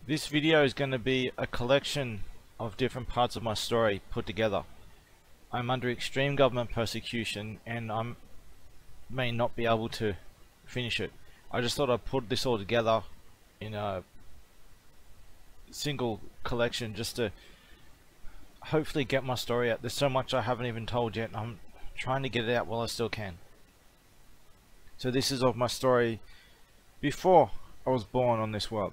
This video is going to be a collection of different parts of my story put together. I'm under extreme government persecution and I may not be able to finish it. I just thought I'd put this all together in a single collection just to hopefully get my story out. There's so much I haven't even told yet and I'm trying to get it out while I still can. So this is of my story before I was born on this world.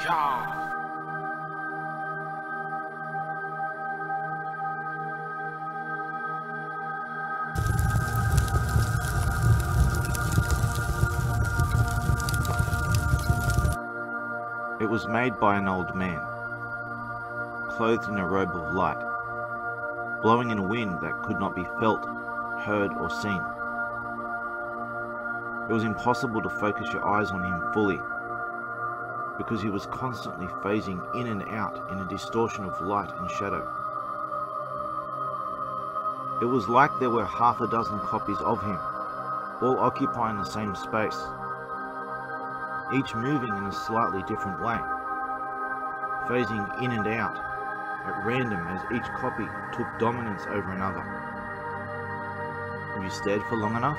Yeah. It was made by an old man, clothed in a robe of light, blowing in a wind that could not be felt, heard, or seen. It was impossible to focus your eyes on him fully, because he was constantly phasing in and out in a distortion of light and shadow. It was like there were half a dozen copies of him, all occupying the same space, each moving in a slightly different way, phasing in and out at random as each copy took dominance over another. If you stared for long enough,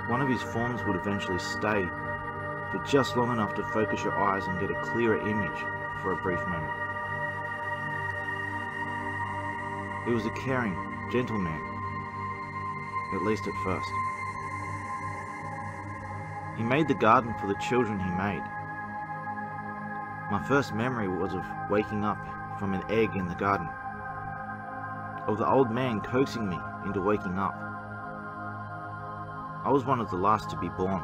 one of his forms would eventually stay for just long enough to focus your eyes and get a clearer image for a brief moment. He was a caring, gentle man, at least at first. He made the garden for the children he made. My first memory was of waking up from an egg in the garden, of the old man coaxing me into waking up. I was one of the last to be born.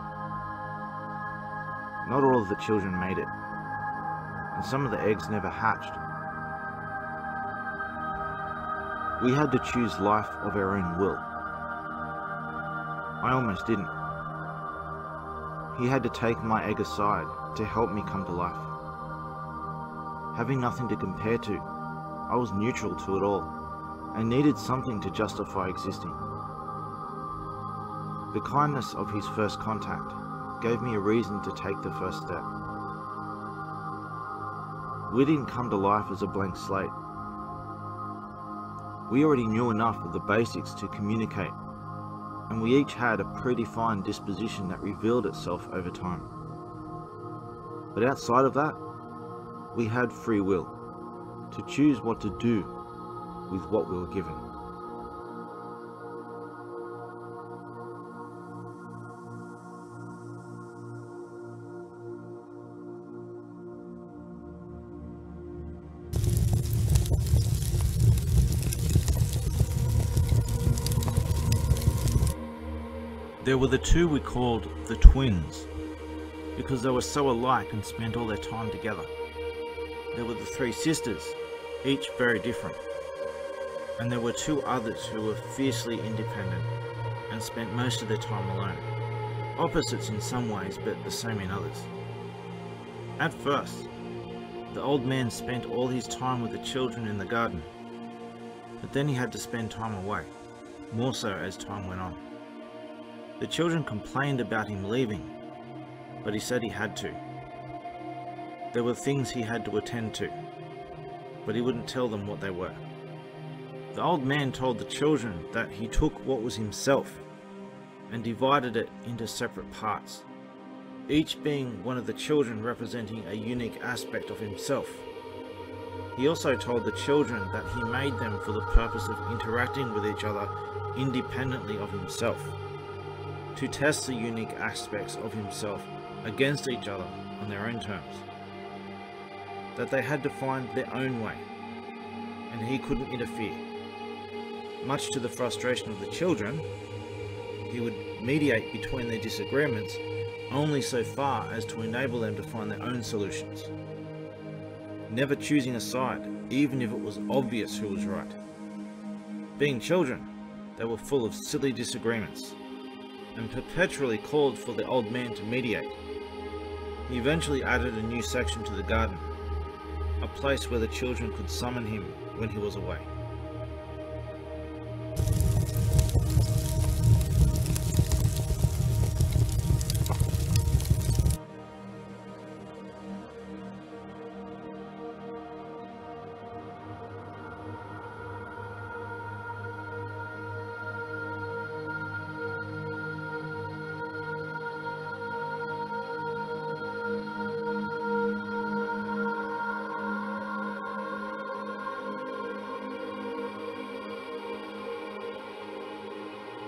Not all of the children made it, and some of the eggs never hatched. We had to choose life of our own will. I almost didn't. He had to take my egg aside to help me come to life. Having nothing to compare to, I was neutral to it all, and needed something to justify existing. The kindness of his first contact gave me a reason to take the first step. We didn't come to life as a blank slate. We already knew enough of the basics to communicate, and we each had a predefined disposition that revealed itself over time. But outside of that, we had free will to choose what to do with what we were given. There were the two we called the twins, because they were so alike and spent all their time together. There were the three sisters, each very different. And there were two others who were fiercely independent and spent most of their time alone. Opposites in some ways, but the same in others. At first, the old man spent all his time with the children in the garden, but then he had to spend time away, more so as time went on. The children complained about him leaving, but he said he had to. There were things he had to attend to, but he wouldn't tell them what they were. The old man told the children that he took what was himself and divided it into separate parts, each being one of the children representing a unique aspect of himself. He also told the children that he made them for the purpose of interacting with each other independently of himself, to test the unique aspects of himself against each other on their own terms, that they had to find their own way, and he couldn't interfere. Much to the frustration of the children, he would mediate between their disagreements only so far as to enable them to find their own solutions, never choosing a side, even if it was obvious who was right. Being children, they were full of silly disagreements, and perpetually called for the old man to mediate. He eventually added a new section to the garden, a place where the children could summon him when he was away.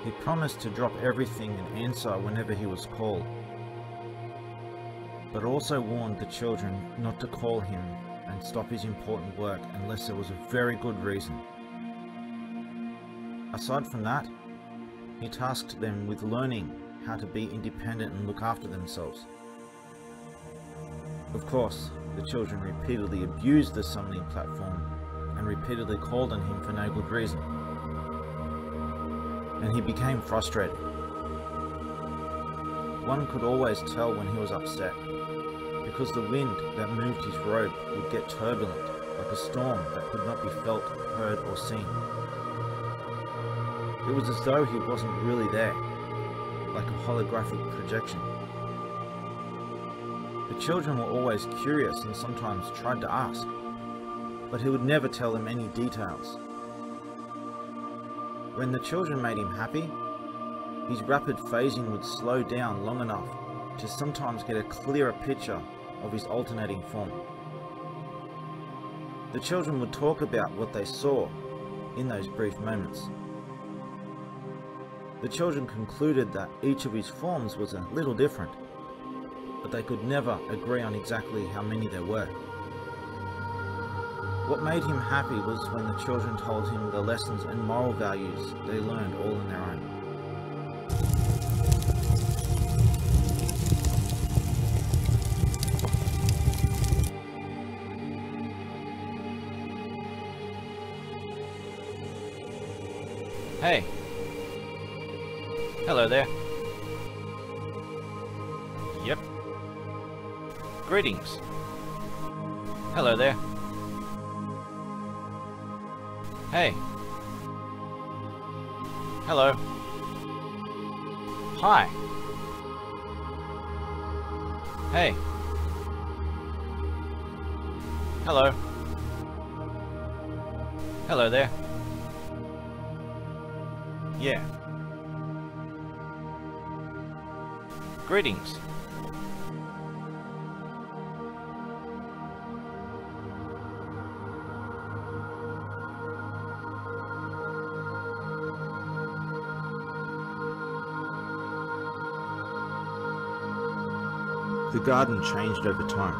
He promised to drop everything and answer whenever he was called, but also warned the children not to call him and stop his important work unless there was a very good reason. Aside from that, he tasked them with learning how to be independent and look after themselves. Of course, the children repeatedly abused the summoning platform and repeatedly called on him for no good reason, and he became frustrated. One could always tell when he was upset, because the wind that moved his robe would get turbulent, like a storm that could not be felt, heard or seen. It was as though he wasn't really there, like a holographic projection. The children were always curious and sometimes tried to ask, but he would never tell them any details. When the children made him happy, his rapid phasing would slow down long enough to sometimes get a clearer picture of his alternating form. The children would talk about what they saw in those brief moments. The children concluded that each of his forms was a little different, but they could never agree on exactly how many there were. What made him happy was when the children told him the lessons and moral values they learned all on their own. Hey. Hello there. Yep. Greetings. Hello there. Hey. Hello. Hi. Hey. Hello. Hello there. Yeah. Greetings. The garden changed over time.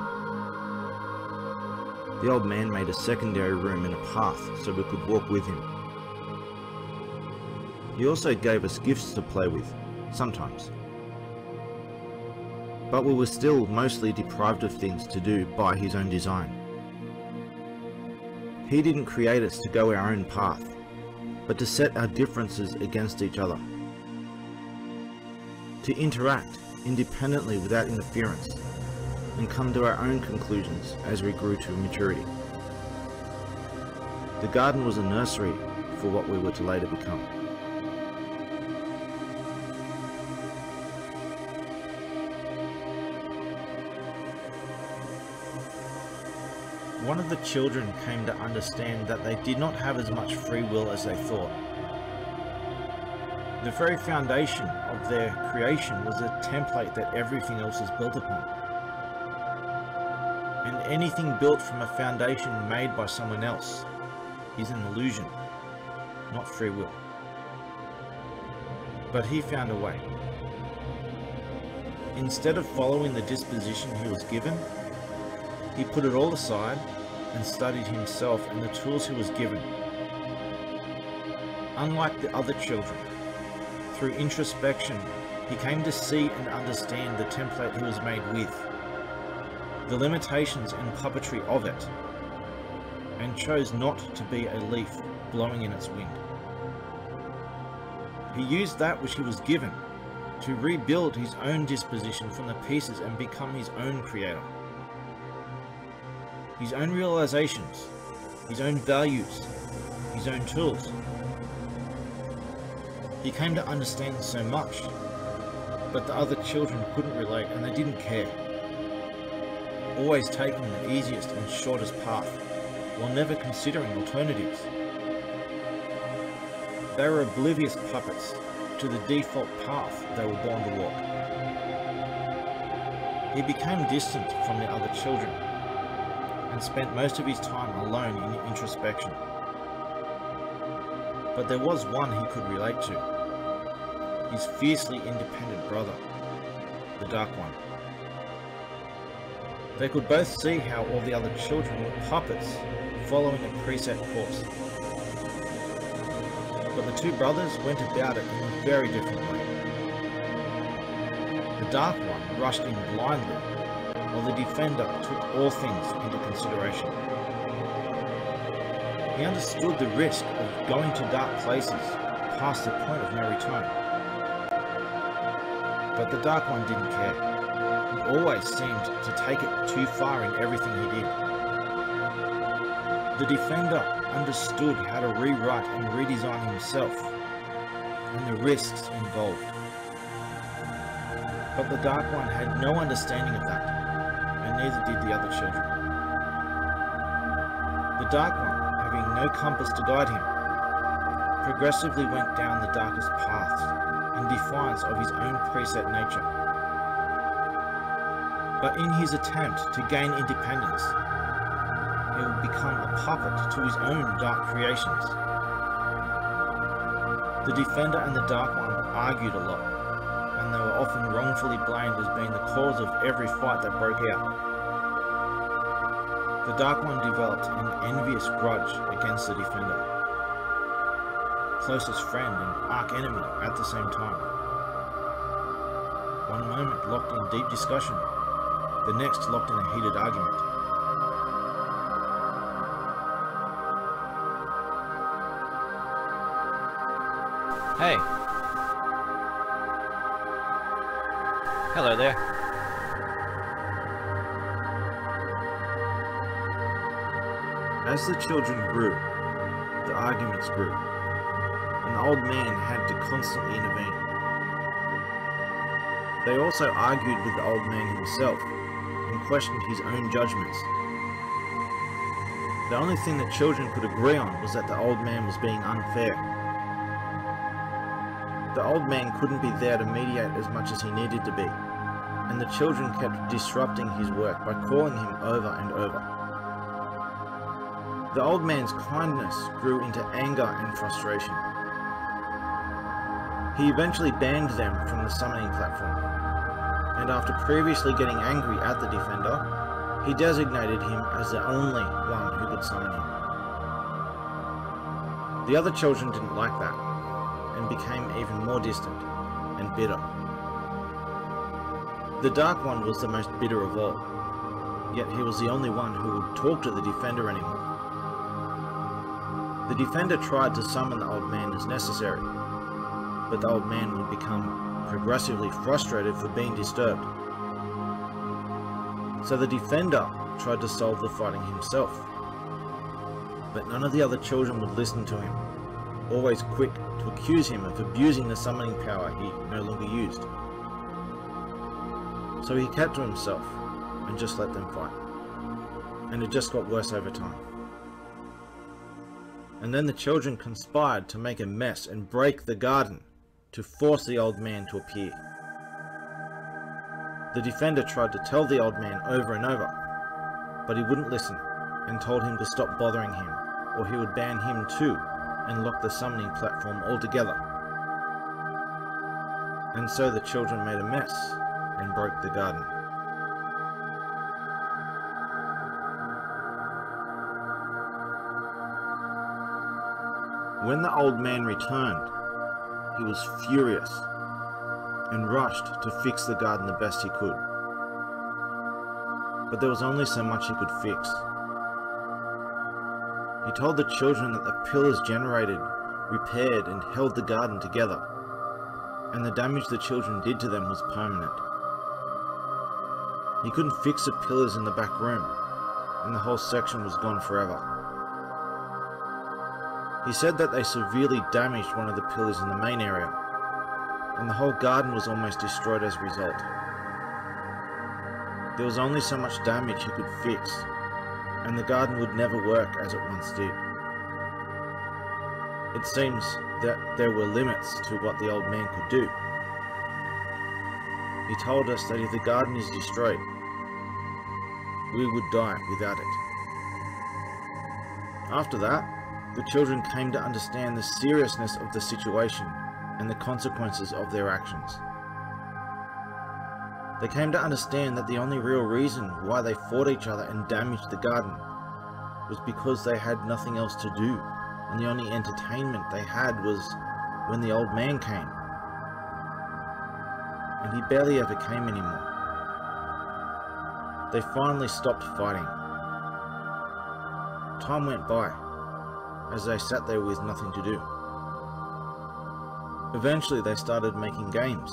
The old man made a secondary room and a path so we could walk with him. He also gave us gifts to play with, sometimes. But we were still mostly deprived of things to do by his own design. He didn't create us to go our own path, but to set our differences against each other. To interact independently without interference, and come to our own conclusions as we grew to maturity. The garden was a nursery for what we were to later become. One of the children came to understand that they did not have as much free will as they thought. The very foundation of their creation was a template that everything else is built upon. And anything built from a foundation made by someone else is an illusion, not free will. But he found a way. Instead of following the disposition he was given, he put it all aside and studied himself and the tools he was given. Unlike the other children, through introspection, he came to see and understand the template he was made with, the limitations and puppetry of it, and chose not to be a leaf blowing in its wind. He used that which he was given to rebuild his own disposition from the pieces and become his own creator. His own realizations, his own values, his own tools. He came to understand so much, but the other children couldn't relate and they didn't care. Always taking the easiest and shortest path, while never considering alternatives. They were oblivious puppets to the default path they were born to walk. He became distant from the other children and spent most of his time alone in introspection. But there was one he could relate to, his fiercely independent brother, the Dark One. They could both see how all the other children were puppets following a preset course. But the two brothers went about it in a very different way. The Dark One rushed in blindly, while the Defender took all things into consideration. He understood the risk of going to dark places past the point of no return. But the Dark One didn't care. He always seemed to take it too far in everything he did. The Defender understood how to rewrite and redesign himself and the risks involved. But the Dark One had no understanding of that, and neither did the other children. The Dark One, having no compass to guide him, progressively went down the darkest paths in defiance of his own preset nature. But in his attempt to gain independence, he would become a puppet to his own dark creations. The Defender and the Dark One argued a lot, and they were often wrongfully blamed as being the cause of every fight that broke out. The Dark One developed an envious grudge against the Defender, closest friend and arch-enemy at the same time. One moment locked in deep discussion, the next locked in a heated argument. Hey. Hello there. As the children grew, the arguments grew, and the old man had to constantly intervene. They also argued with the old man himself and questioned his own judgments. The only thing that children could agree on was that the old man was being unfair. The old man couldn't be there to mediate as much as he needed to be, and the children kept disrupting his work by calling him over and over. The old man's kindness grew into anger and frustration. He eventually banned them from the summoning platform, and after previously getting angry at the Defender, he designated him as the only one who could summon him. The other children didn't like that, and became even more distant and bitter. The Dark One was the most bitter of all, yet he was the only one who would talk to the Defender anymore. The Defender tried to summon the old man as necessary, but the old man would become progressively frustrated for being disturbed. So the Defender tried to solve the fighting himself, but none of the other children would listen to him, always quick to accuse him of abusing the summoning power he no longer used. So he kept to himself and just let them fight, and it just got worse over time. And then the children conspired to make a mess and break the garden to force the old man to appear. The Defender tried to tell the old man over and over, but he wouldn't listen and told him to stop bothering him, or he would ban him too and lock the summoning platform altogether. And so the children made a mess and broke the garden. When the old man returned, he was furious and rushed to fix the garden the best he could. But there was only so much he could fix. He told the children that the pillars generated, repaired and held the garden together, and the damage the children did to them was permanent. He couldn't fix the pillars in the back room, and the whole section was gone forever. He said that they severely damaged one of the pillars in the main area, and the whole garden was almost destroyed as a result. There was only so much damage he could fix, and the garden would never work as it once did. It seems that there were limits to what the old man could do. He told us that if the garden is destroyed, we would die without it. After that, the children came to understand the seriousness of the situation and the consequences of their actions. They came to understand that the only real reason why they fought each other and damaged the garden was because they had nothing else to do, and the only entertainment they had was when the old man came. And he barely ever came anymore. They finally stopped fighting. Time went by, as they sat there with nothing to do. Eventually they started making games.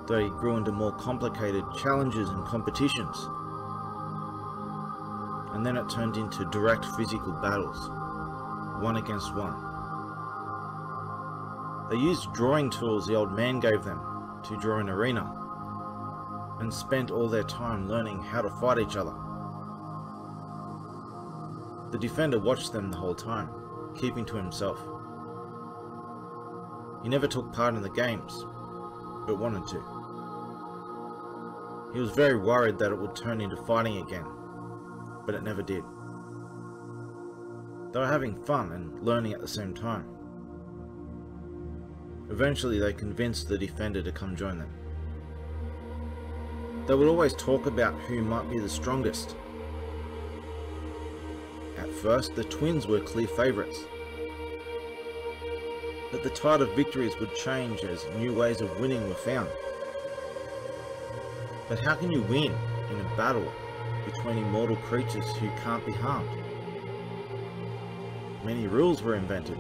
They grew into more complicated challenges and competitions. And then it turned into direct physical battles, one against one. They used drawing tools the old man gave them to draw an arena, and spent all their time learning how to fight each other. The defender watched them the whole time, keeping to himself. He never took part in the games, but wanted to. He was very worried that it would turn into fighting again, but it never did. They were having fun and learning at the same time. Eventually they convinced the defender to come join them. They would always talk about who might be the strongest. At first, the twins were clear favourites. But the tide of victories would change as new ways of winning were found. But how can you win in a battle between immortal creatures who can't be harmed? Many rules were invented,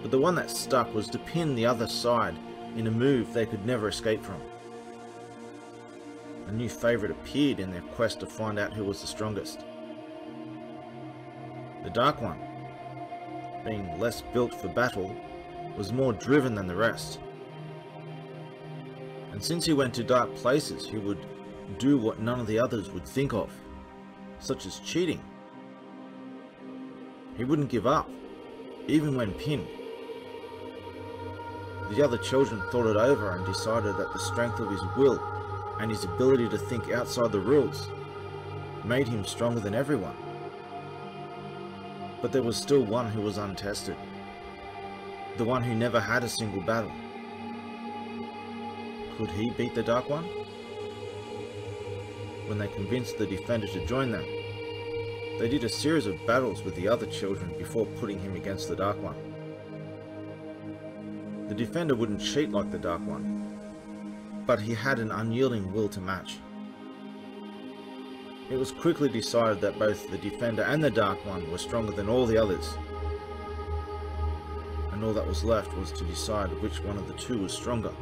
but the one that stuck was to pin the other side in a move they could never escape from. A new favourite appeared in their quest to find out who was the strongest. The Dark One, being less built for battle, was more driven than the rest. And since he went to dark places, he would do what none of the others would think of, such as cheating. He wouldn't give up, even when pinned. The other children thought it over and decided that the strength of his will and his ability to think outside the rules made him stronger than everyone. But there was still one who was untested, the one who never had a single battle. Could he beat the Dark One? When they convinced the defender to join them, they did a series of battles with the other children before putting him against the Dark One. The defender wouldn't cheat like the Dark One, but he had an unyielding will to match. It was quickly decided that both the defender and the Dark One were stronger than all the others, and all that was left was to decide which one of the two was stronger.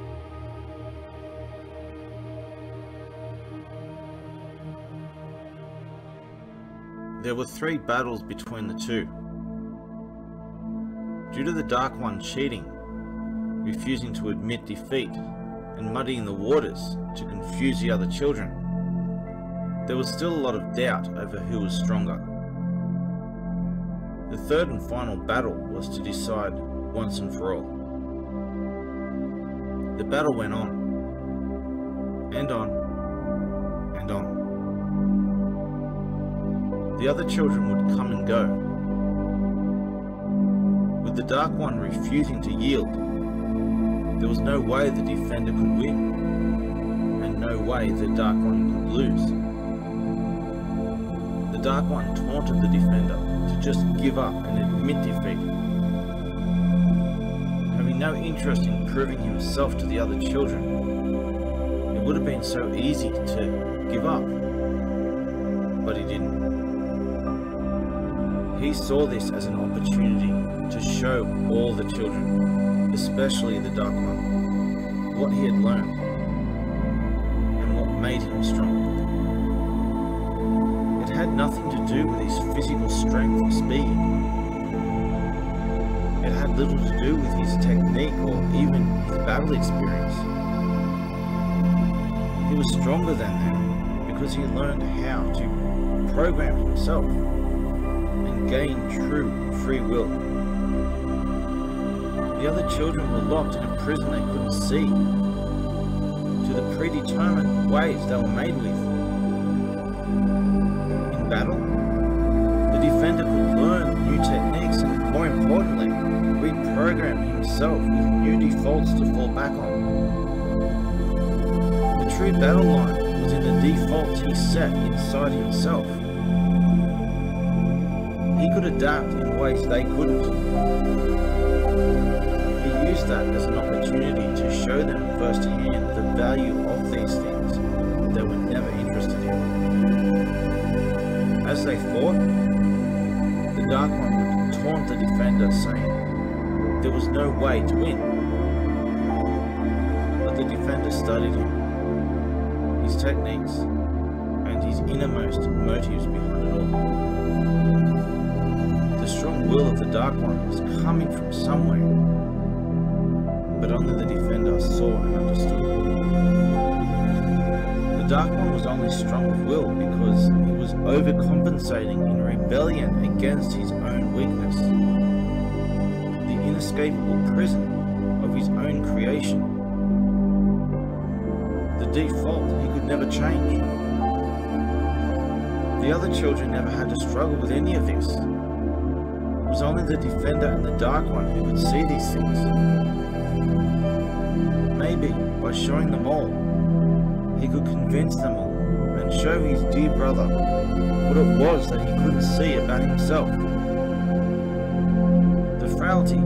There were 3 battles between the two. Due to the Dark One cheating, refusing to admit defeat, and muddying the waters to confuse the other children, there was still a lot of doubt over who was stronger. The third and final battle was to decide once and for all. The battle went on, and on, and on. The other children would come and go, with the Dark One refusing to yield. There was no way the defender could win, and no way the Dark One could lose. The Dark One taunted the defender to just give up and admit defeat. Having no interest in proving himself to the other children, it would have been so easy to give up, but he didn't. He saw this as an opportunity to show all the children especially the Dark One, what he had learned, and what made him strong. It had nothing to do with his physical strength or speed. It had little to do with his technique or even his battle experience. He was stronger than them because he learned how to program himself and gain true free will. The other children were locked in a prison they couldn't see, to the predetermined ways they were made with. In battle, the defender could learn new techniques and, more importantly, reprogram himself with new defaults to fall back on. The true battle line was in the defaults he set inside himself. He could adapt in ways they couldn't. He used that as an opportunity to show them firsthand the value of these things they were never interested in. As they fought, the Dark One would taunt the defender, saying there was no way to win. But the defender studied him, his techniques, and his innermost motives behind it all. The strong will of the Dark One was coming from somewhere, but only the defender saw and understood. The Dark One was only strong of will because he was overcompensating in rebellion against his own weakness, the inescapable prison of his own creation, the default he could never change. The other children never had to struggle with any of this. It was only the defender and the Dark One who could see these things. Maybe by showing them all, he could convince them all and show his dear brother what it was that he couldn't see about himself. The frailty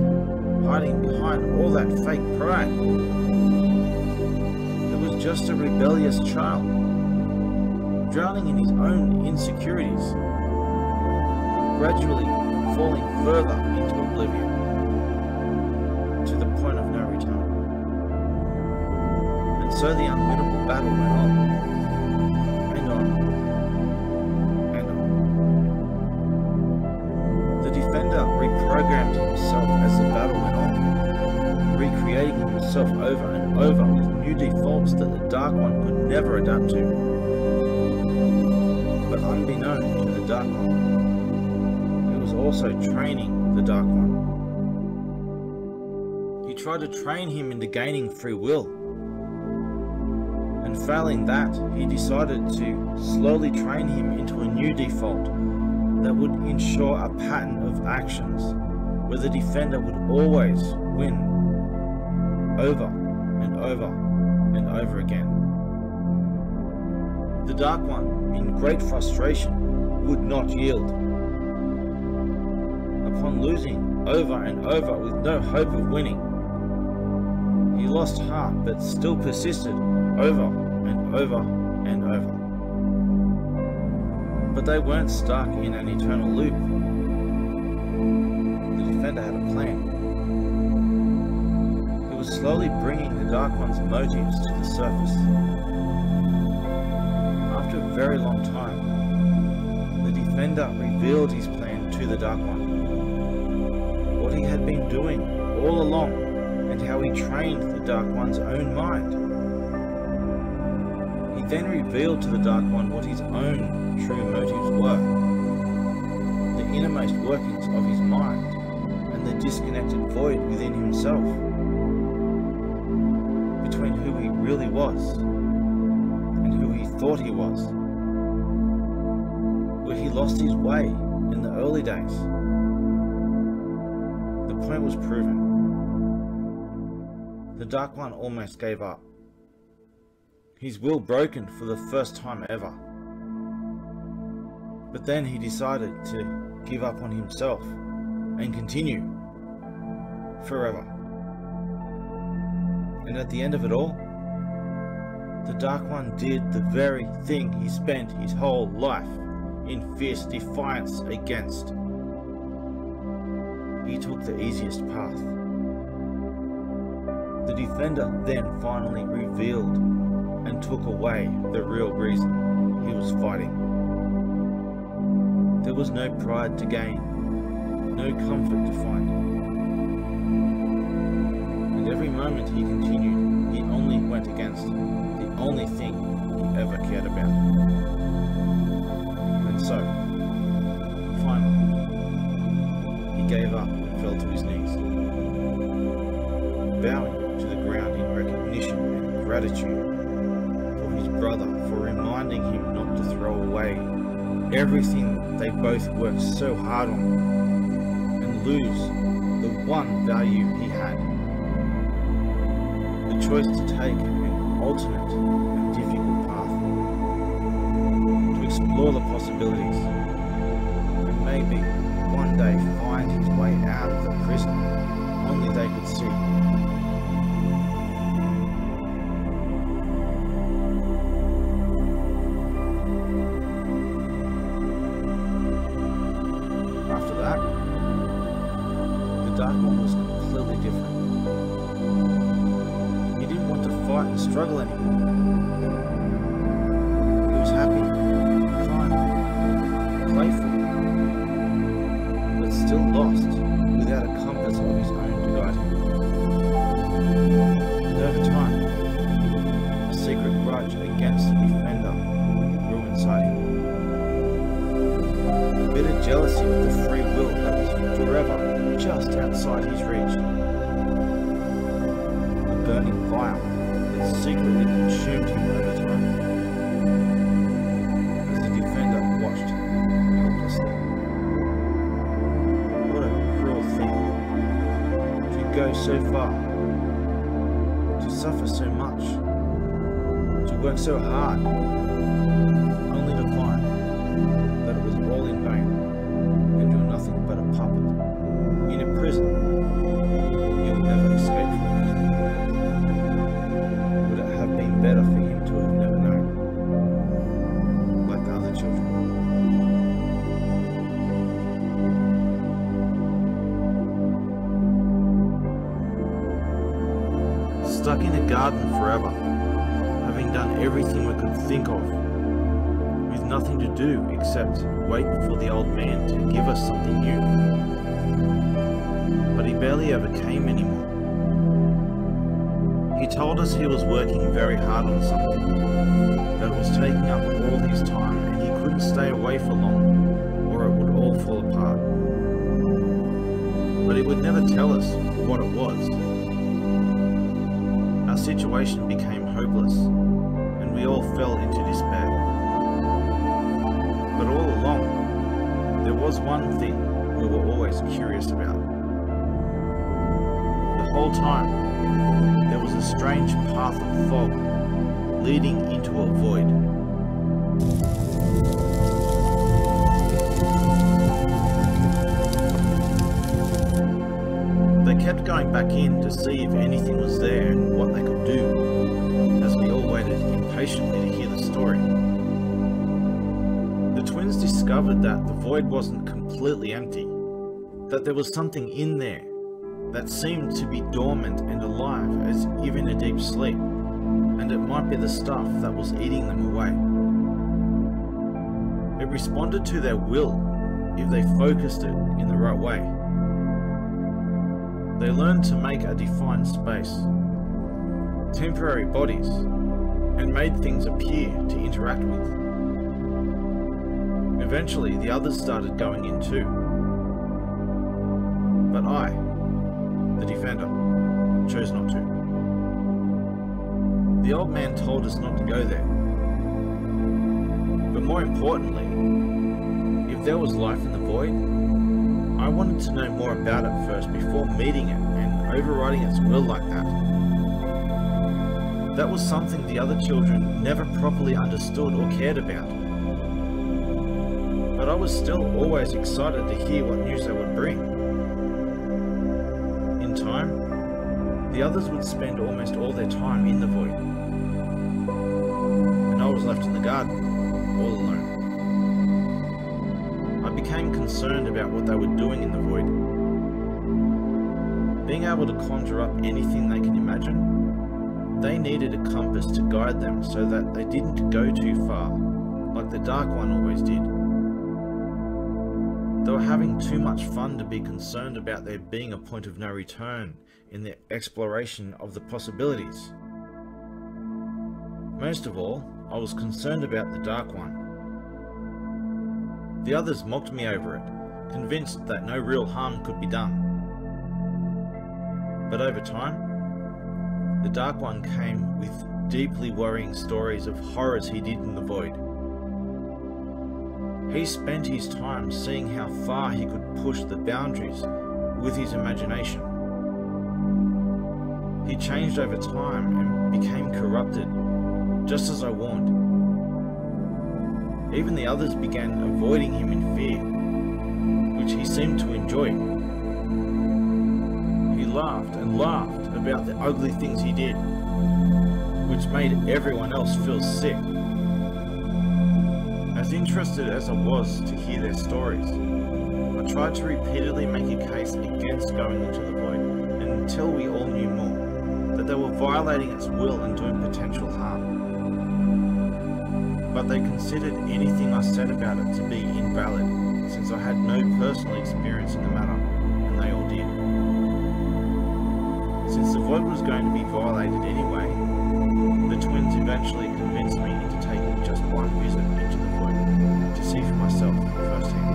hiding behind all that fake pride. It was just a rebellious child, drowning in his own insecurities, gradually falling further into oblivion, to the point of no return. And so the unwinnable battle went on, and on, and on. The defender reprogrammed himself as the battle went on, recreating himself over and over with new defaults that the Dark One could never adapt to. But unbeknown to the Dark One, he was also training the Dark One. He tried to train him into gaining free will. And failing that, he decided to slowly train him into a new default that would ensure a pattern of actions where the defender would always win over and over and over again. The Dark One, in great frustration, would not yield. Upon losing over and over with no hope of winning, he lost heart but still persisted over and over and over. But they weren't stuck in an eternal loop. The defender had a plan. He was slowly bringing the Dark One's motives to the surface. After a very long time, the defender revealed his plan to the Dark One. What he had been doing all along, and how he trained the Dark One's own mind. He then revealed to the Dark One what his own true motives were, the innermost workings of his mind, and the disconnected void within himself, between who he really was and who he thought he was, where he lost his way in the early days. The point was proven. The Dark One almost gave up. His will broken for the first time ever. But then he decided to give up on himself and continue forever. And at the end of it all, the Dark One did the very thing he spent his whole life in fierce defiance against. He took the easiest path. The Defender then finally revealed and took away the real reason he was fighting. There was no pride to gain, no comfort to find. And every moment he continued, he only went against the only thing he ever cared about. And so, finally, he gave up and fell to his knees, bowing to the ground in recognition and gratitude for his brother for reminding him not to throw away everything they both worked so hard on and lose the one value he had. The choice to take an alternate and difficult path, to explore the possibilities, and maybe one day find his way out of the prison only they could see. After that, the Dark One was completely different. He didn't want to fight and struggle anymore. He was happy, kind, playful, but still lost without a compass of his own to guide him. And over time, a secret grudge against the Defender grew inside him. A bitter jealousy of the free will that was forever just outside his reach. A burning fire that secretly consumed him over time. As the Defender watched helplessly. What a cruel thing. To go so far. To suffer so much. To work so hard. Only to find that it was all in vain, and you're nothing but a puppet in a prison you'll never escape from. Would it have been better for him to have never known, like the other children? Stuck in a garden forever, having done everything we could think of, with nothing to do except wait for the old man to give us something new. But he barely ever came anymore. He told us he was working very hard on something, that it was taking up all his time and he couldn't stay away for long, or it would all fall apart. But he would never tell us what it was. Our situation became hopeless, and we all fell into despair. But all along, there was one thing we were always curious about. The whole time, there was a strange path of fog leading into a void. They kept going back in to see if anything was there and what they could do, as we all waited impatiently to hear the story. The twins discovered that the void wasn't completely empty, that there was something in there that seemed to be dormant and alive as if in a deep sleep, and it might be the stuff that was eating them away. It responded to their will if they focused it in the right way. They learned to make a defined space, temporary bodies, and made things appear to interact with. Eventually, the others started going in too. But I, the Defender, chose not to. The old man told us not to go there. But more importantly, if there was life in the void, I wanted to know more about it first before meeting it and overriding its will like that. That was something the other children never properly understood or cared about. But I was still always excited to hear what news they would bring. In time, the others would spend almost all their time in the void. And I was left in the garden, all alone. I became concerned about what they were doing in the void. Being being able to conjure up anything they can imagine, they needed a compass to guide them so that they didn't go too far, like the Dark One always did. They were having too much fun to be concerned about there being a point of no return in their exploration of the possibilities. Most of all, I was concerned about the Dark One. The others mocked me over it, convinced that no real harm could be done. But over time, the Dark One came with deeply worrying stories of horrors he did in the void. He spent his time seeing how far he could push the boundaries with his imagination. He changed over time and became corrupted, just as I warned. Even the others began avoiding him in fear, which he seemed to enjoy. He laughed and laughed about the ugly things he did, which made everyone else feel sick. As interested as I was to hear their stories, I tried to repeatedly make a case against going into the void, and until we all knew more, that they were violating its will and doing potential harm. But they considered anything I said about it to be invalid, since I had no personal experience in the matter, and they all did. Since the void was going to be violated anyway, the twins eventually convinced me into taking just one visit into the void to see for myself firsthand.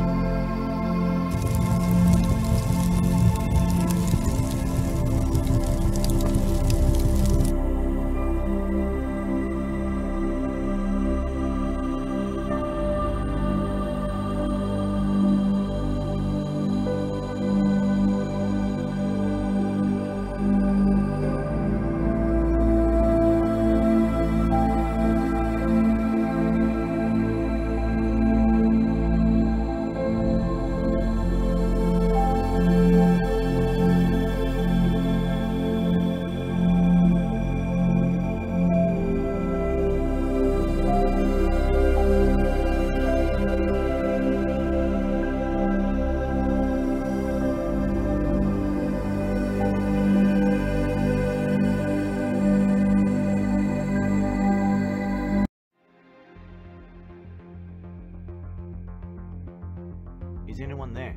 Is anyone there?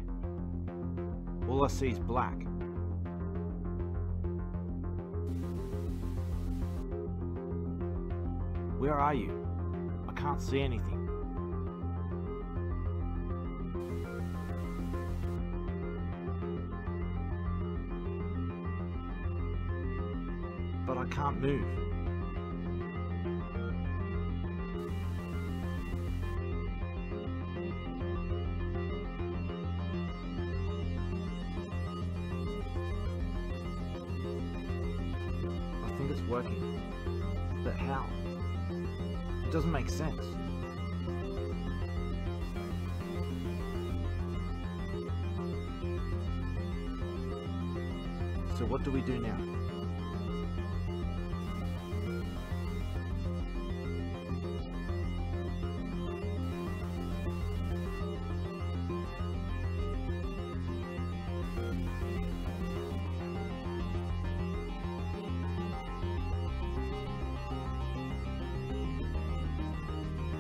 All I see is black. Where are you? I can't see anything. But I can't move. I think it's working. But how? It doesn't make sense. So what do we do now?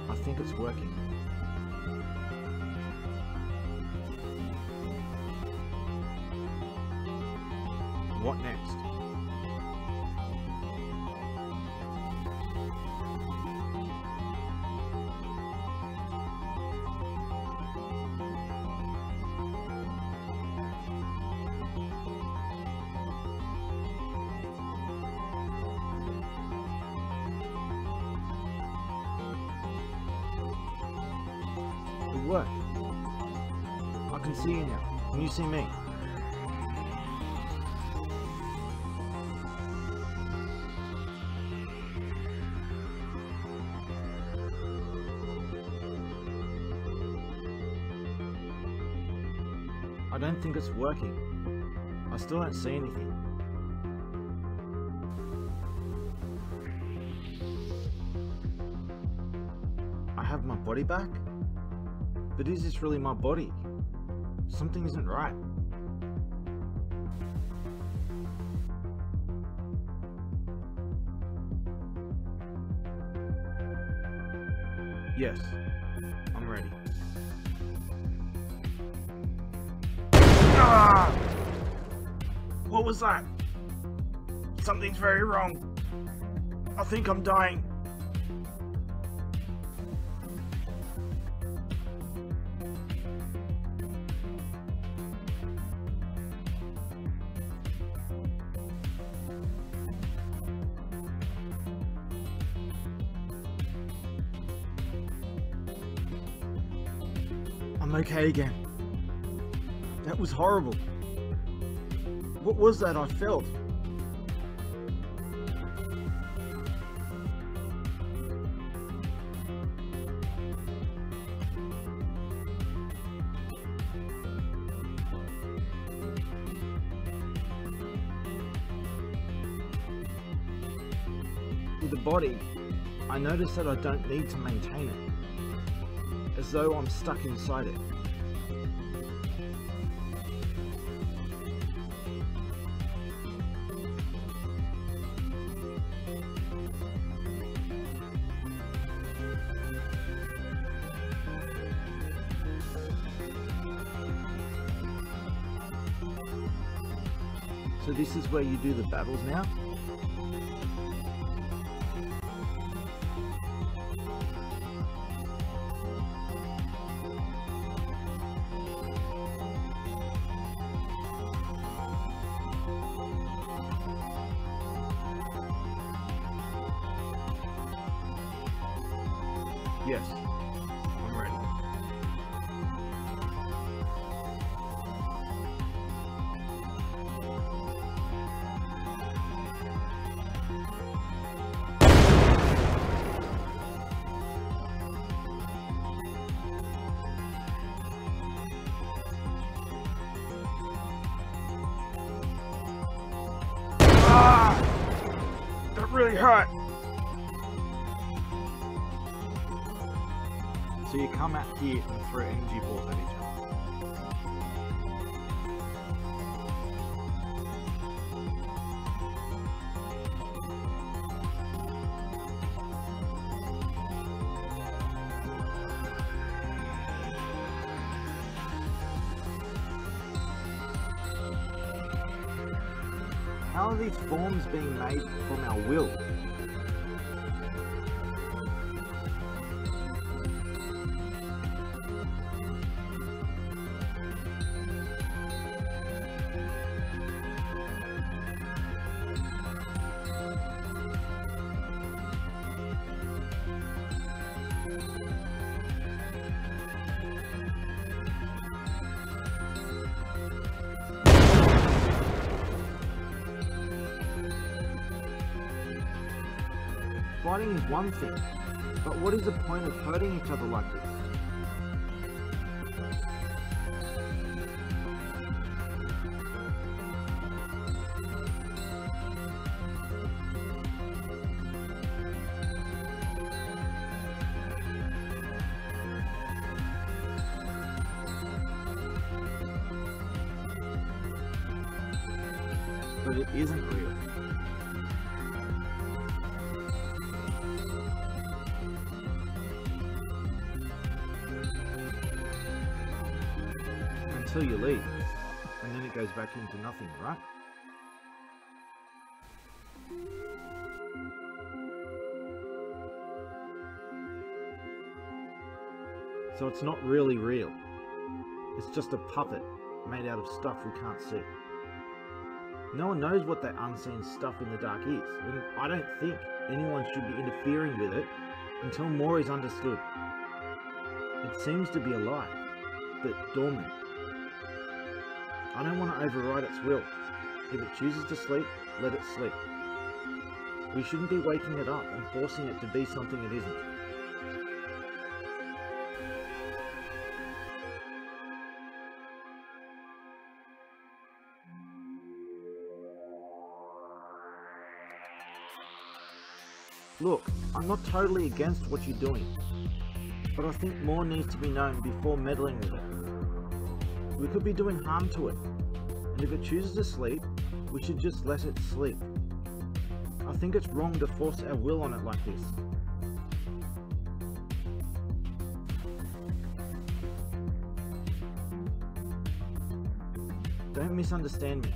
I think it's working. What next? It worked. I can see you now. Can you see me? I don't think it's working. I still don't see anything. I have my body back? But is this really my body? Something isn't right. Yes, I'm ready. Ah! What was that? Something's very wrong. I think I'm dying. I'm okay again. That was horrible. What was that I felt? With the body, I notice that I don't need to maintain it, as though I'm stuck inside it. So this is where you do the battles now? Yes, I'm ready. Ah! That really hurt. So you come out here and throw energy balls at each other. How are these forms being made from our will? Fighting is one thing, but what is the point of hurting each other like this? But it isn't real. Until you leave, and then it goes back into nothing, right? So it's not really real. It's just a puppet made out of stuff we can't see. No one knows what that unseen stuff in the dark is, and I don't think anyone should be interfering with it until more is understood. It seems to be alive, but dormant. I don't want to override its will. If it chooses to sleep, let it sleep. We shouldn't be waking it up and forcing it to be something it isn't. Look, I'm not totally against what you're doing, but I think more needs to be known before meddling with it. We could be doing harm to it, and if it chooses to sleep, we should just let it sleep. I think it's wrong to force our will on it like this. Don't misunderstand me.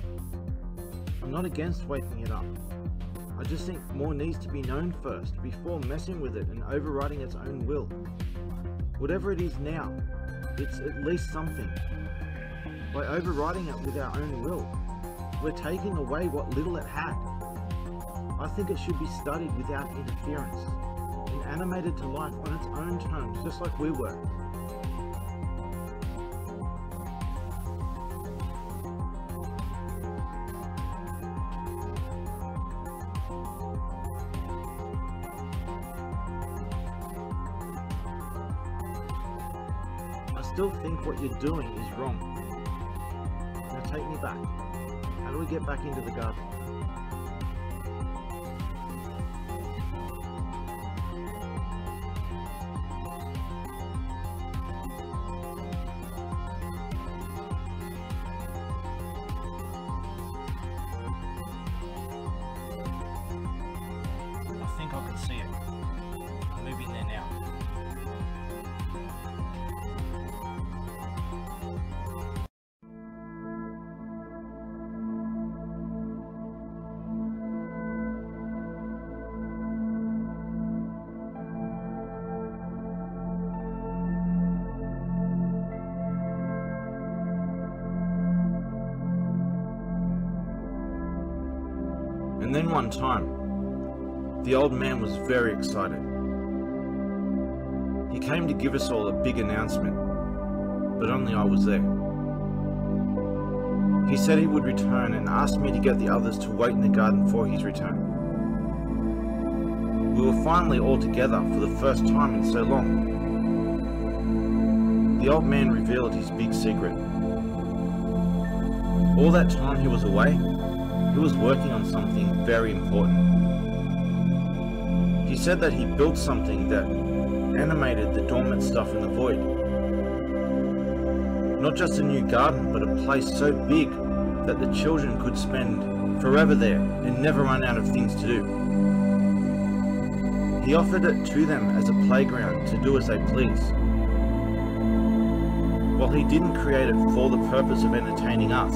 I'm not against waking it up. I just think more needs to be known first before messing with it and overriding its own will. Whatever it is now, it's at least something. By overriding it with our own will, we're taking away what little it had. I think it should be studied without interference and animated to life on its own terms, just like we were. I still think what you're doing is wrong. Now take me back. How do we get back into the garden? I think I can see it. I'm moving there now. And then one time, the old man was very excited. He came to give us all a big announcement, but only I was there. He said he would return and asked me to get the others to wait in the garden for his return. We were finally all together for the first time in so long. The old man revealed his big secret. All that time he was away, he was working on something very important. He said that he built something that animated the dormant stuff in the void. Not just a new garden, but a place so big that the children could spend forever there and never run out of things to do. He offered it to them as a playground to do as they please. While he didn't create it for the purpose of entertaining us,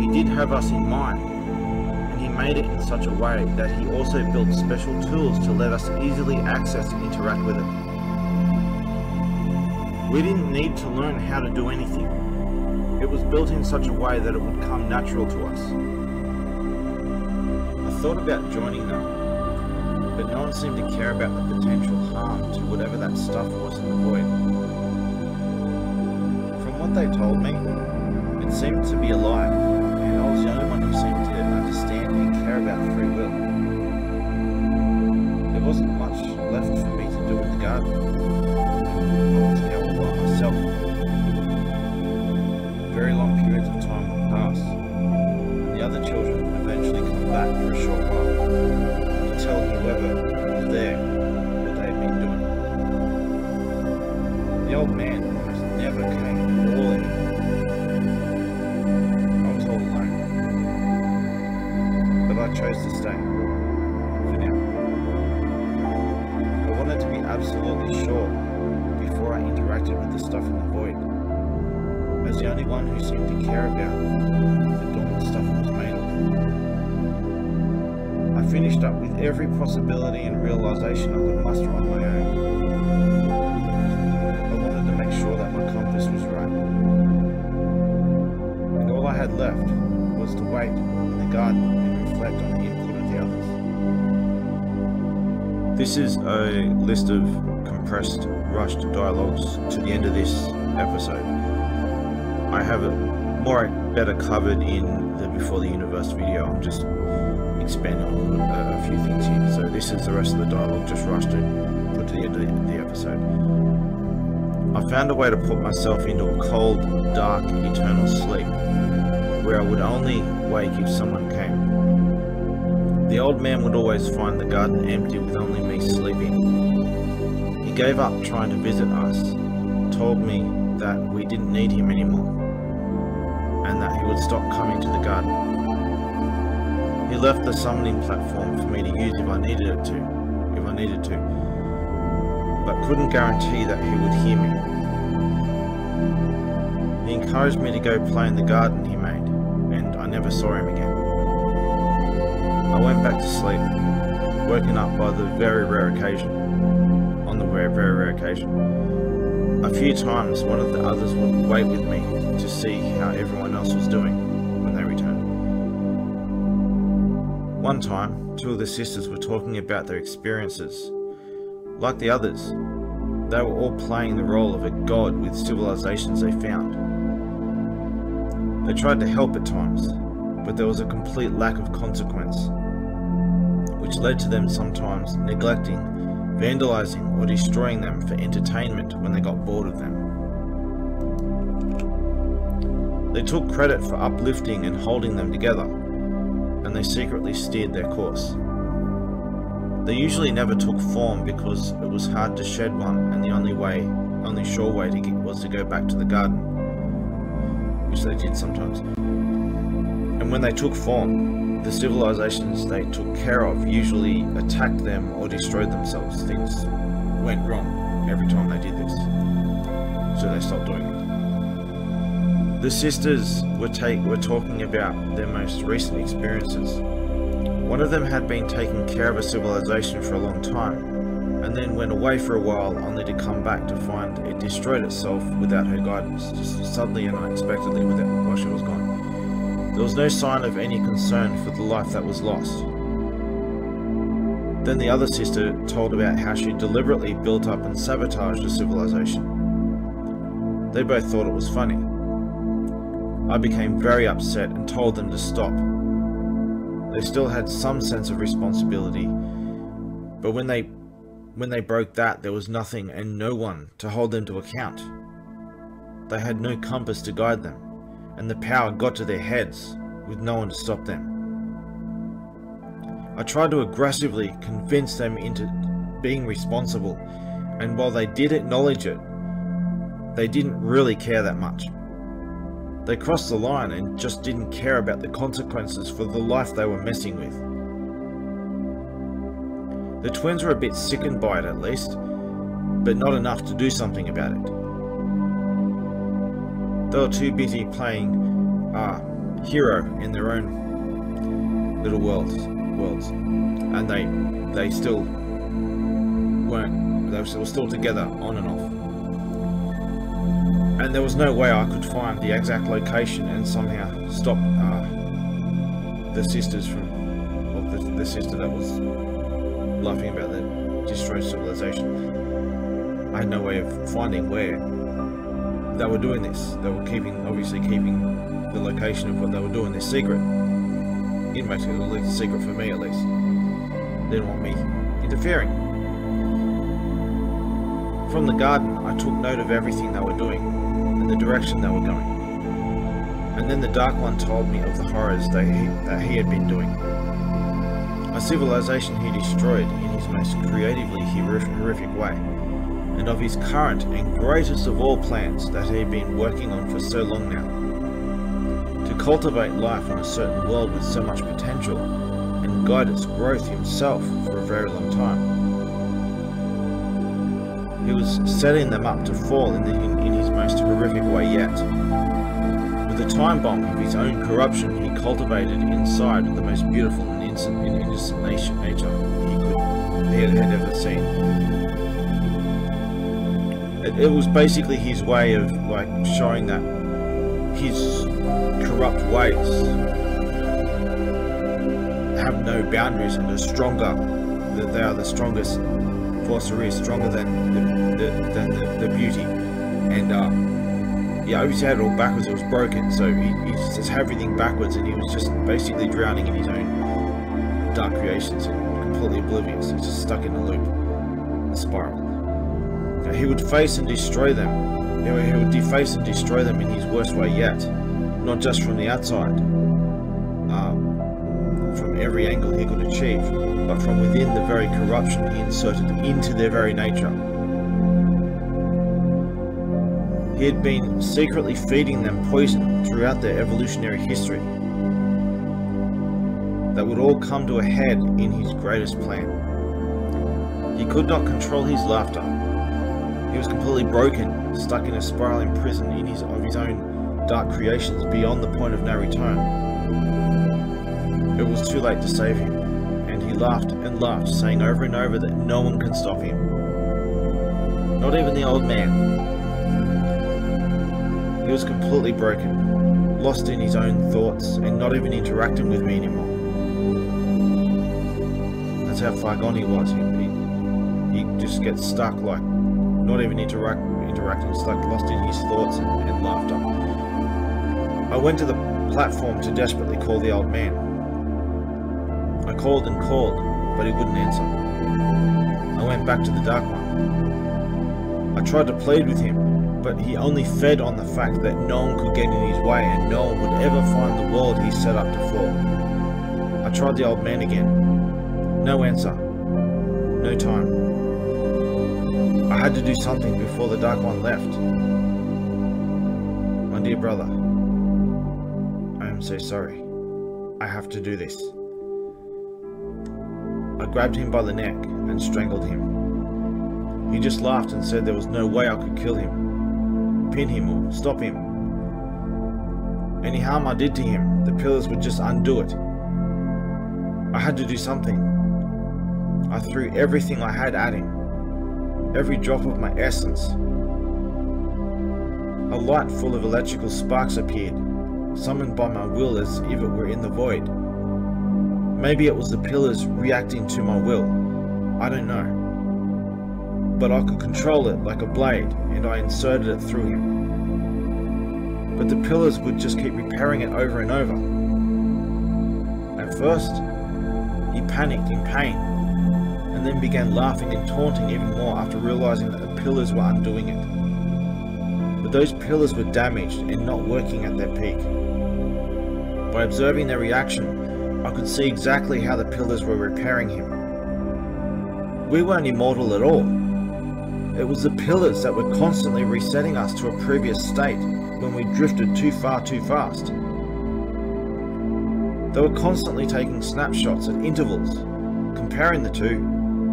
he did have us in mind, and he made it in such a way that he also built special tools to let us easily access and interact with it. We didn't need to learn how to do anything. It was built in such a way that it would come natural to us. I thought about joining them, but no one seemed to care about the potential harm to whatever that stuff was in the void. From what they told me, it seemed to be alive, and I was the only one who seemed to understand and care about free will. There wasn't much left for me to do in the garden. I was now all by myself. Very long periods of time would pass. The other children would eventually come back for a short while to tell whoever was there what they had been doing. The old man almost never came at all anymore. I was all alone. But I chose to stay. For now. I wanted to be absolutely sure before I interacted with the stuff in the void, as the only one who seemed to care about the dormant stuff it was made of. I finished up with every possibility and realization I could muster on my own. I wanted to make sure that my compass was right. And all I had left was to wait in the garden and reflect on the input of the others. This is a list of compressed, rushed dialogues to the end of this episode. I have it better covered in the Before the Universe video. I'm just expanding on a few things here. So this is the rest of the dialogue, just rushed and put to the end of the episode. I found a way to put myself into a cold, dark, eternal sleep, where I would only wake if someone came. The old man would always find the garden empty with only me sleeping. He gave up trying to visit us, told me that we didn't need him anymore, and that he would stop coming to the garden. He left the summoning platform for me to use if I needed to, but couldn't guarantee that he would hear me. He encouraged me to go play in the garden he made, and I never saw him again. I went back to sleep, woken up by the very rare occasion. A few times one of the others would wait with me to see how everyone else was doing when they returned. One time, two of the sisters were talking about their experiences. Like the others, they were all playing the role of a god with civilizations they found. They tried to help at times, but there was a complete lack of consequence, which led to them sometimes neglecting, vandalizing, or destroying them for entertainment when they got bored of them. They took credit for uplifting and holding them together, and they secretly steered their course. They usually never took form because it was hard to shed one, and the only sure way was to go back to the garden, which they did sometimes. And when they took form, the civilizations they took care of usually attacked them or destroyed themselves. Things went wrong every time they did this, so they stopped doing it. The sisters were talking about their most recent experiences. One of them had been taking care of a civilization for a long time, and then went away for a while only to come back to find it destroyed itself without her guidance, just suddenly and unexpectedly while she was gone. There was no sign of any concern for the life that was lost. Then the other sister told about how she deliberately built up and sabotaged a civilization. They both thought it was funny. I became very upset and told them to stop. They still had some sense of responsibility, but when they broke that, there was nothing and no one to hold them to account. They had no compass to guide them, and the power got to their heads with no one to stop them. I tried to aggressively convince them into being responsible, and while they did acknowledge it, they didn't really care that much. They crossed the line and just didn't care about the consequences for the life they were messing with. The twins were a bit sickened by it at least, but not enough to do something about it. They were too busy playing hero in their own little worlds, and they still weren't. They were still together on and off. And there was no way I could find the exact location and somehow stop the sisters from, the sister that was laughing about the destroyed civilization. I had no way of finding where they were doing this. They were obviously keeping the location of what they were doing this secret. It makes it at least a secret for me, at least. They didn't want me interfering. From the garden, I took note of everything they were doing and the direction they were going. And then the Dark One told me of the horrors that he had been doing. A civilization he destroyed in his most creatively horrific way, and of his current and greatest of all plans that he had been working on for so long now. To cultivate life on a certain world with so much potential, and guide its growth himself for a very long time. He was setting them up to fall in his most horrific way yet. With a time bomb of his own corruption, he cultivated inside the most beautiful and innocent nature he had ever seen. It was basically his way of showing that his corrupt ways have no boundaries and are stronger. That they are the strongest force there is, stronger than the beauty. And yeah, obviously had it all backwards. It was broken, so he just had everything backwards, and he was just basically drowning in his own dark creations and completely oblivious. He's just stuck in a loop, a spiral. Now, he would face and destroy them. He would deface and destroy them in his worst way yet, not just from the outside, from every angle he could achieve, but from within the very corruption he inserted into their very nature. He had been secretly feeding them poison throughout their evolutionary history that would all come to a head in his greatest plan. He could not control his laughter. He was completely broken, stuck in a spiraling prison of his own dark creations beyond the point of no return. It was too late to save him, and he laughed and laughed, saying over and over that no one can stop him. Not even the old man. He was completely broken, lost in his own thoughts, and not even interacting with me anymore. That's how far gone he was. He just gets stuck, like, not even interacting, stuck, lost in his thoughts and laughter. I went to the platform to desperately call the old man. I called and called, but he wouldn't answer. I went back to the Dark One. I tried to plead with him, but he only fed on the fact that no one could get in his way and no one would ever find the world he set up to fall. I tried the old man again. No answer. No time. I had to do something before the Dark One left. My dear brother, I am so sorry. I have to do this. I grabbed him by the neck and strangled him. He just laughed and said there was no way I could kill him, pin him or stop him. Any harm I did to him, the pillars would just undo it. I had to do something. I threw everything I had at him, every drop of my essence. A light full of electrical sparks appeared, summoned by my will as if it were in the void. Maybe it was the pillars reacting to my will. I don't know. But I could control it like a blade, and I inserted it through him. But the pillars would just keep repairing it over and over. At first, he panicked in pain, and then began laughing and taunting even more after realizing that the pillars were undoing it. But those pillars were damaged and not working at their peak. By observing their reaction, I could see exactly how the pillars were repairing him. We weren't immortal at all. It was the pillars that were constantly resetting us to a previous state when we drifted too far too fast. They were constantly taking snapshots at intervals, comparing the two,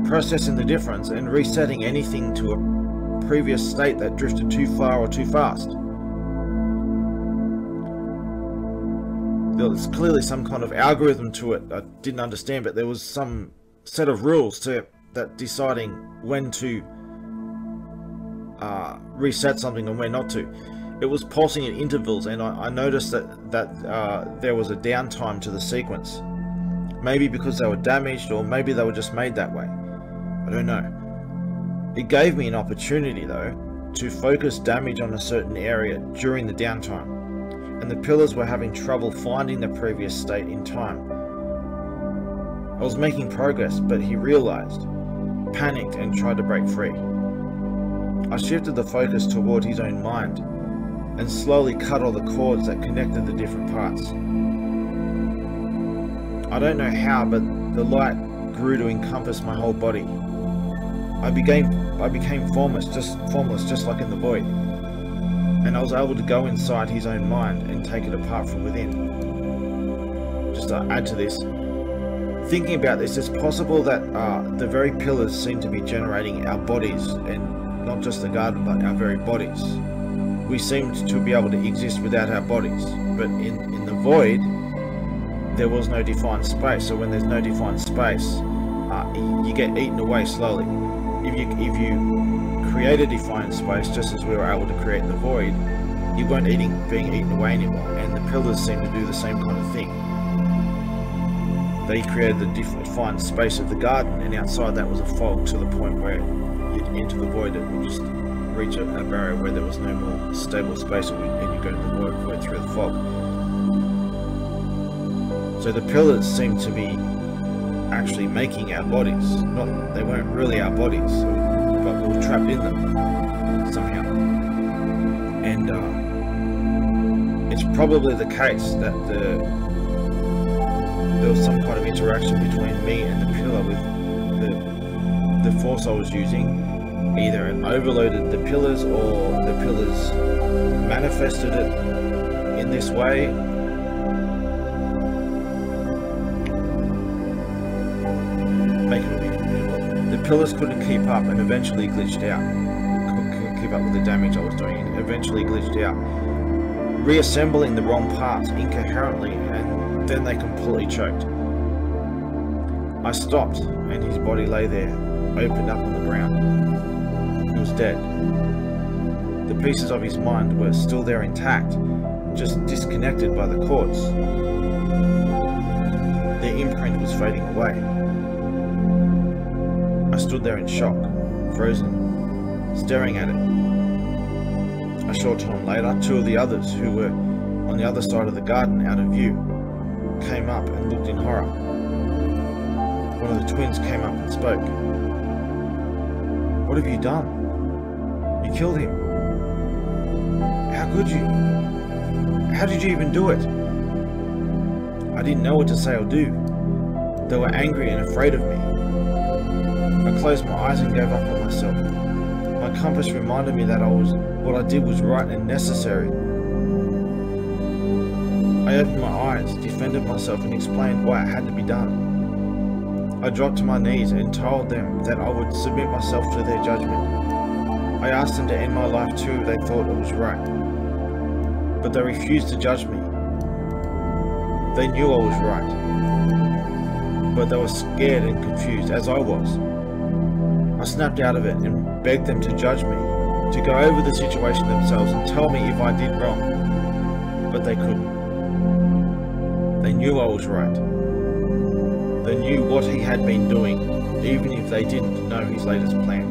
processing the difference and resetting anything to a previous state that drifted too far or too fast. There was clearly some kind of algorithm to it I didn't understand, but there was some set of rules to that deciding when to reset something and when not to. It was pulsing at intervals, and I noticed that there was a downtime to the sequence. Maybe because they were damaged, or maybe they were just made that way. I don't know. It gave me an opportunity, though, to focus damage on a certain area during the downtime, and the pillars were having trouble finding the previous state in time. I was making progress, but he realized, panicked, and tried to break free. I shifted the focus toward his own mind, and slowly cut all the cords that connected the different parts. I don't know how, but the light grew to encompass my whole body. I became formless, just like in the void. And I was able to go inside his own mind and take it apart from within. Just to add to this, thinking about this, it's possible that the very pillars seem to be generating our bodies, and not just the garden, but our very bodies. We seemed to be able to exist without our bodies, but in the void, there was no defined space. So when there's no defined space, you get eaten away slowly. If you create a defined space, just as we were able to create the void, you weren't being eaten away anymore. And the pillars seem to do the same kind of thing. They created the defined space of the garden, and outside that was a fog to the point where you'd enter the void. It would just reach a barrier where there was no more stable space, and you go to the void through the fog. So the pillars seem to be actually making our bodies. They weren't really our bodies, but we were trapped in them somehow. And it's probably the case that there was some kind of interaction between me and the pillar with the force I was using. Either it overloaded the pillars, or the pillars manifested it in this way. The pillars couldn't keep up and eventually glitched out. Couldn't keep up with the damage I was doing and eventually glitched out. reassembling the wrong parts incoherently, and then they completely choked. I stopped, and his body lay there, opened up on the ground. He was dead. The pieces of his mind were still there intact, just disconnected by the cords. The imprint was fading away. I stood there in shock, frozen, staring at it. A short time later, two of the others, who were on the other side of the garden out of view, came up and looked in horror. One of the twins came up and spoke. "What have you done? You killed him. How could you? How did you even do it?" I didn't know what to say or do. They were angry and afraid of me. I closed my eyes and gave up on myself. My compass reminded me that what I did was right and necessary. I opened my eyes, defended myself, and explained why it had to be done. I dropped to my knees and told them that I would submit myself to their judgment. I asked them to end my life too if they thought it was right. But they refused to judge me. They knew I was right. But they were scared and confused, as I was. I snapped out of it and begged them to judge me, to go over the situation themselves and tell me if I did wrong. But they couldn't. They knew I was right. They knew what he had been doing, even if they didn't know his latest plan.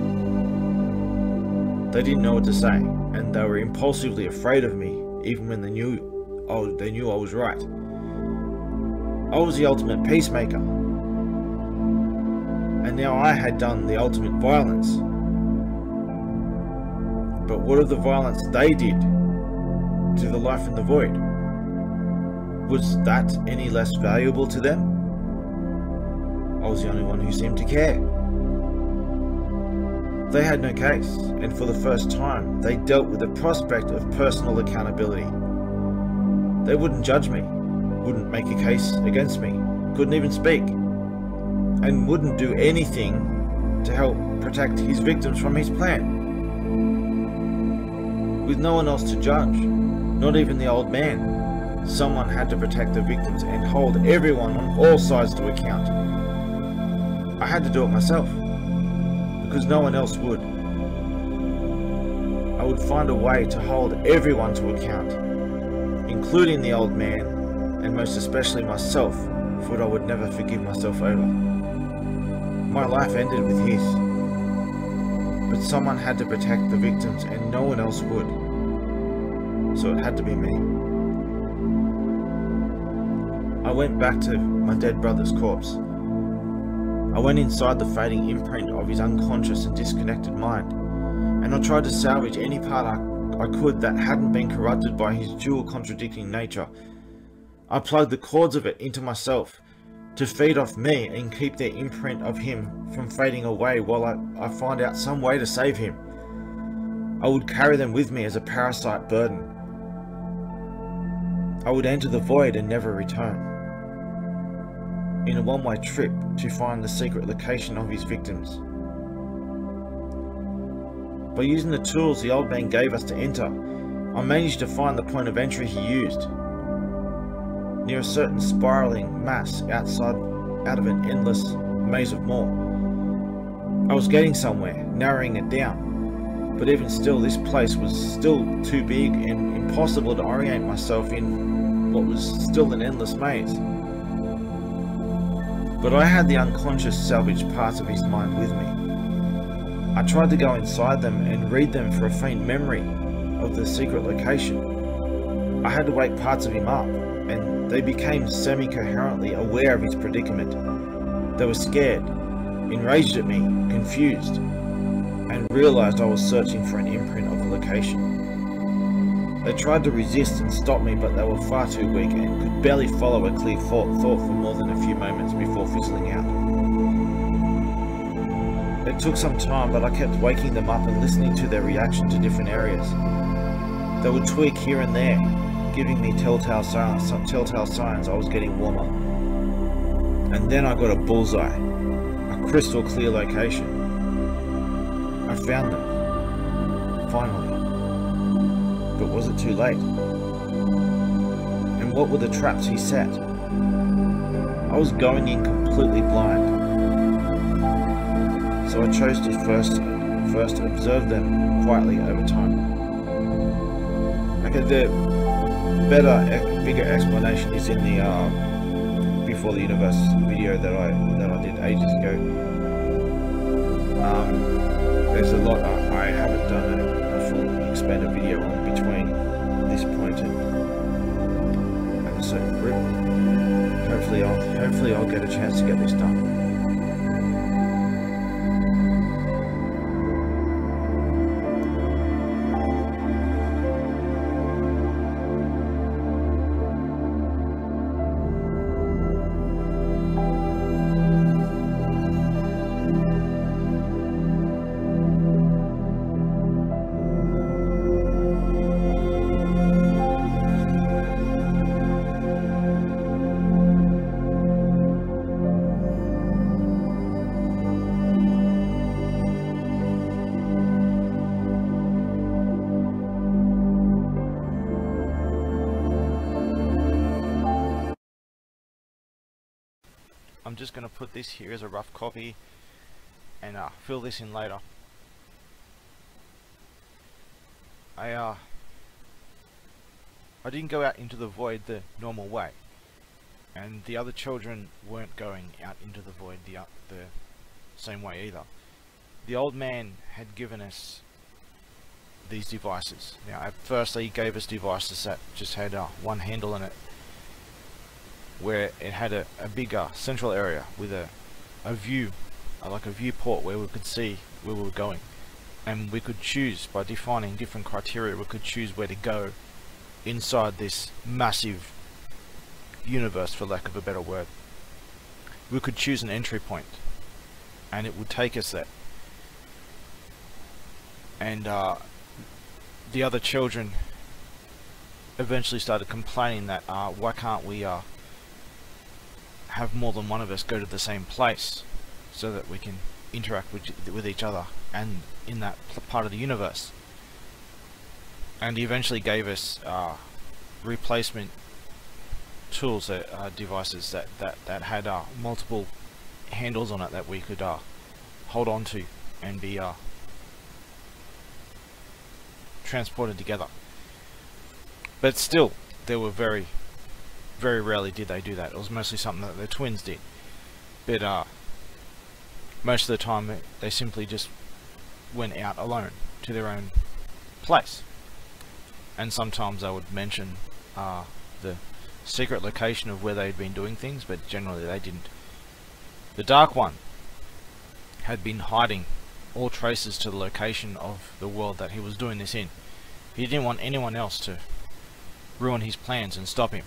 They didn't know what to say, and they were impulsively afraid of me, even when they knew I was right. I was the ultimate peacemaker, and now I had done the ultimate violence. But what of the violence they did to the life in the void? Was that any less valuable to them? I was the only one who seemed to care. They had no case, and for the first time, they dealt with the prospect of personal accountability. They wouldn't judge me, wouldn't make a case against me, couldn't even speak, and wouldn't do anything to help protect his victims from his plan. With no one else to judge, not even the old man, someone had to protect the victims and hold everyone on all sides to account. I had to do it myself, because no one else would. I would find a way to hold everyone to account, including the old man, and most especially myself, for what I would never forgive myself over. My life ended with his, but someone had to protect the victims and no one else would, so it had to be me. I went back to my dead brother's corpse. I went inside the fading imprint of his unconscious and disconnected mind, and I tried to salvage any part I could that hadn't been corrupted by his dual contradicting nature. I plugged the cords of it into myself to feed off me and keep the imprint of him from fading away while I find out some way to save him. I would carry them with me as a parasite burden. I would enter the void and never return, in a one-way trip to find the secret location of his victims. By using the tools the old man gave us to enter, I managed to find the point of entry he used, near a certain spiraling mass out of an endless maze of more. I was getting somewhere, narrowing it down, but even still this place was still too big and impossible to orient myself in what was still an endless maze. But I had the unconscious salvaged parts of his mind with me. I tried to go inside them and read them for a faint memory of the secret location. I had to wake parts of him up, and they became semi-coherently aware of his predicament. They were scared, enraged at me, confused, and realized I was searching for an imprint of the location. They tried to resist and stop me, but they were far too weak and could barely follow a clear thought for more than a few moments before fizzling out. It took some time, but I kept waking them up and listening to their reaction to different areas. They would tweak here and there, giving me telltale signs I was getting warmer. And then I got a bullseye, a crystal clear location. I found them, finally. But was it too late? And what were the traps he set? I was going in completely blind, so I chose to first observe them quietly over time. Okay, the bigger explanation is in the Before the Universe video that I did ages ago. There's a lot I haven't done a full expanded video on between this point and a certain grip. Hopefully I'll get a chance to get this done. I'm just going to put this here as a rough copy and fill this in later. I didn't go out into the void the normal way, and the other children weren't going out into the void the same way either. The old man had given us these devices. Now, at first he gave us devices that just had one handle in it, where it had a bigger central area with a view, like a viewport where we could see where we were going, and we could choose, by defining different criteria, we could choose where to go inside this massive universe, for lack of a better word. We could choose an entry point and it would take us there. And the other children eventually started complaining that why can't we have more than one of us go to the same place so that we can interact with each other and in that part of the universe. And he eventually gave us replacement tools, devices that had multiple handles on it that we could hold on to and be transported together. But still, there were very rarely did they do that. It was mostly something that the twins did. But most of the time they simply just went out alone to their own place. And sometimes I would mention the secret location of where they'd been doing things, but generally they didn't. The Dark One had been hiding all traces to the location of the world that he was doing this in. He didn't want anyone else to ruin his plans and stop him.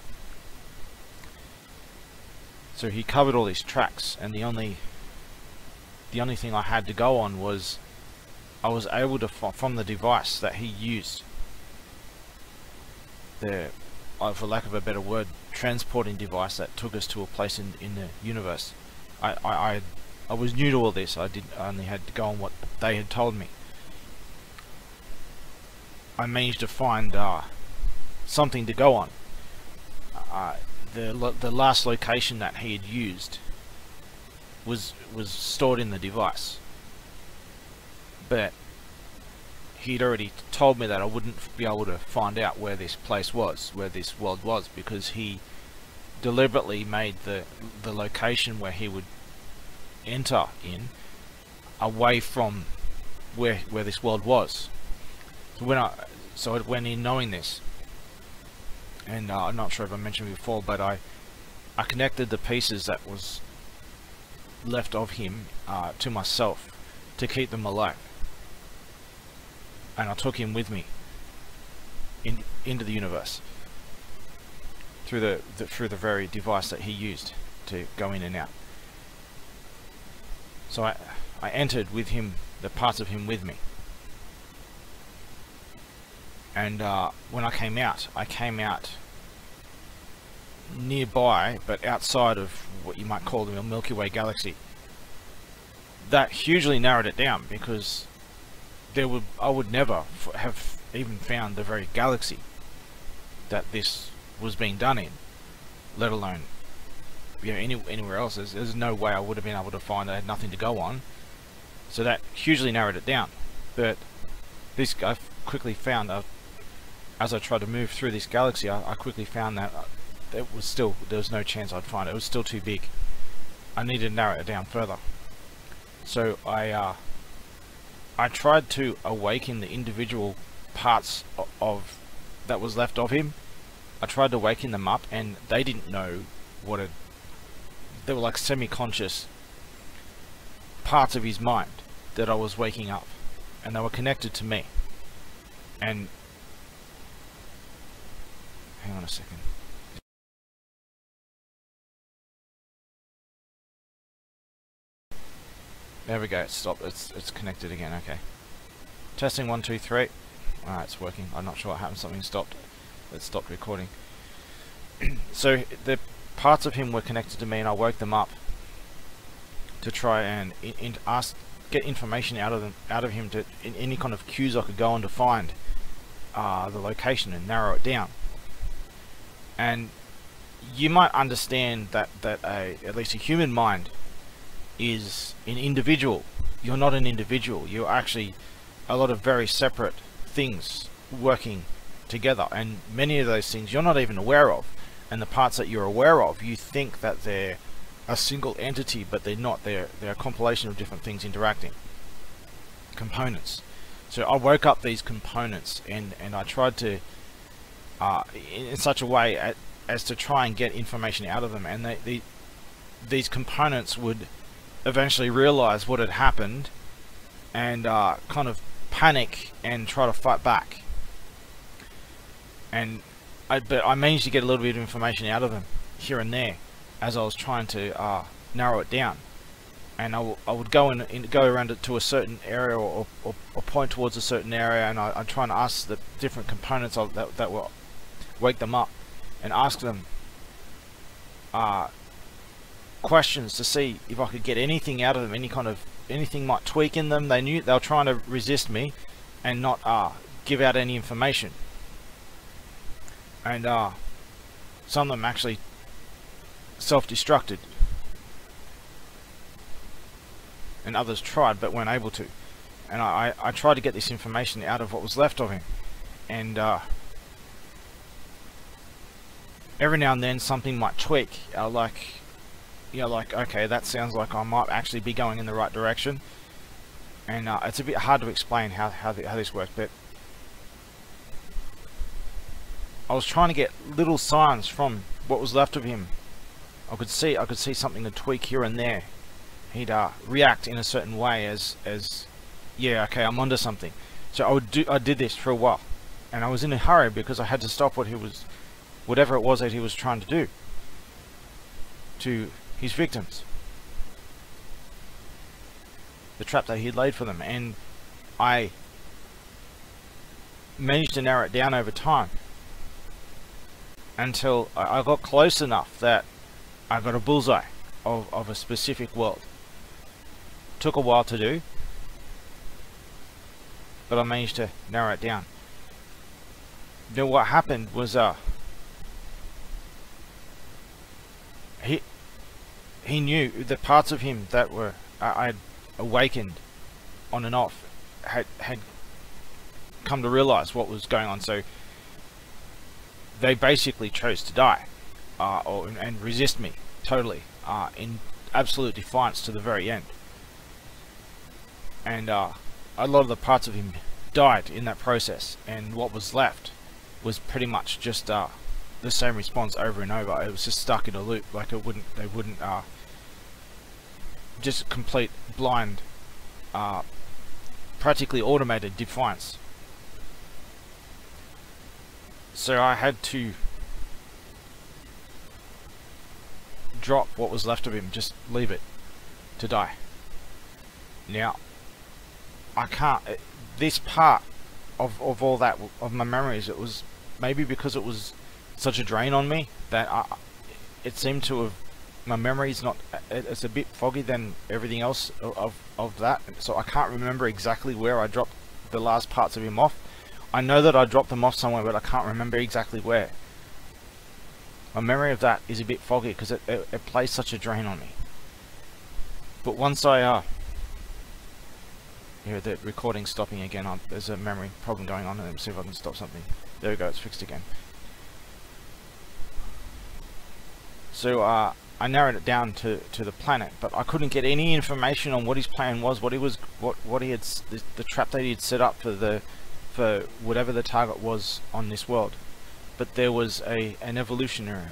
So he covered all these tracks, and the only thing I had to go on was I was able to, from the device that he used, the, for lack of a better word, transporting device that took us to a place in the universe. I was new to all this. I only had to go on what they had told me. I managed to find something to go on. The last location that he had used was stored in the device, but he'd already told me that I wouldn't be able to find out where this place was, where this world was, because he deliberately made the location where he would enter in away from where this world was. So I went in knowing this. And I'm not sure if I mentioned before, but I connected the pieces that was left of him to myself to keep them alive, and I took him with me into the universe through the very device that he used to go in and out. So I entered with him, the parts of him with me. And when I came out nearby, but outside of what you might call the Milky Way galaxy. That hugely narrowed it down, because I would never have even found the very galaxy that this was being done in, let alone, you know, anywhere else. There's no way I would have been able to find. I had nothing to go on, so that hugely narrowed it down. But this, I quickly found, as I tried to move through this galaxy, I quickly found that there was no chance I'd find it. It was still too big. I needed to narrow it down further. So I tried to awaken the individual parts of that was left of him. I tried to waken them up, and they didn't know what it. They were like semi-conscious parts of his mind that I was waking up, and they were connected to me. And hang on a second. There we go. It stopped. It's connected again. Okay. Testing 1 2 3. Alright, it's working. I'm not sure what happened. Something stopped. It stopped recording. So the parts of him were connected to me, and I woke them up to try and get information out of him, to in any kind of cues I could go on to find the location and narrow it down. And you might understand that at least a human mind is an individual. You're not an individual. You're actually a lot of very separate things working together, and many of those things you're not even aware of, and the parts that you're aware of, you think that they're a single entity, but they're not. They're a compilation of different things interacting, components. So I woke up these components, and I tried to in such a way as to try and get information out of them, and these components would eventually realize what had happened and kind of panic and try to fight back. And but I managed to get a little bit of information out of them here and there as I was trying to narrow it down. And I would go around it to a certain area, or point towards a certain area, and I'd try and ask the different components that will wake them up, and ask them questions to see if I could get anything out of them, anything might tweak in them. They knew they were trying to resist me and not give out any information. And some of them actually self-destructed, and others tried but weren't able to. And I tried to get this information out of what was left of him, and every now and then something might tweak, like, you know, like, okay, that sounds like I might actually be going in the right direction. And it's a bit hard to explain how this works, but I was trying to get little signs from what was left of him. I could see something to tweak here and there. He'd react in a certain way as yeah, okay, I'm onto something. So I did this for a while, and I was in a hurry because I had to stop whatever it was that he was trying to do to his victims, the trap that he had laid for them. And I managed to narrow it down over time until I got close enough that I got a bullseye of a specific world. Took a while to do, but I managed to narrow it down. Then what happened was he knew the parts of him that were I'd awakened on and off had come to realize what was going on. So they basically chose to die and resist me totally, in absolute defiance to the very end. And a lot of the parts of him died in that process, and what was left was pretty much just the same response over and over. It was just stuck in a loop, like they wouldn't just complete blind, practically automated defiance. So I had to drop what was left of him, just leave it to die. Now I can't, this part of all that, of my memories, it was maybe because it was such a drain on me that it seemed to have, my memory's not, it's a bit foggy than everything else of that, so I can't remember exactly where I dropped the last parts of him off. I know that I dropped them off somewhere, but I can't remember exactly where. My memory of that is a bit foggy because it plays such a drain on me. But once I here the recording's stopping again. There's a memory problem going on. Let me see if I can stop something. There we go, it's fixed again. So I narrowed it down to the planet, but I couldn't get any information on what his plan was, what he had, the trap that he had set up for whatever the target was on this world. But there was an evolutionary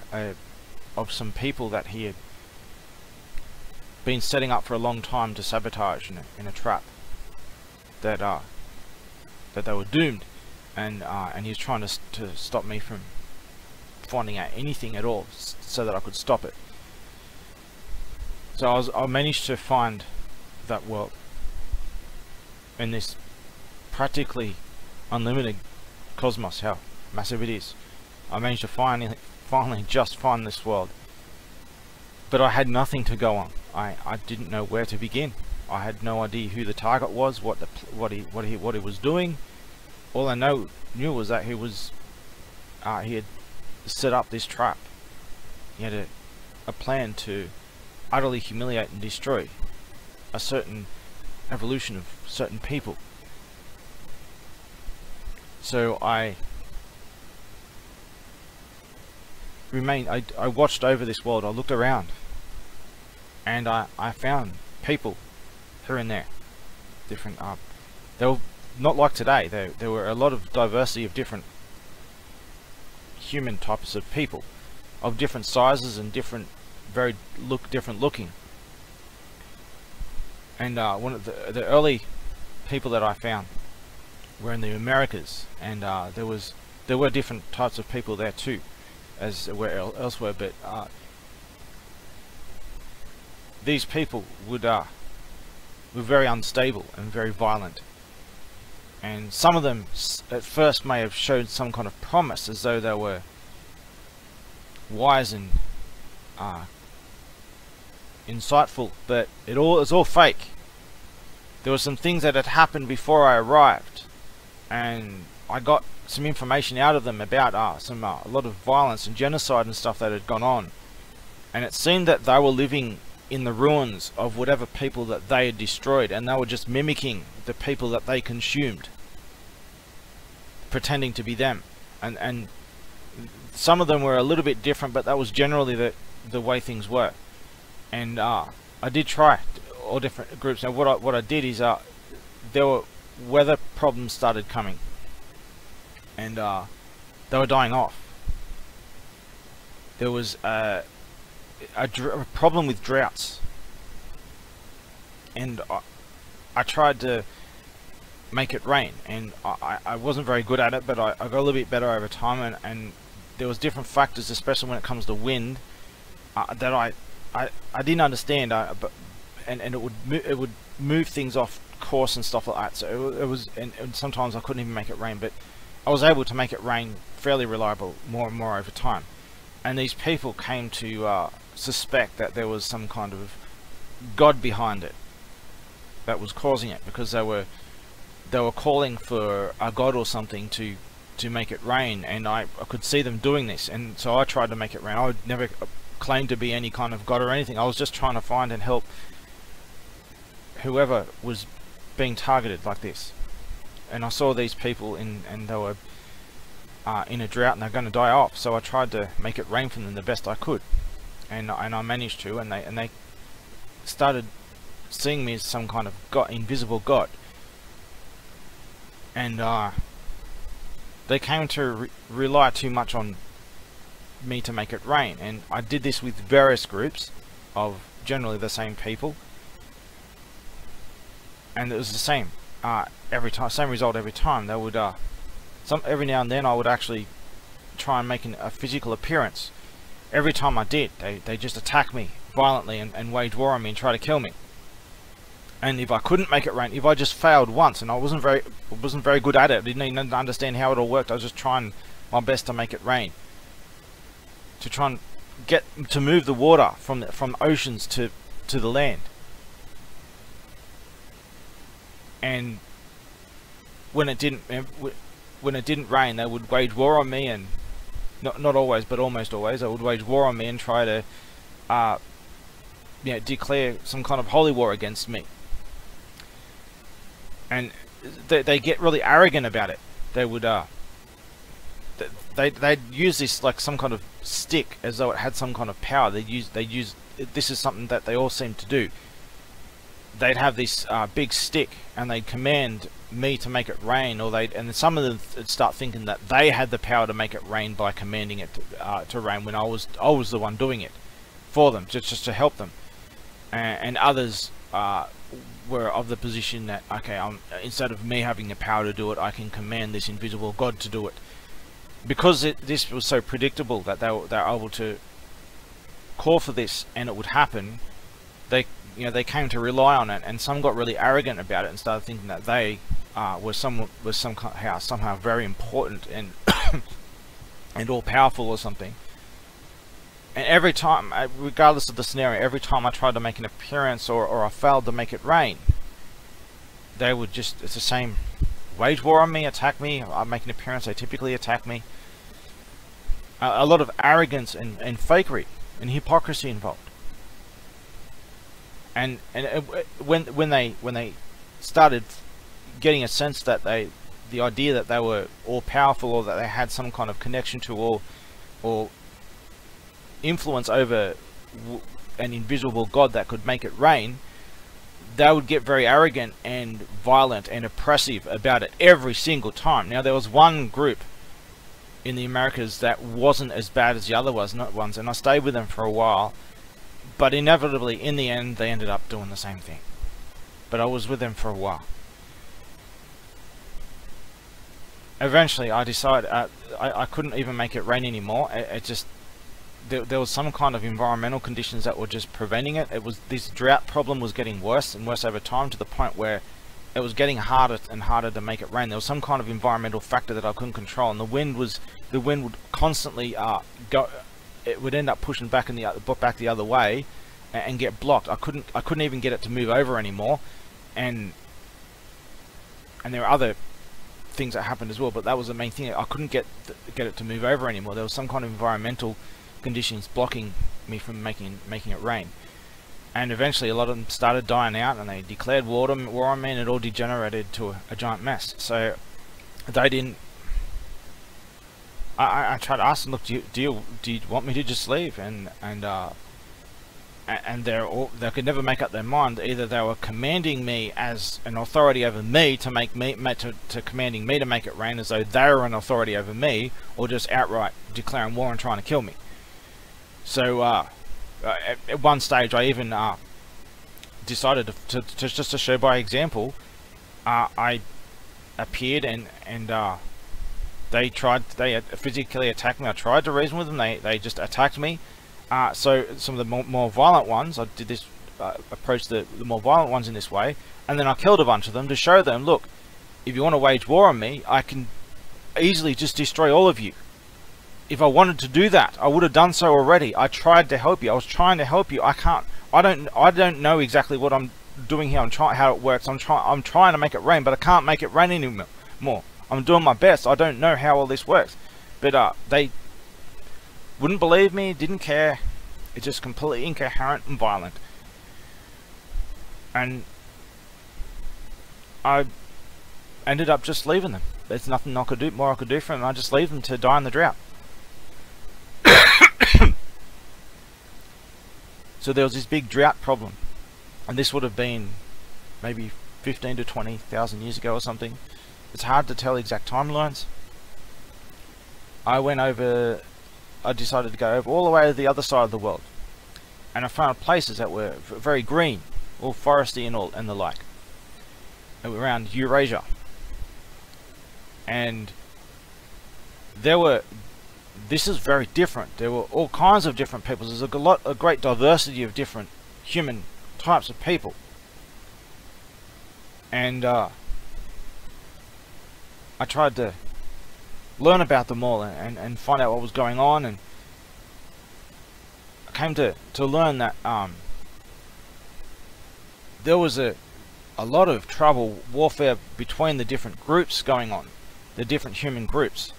of some people that he had been setting up for a long time to sabotage in a trap that they were doomed, and he was trying to stop me from finding out anything at all so that I could stop it. So I managed to find that world in this practically unlimited cosmos, how massive it is. I managed to finally just find this world, but I had nothing to go on. I didn't know where to begin. I had no idea who the target was, what he was doing. All I knew was that he had set up this trap. He had a plan to utterly humiliate and destroy a certain evolution of certain people. So I watched over this world. I looked around, and I found people here and there, different. They were not like today. There were a lot of diversity of different human types of people, of different sizes and different, different looking. And one of the early people that I found were in the Americas, and there were different types of people there too, as there were elsewhere. But these people were very unstable and very violent. And some of them at first may have showed some kind of promise, as though they were wise and insightful, but it was all fake. There were some things that had happened before I arrived, and I got some information out of them about a lot of violence and genocide and stuff that had gone on. And it seemed that they were living in the ruins of whatever people that they had destroyed, and they were just mimicking the people that they consumed, pretending to be them. And some of them were a little bit different, but that was generally the way things were. And I did try all different groups. Now what I did is there were weather problems started coming, and they were dying off. There was a problem with droughts, and I tried to make it rain, and I wasn't very good at it, but I got a little bit better over time, and there was different factors, especially when it comes to wind, that I didn't understand, and it would move things off course and stuff like that. So it was, and sometimes I couldn't even make it rain, but I was able to make it rain fairly reliable more and more over time. And these people came to suspect that there was some kind of god behind it that was causing it, because they were calling for a god or something to make it rain, and I could see them doing this, and so I tried to make it rain. I would never claim to be any kind of god or anything. I was just trying to find and help whoever was being targeted like this. And I saw these people and they were in a drought, and they're going to die off, so I tried to make it rain for them the best I could, and I managed to, and they started seeing me as some kind of god, invisible god, and they came to rely too much on me to make it rain. And I did this with various groups of generally the same people, and it was the same every time, same result every time. They would every now and then I would actually try and make a physical appearance. Every time I did, they just attack me violently and wage war on me and try to kill me. And if I couldn't make it rain, if I just failed once, and I wasn't very good at it, I didn't even understand how it all worked, I was just trying my best to make it rain, to try and get to move the water from oceans to the land. And when it didn't rain, they would wage war on me, and not always, but almost always, they would wage war on me and try to declare some kind of holy war against me. And they get really arrogant about it. They would they'd use this like some kind of stick, as though it had some kind of power. They use this is something that they all seem to do. They'd have this big stick, and they'd command me to make it rain, and some of them would start thinking that they had the power to make it rain by commanding it to rain, when I was the one doing it for them, just to help them. And others were of the position that, okay, instead of me having the power to do it, I can command this invisible God to do it. Because this was so predictable that they were able to call for this and it would happen, they came to rely on it, and some got really arrogant about it and started thinking that they were somehow very important and and all powerful or something. And every time, regardless of the scenario, every time I tried to make an appearance or I failed to make it rain, they would it's the same, wage war on me, attack me. I make an appearance, they typically attack me. A lot of arrogance and fakery and hypocrisy involved. And when they started getting a sense that the idea that they were all powerful, or that they had some kind of connection to or influence over an invisible God that could make it rain, they would get very arrogant and violent and oppressive about it every single time. Now, there was one group in the Americas that wasn't as bad as the other ones, and I stayed with them for a while, but inevitably in the end they ended up doing the same thing. But I was with them for a while. Eventually I decided I couldn't even make it rain anymore. There was some kind of environmental conditions that were just preventing it. This drought problem was getting worse and worse over time, to the point where it was getting harder and harder to make it rain. There was some kind of environmental factor that I couldn't control, and the wind would constantly go. It would end up pushing back the other way and get blocked. I couldn't even get it to move over anymore, and there were other things that happened as well, but that was the main thing. I couldn't get it to move over anymore. There was some kind of environmental conditions blocking me from making it rain. And eventually a lot of them started dying out, and they declared war on me, and it all degenerated to a giant mess. So they didn't. I tried to ask them, look, do you want me to just leave? And they could never make up their mind. Either they were commanding me as an authority over me to commanding me to make it rain, as though they were an authority over me, or just outright declaring war and trying to kill me. So at one stage I even decided to just to show by example. I appeared and they physically attacked me. I tried to reason with them. They just attacked me. So some of the more violent ones, I did this, approached the more violent ones in this way, and then I killed a bunch of them to show them, look, if you want to wage war on me, I can easily just destroy all of you. If I wanted to do that, I would have done so already. I tried to help you. I was trying to help you. I don't know exactly what I'm doing here. How it works. I'm trying to make it rain, but I can't make it rain anymore. I'm doing my best. I don't know how all this works. But they wouldn't believe me, didn't care. It's just completely incoherent and violent. And I ended up just leaving them. There's nothing I could do for them. I just leave them to die in the drought. So there was this big drought problem, and this would have been maybe 15 to 20,000 years ago or something. It's hard to tell exact timelines. I decided to go over all the way to the other side of the world, and I found places that were very green, all foresty and the like, around Eurasia. And this is very different. There were all kinds of different peoples. There's a great diversity of different human types of people. And I tried to learn about them all and find out what was going on, and I came to learn that there was a lot of trouble, warfare between the different groups going on, the different human groups.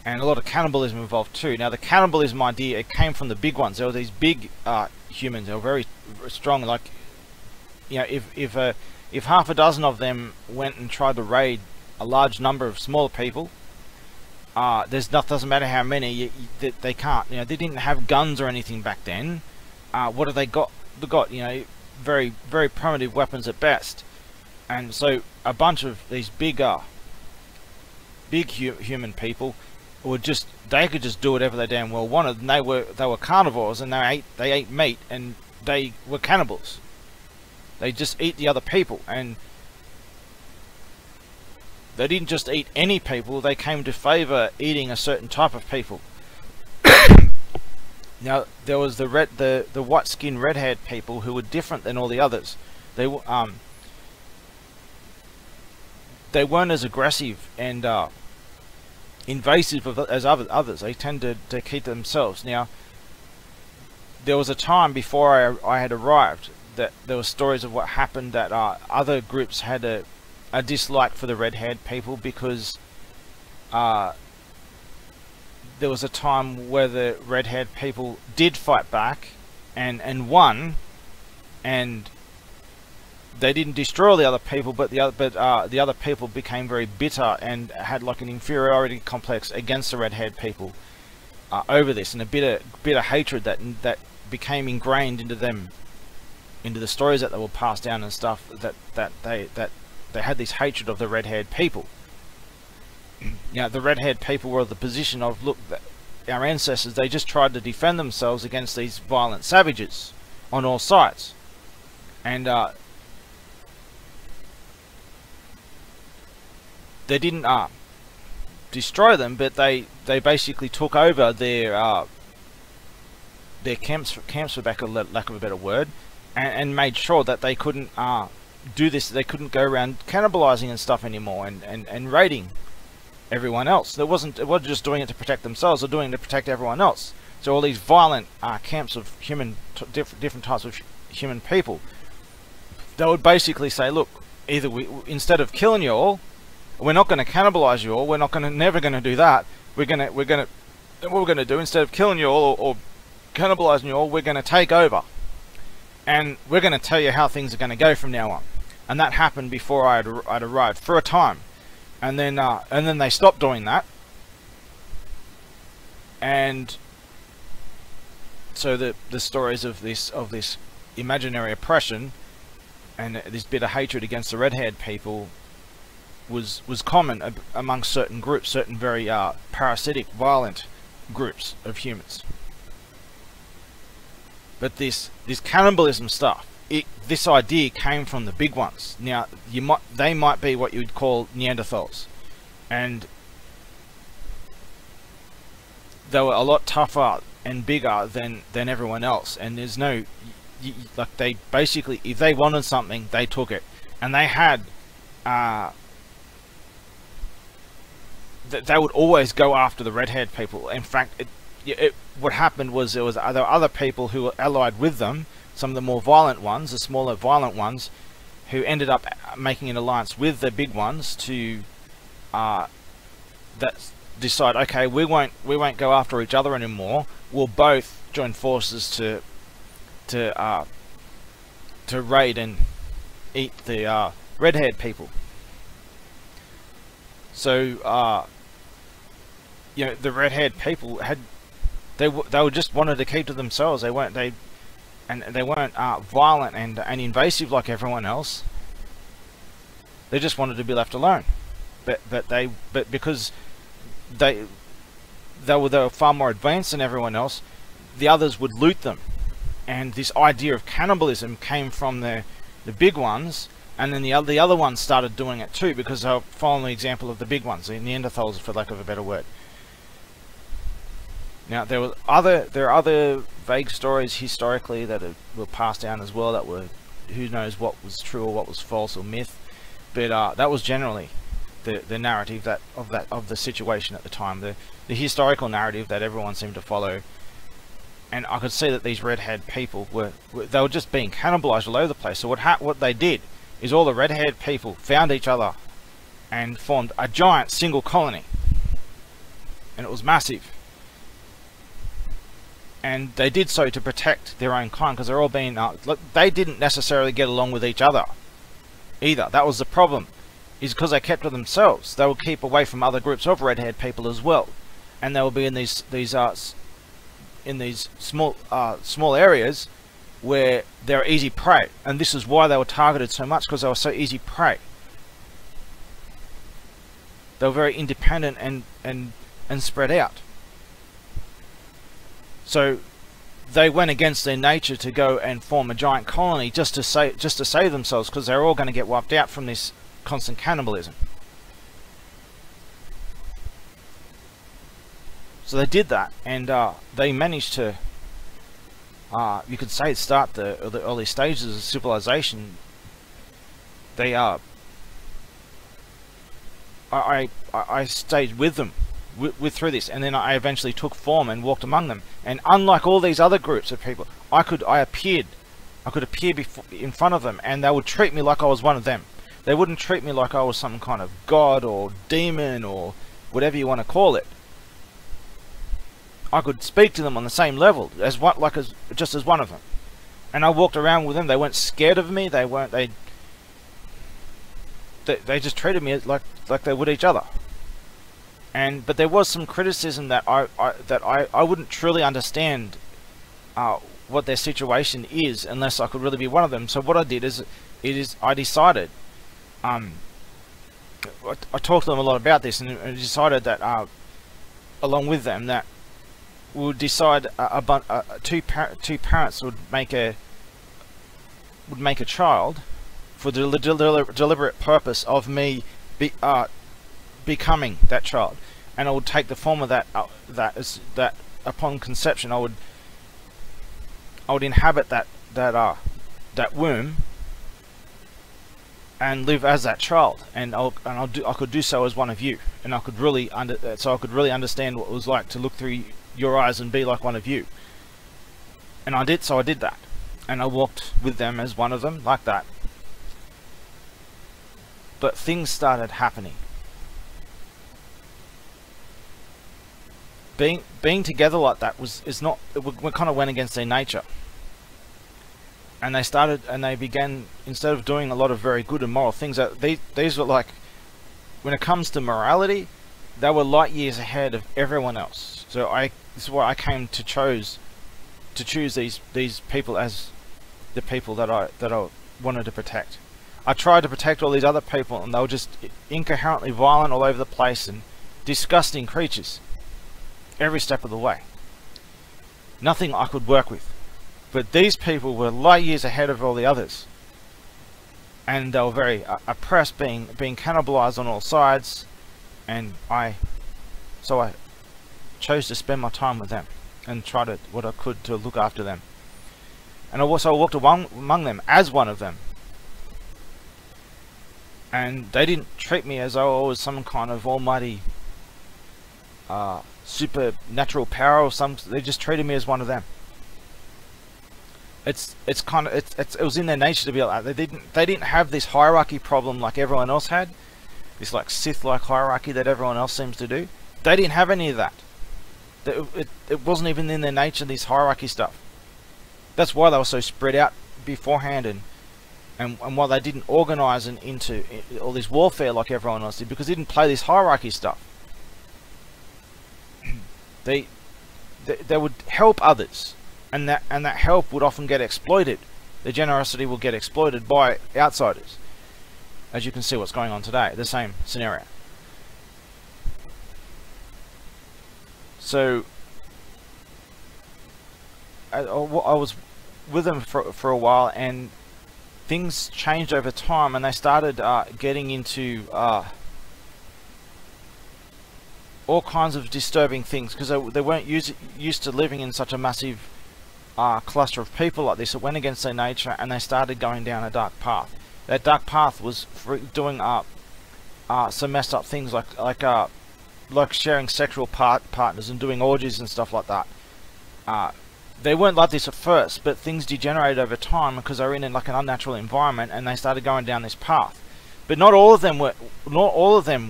and a lot of cannibalism involved too. Now the cannibalism idea, it came from the big ones. There were these big humans. They were very strong. Like, you know, if half a dozen of them went and tried to raid a large number of smaller people, doesn't matter how many, they can't. You know, they didn't have guns or anything back then. What have they got? They got, you know, very, very primitive weapons at best. And so a bunch of these big human people they could just do whatever they damn well wanted, and they were carnivores, and they ate meat, and they were cannibals. They just eat the other people, and they didn't just eat any people, they came to favor eating a certain type of people. Now there was the white-skinned red-haired people who were different than all the others. They weren't as aggressive and invasive as others. They tended to keep to themselves. Now, there was a time before I had arrived that there were stories of what happened, that other groups had a dislike for the red-haired people, because there was a time where the red-haired people did fight back and won, and they didn't destroy all the other people, but the other people became very bitter and had like an inferiority complex against the red-haired people over this, and a bitter hatred that became ingrained into them, into the stories that they were passed down and stuff. That they had this hatred of the red-haired people. You know, the red-haired people were of the position of, look, our ancestors, they just tried to defend themselves against these violent savages on all sides, and they didn't destroy them, but they basically took over their camps for lack of a better word, and made sure that they couldn't do this. They couldn't go around cannibalizing and stuff anymore, and raiding everyone else. It wasn't just doing it to protect themselves, they're doing it to protect everyone else. So all these violent camps of different types of human people, they would basically say, look, either instead of killing you all, we're not going to cannibalize you all. We're never going to do that. What we're going to do, instead of killing you all or cannibalizing you all, we're going to take over, and we're going to tell you how things are going to go from now on. And that happened before I'd arrived for a time, and then they stopped doing that, and so the stories of this imaginary oppression and this bitter hatred against the red-haired people was common among certain groups, certain very parasitic, violent groups of humans. But this cannibalism stuff, this idea came from the big ones. Now, they might be what you would call Neanderthals, and they were a lot tougher and bigger than everyone else. And there's no, like, they basically, if they wanted something, they took it, and they had they would always go after the red-haired people. In fact, what happened was there were other people who were allied with them, some of the more violent ones, the smaller violent ones, who ended up making an alliance with the big ones to decide, okay, we won't go after each other anymore. We'll both join forces to raid and eat the red-haired people. So you know, the red-haired people they just wanted to keep to themselves. They weren't violent and invasive like everyone else. They just wanted to be left alone. But because they were far more advanced than everyone else, the others would loot them. And this idea of cannibalism came from the big ones, and then the other ones started doing it too, because they were following the example of the big ones, the Neanderthals, for lack of a better word. Now there are other vague stories historically that were passed down as well, that were, who knows what was true or what was false or myth, but that was generally the narrative of the situation at the time, the historical narrative that everyone seemed to follow. And I could see that these red-haired people were just being cannibalized all over the place. So what they did is all the red-haired people found each other and formed a giant single colony. and it was massive. And they did so to protect their own kind, because they're all being they didn't necessarily get along with each other either. That was the problem, is because they kept to themselves. They would keep away from other groups of red-haired people as well, and they would be in these small areas where they're easy prey. And this is why they were targeted so much, because they were so easy prey. They were very independent and spread out. So they went against their nature to go and form a giant colony just to save themselves, because they're all going to get wiped out from this constant cannibalism. So they did that, and they managed to, you could say, start the early stages of civilization. They I stayed with them through this, and then I eventually took form and walked among them. And unlike all these other groups of people, I could appear in front of them, and they would treat me like I was one of them. They wouldn't treat me like I was some kind of god or demon or whatever you want to call it. I could speak to them on the same level as just as one of them, and I walked around with them. They weren't scared of me. They just treated me like they would each other. But there was some criticism that I wouldn't truly understand what their situation is unless I could really be one of them. So what I did is I decided, I talked to them a lot about this, and I decided that along with them that we would decide two parents would make a child for the deliberate purpose of me becoming that child, and I would take the form of that upon conception I would inhabit that womb and live as that child, and I could do so as one of you, and I could really understand what it was like to look through your eyes and be like one of you. And I did that, and I walked with them as one of them like that. But things started happening. Being together like that we kind of went against their nature. And they began, instead of doing a lot of very good and moral things, these were like, when it comes to morality, they were light years ahead of everyone else. So this is why I came to choose these people as the people that I wanted to protect. I tried to protect all these other people, and they were just incoherently violent all over the place and disgusting creatures every step of the way. Nothing I could work with. But these people were light years ahead of all the others, and they were very oppressed, being cannibalized on all sides. And so I chose to spend my time with them and try what I could to look after them. And I also walked among them as one of them. And they didn't treat me as though I was some kind of almighty supernatural power or they just treated me as one of them. It was in their nature to be like that. They didn't have this hierarchy problem like everyone else had. This like Sith-like hierarchy that everyone else seems to do. They didn't have any of that. It wasn't even in their nature, this hierarchy stuff. That's why they were so spread out beforehand, and why they didn't organize into all this warfare like everyone else did, because they didn't play this hierarchy stuff. They would help others, and that help would often get exploited. Their generosity will get exploited by outsiders, as you can see what's going on today. The same scenario. So I was with them for a while, and things changed over time, and they started getting into all kinds of disturbing things, because they weren't used to living in such a massive cluster of people like this. It went against their nature, and they started going down a dark path. That dark path was doing some messed up things, like sharing sexual partners and doing orgies and stuff like that. They weren't like this at first, but things degenerated over time because they were in like an unnatural environment, and they started going down this path. But not all of them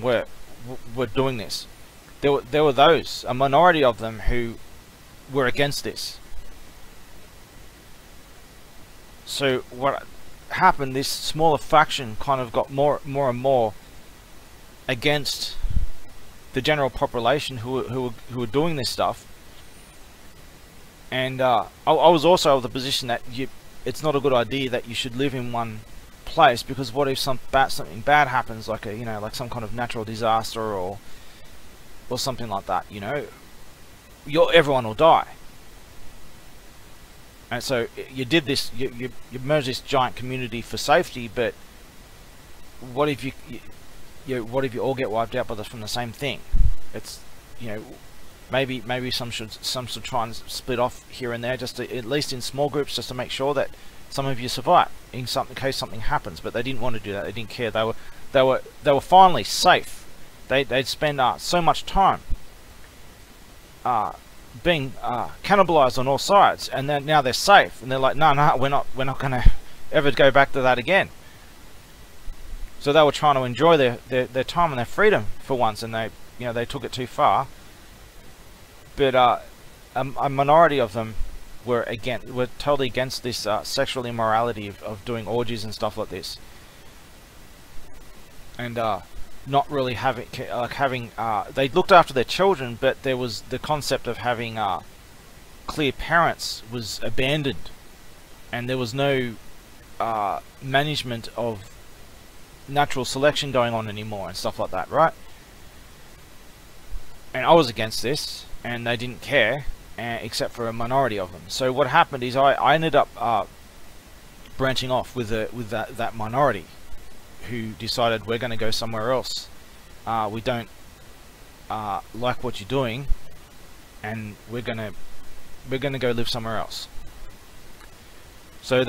were doing this. there were those, a minority of them, who were against this. So what happened, this smaller faction kind of got more and more against the general population who were doing this stuff. And I was also of the position that it's not a good idea that you should live in one place, because what if something bad happens, like like some kind of natural disaster or something like that, everyone will die. And so you did this, you merged this giant community for safety, but what if what if you all get wiped out from the same thing? It's, maybe some should try and split off here and there, just to, at least in small groups, just to make sure that some of you survive in case something happens. But they didn't want to do that. They didn't care. They were finally safe. They'd spend so much time being cannibalized on all sides, and then now they're safe, and they're like, no, we're not gonna ever go back to that again. So they were trying to enjoy their time and their freedom for once, and they took it too far. But a minority of them were totally against this sexual immorality of doing orgies and stuff like this, and not really having they looked after their children, but there was the concept of having clear parents was abandoned, and there was no management of natural selection going on anymore and stuff like that, right? And I was against this, and they didn't care, except for a minority of them. So what happened is I ended up branching off with that minority, who decided, we're going to go somewhere else. We don't like what you're doing, and we're gonna go live somewhere else. So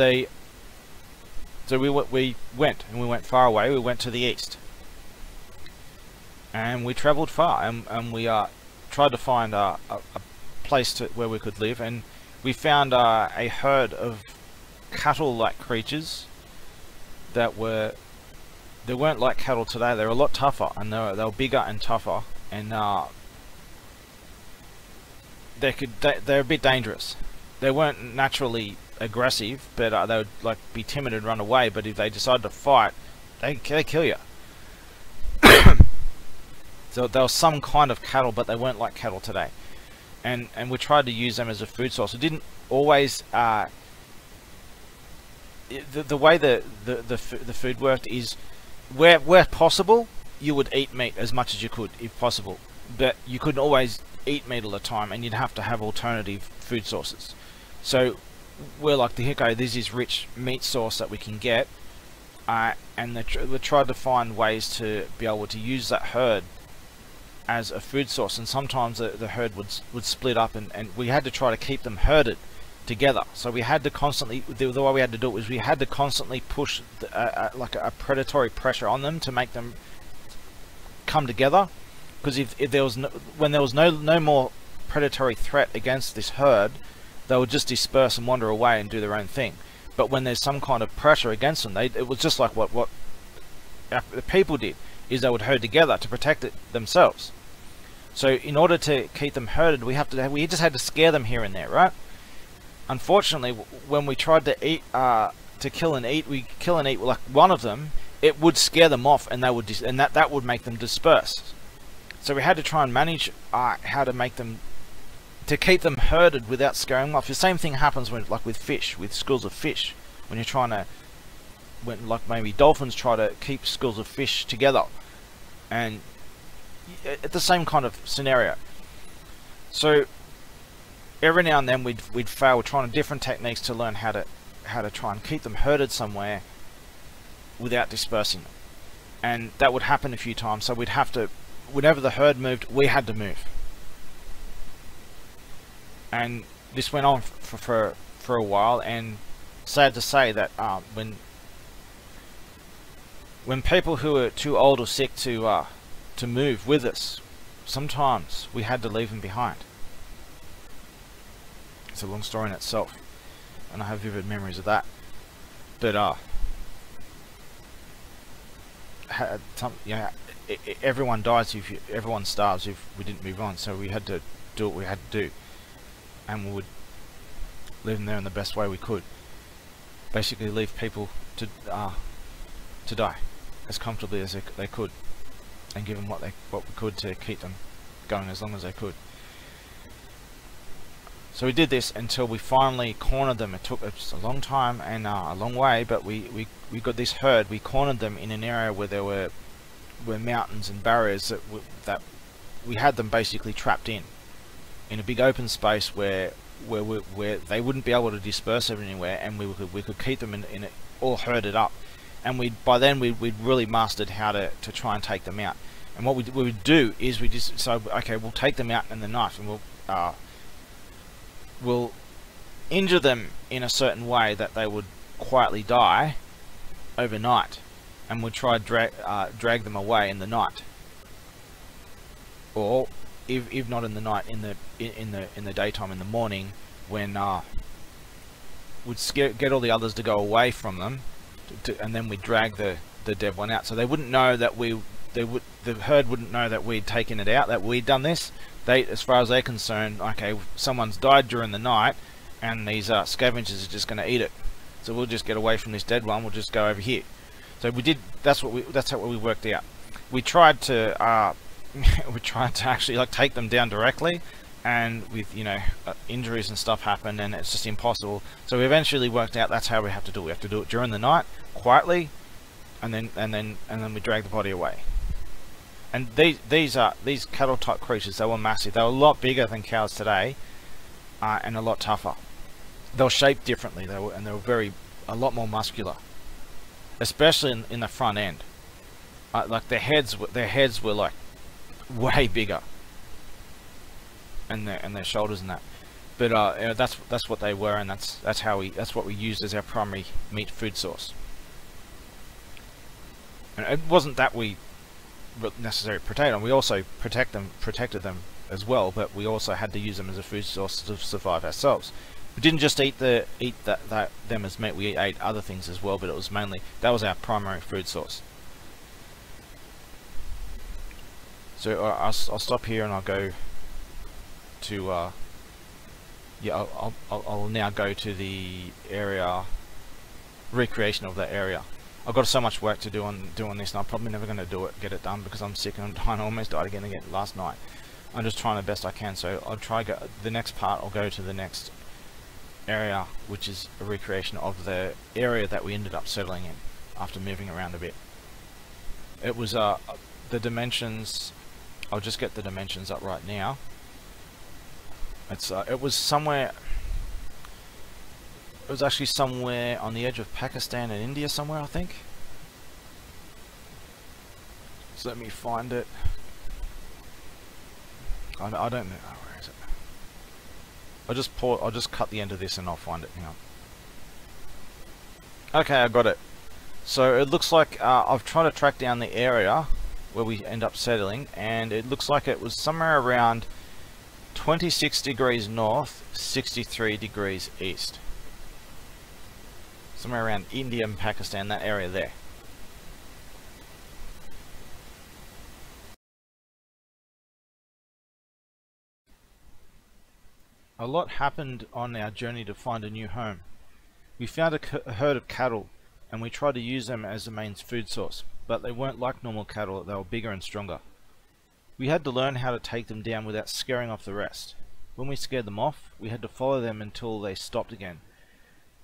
we went far away. We went to the east, and we traveled far, and we tried to find a place where we could live, and we found a herd of cattle-like creatures that they weren't like cattle today. They were a lot tougher, and they were bigger and tougher, and they're a bit dangerous. They weren't naturally aggressive, but they would be timid and run away. But if they decided to fight, they kill you. So there was some kind of cattle, but they weren't like cattle today. And we tried to use them as a food source. It didn't always. The way the food worked is, where possible, you would eat meat as much as you could, if possible. But you couldn't always eat meat all the time, and you'd have to have alternative food sources. So we're like, okay, this is rich meat source that we can get, and we tried to find ways to be able to use that herd as a food source. And sometimes the herd would split up, and we had to try to keep them herded together. So we had to constantly, the way we had to do it was we had to constantly push like a predatory pressure on them to make them come together, because if there was when there was no more predatory threat against this herd, they would just disperse and wander away and do their own thing. But when there's some kind of pressure against them, it was just like what the people did, is they would herd together to protect themselves. So in order to keep them herded, we just had to scare them here and there, right? Unfortunately, when we tried to kill and eat like one of them, it would scare them off, and that would make them disperse. So we had to try and manage how to make them, to keep them herded without scaring them off. The same thing happens with fish, with schools of fish. When you're trying to, maybe dolphins try to keep schools of fish together, and it's the same kind of scenario. So every now and then we'd fail trying different techniques to learn how to try and keep them herded somewhere without dispersing them, and that would happen a few times. So we'd have to, whenever the herd moved, we had to move, and this went on for a while. And sad to say that when people who are too old or sick to move with us, sometimes we had to leave them behind. It's a long story in itself, and I have vivid memories of that. But everyone dies if everyone starves if we didn't move on. So we had to do what we had to do, and we would leave them there in the best way we could. Basically, leave people to die as comfortably as they could, and give them what we could to keep them going as long as they could. So we did this until we finally cornered them. It took us a long time and a long way, but we got this herd. We cornered them in an area where there were mountains and barriers that we had them basically trapped in a big open space where they wouldn't be able to disperse anywhere, and we could keep them in all herded up. And by then we'd really mastered how to try and take them out. And what we would do is okay, we'll take them out in the night, and we'll injure them in a certain way that they would quietly die overnight, and we'll try drag them away in the night, or if not in the night, in the daytime, in the morning, when we'd get all the others to go away from them, and then we'd drag the dead one out. So they wouldn't know that the herd wouldn't know that we'd taken it out, that we'd done this. As far as they're concerned, okay, someone's died during the night, and these scavengers are just going to eat it. So we'll just get away from this dead one. We'll just go over here. So we did. That's how we worked out. We tried to actually like take them down directly, and with injuries and stuff happen, and it's just impossible. So we eventually worked out that's how we have to do it. We have to do it during the night, quietly, and then we drag the body away. And these cattle type creatures, they were massive. They were a lot bigger than cows today, and a lot tougher. They were shaped differently. They were a lot more muscular, especially in the front end. Like their heads were like way bigger, and their shoulders and that. But that's what they were, and that's what we used as our primary meat food source. And it wasn't that we necessarily protect them. We also protected them as well, but we also had to use them as a food source to survive ourselves. We didn't just eat them as meat. We ate other things as well, but it was mainly that was our primary food source. So I'll stop here, and I'll go to I'll now go to the area recreation of that area. I've got so much work to do on doing this, and I'm probably never going to get it done because I'm sick and I'm dying. I almost died again last night. I'm just trying the best I can, so I'll try the next part. I'll go to the next area, which is a recreation of the area that we ended up settling in after moving around a bit. It was the dimensions. I'll just get the dimensions up right now. It was somewhere. It was actually somewhere on the edge of Pakistan and India somewhere, I think. So let me find it. I don't know. Oh, where is it? I'll just cut the end of this and I'll find it. Hang on. Okay, I got it. So it looks like I've tried to track down the area where we end up settling, and it looks like it was somewhere around 26 degrees north, 63 degrees east. Somewhere around India and Pakistan, that area there. A lot happened on our journey to find a new home. We found a herd of cattle, and we tried to use them as the main food source, but they weren't like normal cattle. They were bigger and stronger. We had to learn how to take them down without scaring off the rest. When we scared them off, we had to follow them until they stopped again.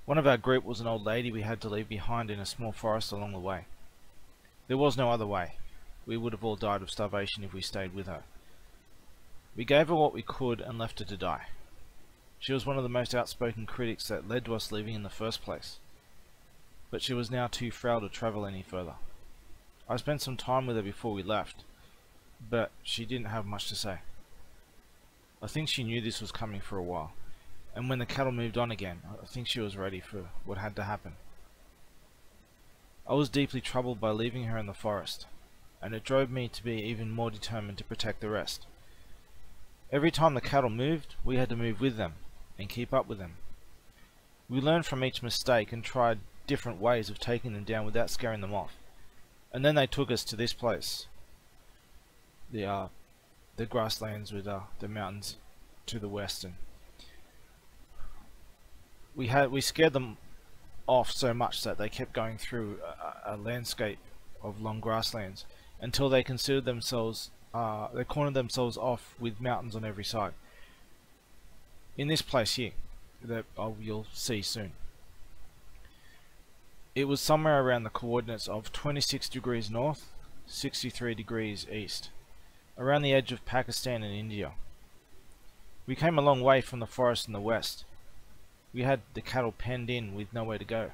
One of our group was an old lady we had to leave behind in a small forest along the way. There was no other way. We would have all died of starvation if we stayed with her. We gave her what we could and left her to die. She was one of the most outspoken critics that led to us leaving in the first place. But she was now too frail to travel any further. I spent some time with her before we left, but she didn't have much to say. I think she knew this was coming for a while, and when the cattle moved on again, I think she was ready for what had to happen. I was deeply troubled by leaving her in the forest, and it drove me to be even more determined to protect the rest. Every time the cattle moved, we had to move with them and keep up with them. We learned from each mistake and tried different ways of taking them down without scaring them off. And then they took us to this place. the grasslands with the mountains to the west, and we scared them off so much that they kept going through a landscape of long grasslands until they considered themselves they cornered themselves off with mountains on every side. In this place here that you'll see soon, it was somewhere around the coordinates of 26 degrees north, 63 degrees east, around the edge of Pakistan and India. We came a long way from the forest in the west. We had the cattle penned in with nowhere to go.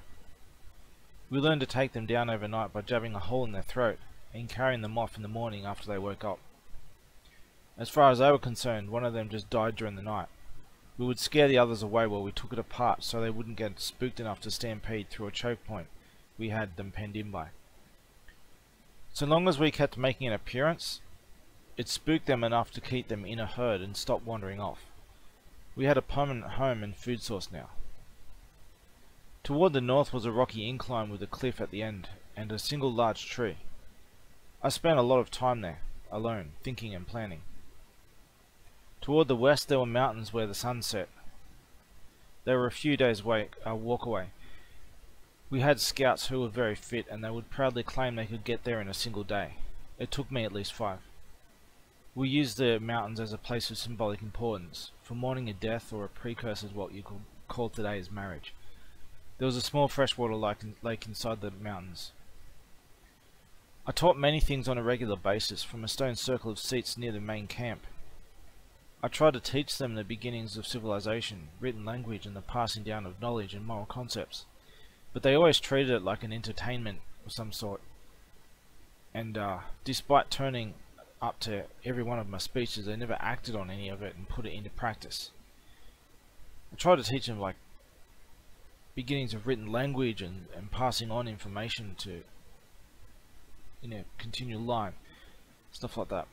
We learned to take them down overnight by jabbing a hole in their throat and carrying them off in the morning after they woke up. As far as they were concerned, one of them just died during the night. We would scare the others away while we took it apart so they wouldn't get spooked enough to stampede through a choke point we had them penned in by. So long as we kept making an appearance, it spooked them enough to keep them in a herd and stop wandering off. We had a permanent home and food source now. Toward the north was a rocky incline with a cliff at the end and a single large tree. I spent a lot of time there, alone, thinking and planning. Toward the west there were mountains where the sun set. They were a few days' walk away. We had scouts who were very fit and they would proudly claim they could get there in a single day. It took me at least 5. We used the mountains as a place of symbolic importance, for mourning a death or a precursor to what you could call today as marriage. There was a small freshwater lake inside the mountains. I taught many things on a regular basis from a stone circle of seats near the main camp. I tried to teach them the beginnings of civilization, written language, and the passing down of knowledge and moral concepts, but they always treated it like an entertainment of some sort. And despite turning up to every one of my speeches, they never acted on any of it and put it into practice. I tried to teach them like beginnings of written language and passing on information to in a continual line, stuff like that.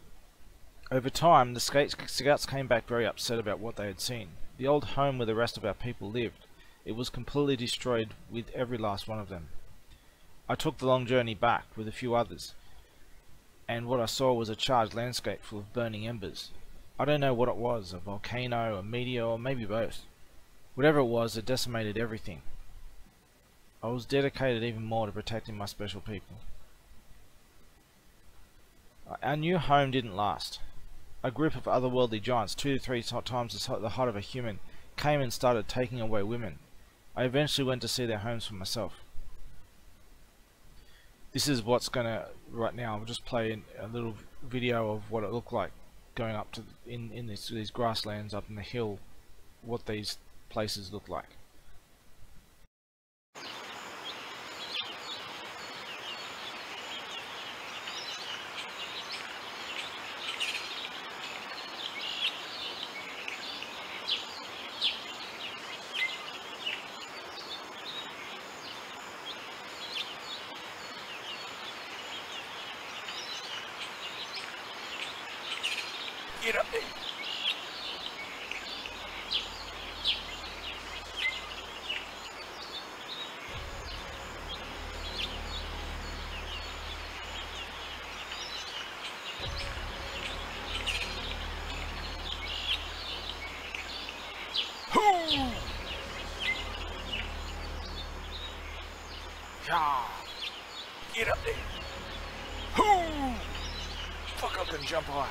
Over time, the scouts came back very upset about what they had seen. The old home where the rest of our people lived, it was completely destroyed with every last one of them. I took the long journey back with a few others, and what I saw was a charred landscape full of burning embers. I don't know what it was, a volcano, a meteor, or maybe both. Whatever it was, it decimated everything. I was dedicated even more to protecting my special people. Our new home didn't last. A group of otherworldly giants, 2 to 3 times the height of a human, came and started taking away women. I eventually went to see their homes for myself. This is what's gonna, right now, I'll just play a little video of what it looked like going up to in these grasslands up in the hill, what these places look like. Get up there. Hoo! Yeah. Get up there. Hoo! Fuck, I can jump high.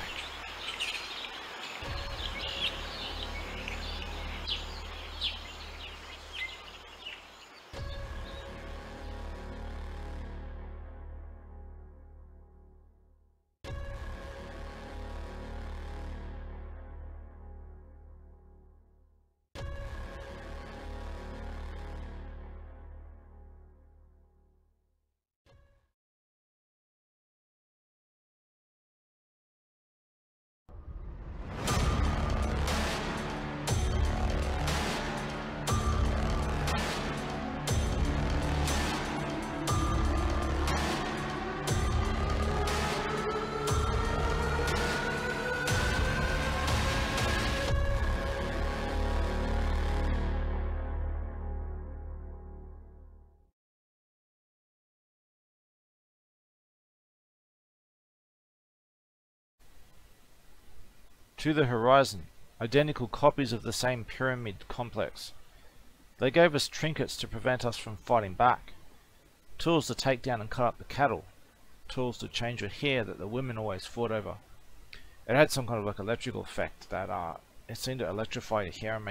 To the horizon, identical copies of the same pyramid complex. They gave us trinkets to prevent us from fighting back, tools to take down and cut up the cattle, tools to change your hair that the women always fought over. It had some kind of like electrical effect that it seemed to electrify your hair and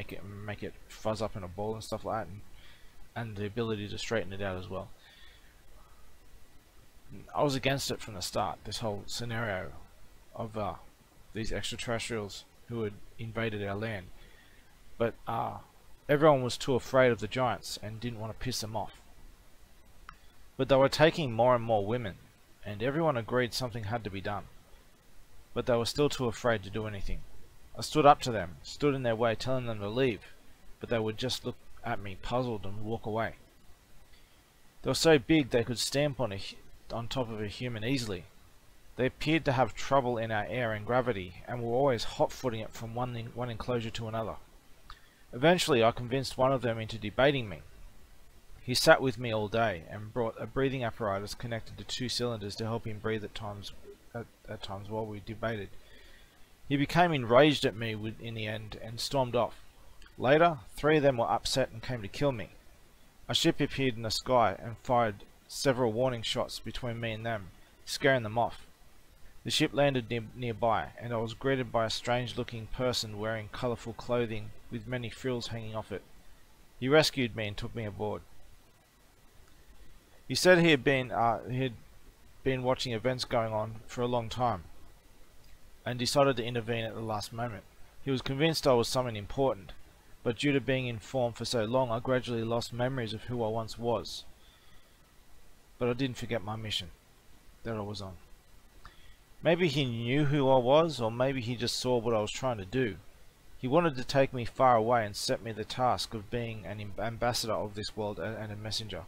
make it fuzz up in a ball and stuff like that, and the ability to straighten it out as well. I was against it from the start, this whole scenario of these extraterrestrials who had invaded our land, but everyone was too afraid of the giants and didn't want to piss them off. But they were taking more and more women, and everyone agreed something had to be done. But they were still too afraid to do anything. I stood up to them, stood in their way telling them to leave, but they would just look at me puzzled and walk away. They were so big they could stamp on top of a human easily. They appeared to have trouble in our air and gravity, and were always hot-footing it from one enclosure to another. Eventually I convinced one of them into debating me. He sat with me all day and brought a breathing apparatus connected to 2 cylinders to help him breathe at times while we debated. He became enraged at me in the end and stormed off. Later, 3 of them were upset and came to kill me. A ship appeared in the sky and fired several warning shots between me and them, scaring them off. The ship landed nearby, and I was greeted by a strange-looking person wearing colourful clothing with many frills hanging off it. He rescued me and took me aboard. He said he had been watching events going on for a long time, and decided to intervene at the last moment. He was convinced I was someone important, but due to being informed for so long, I gradually lost memories of who I once was. But I didn't forget my mission that I was on. Maybe he knew who I was, or maybe he just saw what I was trying to do. He wanted to take me far away and set me the task of being an ambassador of this world and a messenger.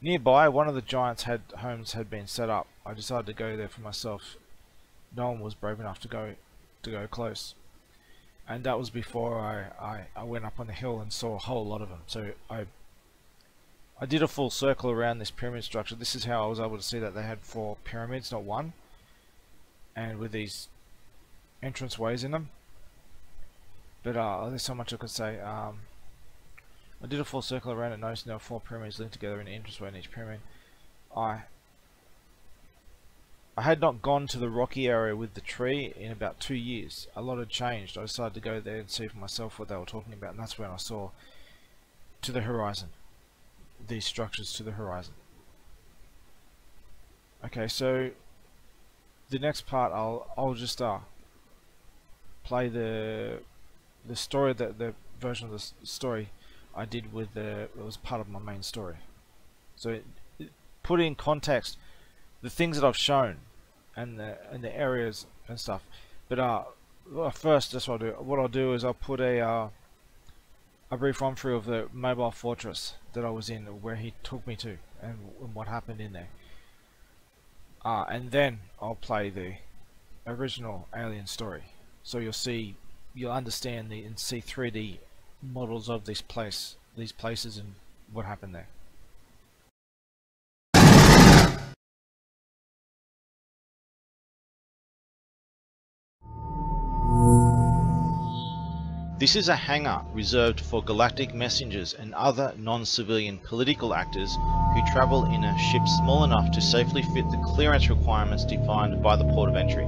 Nearby, one of the giants' homes had been set up. I decided to go there for myself. No one was brave enough to go close, and that was before I went up on the hill and saw a whole lot of them. So I did a full circle around this pyramid structure. This is how I was able to see that they had 4 pyramids, not 1, and with these entrance ways in them. But there's so much I could say. I did a full circle around it, noticing there were 4 pyramids linked together in the entranceway in each pyramid. I had not gone to the rocky area with the tree in about 2 years. A lot had changed. I decided to go there and see for myself what they were talking about, and that's when I saw to the horizon. These structures to the horizon. Okay, so the next part I'll just play the story, the version of the story I did with it was part of my main story. So put in context the things that I've shown and the areas and stuff. But first, that's what I'll do. What I'll do is I'll put a brief run through of the mobile fortress that I was in, where he took me to, and what happened in there. And then I'll play the original Alien story, so you'll understand and see 3D models of these places and what happened there. This is a hangar reserved for galactic messengers and other non-civilian political actors who travel in a ship small enough to safely fit the clearance requirements defined by the port of entry.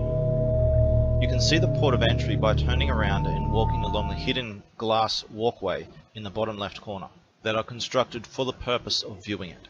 You can see the port of entry by turning around and walking along the hidden glass walkway in the bottom left corner that are constructed for the purpose of viewing it.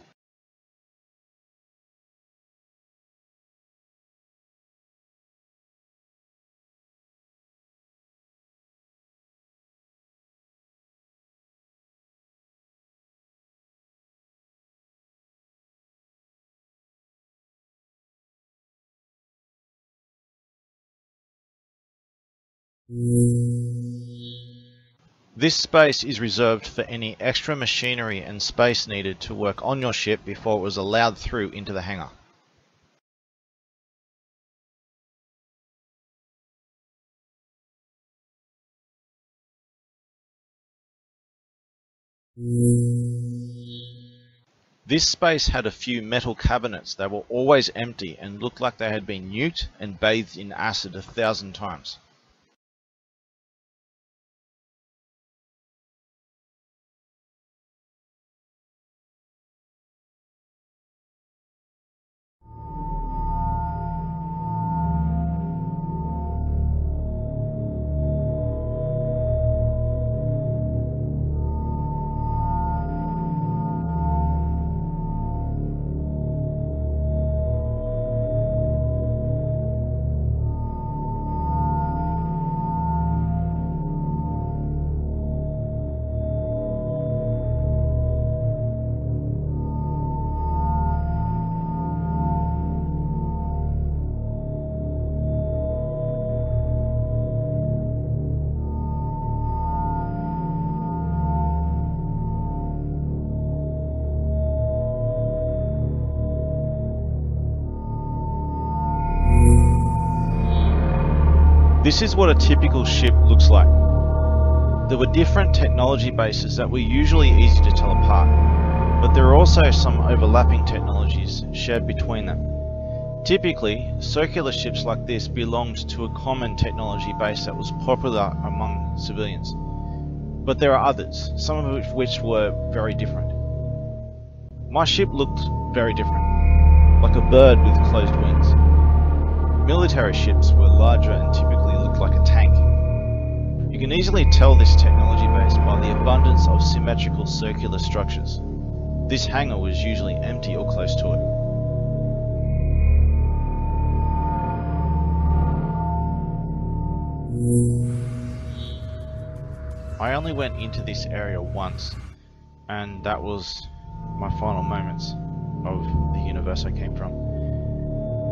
This space is reserved for any extra machinery and space needed to work on your ship before it was allowed through into the hangar. This space had a few metal cabinets that were always empty and looked like they had been nuked and bathed in acid 1,000 times. This is what a typical ship looks like. There were different technology bases that were usually easy to tell apart, but there are also some overlapping technologies shared between them. Typically, circular ships like this belonged to a common technology base that was popular among civilians. But there are others, some of which were very different. My ship looked very different, like a bird with closed wings. Military ships were larger and typically looked like a tank. You can easily tell this technology base by the abundance of symmetrical circular structures. This hangar was usually empty or close to it. I only went into this area once, and that was my final moments of the universe I came from.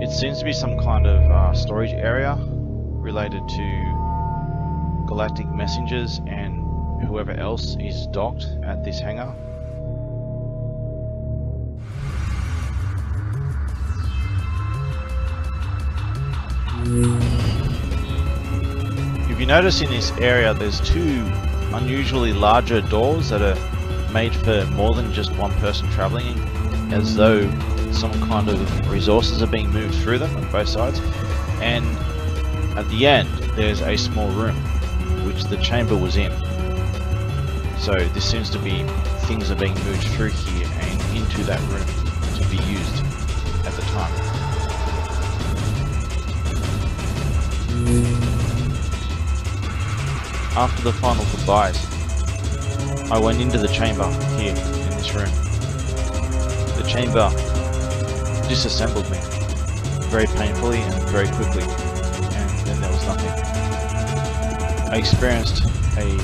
It seems to be some kind of storage area related to galactic messengers and whoever else is docked at this hangar. If you notice in this area, there's two unusually larger doors that are made for more than just one person traveling, as though some kind of resources are being moved through them on both sides. And at the end there's a small room which the chamber was in. So this seems to be things are being moved through here and into that room to be used at the time. After the final goodbyes, I went into the chamber here in this room. The chamber disassembled me very painfully and very quickly, and then there was nothing. I experienced a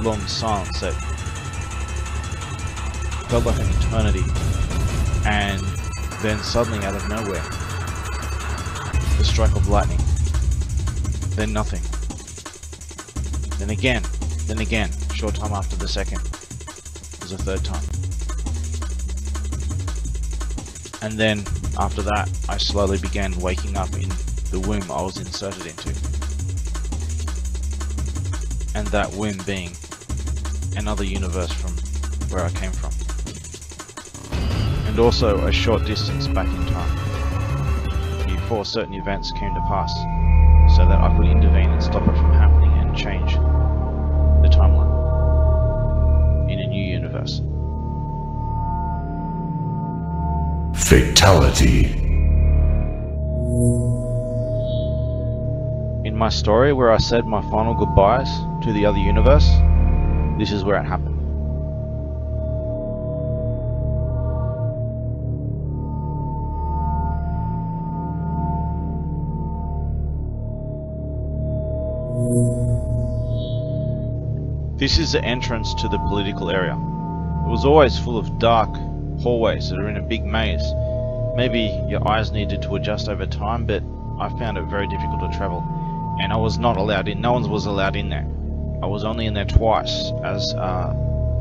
long silence that felt like an eternity, and then suddenly out of nowhere, the strike of lightning, then nothing, then again, short time after the second was a third time. And then, after that, I slowly began waking up in the womb I was inserted into. And that womb being another universe from where I came from. And also a short distance back in time, before certain events came to pass, so that I could intervene and stop it from happening and change the timeline in a new universe. Fatality. In my story where I said my final goodbyes to the other universe, this is where it happened. This is the entrance to the political area. It was always full of dark hallways that are in a big maze. Maybe your eyes needed to adjust over time, but I found it very difficult to travel, and I was not allowed in. No one was allowed in there. I was only in there twice as a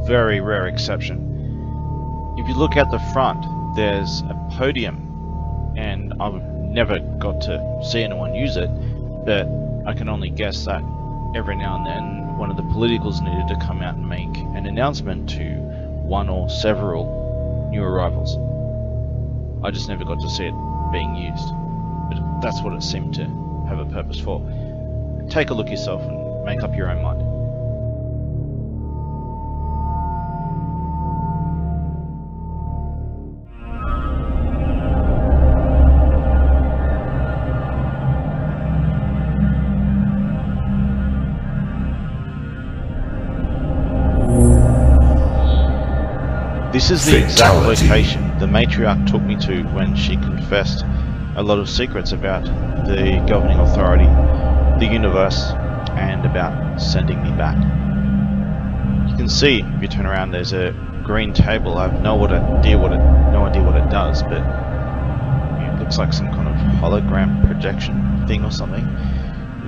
very rare exception. If you look at the front, there's a podium, and I've never got to see anyone use it, but I can only guess that every now and then one of the politicals needed to come out and make an announcement to one or several new arrivals. I just never got to see it being used, but that's what it seemed to have a purpose for. Take a look yourself and make up your own mind. This is the exact location the matriarch took me to when she confessed a lot of secrets about the governing authority, the universe, and about sending me back. You can see, if you turn around, there's a green table. I have no idea what it does, but it looks like some kind of hologram projection thing or something.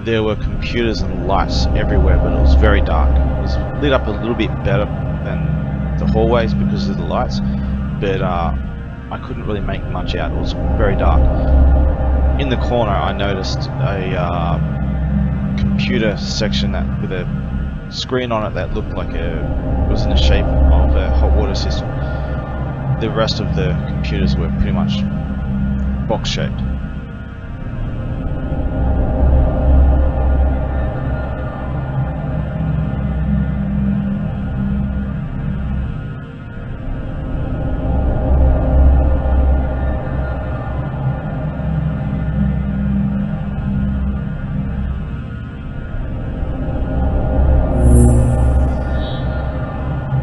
There were computers and lights everywhere, but it was very dark. It was lit up a little bit better than the hallways because of the lights, but I couldn't really make much out. It was very dark. In the corner I noticed a computer section with a screen on it that looked like it was in the shape of a hot water system. The rest of the computers were pretty much box shaped.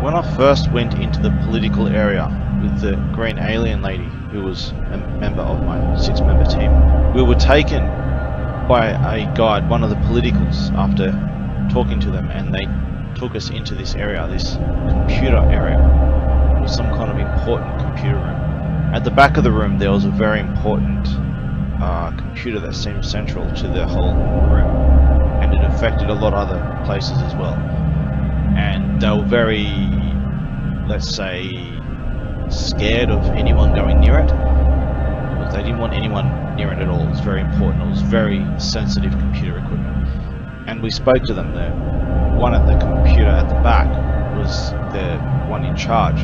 When I first went into the political area with the green alien lady, who was a member of my 6-member team, we were taken by a guide, one of the politicals, after talking to them, and they took us into this area, this computer area. It was some kind of important computer room. At the back of the room there was a very important computer that seemed central to the whole room, and it affected a lot of other places as well. And they were very, let's say, scared of anyone going near it. They didn't want anyone near it at all. It was very important. It was very sensitive computer equipment. And we spoke to them. The one at the computer at the back was the one in charge,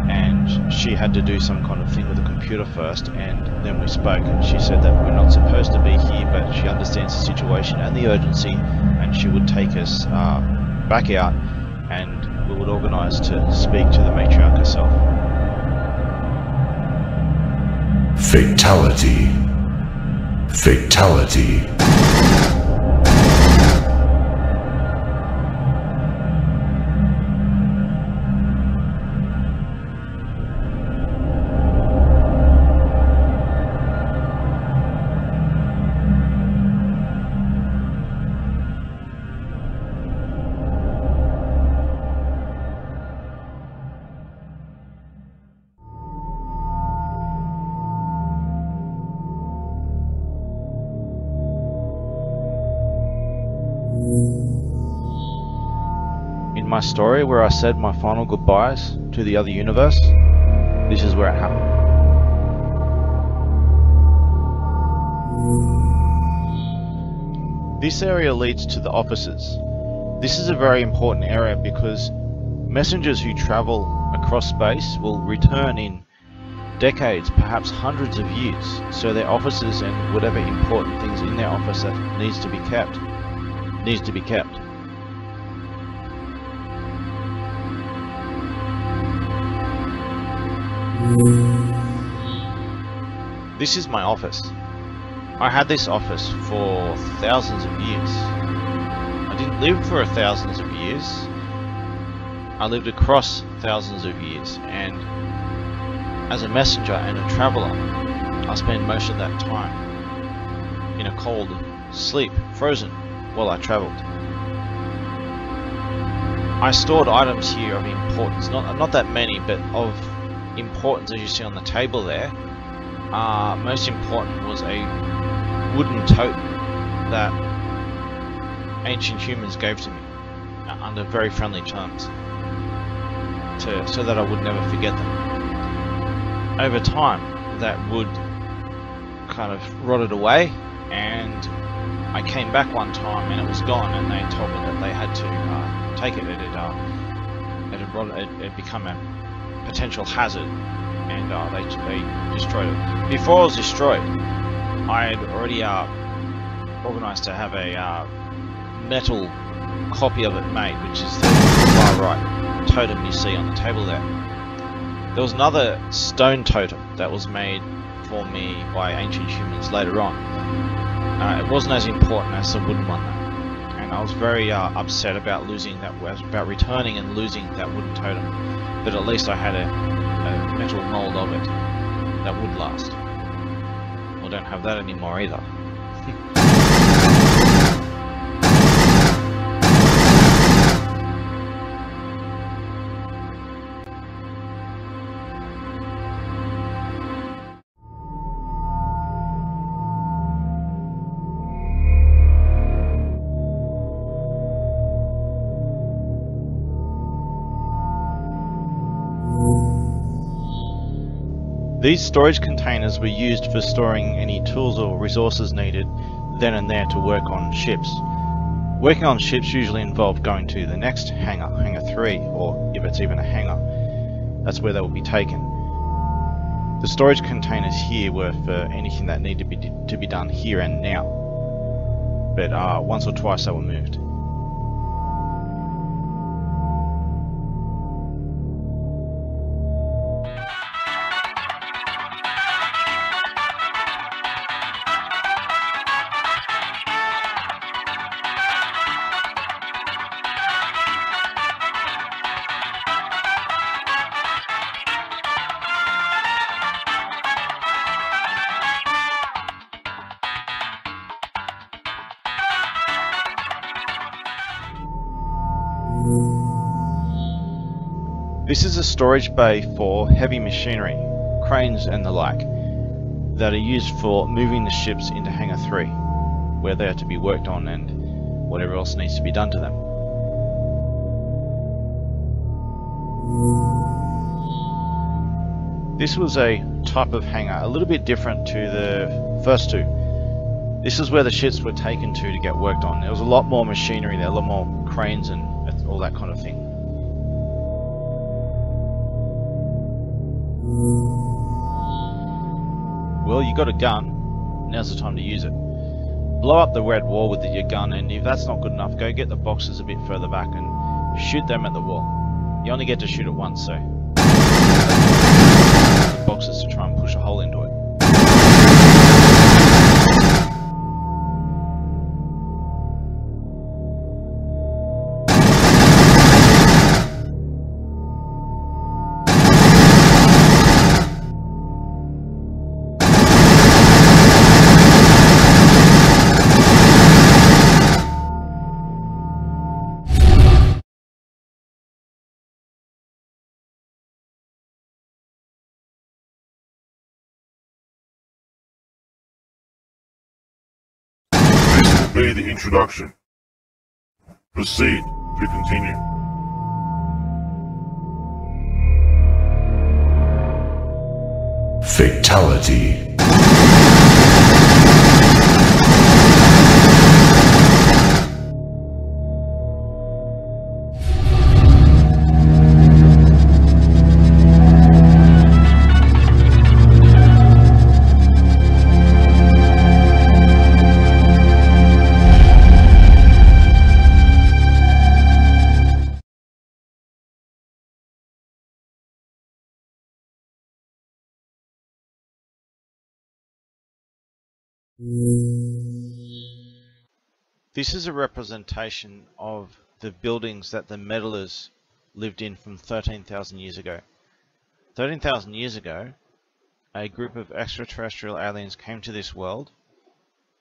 and she had to do some kind of thing with the computer first, and then we spoke, and she said that we're not supposed to be here, but she understands the situation and the urgency, and she would take us back out, and we would organise to speak to the matriarch herself. Fatality. Fatality. In my story where I said my final goodbyes to the other universe, this is where it happened. This area leads to the offices. This is a very important area because messengers who travel across space will return in decades, perhaps hundreds of years, so their offices and whatever important things in their office that needs to be kept. This is my office. I had this office for thousands of years. I didn't live for thousands of years. I lived across thousands of years, and as a messenger and a traveler, I spent most of that time in a cold sleep, frozen, while I traveled. I stored items here of importance, not that many, but of importance, as you see on the table there. Most important was a wooden totem that ancient humans gave to me under very friendly terms, so that I would never forget them. Over time, that wood kind of rotted away, and I came back one time and it was gone, and they told me that they had to take it. It had become potential hazard, and they destroyed it. Before it was destroyed, I had already organised to have a metal copy of it made, which is the far right totem you see on the table there. There was another stone totem that was made for me by ancient humans later on. It wasn't as important as the wooden one though, and I was very upset about losing that, about returning and losing that wooden totem. But at least I had a metal mold of it that would last. I don't have that anymore either. These storage containers were used for storing any tools or resources needed then and there to work on ships. Working on ships usually involved going to the next hangar, Hangar 3, or if it's even a hangar, that's where they will be taken. The storage containers here were for anything that needed to be done here and now, but once or twice they were moved. This is a storage bay for heavy machinery, cranes and the like, that are used for moving the ships into Hangar 3, where they are to be worked on and whatever else needs to be done to them. This was a type of hangar, a little bit different to the first two. This is where the ships were taken to get worked on. There was a lot more machinery there, a lot more cranes and all that kind of thing. Well, you got a gun, now's the time to use it. Blow up the red wall with your gun, and if that's not good enough, go get the boxes a bit further back and shoot them at the wall. You only get to shoot it once, so boxes to try and push a hole into it. Be the introduction. Proceed to continue. Fatality. This is a representation of the buildings that the meddlers lived in from 13,000 years ago. 13,000 years ago, a group of extraterrestrial aliens came to this world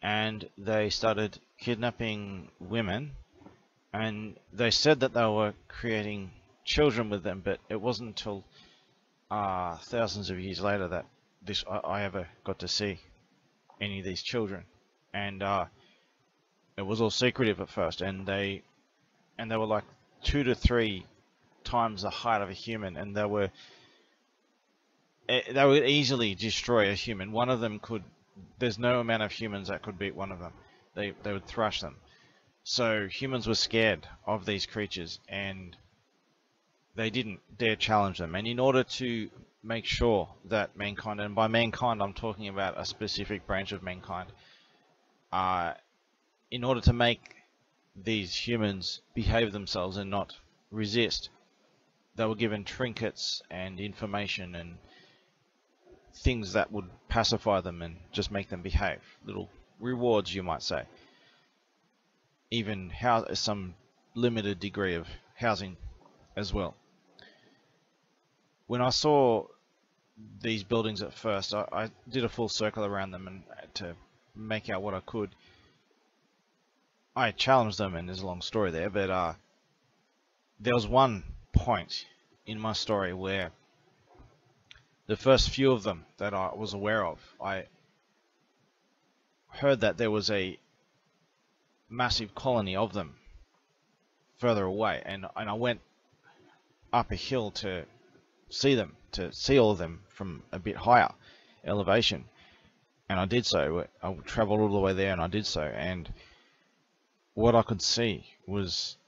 and they started kidnapping women, and they said that they were creating children with them, but it wasn't until thousands of years later that I ever got to see any of these children, and it was all secretive at first, and they were like 2 to 3 times the height of a human, and they would easily destroy a human. One of them could, there's no amount of humans that could beat one of them. They would thrash them. So humans were scared of these creatures, and they didn't dare challenge them. And in order to make sure that mankind, and by mankind I'm talking about a specific branch of mankind, in order to make these humans behave themselves and not resist, they were given trinkets and information and things that would pacify them and just make them behave. Little rewards, you might say. Even some limited degree of housing as well. When I saw these buildings at first, I did a full circle around them and to make out what I could. I challenged them, and there's a long story there, but there was one point in my story where the first few of them that I was aware of, I heard that there was a massive colony of them further away, and I went up a hill to see them, to see all of them from a bit higher elevation, and I did so. I traveled all the way there, and I did so, and what I could see was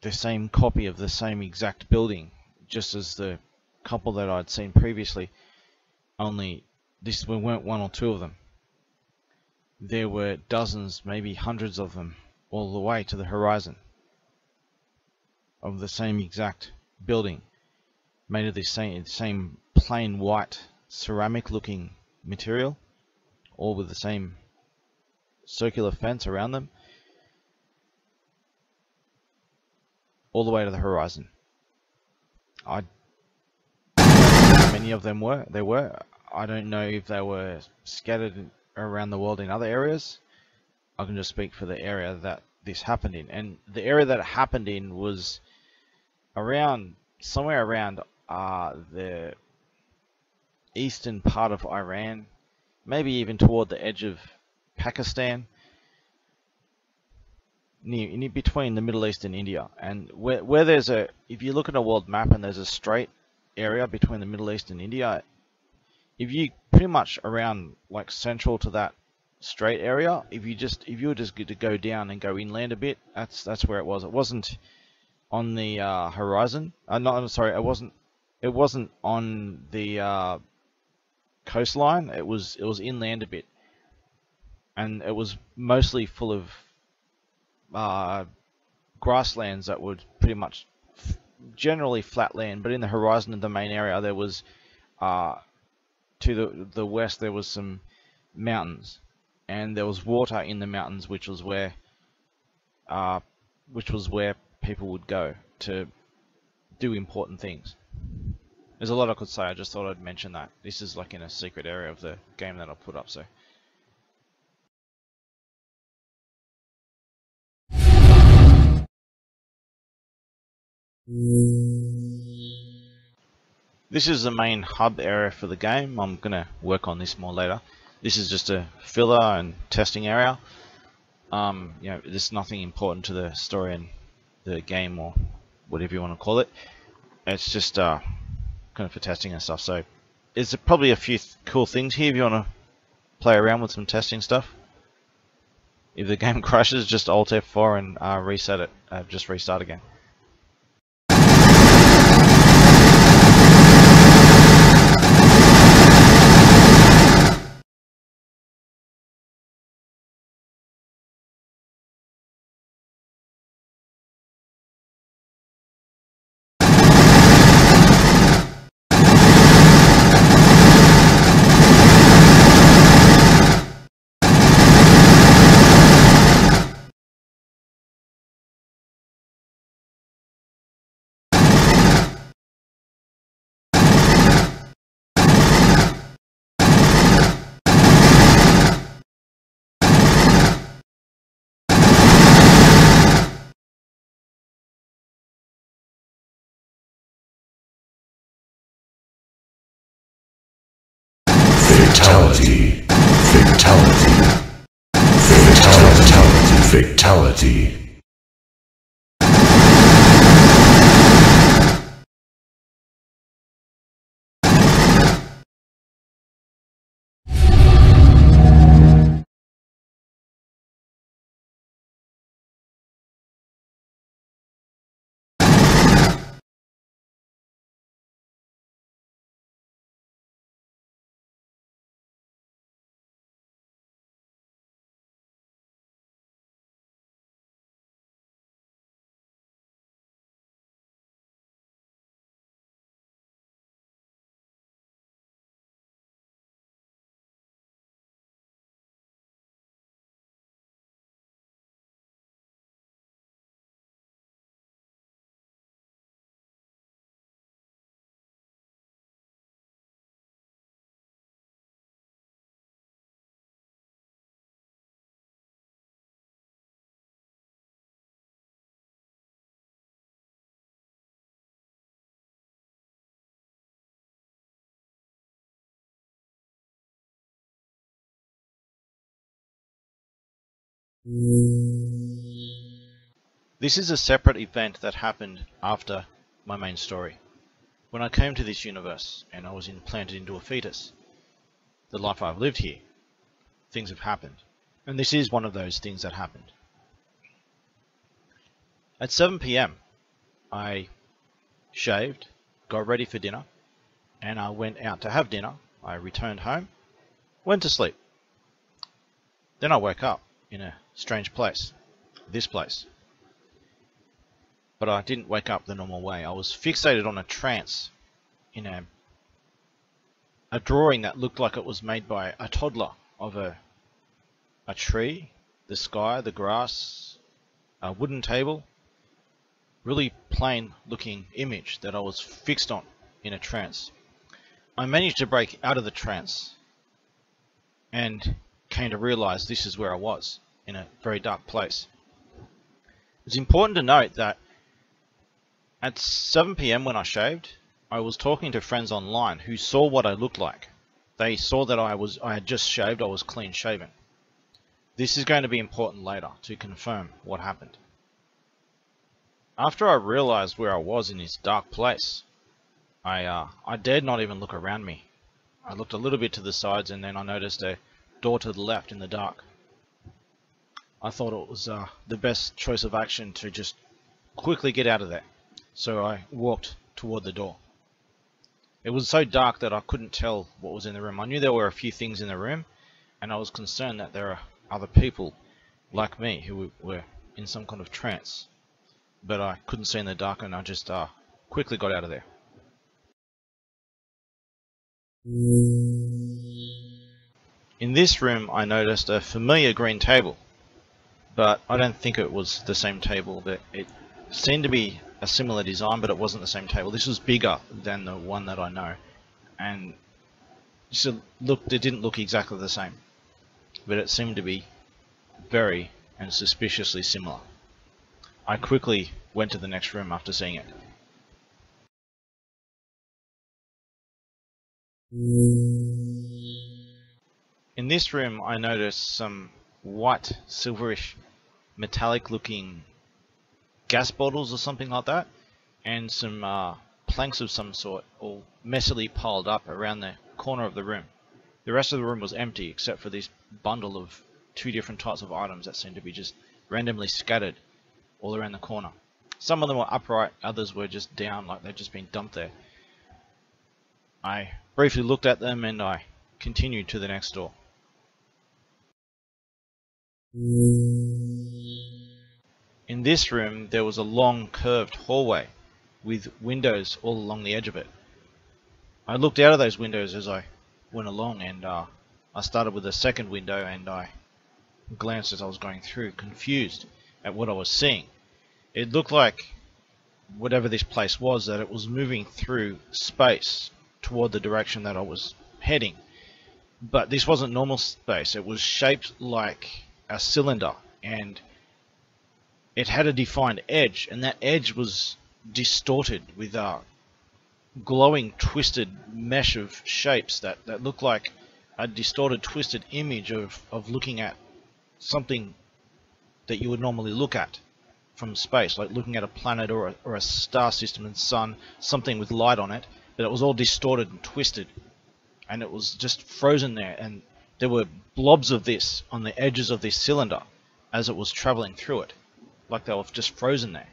the same copy of the same exact building, just as the couple that I'd seen previously, only this weren't one or two of them. There were dozens, maybe hundreds of them, all the way to the horizon, of the same exact building, made of the same plain white ceramic looking material, all with the same circular fence around them, all the way to the horizon. Many of them were. I don't know if they were scattered around the world in other areas. I can just speak for the area that this happened in, and the area that it happened in was somewhere around the eastern part of Iran, maybe even toward the edge of Pakistan, near between the Middle East and India. And where there's if you look at a world map and there's a straight area between the Middle East and India, if you pretty much around like central to that straight area, if you were just to go down and go inland a bit, that's where it was. It wasn't on the horizon. It wasn't on the coastline. It was inland a bit, and it was mostly full of grasslands that would pretty much generally flat land, but in the horizon of the main area there was to the west there was some mountains, and there was water in the mountains, which was where people would go to do important things. There's a lot I could say. I just thought I'd mention that. This is like in a secret area of the game that I'll put up, so. This is the main hub area for the game. I'm gonna work on this more later. This is just a filler and testing area. There's nothing important to the story and the game, or whatever you want to call it. It's just kind of for testing and stuff. So there's probably a few cool things here if you want to play around with some testing stuff. If the game crashes, just Alt F4 and reset it. Just restart again. Fatality. Fatality. Fatality. Fatality. This is a separate event that happened after my main story. When I came to this universe and I was implanted into a fetus, the life I've lived here, things have happened. And this is one of those things that happened. At 7 PM, I shaved, got ready for dinner, and I went out to have dinner. I returned home, went to sleep. Then I woke up in a strange place, this place. But I didn't wake up the normal way. I was fixated on a trance in a drawing that looked like it was made by a toddler of a tree, the sky, the grass, a wooden table. Really plain looking image that I was fixed on in a trance. I managed to break out of the trance and came to realize this is where I was, in a very dark place. It's important to note that at 7 PM when I shaved, I was talking to friends online who saw what I looked like. They saw that I had just shaved, I was clean shaven. This is going to be important later to confirm what happened. After I realized where I was in this dark place, I dared not even look around me. I looked a little bit to the sides and then I noticed a door to the left in the dark. I thought it was the best choice of action to just quickly get out of there. So I walked toward the door. It was so dark that I couldn't tell what was in the room. I knew there were a few things in the room, and I was concerned that there are other people like me who were in some kind of trance. But I couldn't see in the dark, and I just quickly got out of there. In this room I noticed a familiar green table, but I don't think it was the same table. It seemed to be a similar design, but it wasn't the same table. This was bigger than the one that I know, and it didn't look exactly the same, but it seemed to be very and suspiciously similar. I quickly went to the next room after seeing it. In this room I noticed some white, silverish, metallic looking gas bottles or something like that, and some planks of some sort all messily piled up around the corner of the room. The rest of the room was empty except for this bundle of two different types of items that seemed to be just randomly scattered all around the corner. Some of them were upright, others were just down like they'd just been dumped there. I briefly looked at them and I continued to the next door. In this room there was a long curved hallway with windows all along the edge of it. I looked out of those windows as I went along, and I started with the second window and I glanced as I was going through, confused at what I was seeing. It looked like whatever this place was, that it was moving through space toward the direction that I was heading. But this wasn't normal space. It was shaped like a cylinder, and it had a defined edge, and that edge was distorted with a glowing twisted mesh of shapes that looked like a distorted twisted image of looking at something that you would normally look at from space, like looking at a planet or a star system and sun, something with light on it, but it was all distorted and twisted, and it was just frozen there, and there were blobs of this on the edges of this cylinder as it was traveling through it, like they were just frozen there.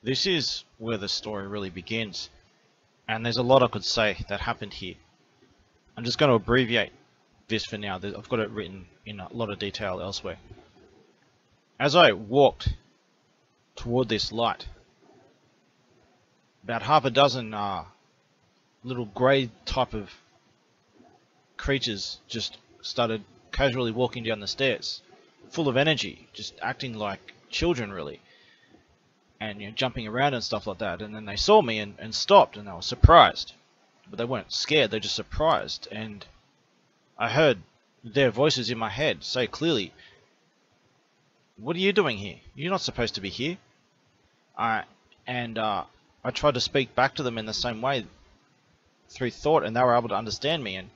This is where the story really begins, and there's a lot I could say that happened here. I'm just going to abbreviate this for now. I've got it written in a lot of detail elsewhere. As I walked toward this light, about half a dozen little grey type of creatures just started casually walking down the stairs, full of energy, just acting like children really. and jumping around and stuff like that. And then they saw me and stopped, and they were surprised, but they weren't scared. They're just surprised. And I heard their voices in my head say clearly, "What are you doing here? You're not supposed to be here." I tried to speak back to them in the same way through thought, and they were able to understand me. And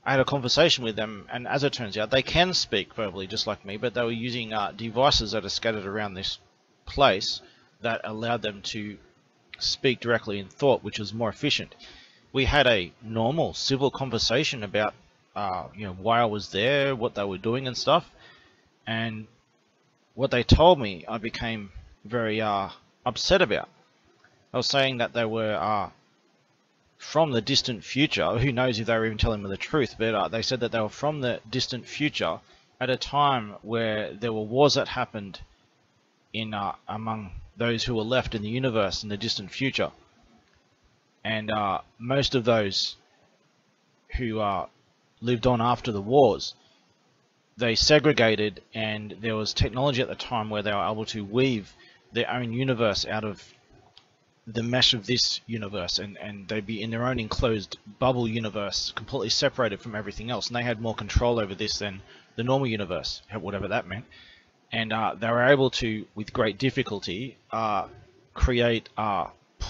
I had a conversation with them, and as it turns out, they can speak verbally just like me, but they were using devices that are scattered around this place that allowed them to speak directly in thought, which was more efficient. We had a normal civil conversation about why I was there, what they were doing and stuff, and what they told me I became very upset about. I was saying that they were from the distant future. Who knows if they were even telling me the truth, but they said that they were from the distant future at a time where there were wars that happened in among those who were left in the universe in the distant future. And most of those who lived on after the wars, they segregated, and there was technology at the time where they were able to weave their own universe out of the mesh of this universe, and they'd be in their own enclosed bubble universe, completely separated from everything else, and they had more control over this than the normal universe, whatever that meant. And they were able to, with great difficulty, create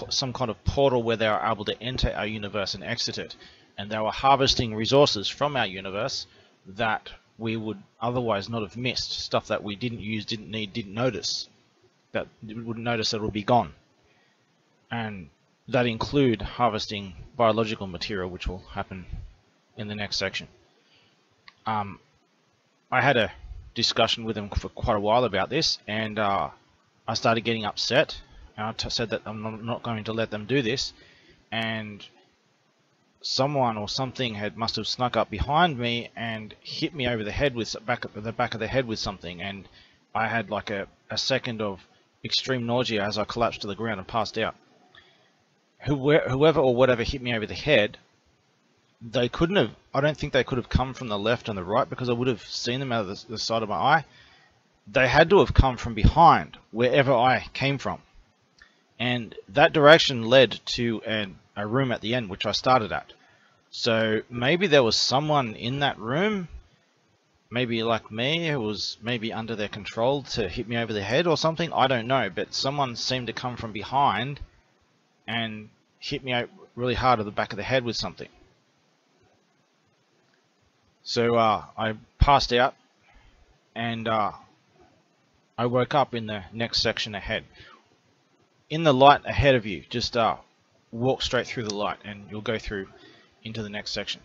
some kind of portal where they were able to enter our universe and exit it. And they were harvesting resources from our universe that we would otherwise not have missed, stuff that we didn't use, didn't need, didn't notice, that we wouldn't notice that it would be gone. And that include harvesting biological material, which will happen in the next section. I had a discussion with them for quite a while about this, and I started getting upset, and I said that I'm not going to let them do this, and someone or something must have snuck up behind me and hit me over the head with the back of the head with something, and I had like a second of extreme nausea as I collapsed to the ground and passed out. Whoever or whatever hit me over the head, they couldn't have, I don't think they could have come from the left and the right, because I would have seen them out of the side of my eye. They had to have come from behind, wherever I came from. And that direction led to a room at the end, which I started at. So maybe there was someone in that room, maybe like me, who was maybe under their control to hit me over the head or something. I don't know, but someone seemed to come from behind and hit me out really hard at the back of the head with something. So I passed out, and I woke up in the next section ahead. In the light ahead of you, just walk straight through the light and you'll go through into the next section.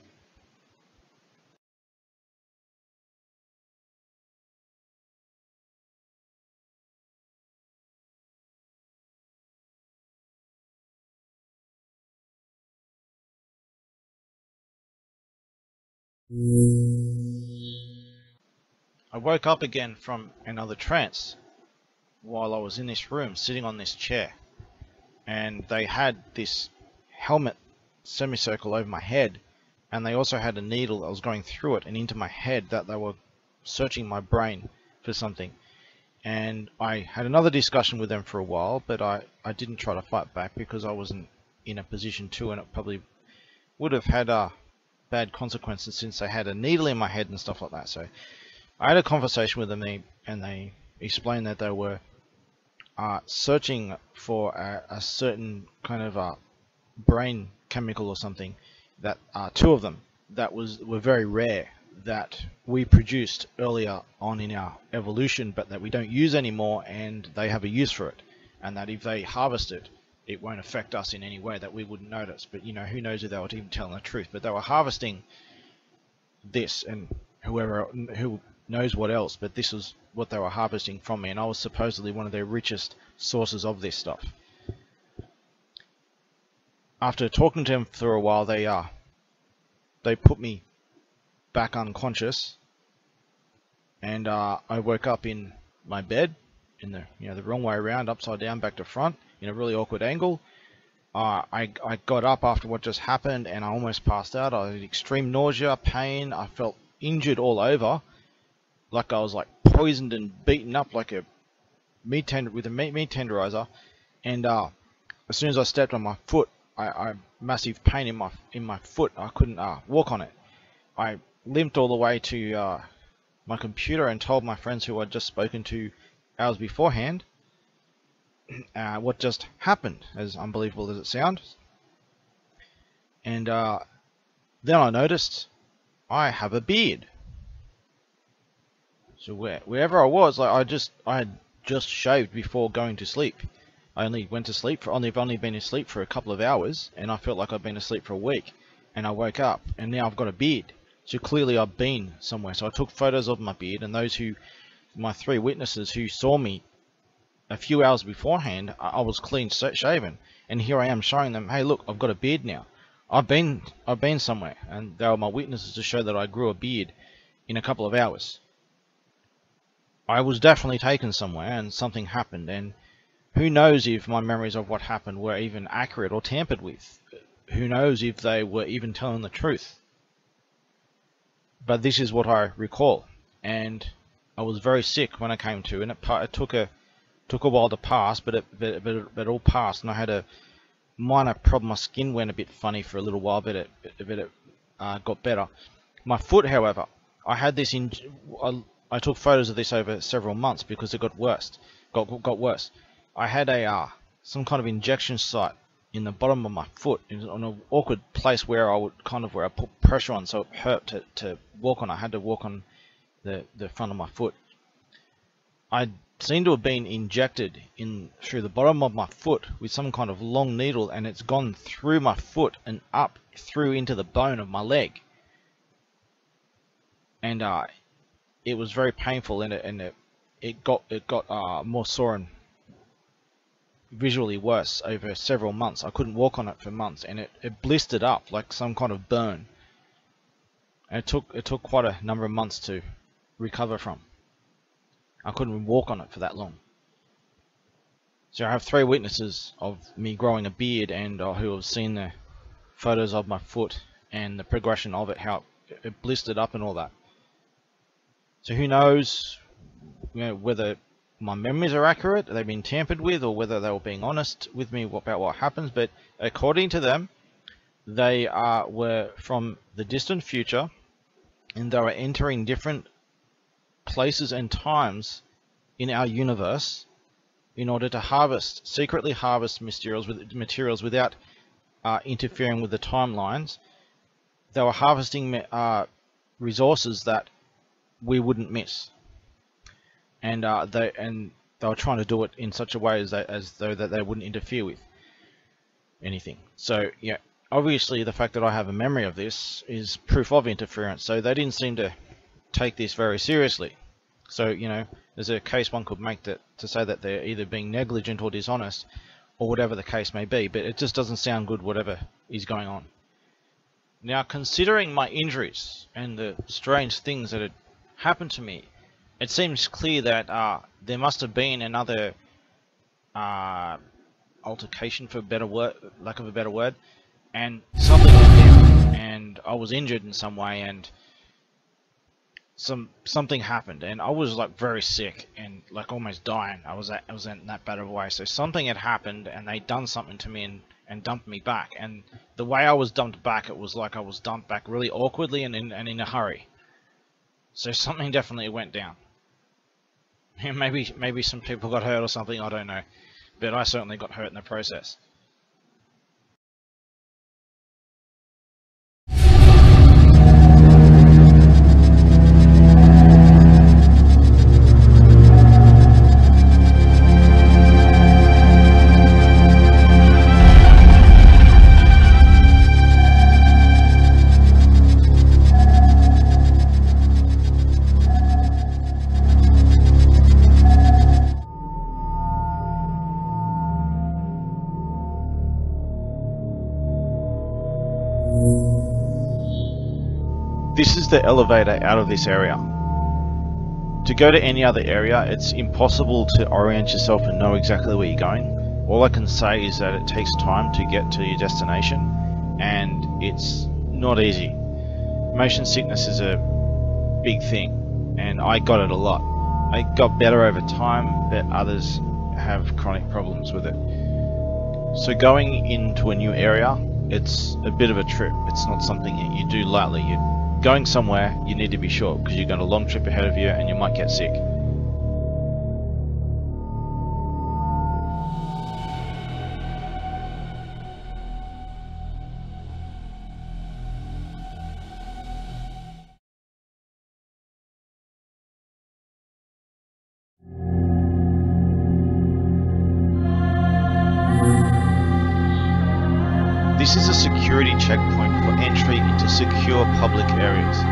I woke up again from another trance while I was in this room, sitting on this chair, and they had this helmet semicircle over my head, and they also had a needle that was going through it and into my head, that they were searching my brain for something. And I had another discussion with them for a while, but I didn't try to fight back because I wasn't in a position to, and it probably would have had bad consequences since they had a needle in my head and stuff like that. So I had a conversation with them, and they explained that they were searching for a certain kind of brain chemical or something, that two of them that were very rare, that we produced earlier on in our evolution, but that we don't use anymore, and they have a use for it, and that if they harvest it, it won't affect us in any way, that we wouldn't notice. But who knows if they were even telling the truth. But they were harvesting this, and who knows what else, but this was what they were harvesting from me, and I was supposedly one of their richest sources of this stuff. After talking to them for a while, they put me back unconscious, and I woke up in my bed in the wrong way around, upside down, back to front, in a really awkward angle. I got up after what just happened, and I almost passed out. I had extreme nausea, pain. I felt injured all over, like I was like poisoned and beaten up like a meat tenderizer, and as soon as I stepped on my foot, I massive pain in my foot. I couldn't walk on it. I limped all the way to my computer and told my friends who I'd just spoken to hours beforehand what just happened, as unbelievable as it sounds. And then I noticed I have a beard. So wherever I was, like I had just shaved before going to sleep. I only went to sleep for I've only been asleep for a couple of hours, and I felt like I'd been asleep for a week. And I woke up, and now I've got a beard. So clearly I've been somewhere. So I took photos of my beard, and my 3 witnesses who saw me a few hours beforehand, I was clean shaven, and here I am showing them, hey, look, I've got a beard now. I've been somewhere, and they were my witnesses to show that I grew a beard in a couple of hours. I was definitely taken somewhere, and something happened, and who knows if my memories of what happened were even accurate or tampered with. Who knows if they were even telling the truth. But this is what I recall, and I was very sick when I came to, and it took a while to pass, but it all passed, and I had a minor problem. My skin went a bit funny for a little while, but it got better. My foot, however, I had this I took photos of this over several months because it got worse. I had some kind of injection site in the bottom of my foot, on an awkward place where I put pressure on, so it hurt to walk on. I had to walk on the front of my foot. I seemed to have been injected through the bottom of my foot with some kind of long needle, and it's gone through my foot and up through into the bone of my leg. And it was very painful, and it got more sore and visually worse over several months. I couldn't walk on it for months, and it blistered up like some kind of burn. And it took quite a number of months to recover from. I couldn't walk on it for that long. So I have 3 witnesses of me growing a beard, and who have seen the photos of my foot and the progression of it, how it blistered up and all that. So who knows, whether my memories are accurate, they've been tampered with, or whether they were being honest with me about what happens. But according to them, they were from the distant future, and they were entering different places and times in our universe in order to secretly harvest materials without interfering with the timelines. They were harvesting resources that we wouldn't miss, and they were trying to do it in such a way as though that they wouldn't interfere with anything. So yeah, obviously the fact that I have a memory of this is proof of interference. So they didn't seem to take this very seriously. So there's a case one could make to say that they're either being negligent or dishonest, or whatever the case may be. But it just doesn't sound good, whatever is going on. Now, considering my injuries and the strange things that had happened to me, it seems clear that there must have been another altercation, for lack of a better word, and something went down, and I was injured in some way, and something happened, and I was like very sick and like almost dying. I was in that bad of a way. So something had happened, and they'd done something to me and dumped me back. And the way I was dumped back, it was like I was dumped back really awkwardly and in a hurry. So something definitely went down. And maybe some people got hurt or something, I don't know. But I certainly got hurt in the process. This is the elevator out of this area. To go to any other area, it's impossible to orient yourself and know exactly where you're going. All I can say is that it takes time to get to your destination, and it's not easy. Motion sickness is a big thing, and I got it a lot. I got better over time, but others have chronic problems with it. So going into a new area, it's a bit of a trip. It's not something that you do lightly. You're going somewhere, you need to be sure, because you've got a long trip ahead of you and you might get sick. This is a security checkpoint for entry into secure public areas.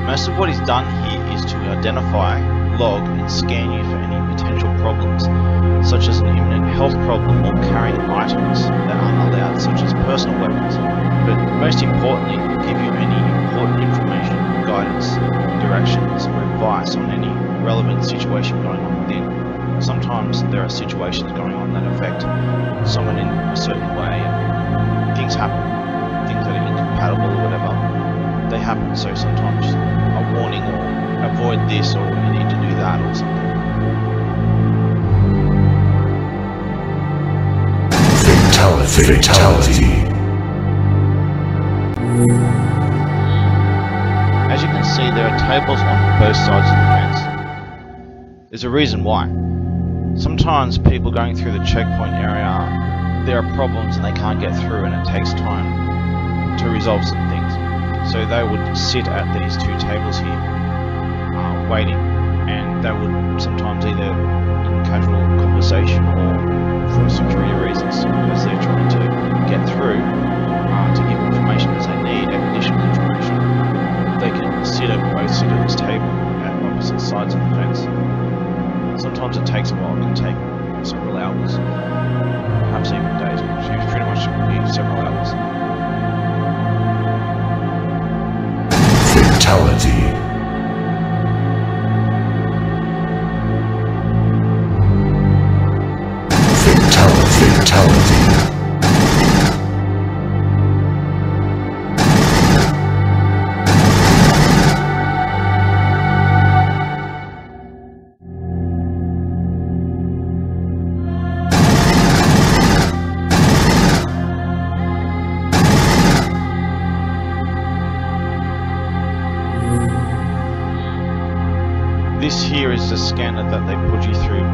Most of what is done here is to identify, log and scan you for any potential problems, such as an imminent health problem or carrying items that aren't allowed, such as personal weapons, but most importantly, give you any important information, guidance, directions or advice on any relevant situation going on within. Sometimes there are situations going on that affect someone in a certain way. Things happen, things that are incompatible or whatever, they happen, so sometimes a warning or avoid this or you need to do that or something. Fatality. As you can see, there are tables on both sides of the fence. There's a reason why. Sometimes people going through the checkpoint area, there are problems and they can't get through and it takes time to resolve some things. So they would sit at these two tables here, waiting, and they would sometimes either in casual conversation or for security reasons, as they're trying to get through to give information as they need, additional information. They can both sit at this table at opposite sides of the fence. Sometimes it takes a while, it can take several hours. Perhaps even days, which pretty much be several hours. Fatality. Fatality. This here is the scanner that they put you through,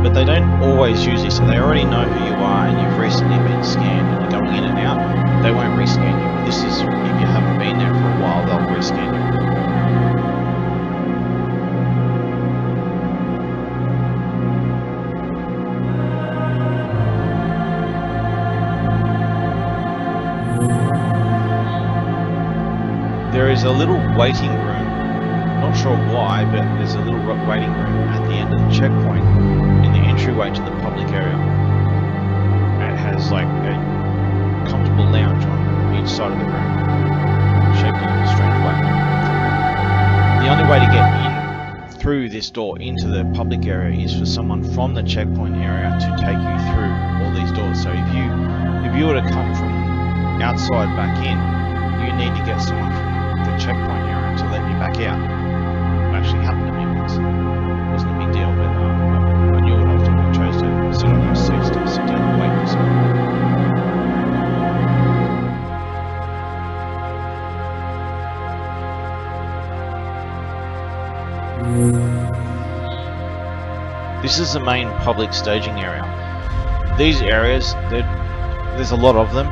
but they don't always use this, so they already know who you are and you've recently been scanned and you're going in and out. They won't rescan you. This is if you haven't been there for a while, they'll rescan you. There is a little waiting room. Not sure why, but there's a little waiting room at the end of the checkpoint in the entryway to the public area. It has like a comfortable lounge on each side of the room, shaped in a strange way. The only way to get in through this door into the public area is for someone from the checkpoint area to take you through all these doors. So if you were to come from outside back in, you need to get someone from the checkpoint area to let you back out. Actually happened to me once. It wasn't a big deal, but I knew what I was doing. I chose to sit on those seats to sit down and wait for someone. This is the main public staging area. These areas, there's a lot of them,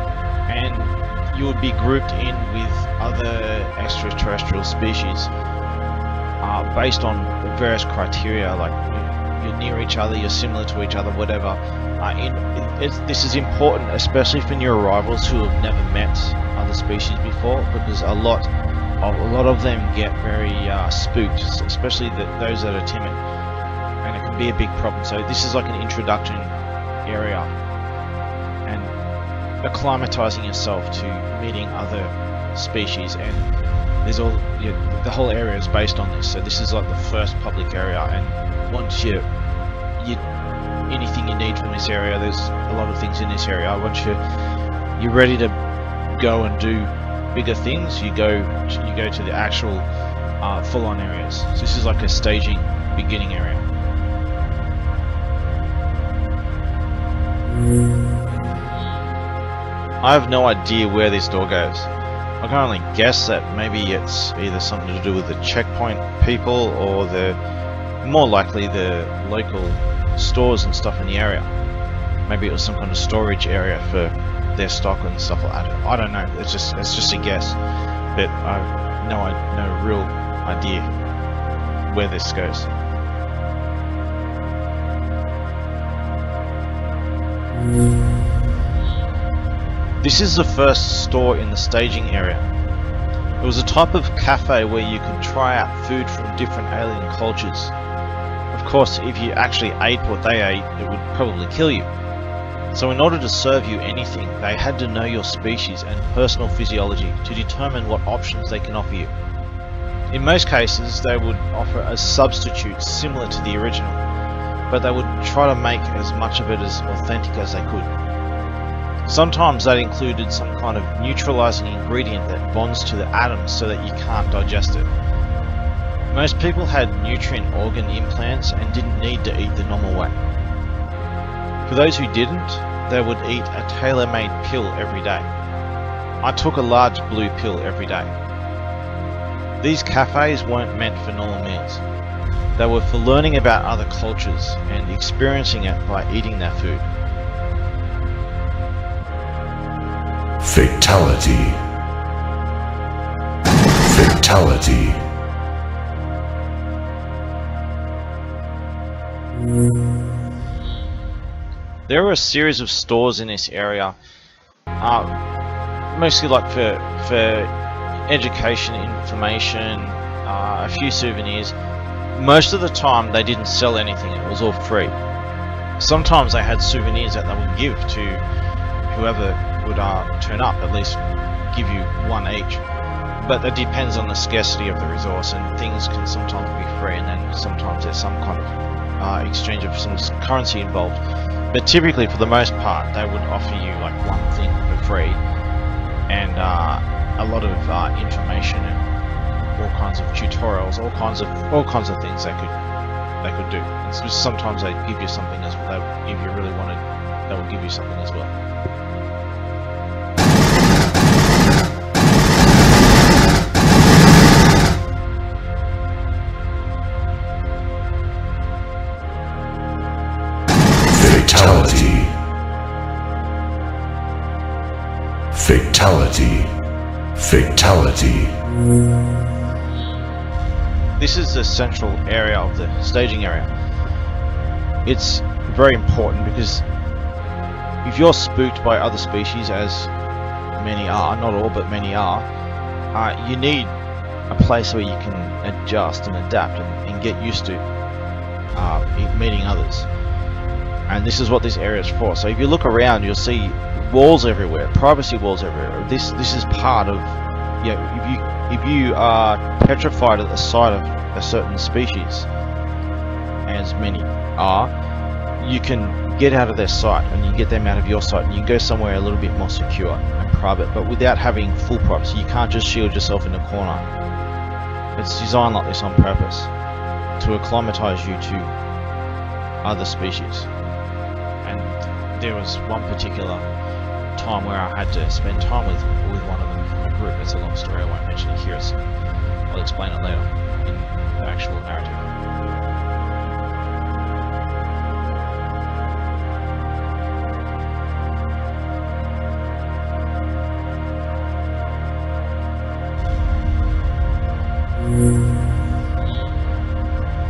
and you would be grouped in with other extraterrestrial species. Based on various criteria, like you're near each other, you're similar to each other, whatever. This is important, especially for new arrivals who have never met other species before, because a lot of them get very spooked, especially those that are timid, and it can be a big problem. So this is like an introduction area and acclimatizing yourself to meeting other species, and there's all the whole area is based on this. So this is like the first public area, and once anything you need from this area, there's a lot of things in this area. Once you're ready to go and do bigger things, you go to the actual full-on areas. So this is like a staging beginning area. I have no idea where this door goes. I can only guess that maybe it's either something to do with the checkpoint people, or more likely the local stores and stuff in the area. Maybe it was some kind of storage area for their stock and stuff like that. I don't know. It's just a guess, but I have no real idea where this goes. This is the first store in the staging area. It was a type of cafe where you could try out food from different alien cultures. Of course, if you actually ate what they ate, it would probably kill you. So in order to serve you anything, they had to know your species and personal physiology to determine what options they can offer you. In most cases, they would offer a substitute similar to the original, but they would try to make as much of it as authentic as they could. Sometimes that included some kind of neutralizing ingredient that bonds to the atoms so that you can't digest it. Most people had nutrient organ implants and didn't need to eat the normal way. For those who didn't, they would eat a tailor-made pill every day. I took a large blue pill every day. These cafes weren't meant for normal meals. They were for learning about other cultures and experiencing it by eating their food. Fatality. Fatality. There are a series of stores in this area, mostly like for education, information, a few souvenirs. Most of the time they didn't sell anything, it was all free. Sometimes they had souvenirs that they would give to whoever would turn up, at least give you one each. But that depends on the scarcity of the resource, and things can sometimes be free and then sometimes there's some kind of exchange of some currency involved. But typically, for the most part, they would offer you like one thing for free, and a lot of information and all kinds of tutorials, all kinds of things they could do. And so sometimes they give you something as well. If you really wanted, they will give you something as well. Fatality. Fatality. Fatality. This is the central area of the staging area. It's very important because if you're spooked by other species, as many are, not all but many are, you need a place where you can adjust and adapt and get used to meeting others. And this is what this area is for. So if you look around, you'll see walls everywhere, privacy walls everywhere. This is part of, you know, if you are petrified at the sight of a certain species, as many are, you can get out of their sight and you get them out of your sight, and you go somewhere a little bit more secure and private, but without having full privacy. You can't just shield yourself in a corner. It's designed like this on purpose to acclimatize you to other species. And there was one particular time where I had to spend time with one of them from a group. It's a long story, I won't mention it here. I'll explain it later in the actual narrative.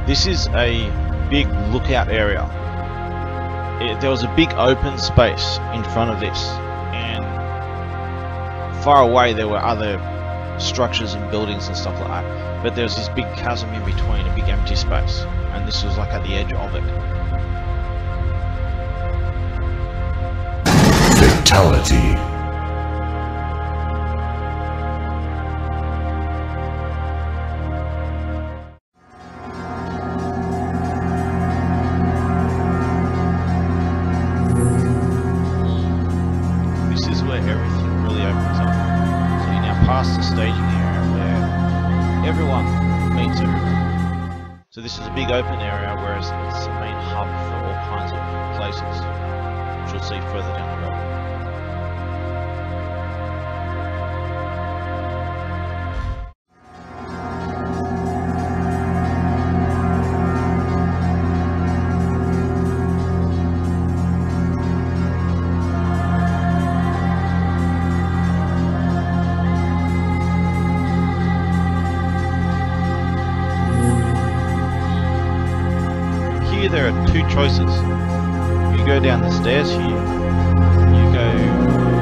This is a big lookout area. There was a big open space in front of this, and far away there were other structures and buildings and stuff like that, but there was this big chasm in between, a big empty space, and this was like at the edge of it. Fatality. Everything really opens up. So you're now past the staging area where everyone meets everyone. So this is a big open area, whereas it's the main hub for all kinds of places, which you'll see further down the road. Here there are two choices. You go down the stairs here, you go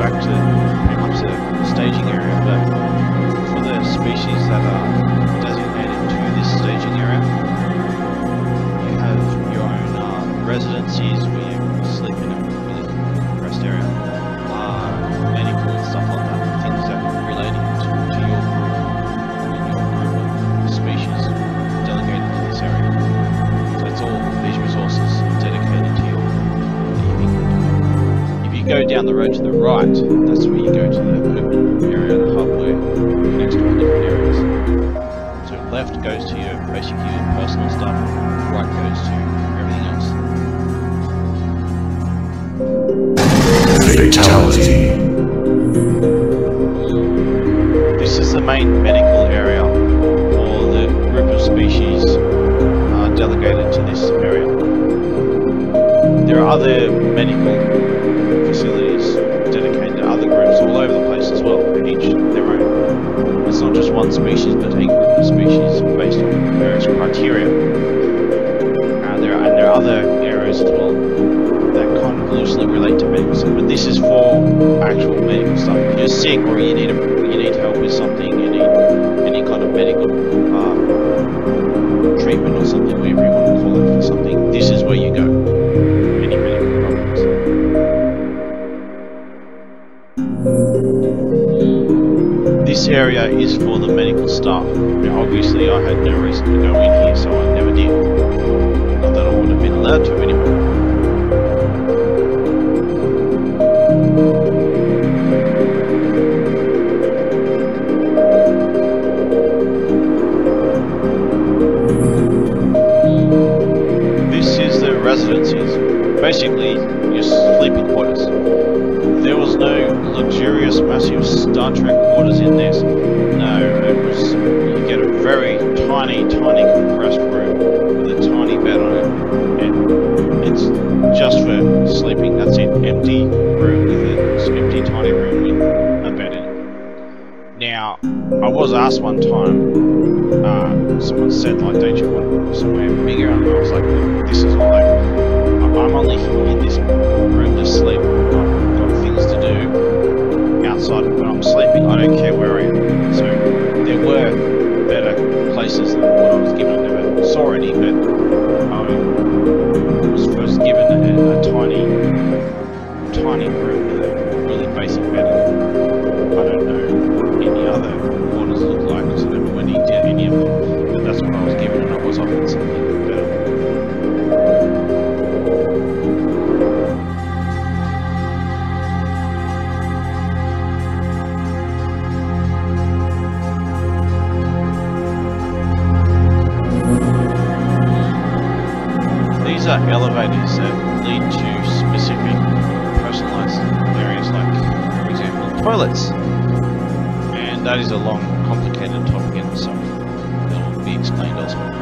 back to pretty much the staging area, but for the species that are designated to this staging area, you have your own residencies where you sleep in a really rest area, medical and stuff like that, things that are relating to your group and your group of species delegated to this area. So it's all these resources dedicated to your living. If you go down the road to the right, that's where you go to the open area, the hub where it connects to all different areas. So left goes to your basically your personal stuff, right goes to everything else. Fatality. This is the main medical area for the group of species delegated to this area. There are other medical facilities dedicated to other groups all over the place as well, each their own. It's not just one species, but a group of species based on various criteria. There are other areas as well that kind of loosely relate to medical stuff, but this is for actual medical stuff. If you're sick or you need help with something, you need any kind of medical treatment or something, whatever you want to call it, for something, this is where you go. Any medical problems. This area is for the medical staff. Now obviously I had no reason to go in here, so I never did. Not that I would have been allowed to anyway. Residencies, basically your sleeping quarters. There was no luxurious massive Star Trek quarters in this. No, it was, you get a very tiny compressed room with a tiny bed on it, and it's just for sleeping. That's it. Empty room with an empty tiny room with a bed in it. Now, I was asked one time, someone said, like, don't you want somewhere bigger? And I was like, this is all I'm only in this room to sleep. I've got things to do outside when I'm sleeping. I don't care where I am. So there were better places than what I was given. I never saw any, but I was first given a tiny room with a really basic bed in it. I don't know what any other quarters look like, because I never went into any of them. But that's what I was given, and I was offered something better. These are elevators that lead to specific personalized areas, like, for example, toilets. And that is a long, complicated topic in itself that will be explained elsewhere.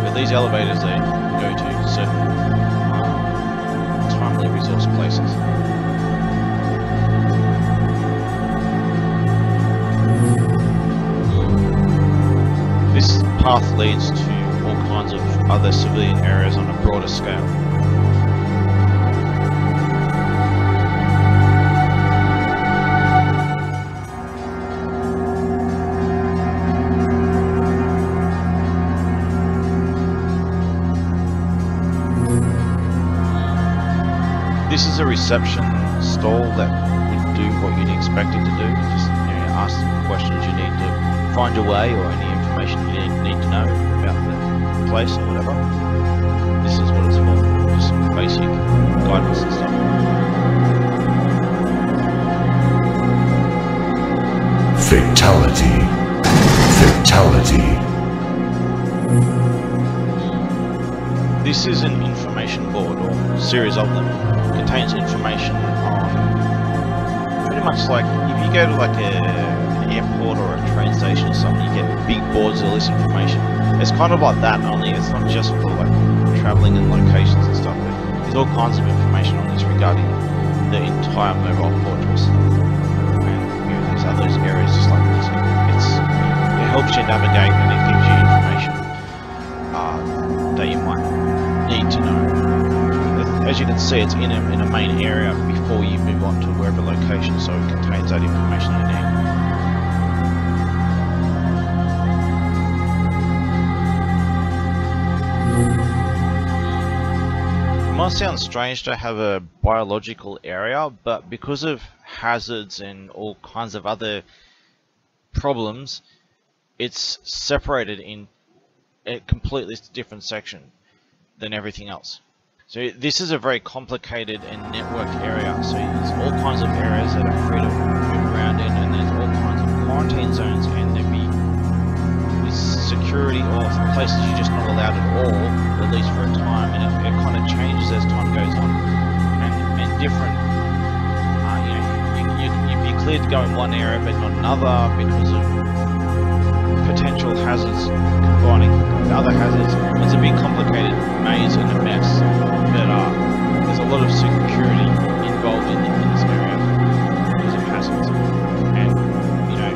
But these elevators, they go to certain timely resource places. This path leads to all kinds of other civilian areas on a broader scale. This is a reception stall that would do what you'd expect it to do. Just ask some questions you need to find your way, or any information you need to know about the place or whatever. This is what it's for. Just some basic guidance and stuff. Fatality. Fatality. this is an information board, or a series of them. It contains information on pretty much like if you go to like an airport or a train station or something, you get big boards of all this information. It's kind of like that, only it's not just for like traveling and locations and stuff, but there's all kinds of information on this regarding the entire mobile fortress. And you know, there's others areas just like this. It helps you navigate, and it gives you information that you might need to know. As you can see, it's in a main area before you move on to wherever location, so it contains that information you need. It might sound strange to have a biological area, but because of hazards and all kinds of other problems, it's separated in a completely different section than everything else. So this is a very complicated and networked area, so there's all kinds of areas that are free to move around in, and there's all kinds of quarantine zones, and there'd be with security or places you're just not allowed at all, at least for a time, and it kind of changes as time goes on, and different, you'd be cleared to go in one area but not another because of potential hazards combining with other hazards. It's a big complicated maze and a mess, but there's a lot of security involved in this area because of hazards. And you know,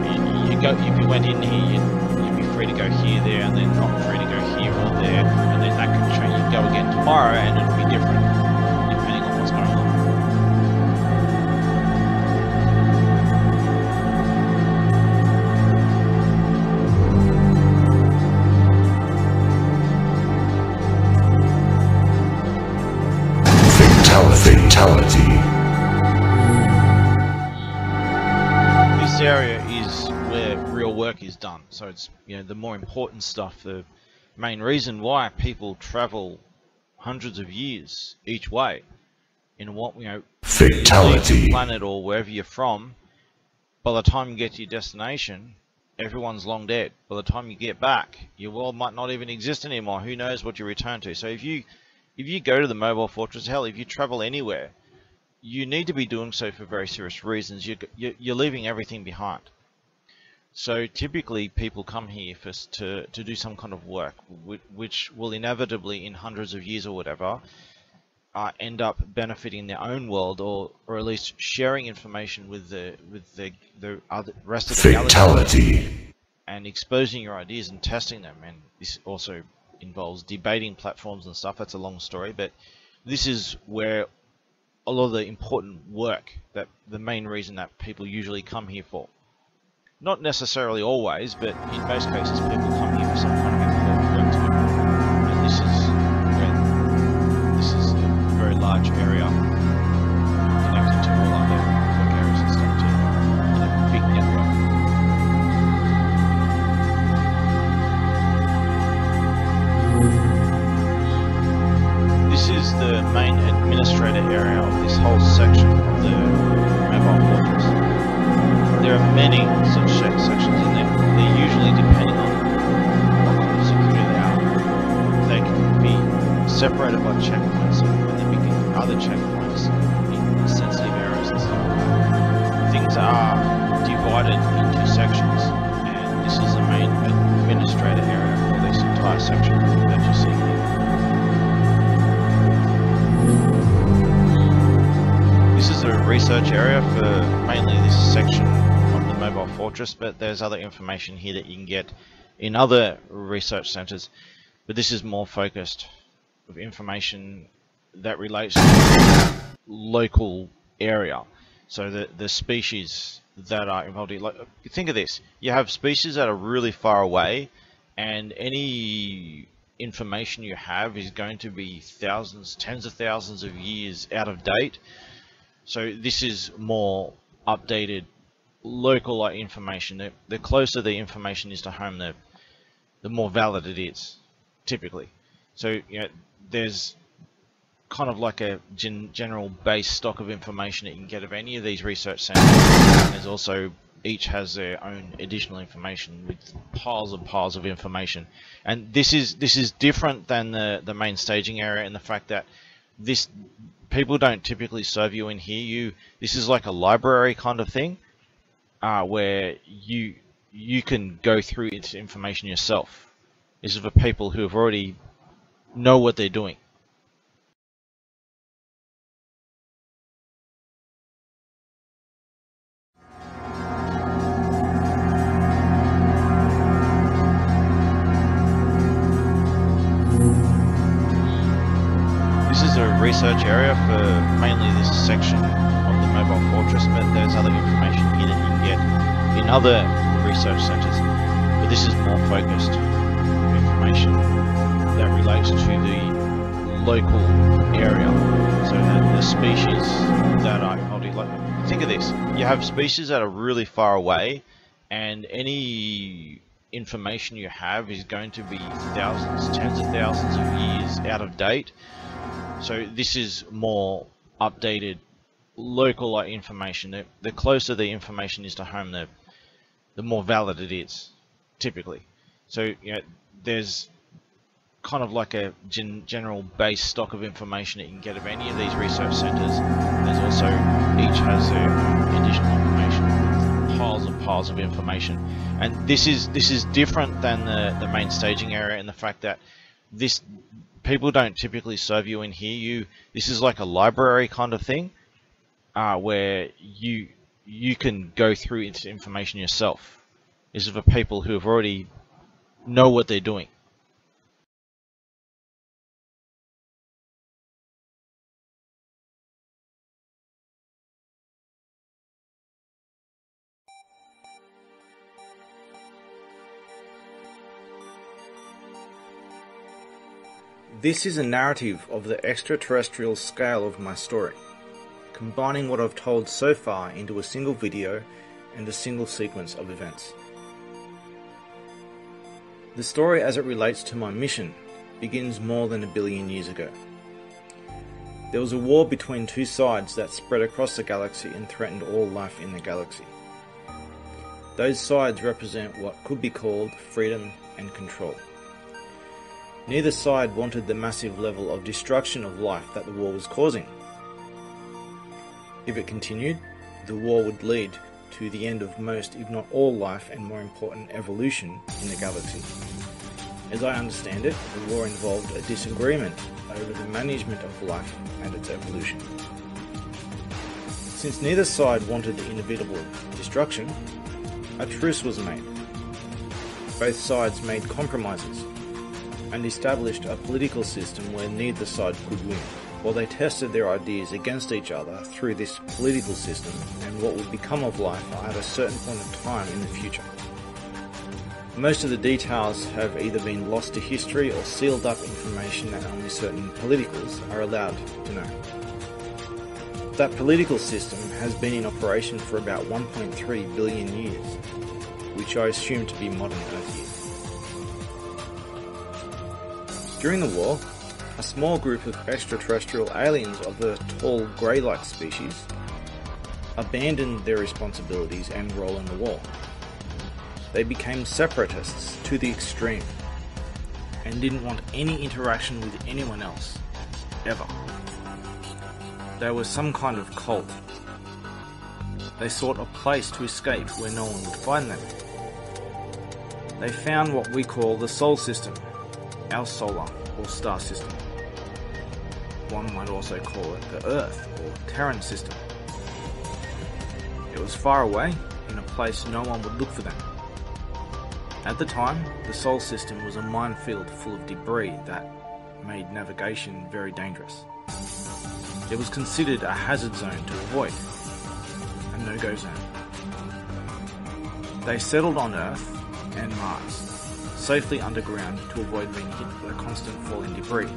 you go, if you went in here, you'd be free to go here, there, and then not free to go here or there, and then that could change. You'd go again tomorrow, and it'd be different depending on what's going on. Fatality. This area is where real work is done, so it's, you know, the more important stuff, the main reason why people travel hundreds of years each way in what, you know, Fatality. the planet or wherever you're from. By the time you get to your destination, everyone's long dead. By the time you get back, your world might not even exist anymore. Who knows what you return to? So if you go to the mobile fortress, hell, if you travel anywhere, you need to be doing so for very serious reasons. You're leaving everything behind. So typically people come here to do some kind of work, which will inevitably, in hundreds of years or whatever, end up benefiting their own world, or at least sharing information with the rest of the galaxy, and exposing your ideas and testing them. And this also involves debating platforms and stuff. That's a long story, but this is where a lot of the important work, that the main reason that people usually come here for. Not necessarily always, but in most cases people come here for some kind of important work to do. And this is a very large area connected to all other work areas and stuff too, in a big network. This is the main administrator area of this whole section of the mobile fortress. There are many such sections in there. They're usually, depending on what kind of security they are, they can be separated by checkpoints, and when they begin other checkpoints in sensitive areas and stuff like that. Things are divided into sections, and this is the main administrator area for this entire section that you see here. This is a research area for mainly this section of the mobile fortress, but there's other information here that you can get in other research centers, but this is more focused with information that relates to the local area. So the species that are involved here, like, think of this, you have species that are really far away, and any information you have is going to be thousands, tens of thousands of years out of date. So this is more updated local information. The closer the information is to home, the more valid it is, typically. So, you know, there's kind of like a general base stock of information that you can get of any of these research centers. There's also each has their own additional information with piles and piles of information. And this is different than the main staging area in the fact that this people don't typically serve you in here. This is like a library kind of thing, where you can go through its information yourself. This is for people who have already know what they're doing. This is a research area for mainly this section of the Mobile Fortress, but there's other information here that you can get in other research centers. But this is more focused information that relates to the local area. So the species that are probably like, think of this, you have species that are really far away, and any information you have is going to be thousands, tens of thousands of years out of date. So this is more updated local information. The closer the information is to home, the more valid it is, typically. So there's kind of like a general base stock of information that you can get of any of these research centers. There's also, each has their own additional information with piles and piles of information. And this is different than the main staging area in the fact that people don't typically serve you in here. This is like a library kind of thing, where you can go through its information yourself. This is for people who have already know what they're doing. This is a narrative of the extraterrestrial scale of my story, combining what I've told so far into a single video and a single sequence of events. The story as it relates to my mission begins more than 1 billion years ago. There was a war between two sides that spread across the galaxy and threatened all life in the galaxy. Those sides represent what could be called freedom and control. Neither side wanted the massive level of destruction of life that the war was causing. If it continued, the war would lead to the end of most, if not all, life and, more important, evolution in the galaxy. As I understand it, the war involved a disagreement over the management of life and its evolution. Since neither side wanted the inevitable destruction, a truce was made. Both sides made compromises and established a political system where neither side could win, while they tested their ideas against each other through this political system and what would become of life at a certain point of time in the future. Most of the details have either been lost to history or sealed up information that only certain politicals are allowed to know. That political system has been in operation for about 1.3 billion years, which I assume to be modern Earth years. During the war, a small group of extraterrestrial aliens of the tall grey-like species abandoned their responsibilities and role in the war. They became separatists to the extreme and didn't want any interaction with anyone else, ever. They were some kind of cult. They sought a place to escape where no one would find them. They found what we call the Sol System, our solar or star system. One might also call it the Earth or Terran system. It was far away, in a place no one would look for them. At the time, the Sol System was a minefield full of debris that made navigation very dangerous. It was considered a hazard zone to avoid, a no-go zone. They settled on Earth and Mars, safely underground to avoid being hit by constant falling debris.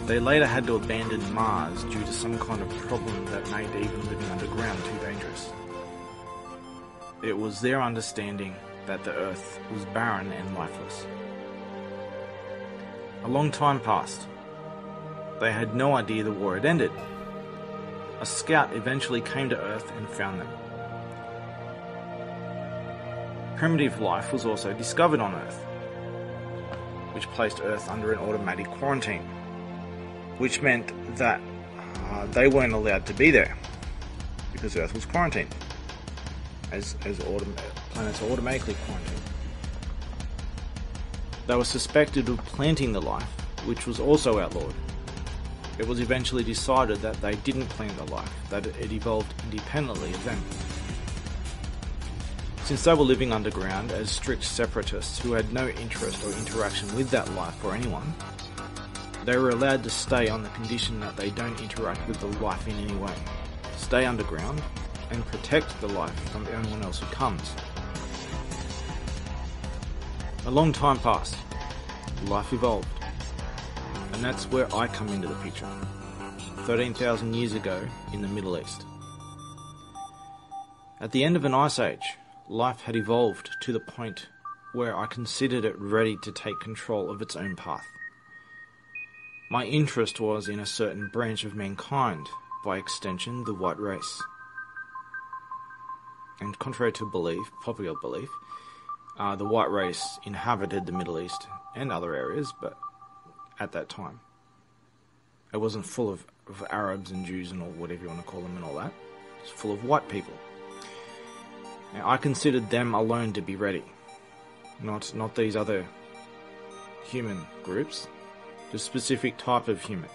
They later had to abandon Mars due to some kind of problem that made even living underground too dangerous. It was their understanding that the Earth was barren and lifeless. A long time passed. They had no idea the war had ended. a scout eventually came to Earth and found them. Primitive life was also discovered on Earth, which placed Earth under an automatic quarantine, which meant that they weren't allowed to be there because Earth was quarantined, as planets are automatically quarantined. They were suspected of planting the life, which was also outlawed. It was eventually decided that they didn't plant the life, that it evolved independently of them. Since they were living underground as strict separatists who had no interest or interaction with that life or anyone, they were allowed to stay on the condition that they don't interact with the life in any way, stay underground, and protect the life from anyone else who comes. A long time passed, life evolved, and that's where I come into the picture, 13,000 years ago in the Middle East. At the end of an ice age, life had evolved to the point where I considered it ready to take control of its own path. My interest was in a certain branch of mankind, by extension the white race. And contrary to popular belief, the white race inhabited the Middle East and other areas, but at that time. It wasn't full of Arabs and Jews and all whatever you want to call them and all that. It's full of white people. Now, I considered them alone to be ready, not these other human groups, the specific type of human,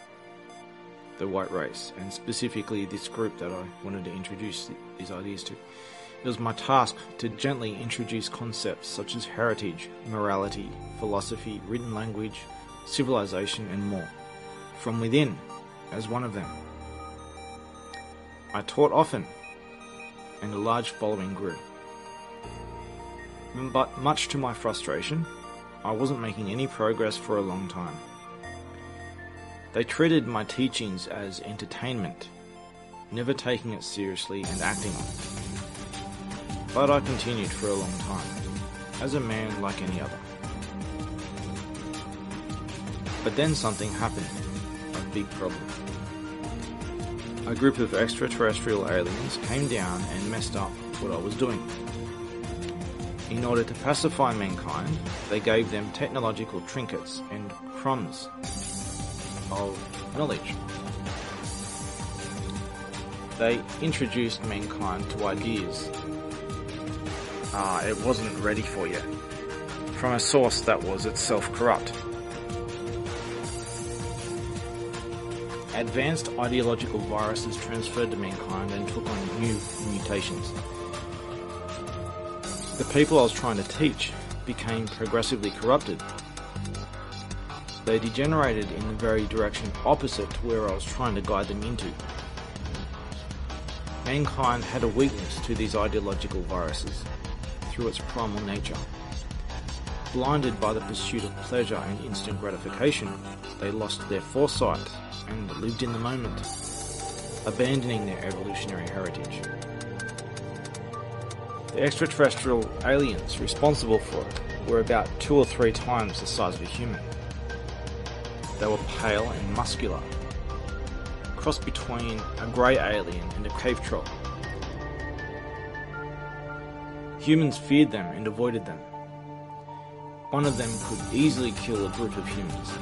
the white race, and specifically this group that I wanted to introduce these ideas to. It was my task to gently introduce concepts such as heritage, morality, philosophy, written language, civilization, and more, from within, as one of them. I taught often, and a large following grew. But much to my frustration, I wasn't making any progress for a long time. They treated my teachings as entertainment, never taking it seriously and acting on it. But I continued for a long time, as a man like any other. But then something happened, a big problem. A group of extraterrestrial aliens came down and messed up what I was doing. In order to pacify mankind, they gave them technological trinkets and crumbs of knowledge. They introduced mankind to ideas it wasn't ready for yet, from a source that was itself corrupt. Advanced ideological viruses transferred to mankind and took on new mutations. The people I was trying to teach became progressively corrupted. They degenerated in the very direction opposite to where I was trying to guide them into. Mankind had a weakness to these ideological viruses through its primal nature. Blinded by the pursuit of pleasure and instant gratification, they lost their foresight and lived in the moment, abandoning their evolutionary heritage. The extraterrestrial aliens responsible for it were about 2 or 3 times the size of a human. They were pale and muscular, crossed between a grey alien and a cave troll. Humans feared them and avoided them. One of them could easily kill a group of humans.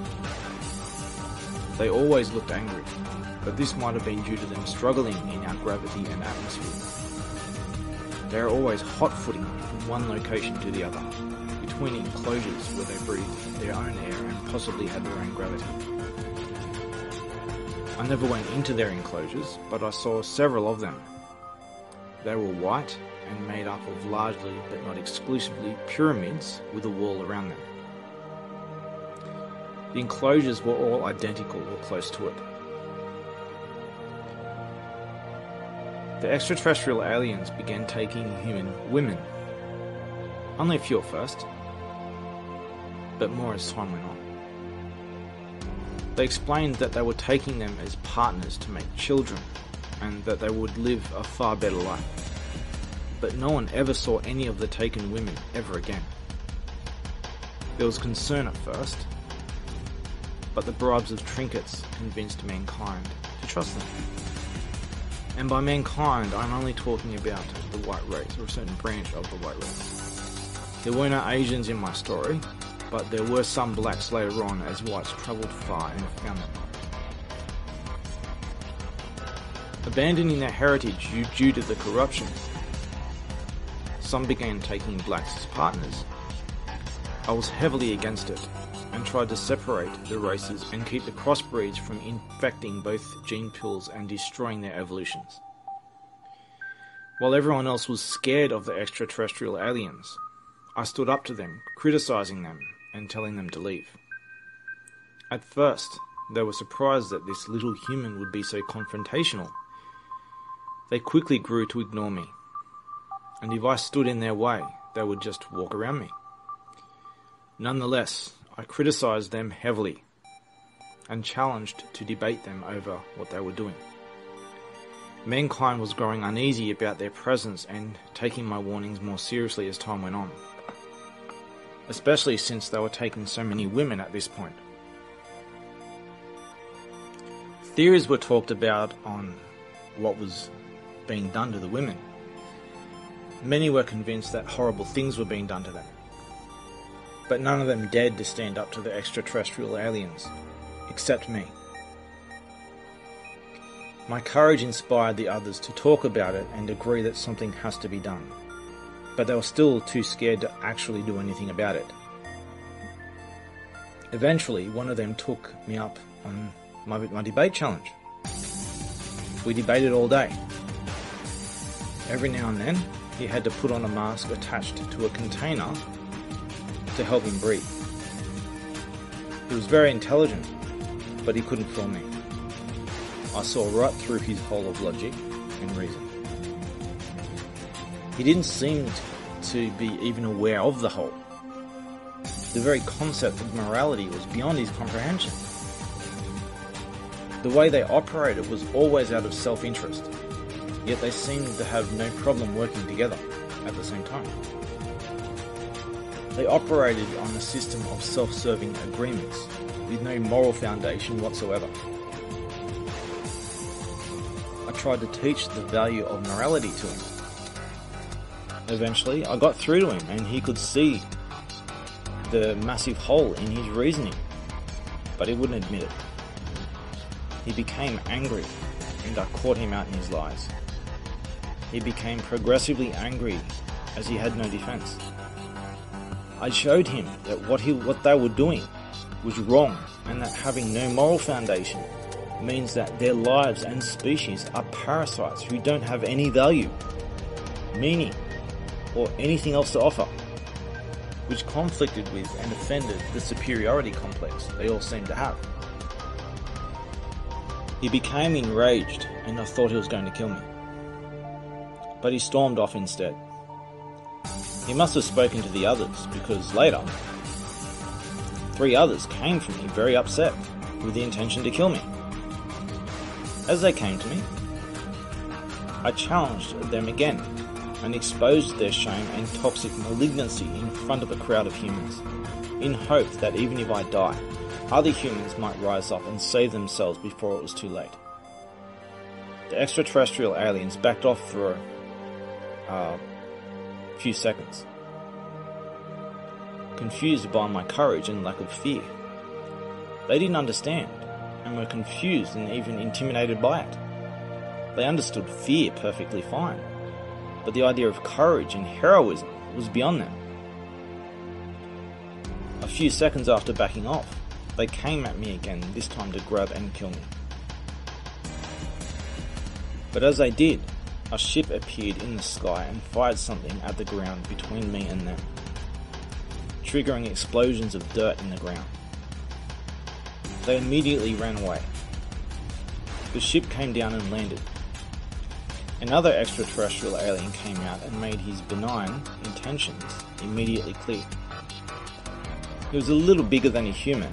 They always looked angry, but this might have been due to them struggling in our gravity and atmosphere. They are always hot-footing from one location to the other, between enclosures where they breathed their own air and possibly had their own gravity. I never went into their enclosures, but I saw several of them. They were white and made up of largely, but not exclusively, pyramids with a wall around them. The enclosures were all identical or close to it. The extraterrestrial aliens began taking human women. Only a few at first, but more as time went on. They explained that they were taking them as partners to make children, and that they would live a far better life. But no one ever saw any of the taken women ever again. There was concern at first, but the bribes of trinkets convinced mankind to trust them. And by mankind, I'm only talking about the white race, or a certain branch of the white race. There were no Asians in my story, but there were some blacks later on as whites travelled far and found them. Abandoning their heritage due to the corruption, some began taking blacks as partners. I was heavily against it, and tried to separate the races and keep the crossbreeds from infecting both gene pools and destroying their evolutions. While everyone else was scared of the extraterrestrial aliens, I stood up to them, criticizing them and telling them to leave. At first, they were surprised that this little human would be so confrontational. They quickly grew to ignore me, and if I stood in their way, they would just walk around me. Nonetheless, I criticized them heavily and challenged to debate them over what they were doing. Mankind was growing uneasy about their presence and taking my warnings more seriously as time went on, especially since they were taking so many women at this point. Theories were talked about on what was being done to the women. Many were convinced that horrible things were being done to them, but none of them dared to stand up to the extraterrestrial aliens, except me. My courage inspired the others to talk about it and agree that something has to be done, but they were still too scared to actually do anything about it. Eventually, one of them took me up on my debate challenge. We debated all day. Every now and then, he had to put on a mask attached to a container to help him breathe. He was very intelligent, but he couldn't fool me. I saw right through his hole of logic and reason. He didn't seem to be even aware of the hole. The very concept of morality was beyond his comprehension. The way they operated was always out of self-interest, yet they seemed to have no problem working together at the same time. They operated on a system of self-serving agreements with no moral foundation whatsoever. I tried to teach the value of morality to him. Eventually, I got through to him and he could see the massive hole in his reasoning, but he wouldn't admit it. He became angry and I caught him out in his lies. He became progressively angry as he had no defense. I showed him that what they were doing was wrong and that having no moral foundation means that their lives and species are parasites who don't have any value, meaning, or anything else to offer, which conflicted with and offended the superiority complex they all seemed to have. He became enraged and I thought he was going to kill me, but he stormed off instead. He must have spoken to the others, because later, 3 others came for me very upset, with the intention to kill me. As they came to me, I challenged them again, and exposed their shame and toxic malignancy in front of a crowd of humans, in hope that even if I die, other humans might rise up and save themselves before it was too late. The extraterrestrial aliens backed off for a few seconds, confused by my courage and lack of fear. They didn't understand, and were confused and even intimidated by it. They understood fear perfectly fine, but the idea of courage and heroism was beyond them. A few seconds after backing off, they came at me again, this time to grab and kill me. But as they did, a ship appeared in the sky and fired something at the ground between me and them, triggering explosions of dirt in the ground. They immediately ran away. The ship came down and landed. Another extraterrestrial alien came out and made his benign intentions immediately clear. He was a little bigger than a human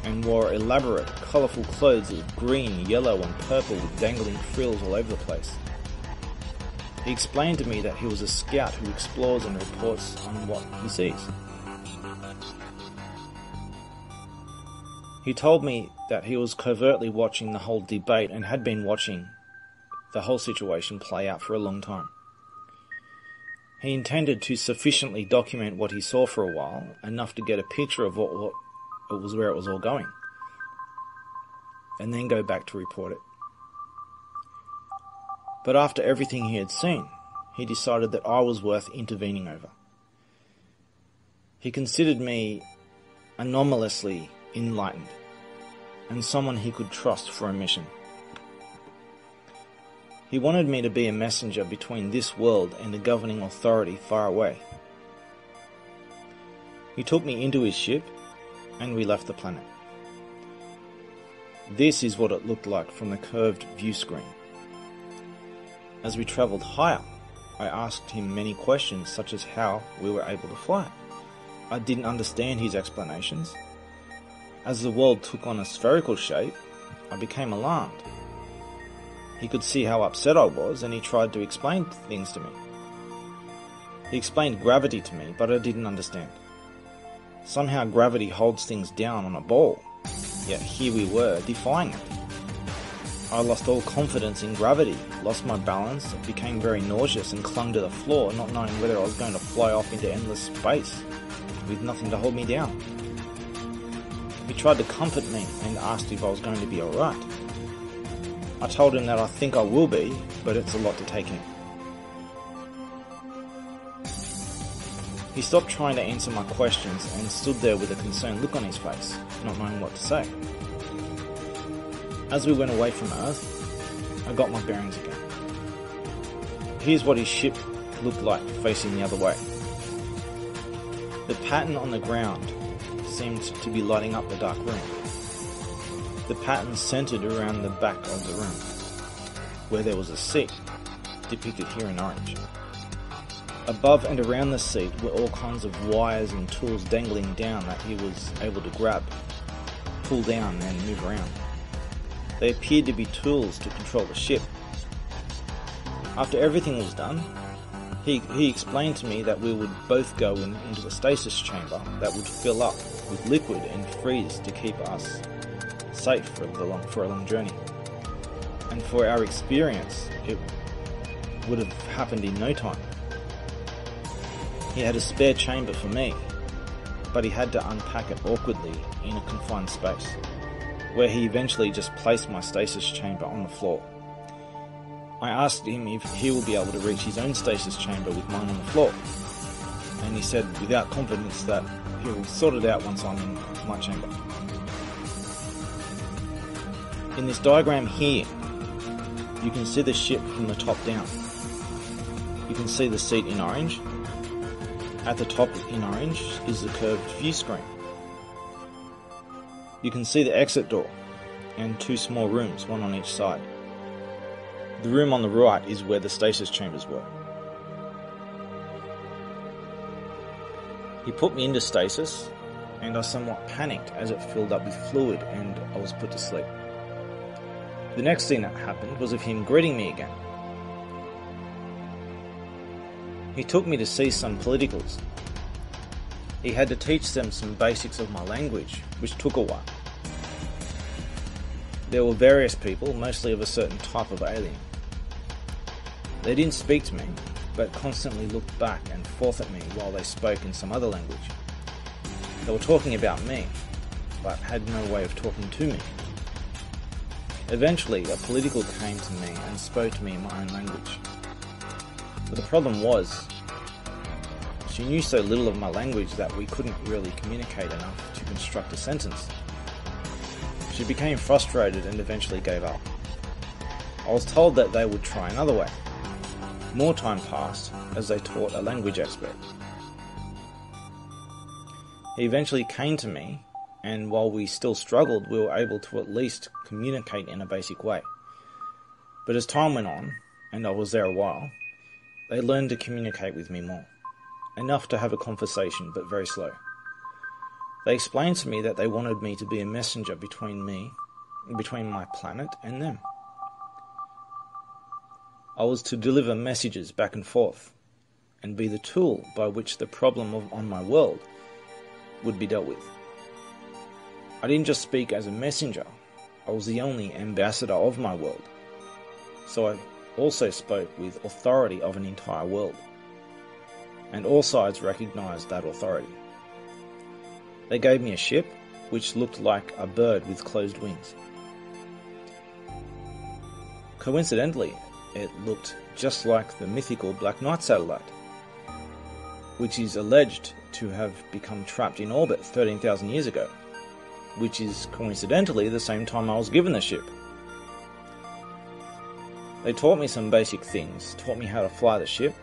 and wore elaborate, colourful clothes of green, yellow and purple with dangling frills all over the place. He explained to me that he was a scout who explores and reports on what he sees. He told me that he was covertly watching the whole debate and had been watching the whole situation play out for a long time. He intended to sufficiently document what he saw for a while, enough to get a picture of what it was, where it was all going, and then go back to report it. But after everything he had seen, he decided that I was worth intervening over. He considered me anomalously enlightened, and someone he could trust for a mission. He wanted me to be a messenger between this world and the governing authority far away. He took me into his ship, and we left the planet. This is what it looked like from the curved view screen. As we travelled higher, I asked him many questions such as how we were able to fly. I didn't understand his explanations. As the world took on a spherical shape, I became alarmed. He could see how upset I was, and he tried to explain things to me. He explained gravity to me, but I didn't understand. Somehow gravity holds things down on a ball, yet here we were, defying it. I lost all confidence in gravity, lost my balance, became very nauseous and clung to the floor, not knowing whether I was going to fly off into endless space, with nothing to hold me down. He tried to comfort me and asked if I was going to be alright. I told him that I think I will be, but it's a lot to take in. He stopped trying to answer my questions and stood there with a concerned look on his face, not knowing what to say. As we went away from Earth, I got my bearings again. Here's what his ship looked like facing the other way. The pattern on the ground seemed to be lighting up the dark room. The pattern centered around the back of the room, where there was a seat, depicted here in orange. Above and around the seat were all kinds of wires and tools dangling down that he was able to grab, pull down and move around. They appeared to be tools to control the ship. After everything was done, he explained to me that we would both go into a stasis chamber that would fill up with liquid and freeze to keep us safe for a long journey. And for our experience, it would have happened in no time. He had a spare chamber for me, but he had to unpack it awkwardly in a confined space, where he eventually just placed my stasis chamber on the floor. I asked him if he will be able to reach his own stasis chamber with mine on the floor, and he said without confidence that he will sort it out once I'm in my chamber. In this diagram here, you can see the ship from the top down. You can see the seat in orange. At the top in orange is the curved view screen. You can see the exit door and two small rooms, one on each side. The room on the right is where the stasis chambers were. He put me into stasis, and I somewhat panicked as it filled up with fluid and I was put to sleep. The next thing that happened was of him greeting me again. He took me to see some politicals. He had to teach them some basics of my language, which took a while. There were various people, mostly of a certain type of alien. They didn't speak to me, but constantly looked back and forth at me while they spoke in some other language. They were talking about me, but had no way of talking to me. Eventually, a political came to me and spoke to me in my own language. But the problem was, she knew so little of my language that we couldn't really communicate enough to construct a sentence. She became frustrated and eventually gave up. I was told that they would try another way. More time passed as they taught a language expert. He eventually came to me, and while we still struggled, we were able to at least communicate in a basic way. But as time went on, and I was there a while, they learned to communicate with me more. Enough to have a conversation, but very slow. They explained to me that they wanted me to be a messenger between my planet and them. I was to deliver messages back and forth, and be the tool by which the problem on my world would be dealt with. I didn't just speak as a messenger, I was the only ambassador of my world. So also spoke with authority of an entire world, and all sides recognised that authority. They gave me a ship which looked like a bird with closed wings. Coincidentally, it looked just like the mythical Black Knight satellite, which is alleged to have become trapped in orbit 13,000 years ago, which is coincidentally the same time I was given the ship. They taught me some basic things, taught me how to fly the ship,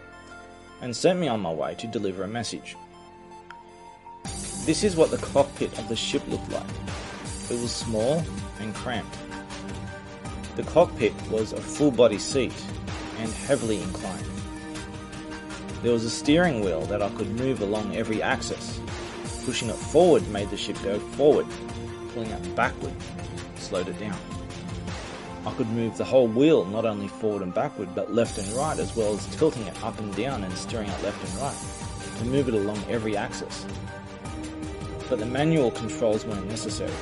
and sent me on my way to deliver a message. This is what the cockpit of the ship looked like. It was small and cramped. The cockpit was a full-body seat and heavily inclined. There was a steering wheel that I could move along every axis. Pushing it forward made the ship go forward, pulling it backward slowed it down. I could move the whole wheel not only forward and backward but left and right, as well as tilting it up and down and steering it left and right to move it along every axis. But the manual controls weren't necessary.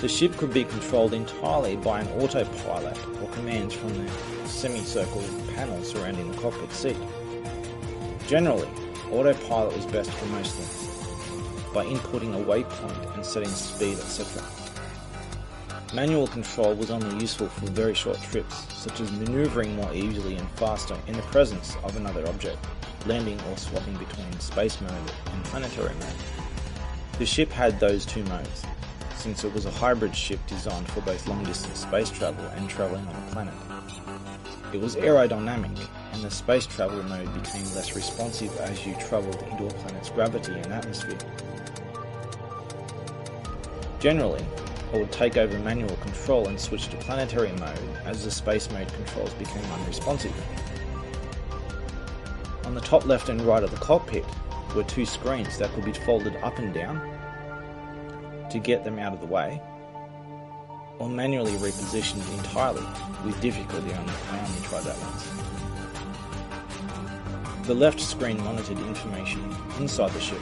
The ship could be controlled entirely by an autopilot or commands from the semicircle panel surrounding the cockpit seat. Generally, autopilot was best for most things, by inputting a waypoint and setting speed, etc. Manual control was only useful for very short trips, such as manoeuvring more easily and faster in the presence of another object, landing or swapping between space mode and planetary mode. The ship had those two modes, since it was a hybrid ship designed for both long-distance space travel and travelling on a planet. It was aerodynamic, and the space travel mode became less responsive as you travelled into a planet's gravity and atmosphere. Generally, I would take over manual control and switch to planetary mode as the space mode controls became unresponsive. On the top left and right of the cockpit were two screens that could be folded up and down to get them out of the way, or manually repositioned entirely. With difficulty, I only tried that once. The left screen monitored information inside the ship.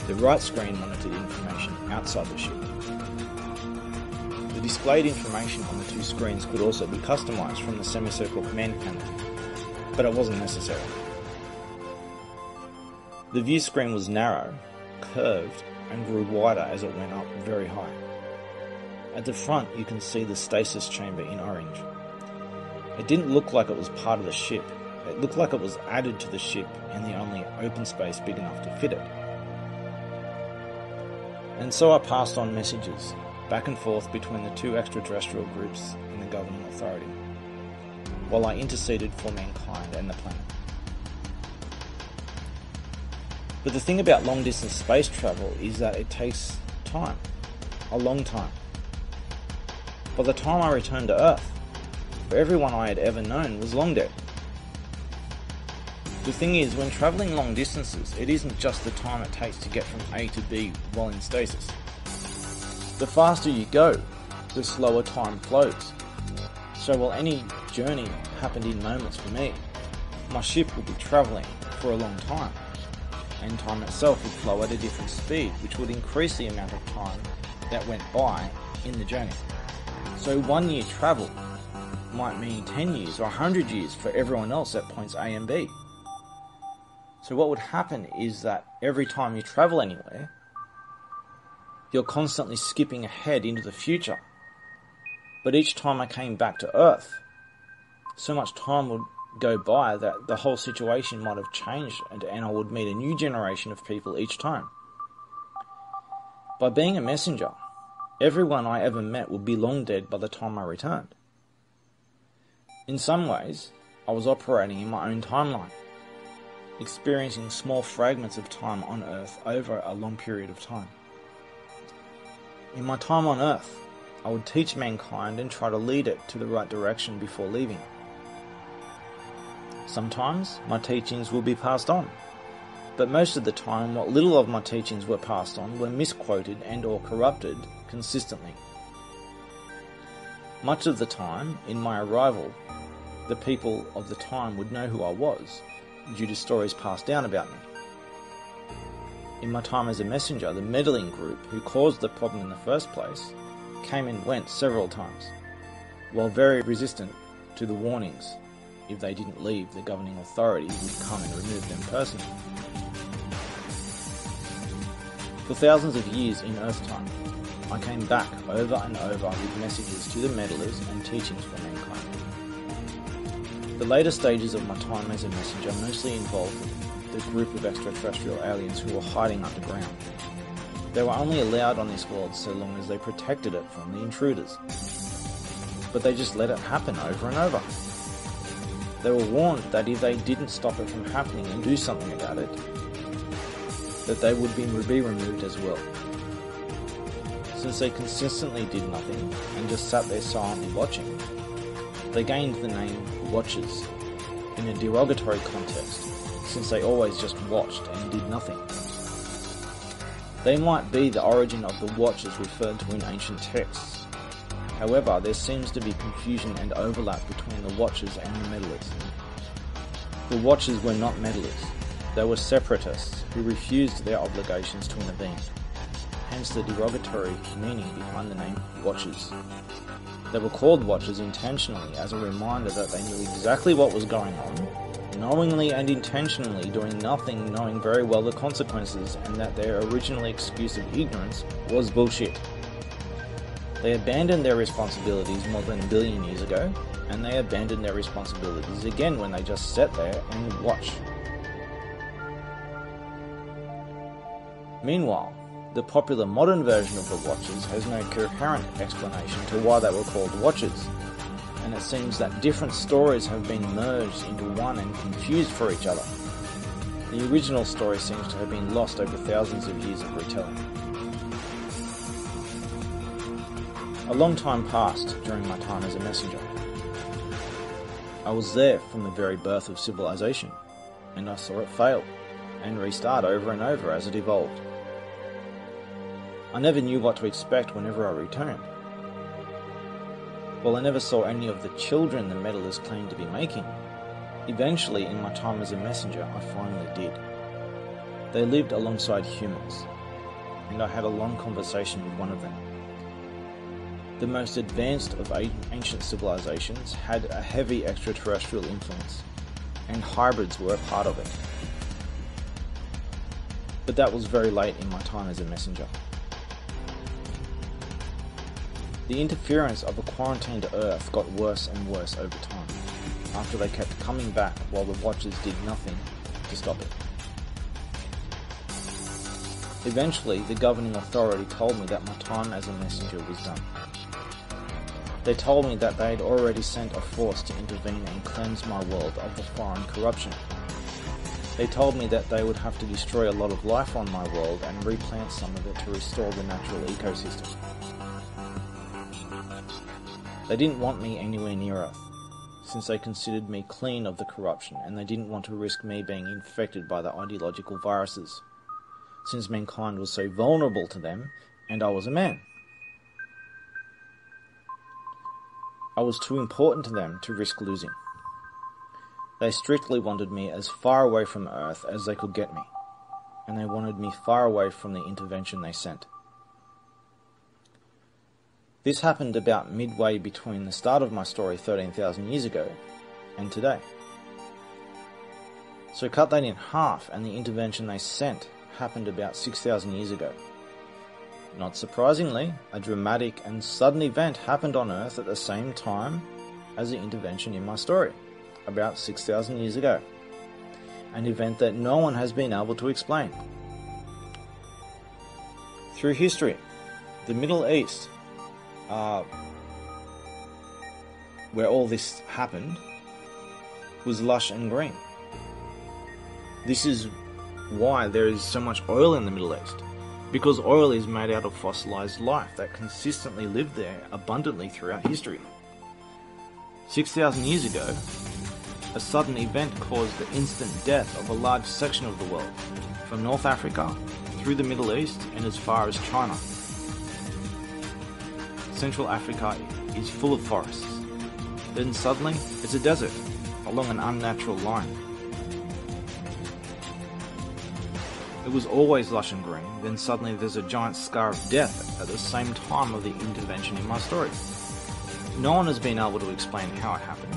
The right screen monitored information outside the ship. The displayed information on the two screens could also be customized from the semicircle command panel, but it wasn't necessary. The view screen was narrow, curved, and grew wider as it went up very high. At the front you can see the stasis chamber in orange. It didn't look like it was part of the ship, it looked like it was added to the ship in the only open space big enough to fit it. And so I passed on messages, back and forth between the two extraterrestrial groups in the governing authority, while I interceded for mankind and the planet. But the thing about long-distance space travel is that it takes time, a long time. By the time I returned to Earth, everyone I had ever known was long dead. The thing is, when travelling long distances, it isn't just the time it takes to get from A to B while in stasis. The faster you go, the slower time flows. So while any journey happened in moments for me, my ship would be travelling for a long time, and time itself would flow at a different speed, which would increase the amount of time that went by in the journey. So 1 year travel might mean 10 years or 100 years for everyone else at points A and B. So what would happen is that every time you travel anywhere, you're constantly skipping ahead into the future. But each time I came back to Earth, so much time would go by that the whole situation might have changed, and I would meet a new generation of people each time. By being a messenger, everyone I ever met would be long dead by the time I returned. In some ways, I was operating in my own timeline, experiencing small fragments of time on Earth over a long period of time. In my time on Earth, I would teach mankind and try to lead it to the right direction before leaving. Sometimes my teachings will be passed on, but most of the time what little of my teachings were passed on were misquoted and or corrupted consistently. Much of the time, in my arrival, the people of the time would know who I was, due to stories passed down about me. In my time as a messenger, the meddling group who caused the problem in the first place came and went several times. While very resistant, to the warnings. If they didn't leave, the governing authorities would come and remove them personally. For thousands of years in Earth time, I came back over and over with messages to the meddlers and teachings for mankind. The later stages of my time as a messenger mostly involved the group of extraterrestrial aliens who were hiding underground. They were only allowed on this world so long as they protected it from the intruders. But they just let it happen over and over. They were warned that if they didn't stop it from happening and do something about it, that they would be removed as well. Since they consistently did nothing and just sat there silently watching, they gained the name Watchers in a derogatory context, since they always just watched and did nothing. They might be the origin of the Watchers referred to in ancient texts. However, there seems to be confusion and overlap between the Watchers and the meddlers. The Watchers were not meddlers. They were separatists who refused their obligations to intervene, hence the derogatory meaning behind the name Watchers. They were called Watchers intentionally as a reminder that they knew exactly what was going on, knowingly and intentionally doing nothing, knowing very well the consequences, and that their original excuse of ignorance was bullshit. They abandoned their responsibilities more than a billion years ago, and they abandoned their responsibilities again when they just sat there and watched. Meanwhile, the popular modern version of the Watchers has no coherent explanation to why they were called Watchers, and it seems that different stories have been merged into one and confused for each other. The original story seems to have been lost over thousands of years of retelling. A long time passed during my time as a messenger. I was there from the very birth of civilization, and I saw it fail and restart over and over as it evolved. I never knew what to expect whenever I returned. While I never saw any of the children the meddlers claimed to be making, eventually in my time as a messenger I finally did. They lived alongside humans, and I had a long conversation with one of them. The most advanced of ancient civilizations had a heavy extraterrestrial influence, and hybrids were a part of it. But that was very late in my time as a messenger. The interference of a quarantined Earth got worse and worse over time, after they kept coming back while the Watchers did nothing to stop it. Eventually, the governing authority told me that my time as a messenger was done. They told me that they had already sent a force to intervene and cleanse my world of the foreign corruption. They told me that they would have to destroy a lot of life on my world and replant some of it to restore the natural ecosystem. They didn't want me anywhere near Earth, since they considered me clean of the corruption, and they didn't want to risk me being infected by the ideological viruses, since mankind was so vulnerable to them, and I was a man. I was too important to them to risk losing. They strictly wanted me as far away from Earth as they could get me, and they wanted me far away from the intervention they sent. This happened about midway between the start of my story 13,000 years ago and today. So cut that in half and the intervention they sent happened about 6,000 years ago. Not surprisingly, a dramatic and sudden event happened on Earth at the same time as the intervention in my story, about 6,000 years ago. An event that no one has been able to explain. Through history, the Middle East, where all this happened, was lush and green. This is why there is so much oil in the Middle East, because oil is made out of fossilized life that consistently lived there abundantly throughout history. 6,000 years ago, a sudden event caused the instant death of a large section of the world, from North Africa, through the Middle East, and as far as China. Central Africa is full of forests. Then suddenly, it's a desert, along an unnatural line. It was always lush and green, then suddenly there's a giant scar of death at the same time of the intervention in my story. No one has been able to explain how it happened.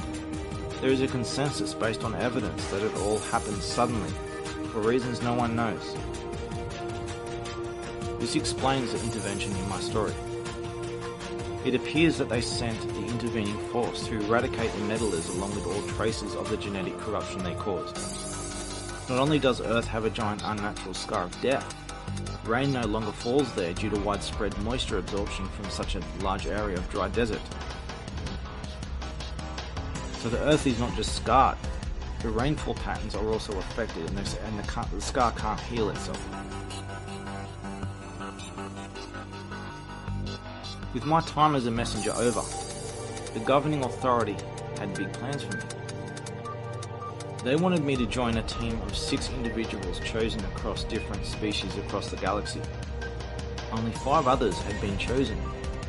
There is a consensus based on evidence that it all happened suddenly, for reasons no one knows. This explains the intervention in my story. It appears that they sent the intervening force to eradicate the meddlers along with all traces of the genetic corruption they caused. Not only does Earth have a giant unnatural scar of death, rain no longer falls there due to widespread moisture absorption from such a large area of dry desert. So the Earth is not just scarred, the rainfall patterns are also affected and the scar can't heal itself. With my time as a messenger over, the governing authority had big plans for me. They wanted me to join a team of 6 individuals chosen across different species across the galaxy. Only 5 others had been chosen,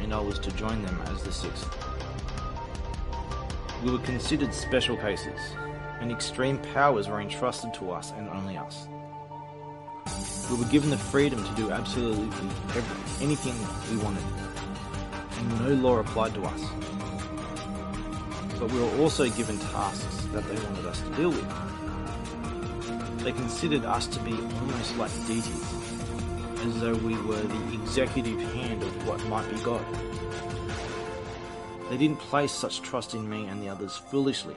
and I was to join them as the 6th. We were considered special cases, and extreme powers were entrusted to us and only us. We were given the freedom to do absolutely anything we wanted, and no law applied to us. But we were also given tasks that they wanted us to deal with. They considered us to be almost like deities, as though we were the executive hand of what might be God. They didn't place such trust in me and the others foolishly.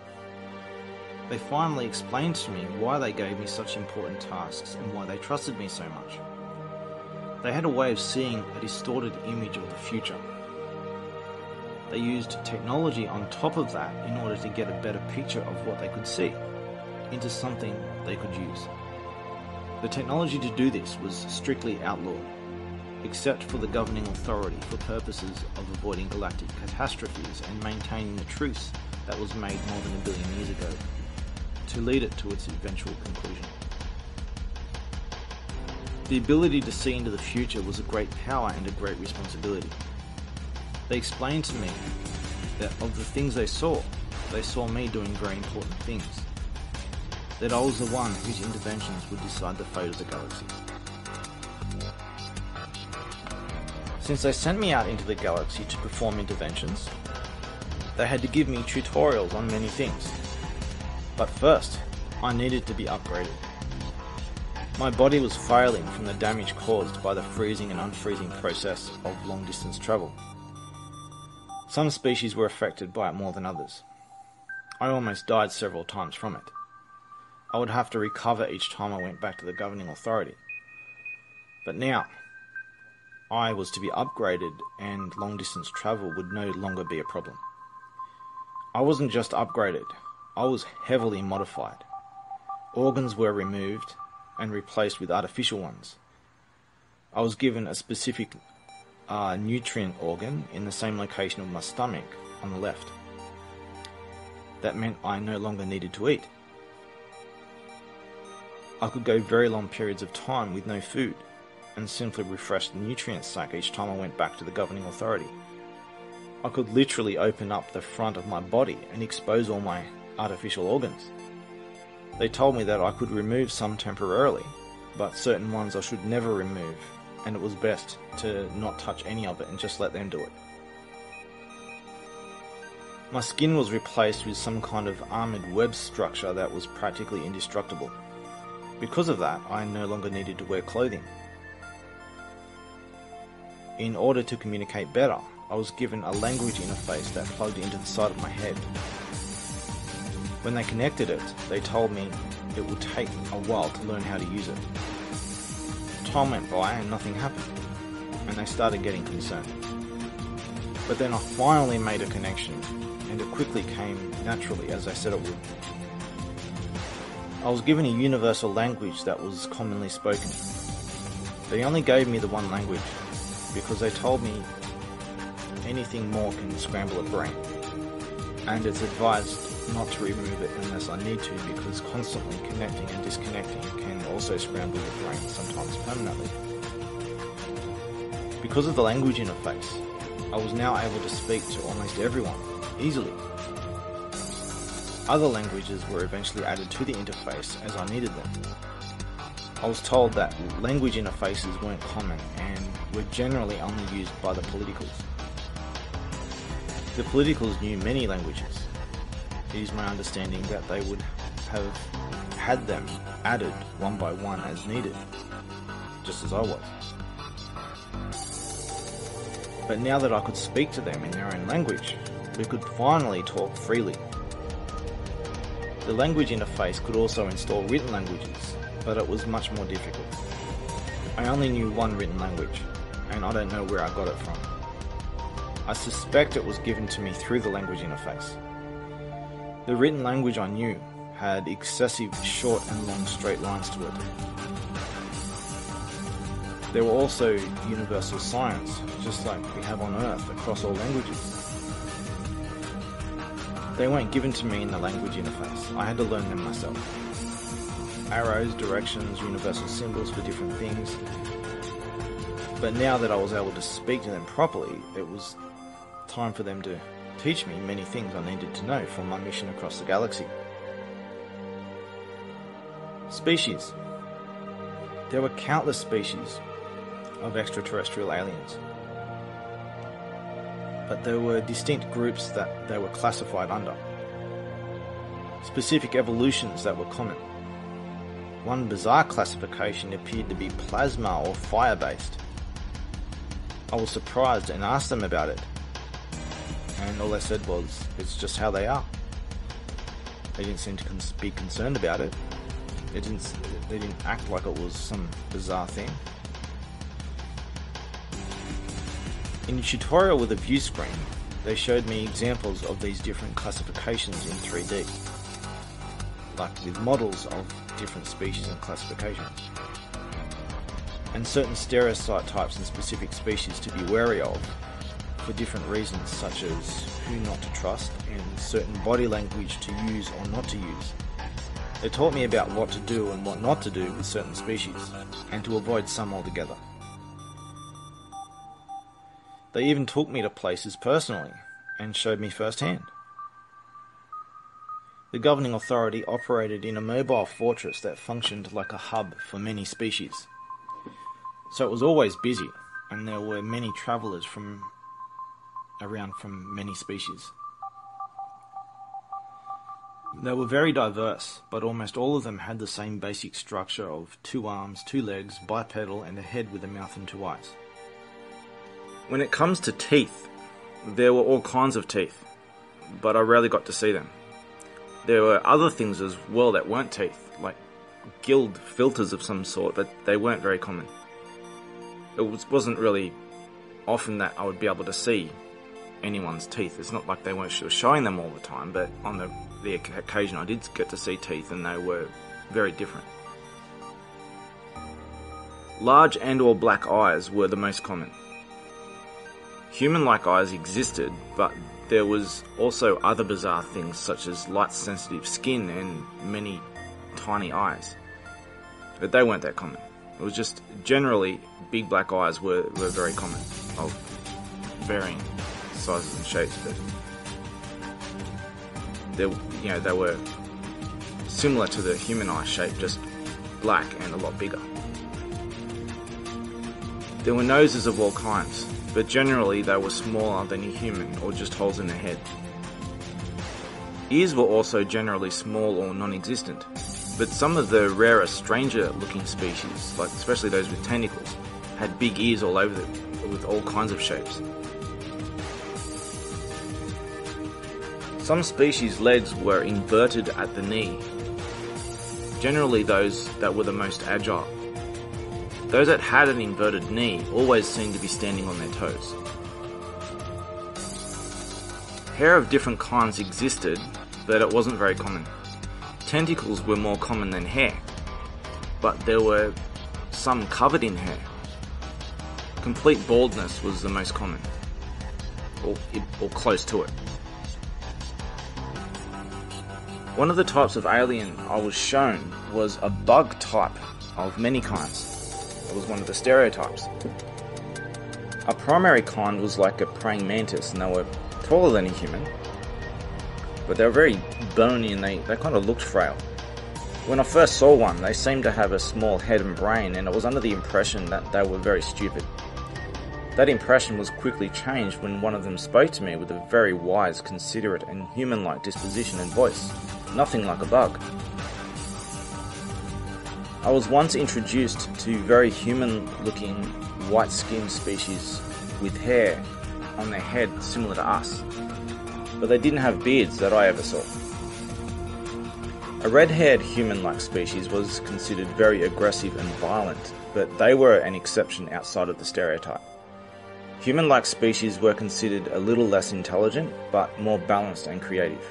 They finally explained to me why they gave me such important tasks and why they trusted me so much. They had a way of seeing a distorted image of the future. They used technology on top of that in order to get a better picture of what they could see, into something they could use. The technology to do this was strictly outlawed, except for the governing authority for purposes of avoiding galactic catastrophes and maintaining the truce that was made more than 1 billion years ago, to lead it to its eventual conclusion. The ability to see into the future was a great power and a great responsibility. They explained to me that of the things they saw me doing very important things. That I was the one whose interventions would decide the fate of the galaxy. Since they sent me out into the galaxy to perform interventions, they had to give me tutorials on many things. But first, I needed to be upgraded. My body was failing from the damage caused by the freezing and unfreezing process of long-distance travel. Some species were affected by it more than others. I almost died several times from it. I would have to recover each time I went back to the governing authority. But now, I was to be upgraded and long-distance travel would no longer be a problem. I wasn't just upgraded, I was heavily modified. Organs were removed and replaced with artificial ones. I was given a specific nutrient organ in the same location of my stomach on the left. That meant I no longer needed to eat. I could go very long periods of time with no food and simply refresh the nutrient sac each time I went back to the governing authority. I could literally open up the front of my body and expose all my artificial organs. They told me that I could remove some temporarily, but certain ones I should never remove, and it was best to not touch any of it and just let them do it. My skin was replaced with some kind of armoured web structure that was practically indestructible. Because of that, I no longer needed to wear clothing. In order to communicate better, I was given a language interface that plugged into the side of my head. When they connected it, they told me it would take a while to learn how to use it. Time went by and nothing happened, and they started getting concerned. But then I finally made a connection, and it quickly came naturally as I said it would. I was given a universal language that was commonly spoken. They only gave me the one language, because they told me anything more can scramble a brain, and it's advised not to remove it unless I need to, because constantly connecting and disconnecting can also scramble the brain, sometimes permanently. Because of the language interface, I was now able to speak to almost everyone, easily. Other languages were eventually added to the interface as I needed them. I was told that language interfaces weren't common and were generally only used by the politicals. The politicals knew many languages. It is my understanding that they would have had them added one by one as needed, just as I was. But now that I could speak to them in their own language, we could finally talk freely. The language interface could also install written languages, but it was much more difficult. I only knew one written language, and I don't know where I got it from. I suspect it was given to me through the language interface. The written language I knew had excessive short and long straight lines to it. There were also universal signs, just like we have on Earth, across all languages. They weren't given to me in the language interface. I had to learn them myself. Arrows, directions, universal symbols for different things. But now that I was able to speak to them properly, it was time for them to teach me many things I needed to know for my mission across the galaxy. Species. There were countless species of extraterrestrial aliens. But there were distinct groups that they were classified under. Specific evolutions that were common. One bizarre classification appeared to be plasma or fire-based. I was surprised and asked them about it, and all they said was, it's just how they are. They didn't seem to be concerned about it. They didn't act like it was some bizarre thing. In a tutorial with a view screen, they showed me examples of these different classifications in 3D, like with models of different species and classifications, and certain stereotypes and specific species to be wary of for different reasons, such as who not to trust and certain body language to use or not to use. They taught me about what to do and what not to do with certain species, and to avoid some altogether. They even took me to places personally, and showed me firsthand. The governing authority operated in a mobile fortress that functioned like a hub for many species. So it was always busy, and there were many travellers around from many species. They were very diverse, but almost all of them had the same basic structure of 2 arms, 2 legs, bipedal, and a head with a mouth and 2 eyes. When it comes to teeth, there were all kinds of teeth, but I rarely got to see them. There were other things as well that weren't teeth, like gilled filters of some sort, but they weren't very common. It wasn't really often that I would be able to see anyone's teeth. It's not like they weren't showing them all the time, but on the occasion I did get to see teeth, and they were very different. Large and or black eyes were the most common. Human-like eyes existed, but there was also other bizarre things such as light-sensitive skin and many tiny eyes. But they weren't that common. It was just generally big black eyes were very common, of varying sizes and shapes. But they were similar to the human eye shape, just black and a lot bigger. There were noses of all kinds, but generally they were smaller than a human or just holes in the head. Ears were also generally small or non-existent, but some of the rarer, stranger-looking species, like especially those with tentacles, had big ears all over them, with all kinds of shapes. Some species' legs were inverted at the knee, generally those that were the most agile. Those that had an inverted knee always seemed to be standing on their toes. Hair of different kinds existed, but it wasn't very common. Tentacles were more common than hair, but there were some covered in hair. Complete baldness was the most common, or close to it. One of the types of alien I was shown was a bug type of many kinds. It was one of the stereotypes. A primary kind was like a praying mantis, and they were taller than a human, but they were very bony and they kind of looked frail. When I first saw one, they seemed to have a small head and brain, and I was under the impression that they were very stupid. That impression was quickly changed when one of them spoke to me with a very wise, considerate and human-like disposition and voice, nothing like a bug. I was once introduced to very human-looking, white-skinned species with hair on their head similar to us, but they didn't have beards that I ever saw. A red-haired human-like species was considered very aggressive and violent, but they were an exception outside of the stereotype. Human-like species were considered a little less intelligent, but more balanced and creative.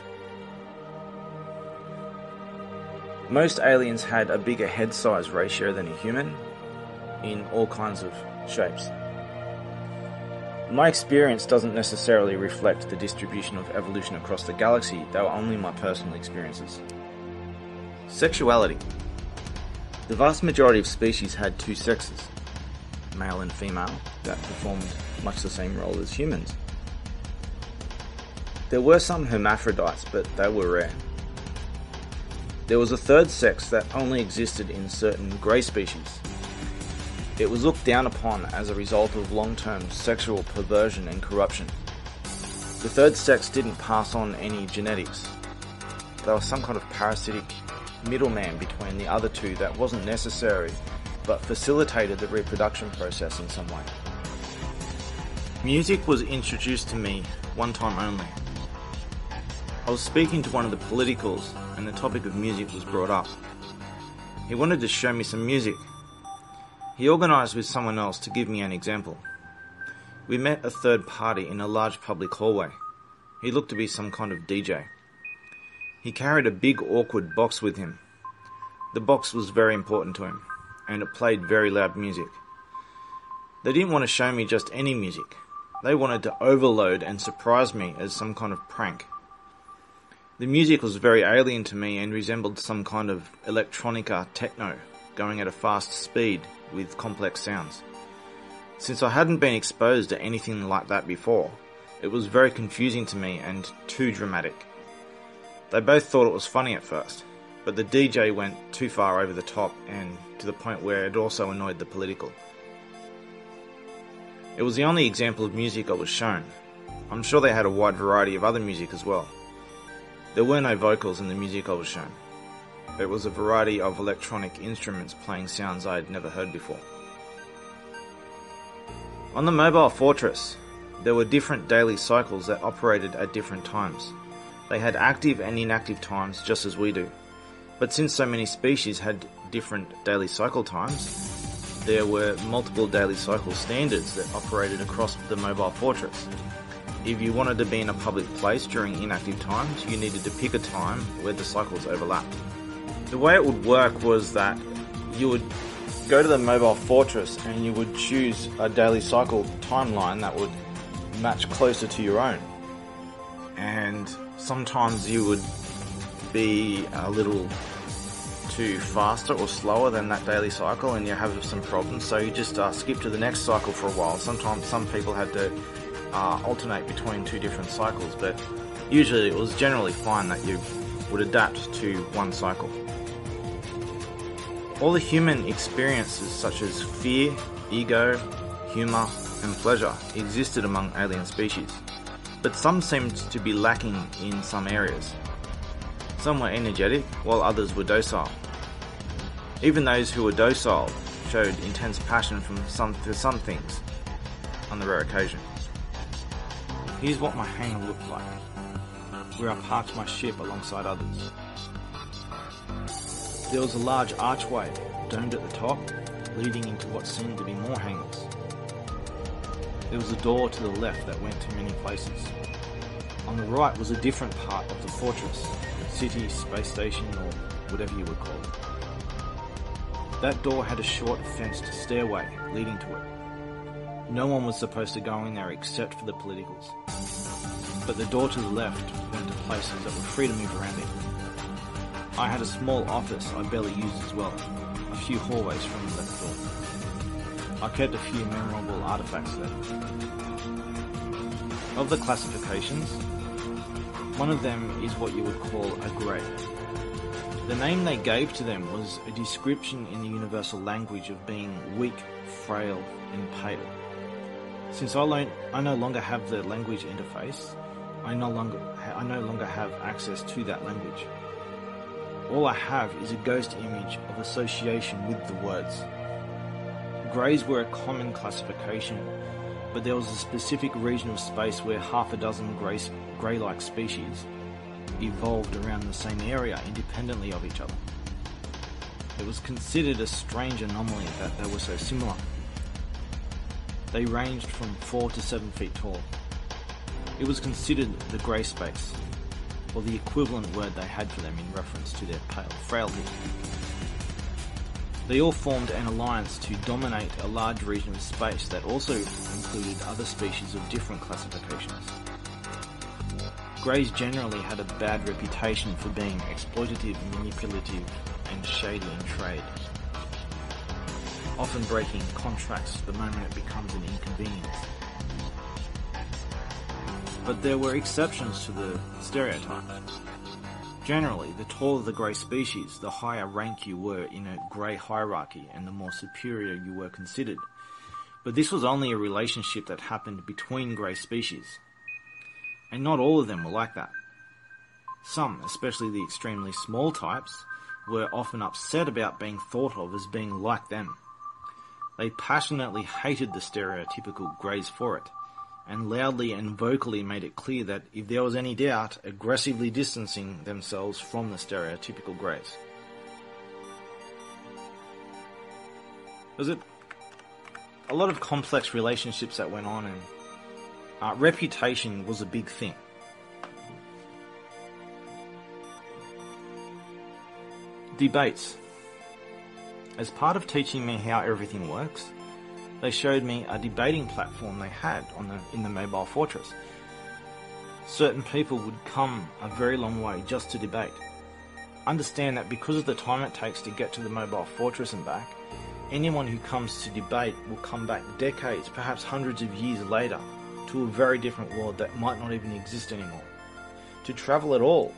Most aliens had a bigger head size ratio than a human, in all kinds of shapes. My experience doesn't necessarily reflect the distribution of evolution across the galaxy, they were only my personal experiences. Sexuality. The vast majority of species had two sexes, male and female, that performed much the same role as humans. There were some hermaphrodites, but they were rare. There was a third sex that only existed in certain grey species. It was looked down upon as a result of long-term sexual perversion and corruption. The third sex didn't pass on any genetics. They were some kind of parasitic middleman between the other two that wasn't necessary, but facilitated the reproduction process in some way. Music was introduced to me one time only. I was speaking to one of the politicals and the topic of music was brought up. He wanted to show me some music. He organised with someone else to give me an example. We met a third party in a large public hallway. He looked to be some kind of DJ. He carried a big awkward box with him. The box was very important to him, and it played very loud music. They didn't want to show me just any music. They wanted to overload and surprise me as some kind of prank. The music was very alien to me and resembled some kind of electronica techno, going at a fast speed with complex sounds. Since I hadn't been exposed to anything like that before, it was very confusing to me and too dramatic. They both thought it was funny at first, but the DJ went too far over the top and to the point where it also annoyed the political. It was the only example of music I was shown. I'm sure they had a wide variety of other music as well. There were no vocals in the music I was shown. It was a variety of electronic instruments playing sounds I had never heard before. On the Mobile Fortress, there were different daily cycles that operated at different times. They had active and inactive times just as we do. But since so many species had different daily cycle times, there were multiple daily cycle standards that operated across the Mobile Fortress. If you wanted to be in a public place during inactive times, you needed to pick a time where the cycles overlapped. The way it would work was that you would go to the Mobile Fortress and you would choose a daily cycle timeline that would match closer to your own. And sometimes you would be a little too faster or slower than that daily cycle and you have some problems, so you just skip to the next cycle for a while. Sometimes some people had to alternate between two different cycles, but usually it was generally fine that you would adapt to one cycle. All the human experiences such as fear, ego, humour and pleasure existed among alien species, but some seemed to be lacking in some areas. Some were energetic while others were docile. Even those who were docile showed intense passion for some things on the rare occasion. Here's what my hangar looked like, where I parked my ship alongside others. There was a large archway, domed at the top, leading into what seemed to be more hangars. There was a door to the left that went to many places. On the right was a different part of the fortress, city, space station, or whatever you would call it. That door had a short fenced stairway leading to it. No one was supposed to go in there except for the politicals. But the door to the left went to places that were free to move around in. I had a small office I barely used as well, a few hallways from the left door. I kept a few memorable artifacts there. Of the classifications, one of them is what you would call a grey. The name they gave to them was a description in the universal language of being weak, frail, and pale. Since I no longer have the language interface, I no longer have access to that language. All I have is a ghost image of association with the words. Greys were a common classification, but there was a specific region of space where half a dozen grey-like species evolved around the same area independently of each other. It was considered a strange anomaly that they were so similar. They ranged from 4 to 7 feet tall. It was considered the grey space, or the equivalent word they had for them in reference to their pale frailty. They all formed an alliance to dominate a large region of space that also included other species of different classifications. Greys generally had a bad reputation for being exploitative, manipulative, and shady in trade, often breaking contracts the moment it becomes an inconvenience. But there were exceptions to the stereotype. Generally, the taller the grey species, the higher rank you were in a grey hierarchy and the more superior you were considered. But this was only a relationship that happened between grey species. And not all of them were like that. Some, especially the extremely small types, were often upset about being thought of as being like them. They passionately hated the stereotypical greys for it, and loudly and vocally made it clear that if there was any doubt, aggressively distancing themselves from the stereotypical greys. There was a lot of complex relationships that went on, and reputation was a big thing. Debates. As part of teaching me how everything works, they showed me a debating platform they had in the mobile fortress. Certain people would come a very long way just to debate. Understand that because of the time it takes to get to the mobile fortress and back, anyone who comes to debate will come back decades, perhaps hundreds of years later, to a very different world that might not even exist anymore. To travel at all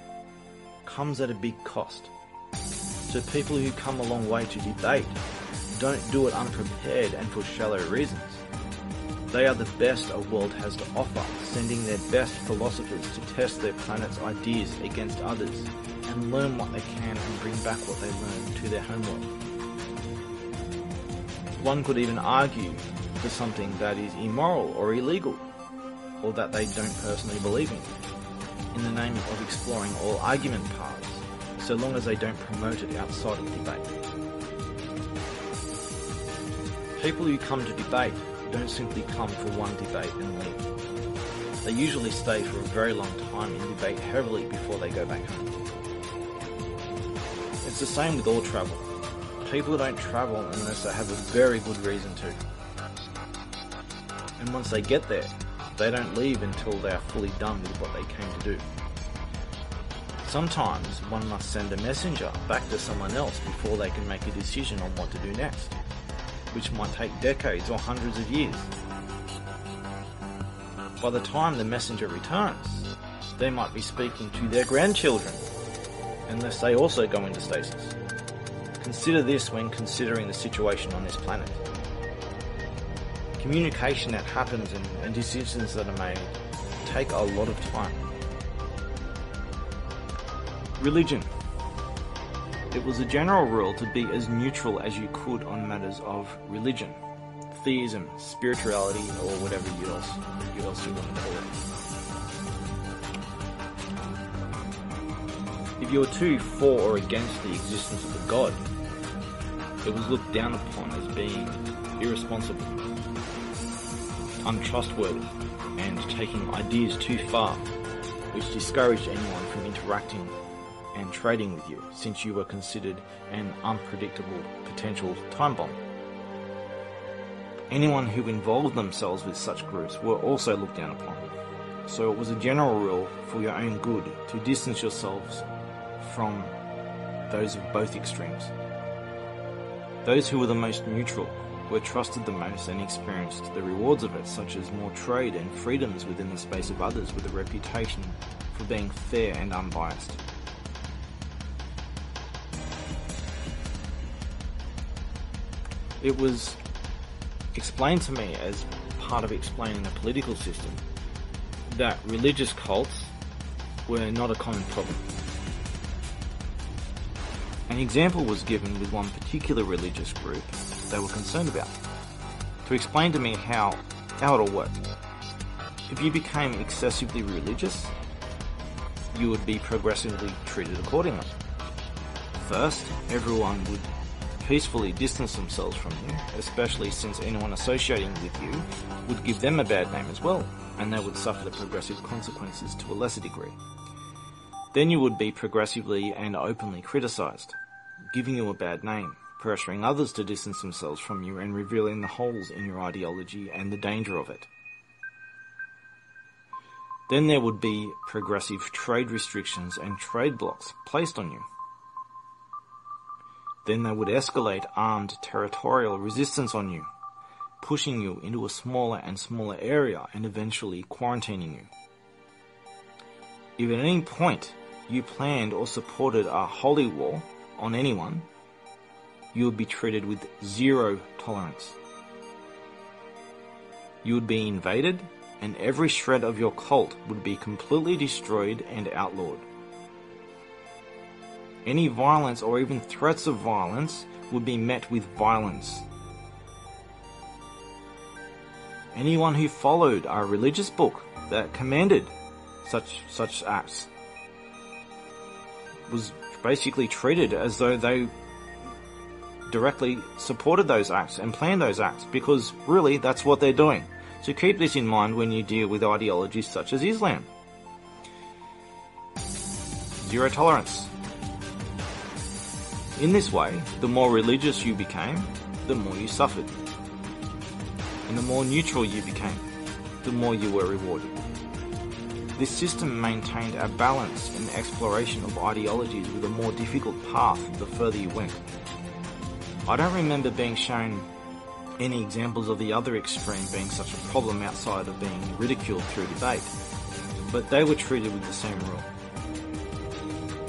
comes at a big cost. So people who come a long way to debate don't do it unprepared and for shallow reasons. They are the best a world has to offer, sending their best philosophers to test their planet's ideas against others and learn what they can and bring back what they learn to their homeworld. One could even argue for something that is immoral or illegal, or that they don't personally believe in the name of exploring all argument paths, so long as they don't promote it outside of debate. People who come to debate don't simply come for one debate and leave. They usually stay for a very long time and debate heavily before they go back home. It's the same with all travel. People don't travel unless they have a very good reason to. And once they get there, they don't leave until they are fully done with what they came to do. Sometimes one must send a messenger back to someone else before they can make a decision on what to do next, which might take decades or hundreds of years. By the time the messenger returns, they might be speaking to their grandchildren, unless they also go into stasis. Consider this when considering the situation on this planet. Communication that happens and decisions that are made take a lot of time. Religion. It was a general rule to be as neutral as you could on matters of religion, theism, spirituality, or whatever else you want to call it. If you were too for or against the existence of a god, it was looked down upon as being irresponsible, untrustworthy, and taking ideas too far, which discouraged anyone from interacting and trading with you, since you were considered an unpredictable potential time bomb. Anyone who involved themselves with such groups were also looked down upon, so it was a general rule for your own good to distance yourselves from those of both extremes. Those who were the most neutral were trusted the most and experienced the rewards of it, such as more trade and freedoms within the space of others with a reputation for being fair and unbiased. It was explained to me as part of explaining a political system, that religious cults were not a common problem. An example was given with one particular religious group they were concerned about, to explain to me how it all worked. If you became excessively religious, you would be progressively treated accordingly. First, everyone would peacefully distance themselves from you, especially since anyone associating with you would give them a bad name as well, and they would suffer the progressive consequences to a lesser degree. Then you would be progressively and openly criticised, giving you a bad name, pressuring others to distance themselves from you and revealing the holes in your ideology and the danger of it. Then there would be progressive trade restrictions and trade blocks placed on you. Then they would escalate armed territorial resistance on you, pushing you into a smaller and smaller area and eventually quarantining you. If at any point you planned or supported a holy war on anyone, you would be treated with zero tolerance. You would be invaded, and every shred of your cult would be completely destroyed and outlawed. Any violence or even threats of violence would be met with violence. Anyone who followed a religious book that commanded such acts was basically treated as though they directly supported those acts and planned those acts, because really that's what they're doing. So keep this in mind when you deal with ideologies such as Islam. Zero tolerance. In this way, the more religious you became, the more you suffered. And the more neutral you became, the more you were rewarded. This system maintained a balance in the exploration of ideologies with a more difficult path the further you went. I don't remember being shown any examples of the other extreme being such a problem outside of being ridiculed through debate, but they were treated with the same rule.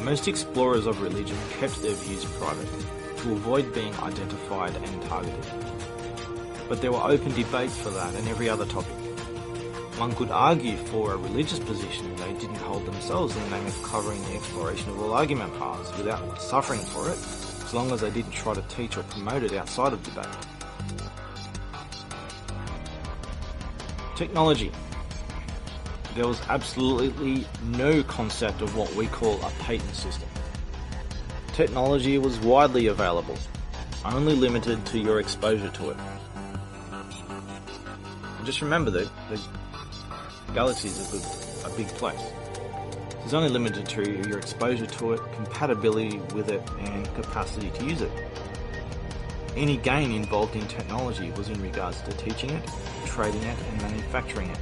Most explorers of religion kept their views private to avoid being identified and targeted. But there were open debates for that and every other topic. One could argue for a religious position they didn't hold themselves in the name of covering the exploration of all argument paths without suffering for it, as long as they didn't try to teach or promote it outside of debate. Technology. There was absolutely no concept of what we call a patent system. Technology was widely available, only limited to your exposure to it. And just remember that the galaxy is a big place. It's only limited to your exposure to it, compatibility with it, and capacity to use it. Any gain involved in technology was in regards to teaching it, trading it, and manufacturing it.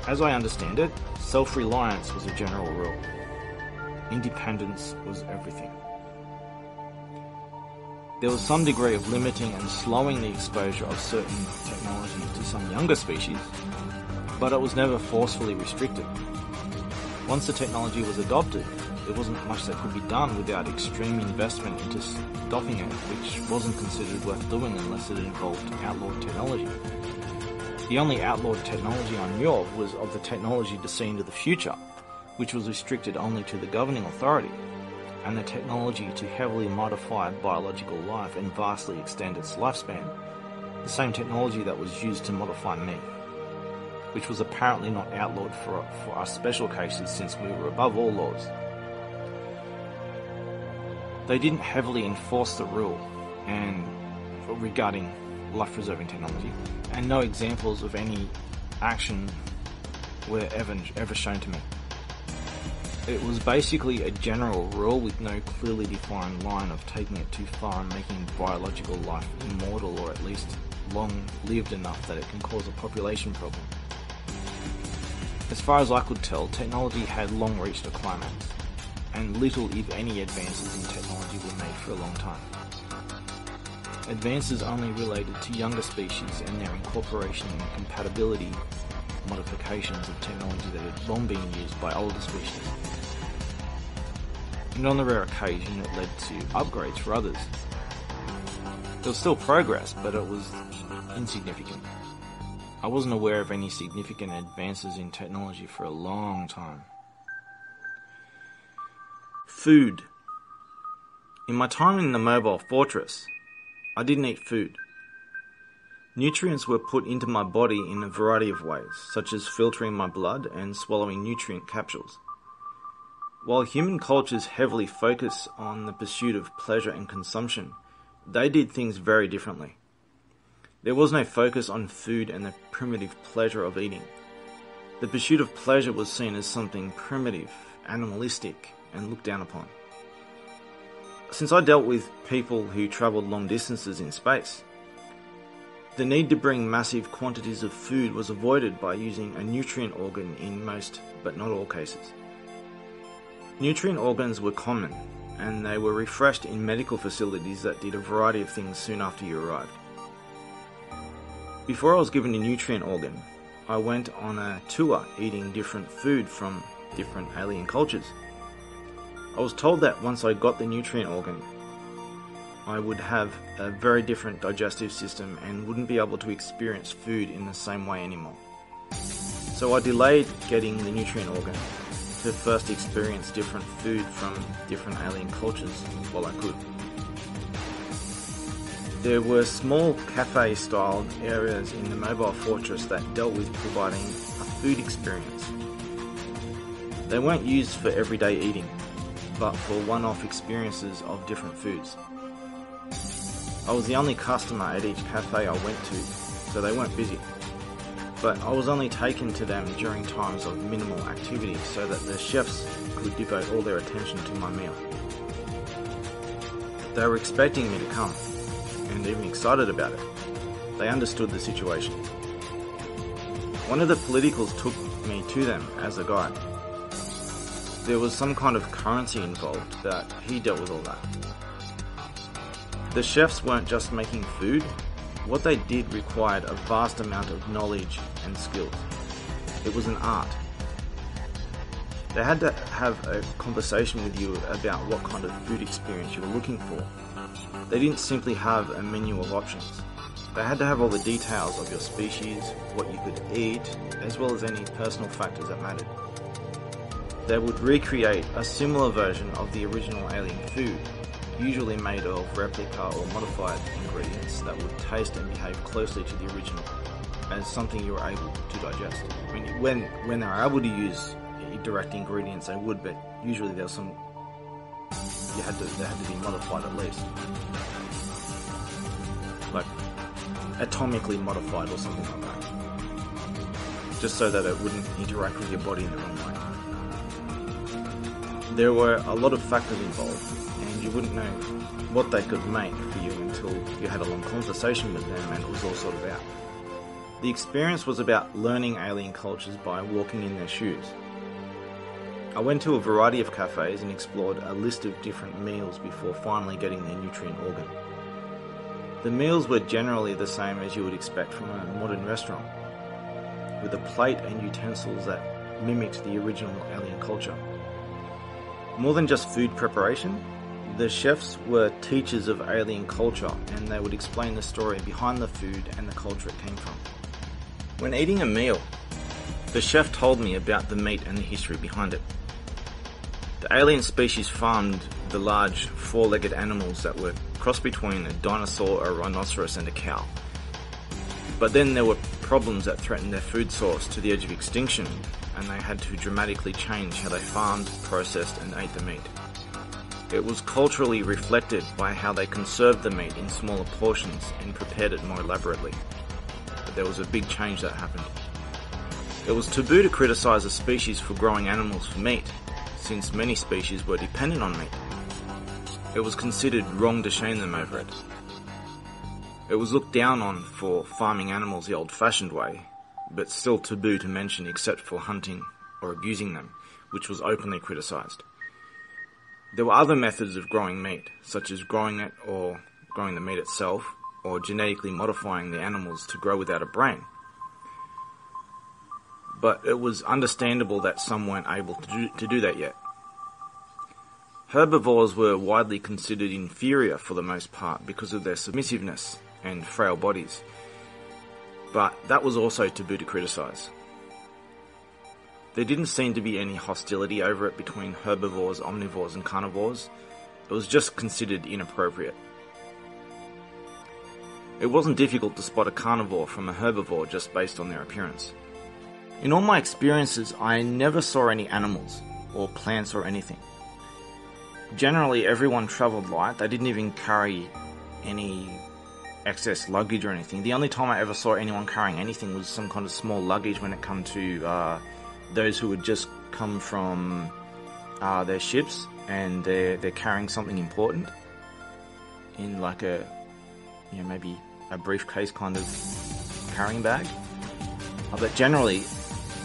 As I understand it, self-reliance was a general rule. Independence was everything. There was some degree of limiting and slowing the exposure of certain technology to some younger species, but it was never forcefully restricted. Once the technology was adopted, there wasn't much that could be done without extreme investment into stopping it, which wasn't considered worth doing unless it involved outlawed technology. The only outlawed technology I knew of was of the technology to see into the future, which was restricted only to the governing authority, and the technology to heavily modify biological life and vastly extend its lifespan, the same technology that was used to modify me, which was apparently not outlawed for our special cases since we were above all laws. They didn't heavily enforce the rule and regarding life-preserving technology, and no examples of any action were ever shown to me. It was basically a general rule with no clearly defined line of taking it too far and making biological life immortal, or at least long-lived enough that it can cause a population problem. As far as I could tell, technology had long reached a climax, and little if any advances in technology were made for a long time. Advances only related to younger species and their incorporation and compatibility modifications of technology that had long been used by older species. And on the rare occasion it led to upgrades for others. There was still progress, but it was insignificant. I wasn't aware of any significant advances in technology for a long time. Food. In my time in the mobile fortress, I didn't eat food. Nutrients were put into my body in a variety of ways, such as filtering my blood and swallowing nutrient capsules. While human cultures heavily focus on the pursuit of pleasure and consumption, they did things very differently. There was no focus on food and the primitive pleasure of eating. The pursuit of pleasure was seen as something primitive, animalistic, and looked down upon. Since I dealt with people who travelled long distances in space, the need to bring massive quantities of food was avoided by using a nutrient organ in most, but not all cases. Nutrient organs were common, and they were refreshed in medical facilities that did a variety of things soon after you arrived. Before I was given a nutrient organ, I went on a tour eating different food from different alien cultures. I was told that once I got the nutrient organ, I would have a very different digestive system and wouldn't be able to experience food in the same way anymore. So I delayed getting the nutrient organ to first experience different food from different alien cultures while I could. There were small cafe-styled areas in the mobile fortress that dealt with providing a food experience. They weren't used for everyday eating, but for one-off experiences of different foods. I was the only customer at each cafe I went to, so they weren't busy. But I was only taken to them during times of minimal activity so that the chefs could devote all their attention to my meal. They were expecting me to come, and even excited about it. They understood the situation. One of the politicals took me to them as a guide. There was some kind of currency involved that he dealt with all that. The chefs weren't just making food. What they did required a vast amount of knowledge and skills. It was an art. They had to have a conversation with you about what kind of food experience you were looking for. They didn't simply have a menu of options. They had to have all the details of your species, what you could eat, as well as any personal factors that mattered. They would recreate a similar version of the original alien food, usually made of replica or modified ingredients that would taste and behave closely to the original, as something you were able to digest. I mean, when they were able to use direct ingredients, they would, but usually there was some. They had to be modified at least, like atomically modified or something like that, just so that it wouldn't interact with your body in the wrong way. There were a lot of factors involved, and you wouldn't know what they could make for you until you had a long conversation with them and it was all sorted out. The experience was about learning alien cultures by walking in their shoes. I went to a variety of cafes and explored a list of different meals before finally getting their nutrient organ. The meals were generally the same as you would expect from a modern restaurant, with a plate and utensils that mimicked the original alien culture. More than just food preparation, the chefs were teachers of alien culture, and they would explain the story behind the food and the culture it came from. When eating a meal, the chef told me about the meat and the history behind it. The alien species farmed the large four-legged animals that were crossed between a dinosaur, a rhinoceros and a cow. But then there were problems that threatened their food source to the edge of extinction, and they had to dramatically change how they farmed, processed and ate the meat. It was culturally reflected by how they conserved the meat in smaller portions and prepared it more elaborately. But there was a big change that happened. It was taboo to criticise a species for growing animals for meat, since many species were dependent on meat. It was considered wrong to shame them over it. It was looked down on for farming animals the old-fashioned way, but still taboo to mention except for hunting or abusing them, which was openly criticised. There were other methods of growing meat, such as growing it or growing the meat itself, or genetically modifying the animals to grow without a brain. But it was understandable that some weren't able to do that yet. Herbivores were widely considered inferior for the most part because of their submissiveness and frail bodies. but that was also taboo to criticise. There didn't seem to be any hostility over it between herbivores, omnivores and carnivores. It was just considered inappropriate. It wasn't difficult to spot a carnivore from a herbivore just based on their appearance. In all my experiences, I never saw any animals, or plants or anything. Generally, everyone travelled light. They didn't even carry any excess luggage or anything. The only time I ever saw anyone carrying anything was some kind of small luggage when it come to those who had just come from their ships and they're carrying something important in like a, maybe a briefcase kind of carrying bag. But generally,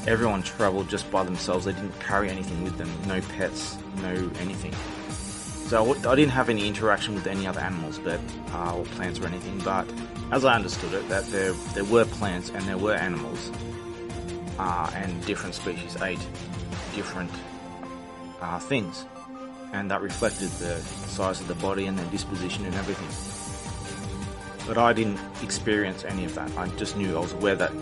everyone travelled just by themselves. They didn't carry anything with them, no pets, no anything. So I didn't have any interaction with any other animals, or plants or anything. But as I understood it, that there were plants and there were animals, and different species ate different things, and that reflected the size of the body and their disposition and everything. But I didn't experience any of that. I just knew, I was aware that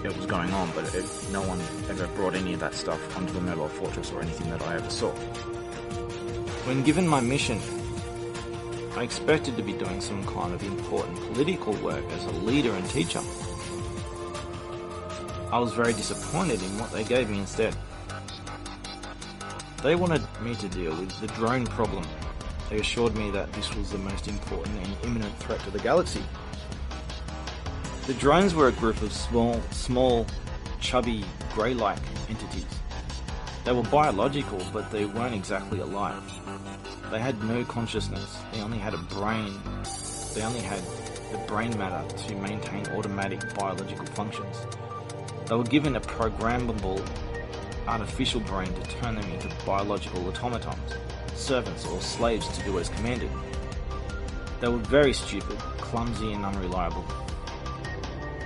it was going on, but no one ever brought any of that stuff onto the Mobile Fortress or anything that I ever saw. When given my mission, I expected to be doing some kind of important political work as a leader and teacher. I was very disappointed in what they gave me instead. They wanted me to deal with the drone problem. They assured me that this was the most important and imminent threat to the galaxy. The drones were a group of small, chubby, grey-like entities. They were biological, but they weren't exactly alive. They had no consciousness. They only had a brain. They only had the brain matter to maintain automatic biological functions. They were given a programmable artificial brain to turn them into biological automatons, servants or slaves to do as commanded. They were very stupid, clumsy and unreliable.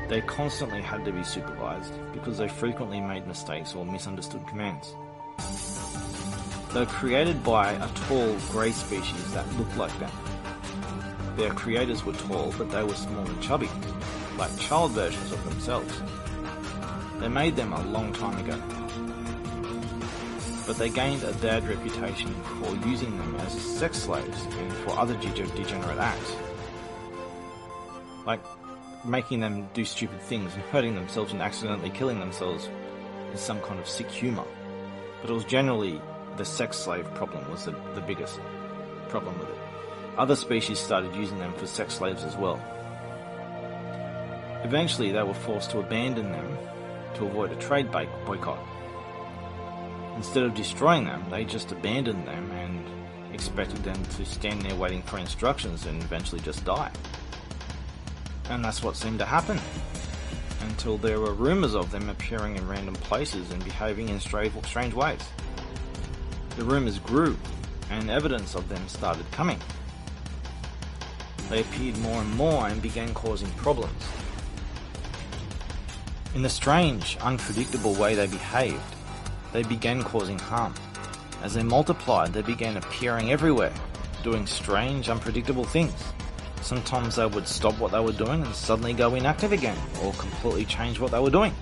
They constantly had to be supervised because they frequently made mistakes or misunderstood commands. They were created by a tall grey species that looked like them. Their creators were tall, but they were small and chubby, like child versions of themselves. They made them a long time ago, but they gained a bad reputation for using them as sex slaves and for other degenerate acts, like making them do stupid things and hurting themselves and accidentally killing themselves in some kind of sick humour. But it was generally the sex slave problem was the biggest problem with it. Other species started using them for sex slaves as well. Eventually they were forced to abandon them to avoid a trade boycott. Instead of destroying them, they just abandoned them and expected them to stand there waiting for instructions and eventually just die. And that's what seemed to happen, until there were rumours of them appearing in random places and behaving in strange ways. The rumours grew, and evidence of them started coming. They appeared more and more and began causing problems. In the strange, unpredictable way they behaved, they began causing harm. As they multiplied, they began appearing everywhere, doing strange, unpredictable things. Sometimes they would stop what they were doing and suddenly go inactive again, or completely change what they were doing.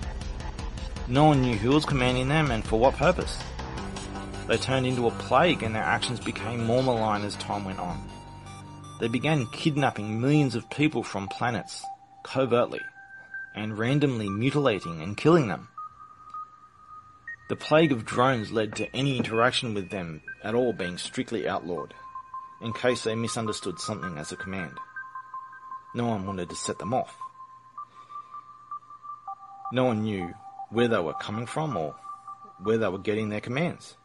No one knew who was commanding them and for what purpose. They turned into a plague and their actions became more malign as time went on. They began kidnapping millions of people from planets, covertly, and randomly mutilating and killing them. The plague of drones led to any interaction with them at all being strictly outlawed, in case they misunderstood something as a command. No one wanted to set them off. No one knew where they were coming from or where they were getting their commands.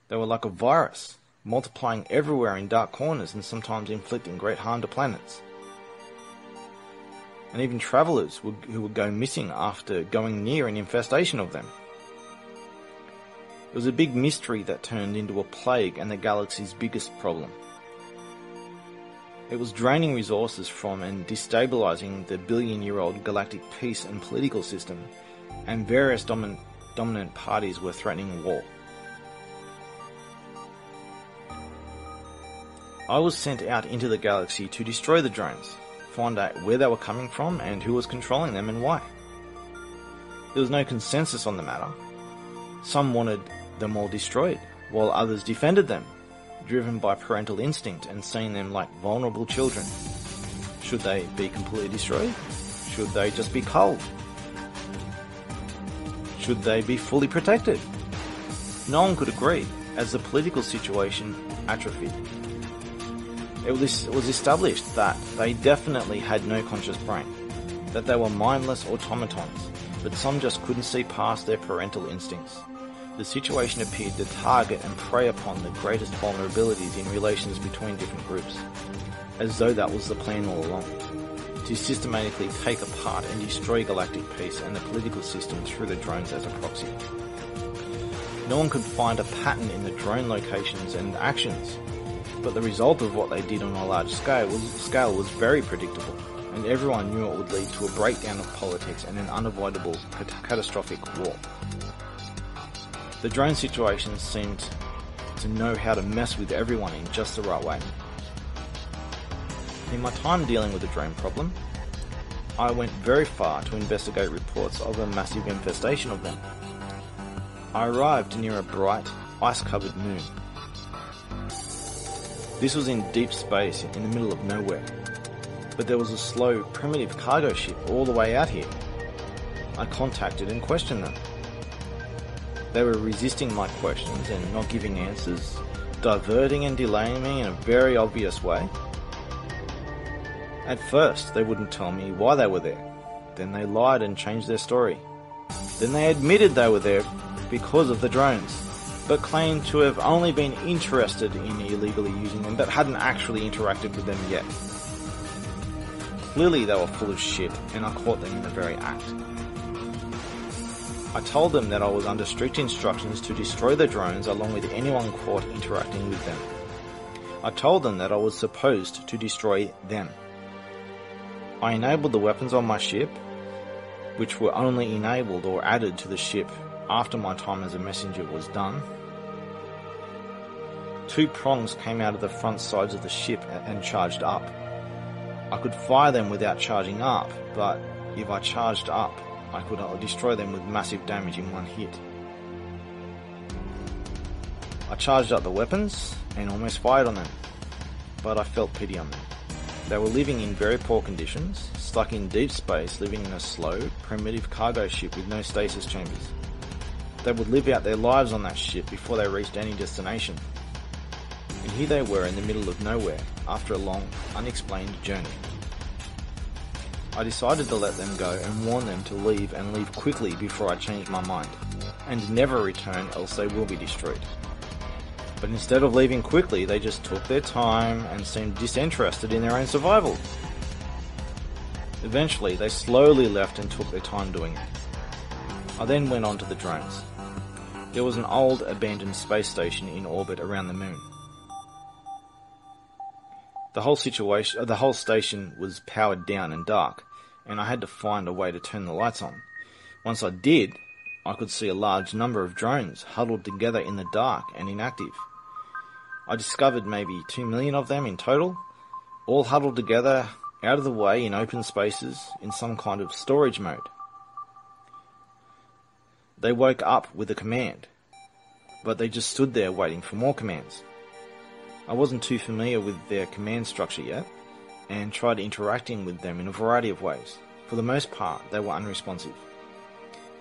They were like a virus, multiplying everywhere in dark corners and sometimes inflicting great harm to planets. And even travellers who would go missing after going near an infestation of them. It was a big mystery that turned into a plague and the galaxy's biggest problem. It was draining resources from and destabilizing the billion-year-old galactic peace and political system, and various dominant parties were threatening war. I was sent out into the galaxy to destroy the drones, find out where they were coming from and who was controlling them and why. There was no consensus on the matter. Some wanted them all destroyed, while others defended them, driven by parental instinct and seeing them like vulnerable children. Should they be completely destroyed? Should they just be culled? Should they be fully protected? No one could agree, as the political situation atrophied. It was established that they definitely had no conscious brain, that they were mindless automatons, but some just couldn't see past their parental instincts. The situation appeared to target and prey upon the greatest vulnerabilities in relations between different groups, as though that was the plan all along, to systematically take apart and destroy galactic peace and the political system through the drones as a proxy. No one could find a pattern in the drone locations and actions, but the result of what they did on a large scale was very predictable, and everyone knew it would lead to a breakdown of politics and an unavoidable catastrophic war. The drone situation seemed to know how to mess with everyone in just the right way. In my time dealing with the drone problem, I went very far to investigate reports of a massive infestation of them. I arrived near a bright, ice-covered moon. This was in deep space in the middle of nowhere, but there was a slow, primitive cargo ship all the way out here. I contacted and questioned them. They were resisting my questions and not giving answers, diverting and delaying me in a very obvious way. At first, they wouldn't tell me why they were there. Then they lied and changed their story. Then they admitted they were there because of the drones, but claimed to have only been interested in illegally using them, but hadn't actually interacted with them yet. Clearly they were full of shit, and I caught them in the very act. I told them that I was under strict instructions to destroy the drones along with anyone caught interacting with them. I told them that I was supposed to destroy them. I enabled the weapons on my ship, which were only enabled or added to the ship after my time as a messenger was done. 2 prongs came out of the front sides of the ship and charged up. I could fire them without charging up, but if I charged up, I could destroy them with massive damage in one hit. I charged up the weapons and almost fired on them, but I felt pity on them. They were living in very poor conditions, stuck in deep space, living in a slow, primitive cargo ship with no stasis chambers. They would live out their lives on that ship before they reached any destination. And here they were in the middle of nowhere, after a long, unexplained journey. I decided to let them go and warn them to leave and leave quickly before I changed my mind, and never return else they will be destroyed. But instead of leaving quickly, they just took their time and seemed disinterested in their own survival. Eventually, they slowly left and took their time doing it. I then went on to the drones. There was an old abandoned space station in orbit around the moon. The whole station was powered down and dark, and I had to find a way to turn the lights on. Once I did, I could see a large number of drones huddled together in the dark and inactive. I discovered maybe 2 million of them in total, all huddled together, out of the way in open spaces, in some kind of storage mode. They woke up with a command, but they just stood there waiting for more commands. I wasn't too familiar with their command structure yet, and tried interacting with them in a variety of ways. For the most part, they were unresponsive.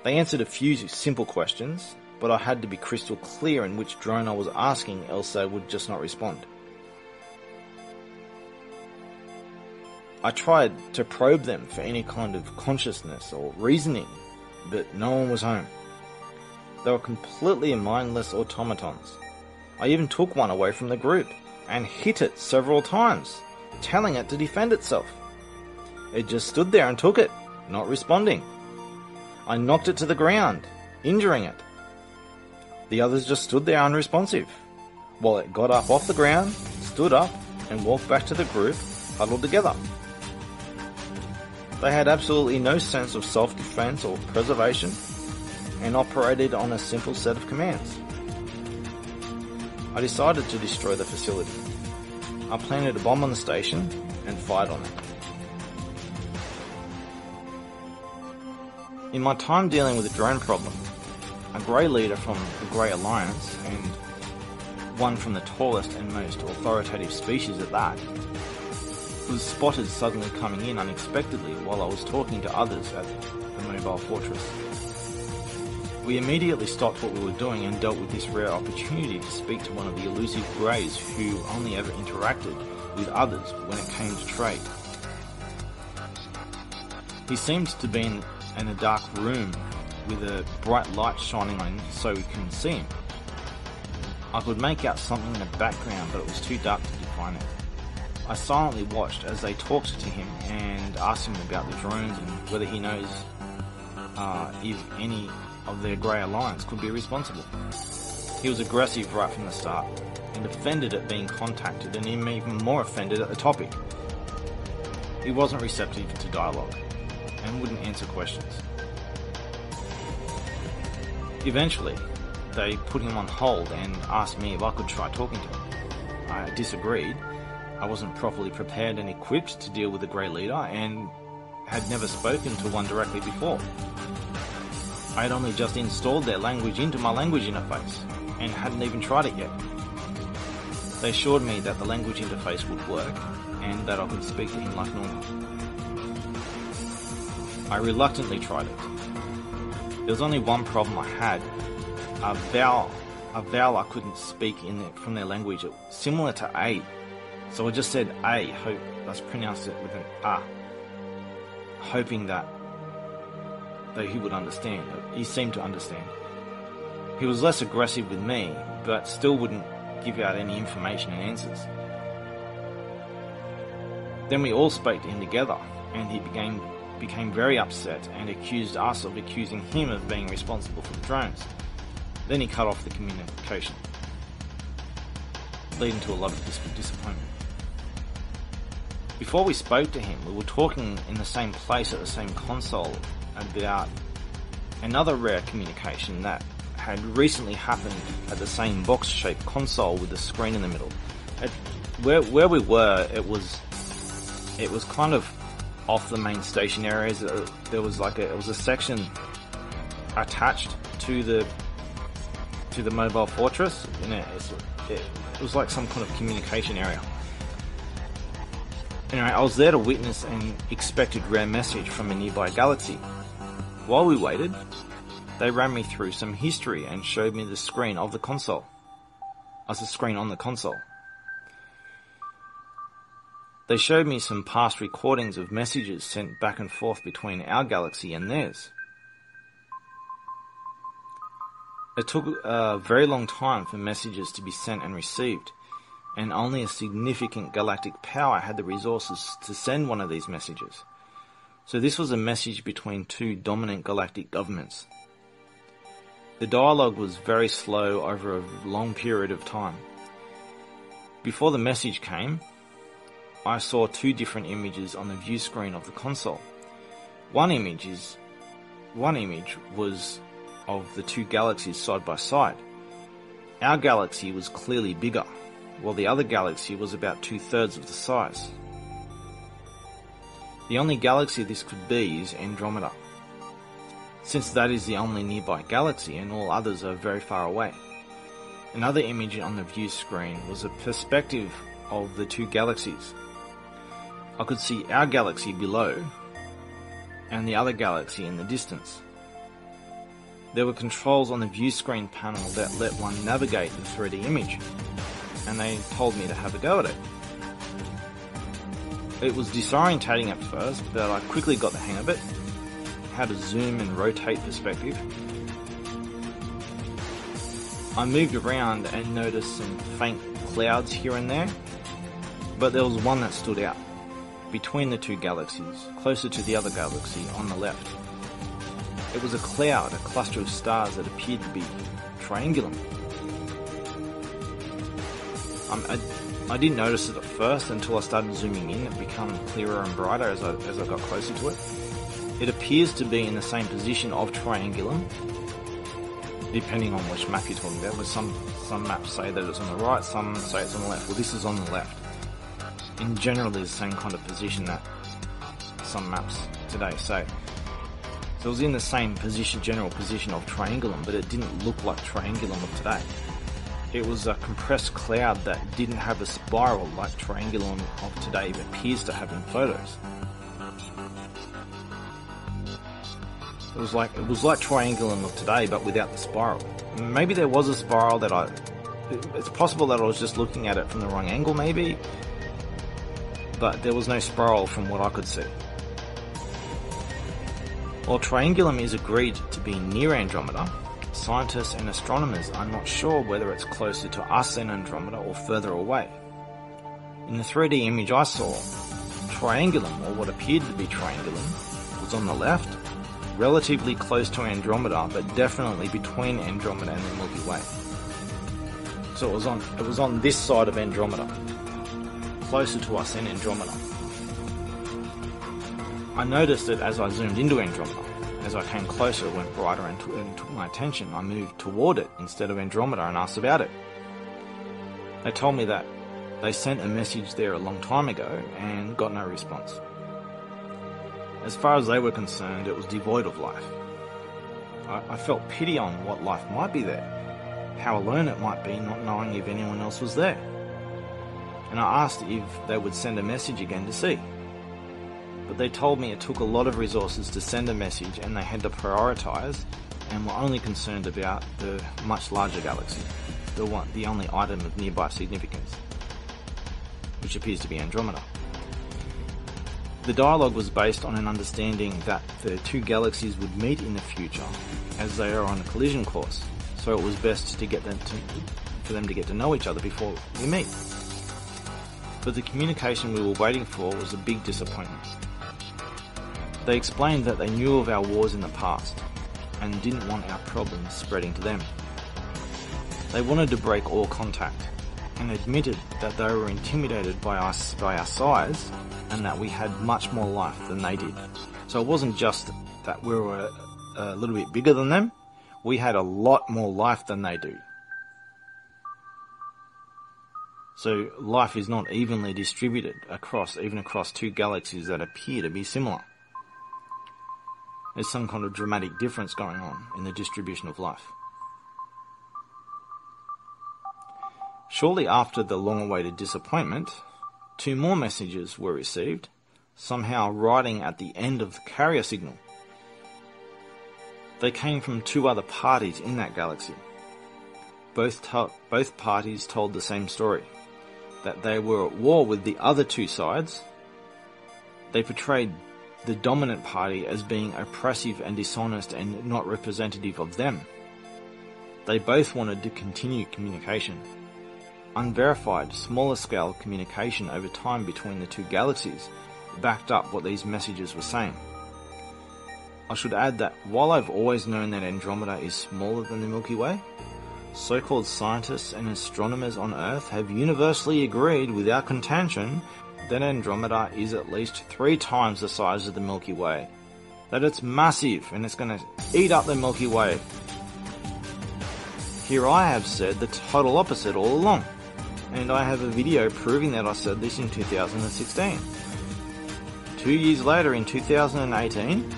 They answered a few simple questions, but I had to be crystal clear in which drone I was asking, else they would just not respond. I tried to probe them for any kind of consciousness or reasoning, but no one was home. They were completely mindless automatons. I even took one away from the group and hit it several times, telling it to defend itself. It just stood there and took it, not responding. I knocked it to the ground, injuring it. The others just stood there unresponsive, while it got up off the ground, stood up, and walked back to the group, huddled together. They had absolutely no sense of self-defense or preservation, and operated on a simple set of commands. I decided to destroy the facility. I planted a bomb on the station and fired on it. In my time dealing with the drone problem, a grey leader from the Grey Alliance, and one from the tallest and most authoritative species at that, was spotted suddenly coming in unexpectedly while I was talking to others at the mobile fortress. We immediately stopped what we were doing and dealt with this rare opportunity to speak to one of the elusive Greys who only ever interacted with others when it came to trade. He seemed to be in a dark room with a bright light shining on so we couldn't see him. I could make out something in the background, but it was too dark to define it. I silently watched as they talked to him and asked him about the drones and whether he knows if any of their Grey Alliance could be responsible. He was aggressive right from the start and offended at being contacted, and even more offended at the topic. He wasn't receptive to dialogue and wouldn't answer questions. Eventually, they put him on hold and asked me if I could try talking to him. I disagreed. I wasn't properly prepared and equipped to deal with a Grey leader and had never spoken to one directly before. I had only just installed their language into my language interface and hadn't even tried it yet. They assured me that the language interface would work and that I could speak to him like normal. I reluctantly tried it. There was only one problem I had. A vowel I couldn't speak from their language, similar to A. So I just said A, let's pronounce it with an A, hoping that he would understand. He seemed to understand. He was less aggressive with me, but still wouldn't give out any information and answers. Then we all spoke to him together, and he became very upset and accused us of accusing him of being responsible for the drones. Then he cut off the communication, leading to a lot of disappointment. Before we spoke to him, we were talking in the same place at the same console about another rare communication that had recently happened at the same box-shaped console with a screen in the middle. Where we were, it was kind of off the main station areas. There was a section attached to the mobile fortress, and it was like some kind of communication area. Anyway, I was there to witness an expected rare message from a nearby galaxy. While we waited, they ran me through some history and showed me the screen of the console. As a screen on the console. They showed me some past recordings of messages sent back and forth between our galaxy and theirs. It took a very long time for messages to be sent and received, and only a significant galactic power had the resources to send one of these messages. So this was a message between two dominant galactic governments. The dialogue was very slow over a long period of time. Before the message came, I saw two different images on the view screen of the console. One image was of the two galaxies side by side. Our galaxy was clearly bigger, while the other galaxy was about 2/3 of the size. The only galaxy this could be is Andromeda, since that is the only nearby galaxy and all others are very far away. Another image on the view screen was a perspective of the two galaxies. I could see our galaxy below and the other galaxy in the distance. There were controls on the view screen panel that let one navigate the 3D image, and they told me to have a go at it. It was disorientating at first, but I quickly got the hang of it, how to zoom and rotate perspective. I moved around and noticed some faint clouds here and there, but there was one that stood out, between the two galaxies, closer to the other galaxy on the left. It was a cloud, a cluster of stars that appeared to be triangular. I didn't notice it at first until I started zooming in. It became clearer and brighter as I got closer to it. It appears to be in the same position of triangulum, depending on which map you're talking about. With some maps say that it's on the right, some say it's on the left. Well, this is on the left. In general, there's the same kind of position that some maps today say. So it was in the same general position of Triangulum, but it didn't look like Triangulum of today. It was a compressed cloud that didn't have a spiral like Triangulum of today appears to have in photos. It was like Triangulum of today, but without the spiral. Maybe there was a spiral it's possible that I was just looking at it from the wrong angle, maybe, but there was no spiral from what I could see. While Triangulum is agreed to be near Andromeda, scientists and astronomers are not sure whether it's closer to us than Andromeda or further away. In the 3D image I saw, Triangulum, or what appeared to be Triangulum, was on the left, relatively close to Andromeda, but definitely between Andromeda and the Milky Way. So it was on this side of Andromeda, closer to us than Andromeda. I noticed it as I zoomed into Andromeda. As I came closer, it went brighter and took my attention. I moved toward it instead of Andromeda and asked about it. They told me that they sent a message there a long time ago and got no response. As far as they were concerned, it was devoid of life. I felt pity on what life might be there, how alone it might be not knowing if anyone else was there. And I asked if they would send a message again to see. But they told me it took a lot of resources to send a message and they had to prioritise and were only concerned about the much larger galaxy, the only item of nearby significance, which appears to be Andromeda. The dialogue was based on an understanding that the two galaxies would meet in the future as they are on a collision course, so it was best for them to get to know each other before we meet. But the communication we were waiting for was a big disappointment. They explained that they knew of our wars in the past and didn't want our problems spreading to them. They wanted to break all contact and admitted that they were intimidated by our size and that we had much more life than they did. So it wasn't just that we were a little bit bigger than them, we had a lot more life than they do. So life is not evenly distributed across two galaxies that appear to be similar. There's some kind of dramatic difference going on in the distribution of life. Shortly after the long-awaited disappointment, 2 more messages were received, somehow riding at the end of the carrier signal. They came from 2 other parties in that galaxy. Both parties told the same story, that they were at war with the other 2 sides. They portrayed the dominant party as being oppressive and dishonest and not representative of them. They both wanted to continue communication. Unverified, smaller scale communication over time between the 2 galaxies backed up what these messages were saying. I should add that while I've always known that Andromeda is smaller than the Milky Way, so-called scientists and astronomers on Earth have universally agreed without contention that Andromeda is at least 3 times the size of the Milky Way. That it's massive and it's going to eat up the Milky Way. Here I have said the total opposite all along, and I have a video proving that I said this in 2016. 2 years later, in 2018,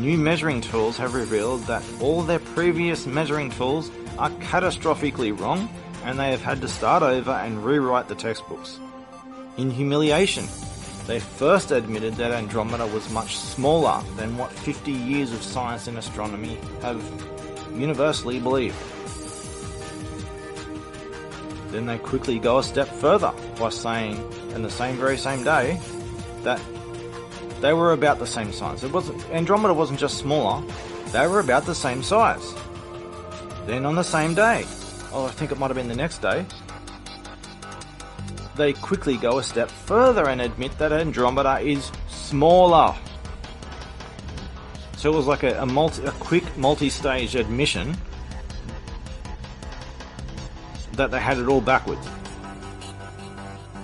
new measuring tools have revealed that all their previous measuring tools are catastrophically wrong, and they have had to start over and rewrite the textbooks. In humiliation, they first admitted that Andromeda was much smaller than what 50 years of science and astronomy have universally believed. Then they quickly go a step further by saying, in the very same day, that they were about the same size. Andromeda wasn't just smaller, they were about the same size. Then on the same day, I think it might have been the next day, they quickly go a step further and admit that Andromeda is smaller. So it was like a quick multi-stage admission that they had it all backwards.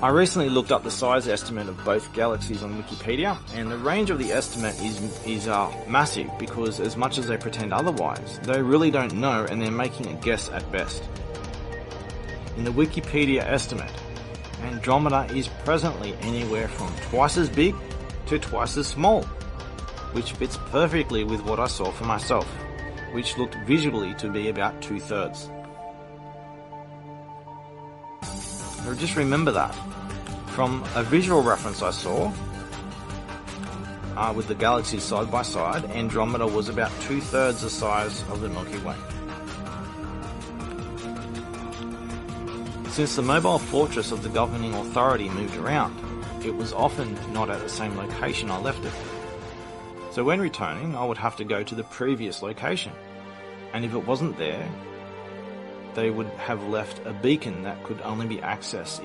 I recently looked up the size estimate of both galaxies on Wikipedia, and the range of the estimate is massive, because as much as they pretend otherwise, they really don't know and they're making a guess at best. In the Wikipedia estimate, Andromeda is presently anywhere from twice as big to twice as small. which fits perfectly with what I saw for myself, which looked visually to be about 2/3. Now just remember that. From a visual reference I saw, with the galaxies side by side, Andromeda was about 2/3 the size of the Milky Way. Since the mobile fortress of the governing authority moved around, it was often not at the same location I left it. So when returning, I would have to go to the previous location, and if it wasn't there, they would have left a beacon that could only be accessed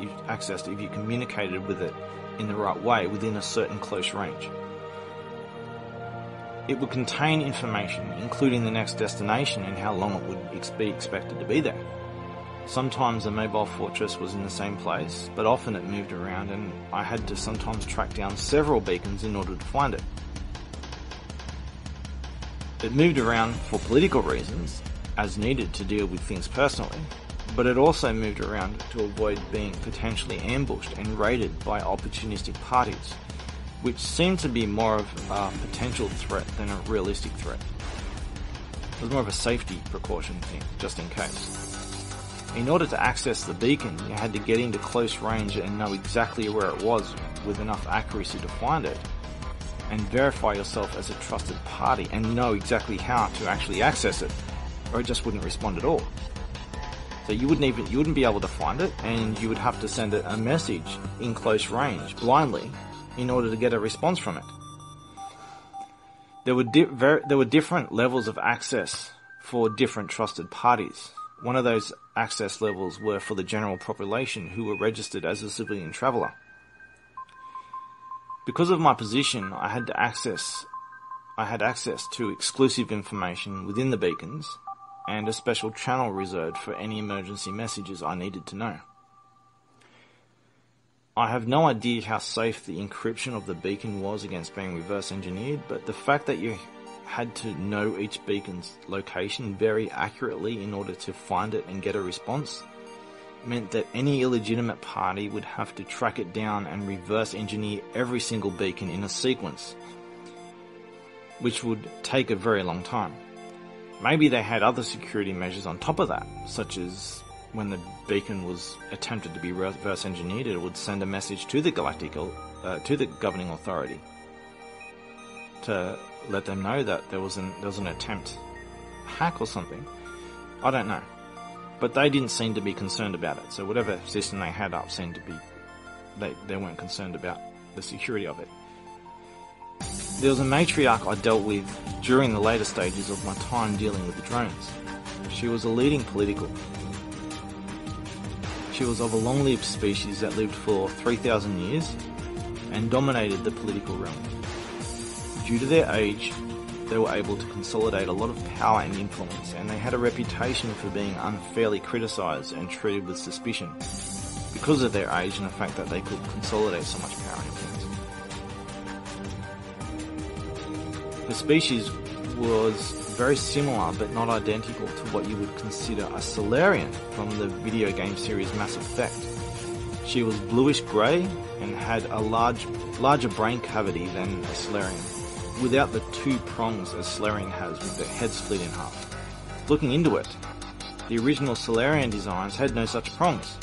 if you communicated with it in the right way within a certain close range. It would contain information, including the next destination and how long it would be expected to be there. Sometimes the mobile fortress was in the same place, but often it moved around and I had to sometimes track down several beacons in order to find it. It moved around for political reasons, as needed to deal with things personally, but it also moved around to avoid being potentially ambushed and raided by opportunistic parties, which seemed to be more of a potential threat than a realistic threat. It was more of a safety precaution thing, just in case. In order to access the beacon, you had to get into close range and know exactly where it was with enough accuracy to find it, and verify yourself as a trusted party and know exactly how to actually access it, or it just wouldn't respond at all. So you wouldn't be able to find it, and you would have to send it a message in close range, blindly, in order to get a response from it. There were different levels of access for different trusted parties. One of those access levels were for the general population who were registered as a civilian traveller. Because of my position, I had access to exclusive information within the beacons and a special channel reserved for any emergency messages I needed to know. I have no idea how safe the encryption of the beacon was against being reverse engineered, but the fact that you had to know each beacon's location very accurately in order to find it and get a response meant that any illegitimate party would have to track it down and reverse engineer every single beacon in a sequence, which would take a very long time. Maybe they had other security measures on top of that, such as when the beacon was attempted to be reverse engineered, it would send a message to the to the governing authority to let them know that there was an attempt hack or something. I don't know. But they didn't seem to be concerned about it. So whatever system they had up seemed to be, they weren't concerned about the security of it. There was a matriarch I dealt with during the later stages of my time dealing with the drones. She was a leading political. She was of a long-lived species that lived for 3,000 years and dominated the political realm. Due to their age, they were able to consolidate a lot of power and influence, and they had a reputation for being unfairly criticised and treated with suspicion because of their age and the fact that they could consolidate so much power and influence. The species was very similar but not identical to what you would consider a Salarian from the video game series Mass Effect. She was bluish grey and had a larger brain cavity than a Salarian, without the two prongs as Salarian has with their head split in half. Looking into it, the original Salarian designs had no such prongs.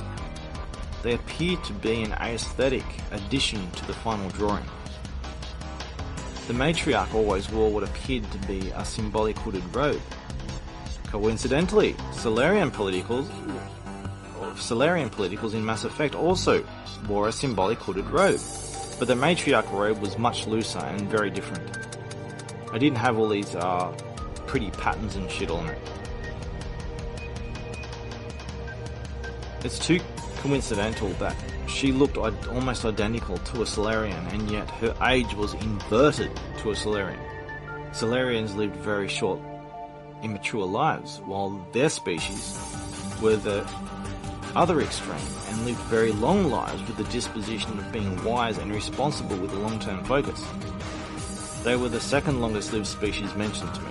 They appeared to be an aesthetic addition to the final drawing. The matriarch always wore what appeared to be a symbolic hooded robe. Coincidentally, Salarian politicals in Mass Effect also wore a symbolic hooded robe, but the matriarch robe was much looser and very different. I didn't have all these pretty patterns and shit on it. It's too coincidental that she looked almost identical to a Salarian, and yet her age was inverted to a Salarian. Salarians lived very short, immature lives, while their species were the other extreme and lived very long lives with the disposition of being wise and responsible with a long-term focus. They were the second longest lived species mentioned to me.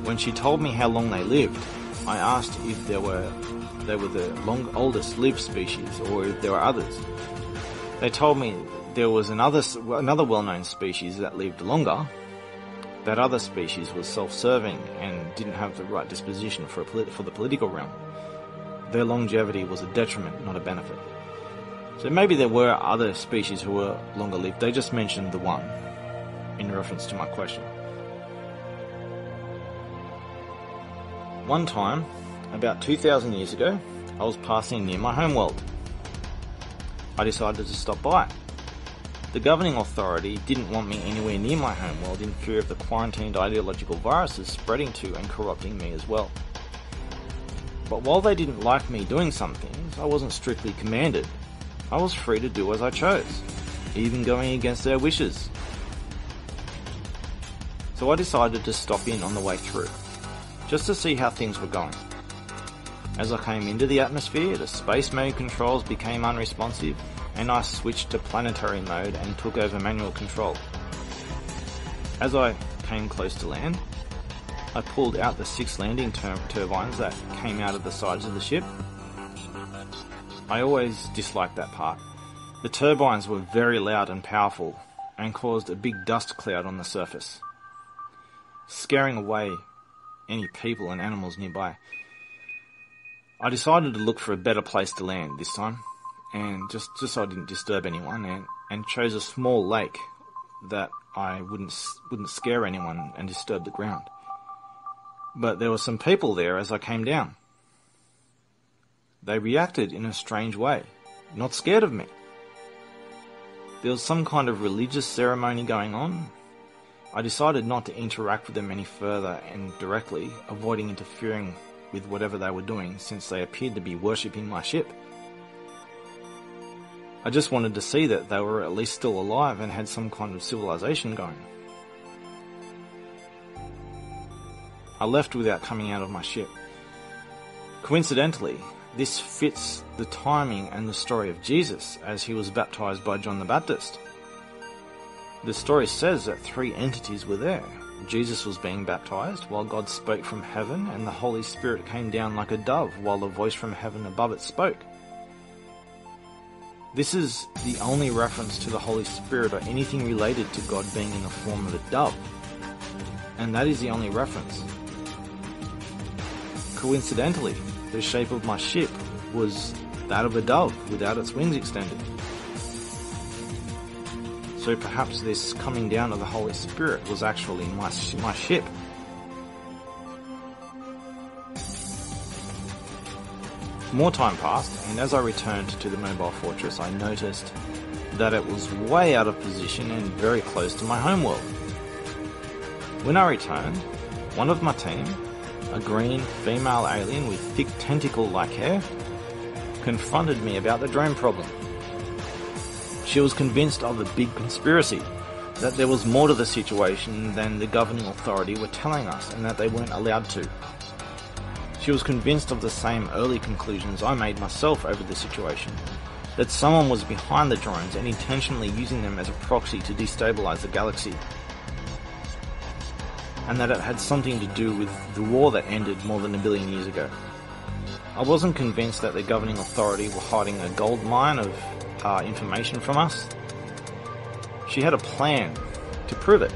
When she told me how long they lived, I asked if they were the oldest lived species or if there were others. They told me there was another well-known species that lived longer. That other species was self-serving and didn't have the right disposition for the political realm. Their longevity was a detriment, not a benefit. So maybe there were other species who were longer lived. They just mentioned the one in reference to my question. One time, about 2,000 years ago, I was passing near my homeworld. I decided to stop by. The governing authority didn't want me anywhere near my homeworld in fear of the quarantined ideological viruses spreading to and corrupting me as well. But while they didn't like me doing some things, I wasn't strictly commanded. I was free to do as I chose, even going against their wishes. So I decided to stop in on the way through, just to see how things were going. As I came into the atmosphere, the space mode controls became unresponsive, and I switched to planetary mode and took over manual control. As I came close to land, I pulled out the 6 landing turbines that came out of the sides of the ship. I always disliked that part. The turbines were very loud and powerful and caused a big dust cloud on the surface, scaring away any people and animals nearby. I decided to look for a better place to land this time, and just so I didn't disturb anyone, and chose a small lake that I wouldn't scare anyone and disturb the ground. But there were some people there as I came down. They reacted in a strange way, not scared of me. There was some kind of religious ceremony going on. I decided not to interact with them any further and directly, avoiding interfering with whatever they were doing, since they appeared to be worshipping my ship. I just wanted to see that they were at least still alive and had some kind of civilization going. I left without coming out of my ship. Coincidentally, this fits the timing and the story of Jesus as he was baptized by John the Baptist. The story says that 3 entities were there. Jesus was being baptized while God spoke from heaven, and the Holy Spirit came down like a dove while a voice from heaven above it spoke. This is the only reference to the Holy Spirit or anything related to God being in the form of a dove. And that is the only reference. Coincidentally, the shape of my ship was that of a dove without its wings extended. So perhaps this coming down of the Holy Spirit was actually my ship. More time passed, and as I returned to the mobile fortress, I noticed that it was way out of position and very close to my homeworld. When I returned, one of my team, a green female alien with thick tentacle-like hair, confronted me about the drone problem. She was convinced of a big conspiracy, that there was more to the situation than the governing authority were telling us, and that they weren't allowed to. She was convinced of the same early conclusions I made myself over the situation, that someone was behind the drones and intentionally using them as a proxy to destabilize the galaxy, and that it had something to do with the war that ended more than 1 billion years ago. I wasn't convinced that the governing authority were hiding a gold mine of information from us. She had a plan to prove it.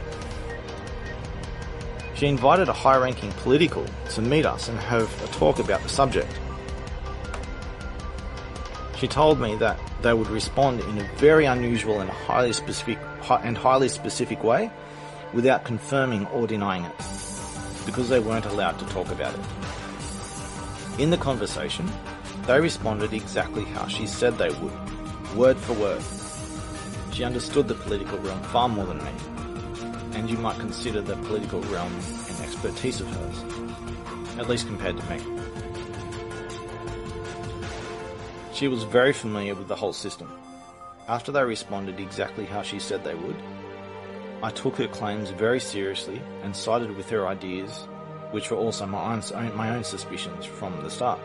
She invited a high-ranking political to meet us and have a talk about the subject. She told me that they would respond in a very unusual and highly specific way without confirming or denying it, because they weren't allowed to talk about it. In the conversation, they responded exactly how she said they would, word for word. She understood the political realm far more than me, and you might consider the political realm an expertise of hers, at least compared to me. She was very familiar with the whole system. After they responded exactly how she said they would, I took her claims very seriously and sided with her ideas, which were also my own suspicions from the start.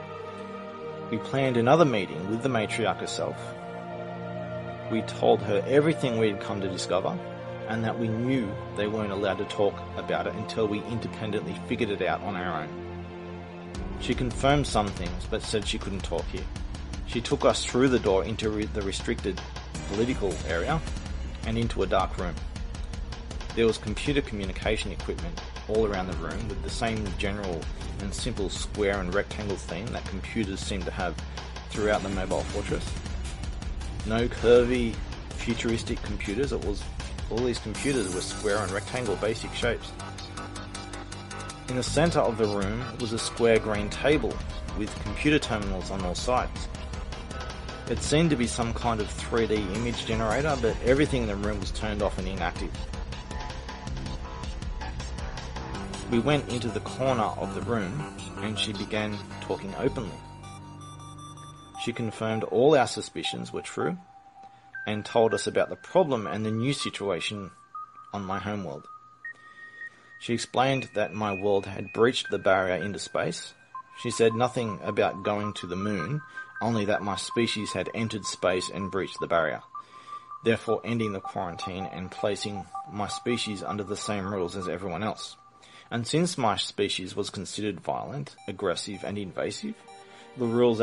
We planned another meeting with the matriarch herself. We told her everything we had come to discover, and that we knew they weren't allowed to talk about it until we independently figured it out on our own. She confirmed some things, but said she couldn't talk here. She took us through the door into the restricted political area and into a dark room. There was computer communication equipment all around the room with the same general and simple square and rectangle theme that computers seem to have throughout the mobile fortress. No curvy, futuristic computers. All these computers were square and rectangle basic shapes. In the center of the room was a square green table with computer terminals on all sides. It seemed to be some kind of 3D image generator, but everything in the room was turned off and inactive. We went into the corner of the room and she began talking openly. She confirmed all our suspicions were true and told us about the problem and the new situation on my homeworld. She explained that my world had breached the barrier into space. She said nothing about going to the moon, only that my species had entered space and breached the barrier, therefore ending the quarantine and placing my species under the same rules as everyone else. And since my species was considered violent, aggressive and invasive, the rules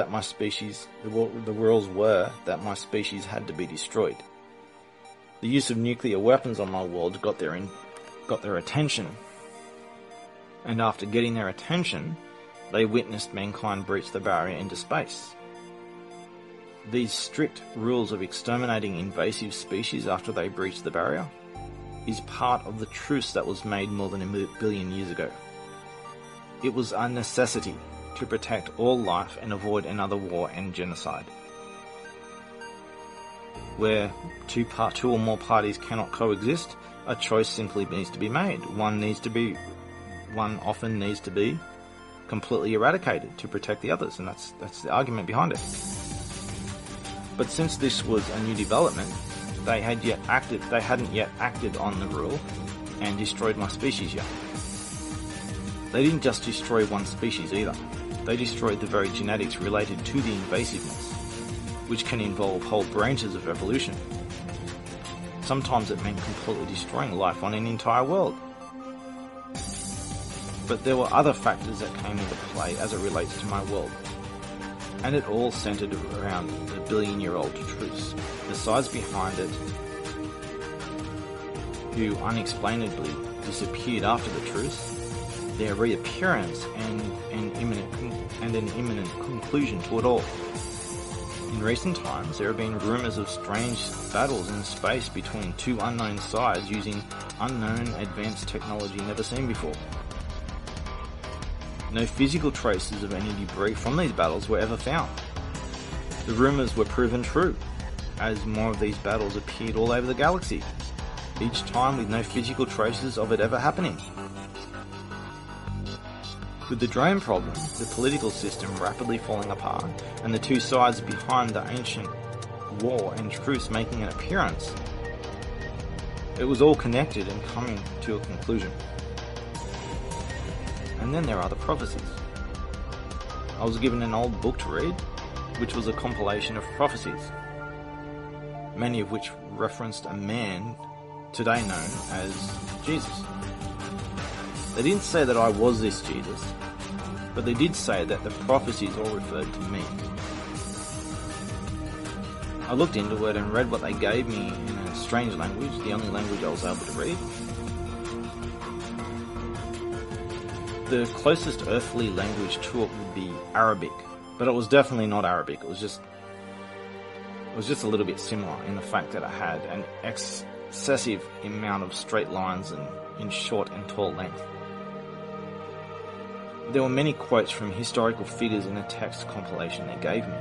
were that my species had to be destroyed. The use of nuclear weapons on my world got their attention, and after getting their attention, they witnessed mankind breach the barrier into space. These strict rules of exterminating invasive species after they breach the barrier is part of the truce that was made more than a billion years ago. It was a necessity to protect all life and avoid another war and genocide. Where two or more parties cannot coexist, a choice simply needs to be made. One often needs to be completely eradicated to protect the others, and that's the argument behind it. But since this was a new development, they hadn't yet acted on the rule and destroyed my species yet. They didn't just destroy one species either. They destroyed the very genetics related to the invasiveness, which can involve whole branches of evolution. Sometimes it meant completely destroying life on an entire world. But there were other factors that came into play as it relates to my world. And it all centered around the billion-year-old truce. The sides behind it, who unexplainably disappeared after the truce, their reappearance and an imminent conclusion to it all. In recent times, there have been rumours of strange battles in space between two unknown sides using unknown advanced technology never seen before. No physical traces of any debris from these battles were ever found. The rumours were proven true, as more of these battles appeared all over the galaxy, each time with no physical traces of it ever happening. With the drone problem, the political system rapidly falling apart, and the two sides behind the ancient war and truce making an appearance, it was all connected and coming to a conclusion. And then there are the prophecies. I was given an old book to read, which was a compilation of prophecies, many of which referenced a man today known as Jesus. They didn't say that I was this Jesus, but they did say that the prophecies all referred to me. I looked into it and read what they gave me in a strange language, the only language I was able to read. The closest earthly language to it would be Arabic, but it was definitely not Arabic. It was just a little bit similar in the fact that it had an excessive amount of straight lines and in short and tall length. There were many quotes from historical figures in the text compilation they gave me,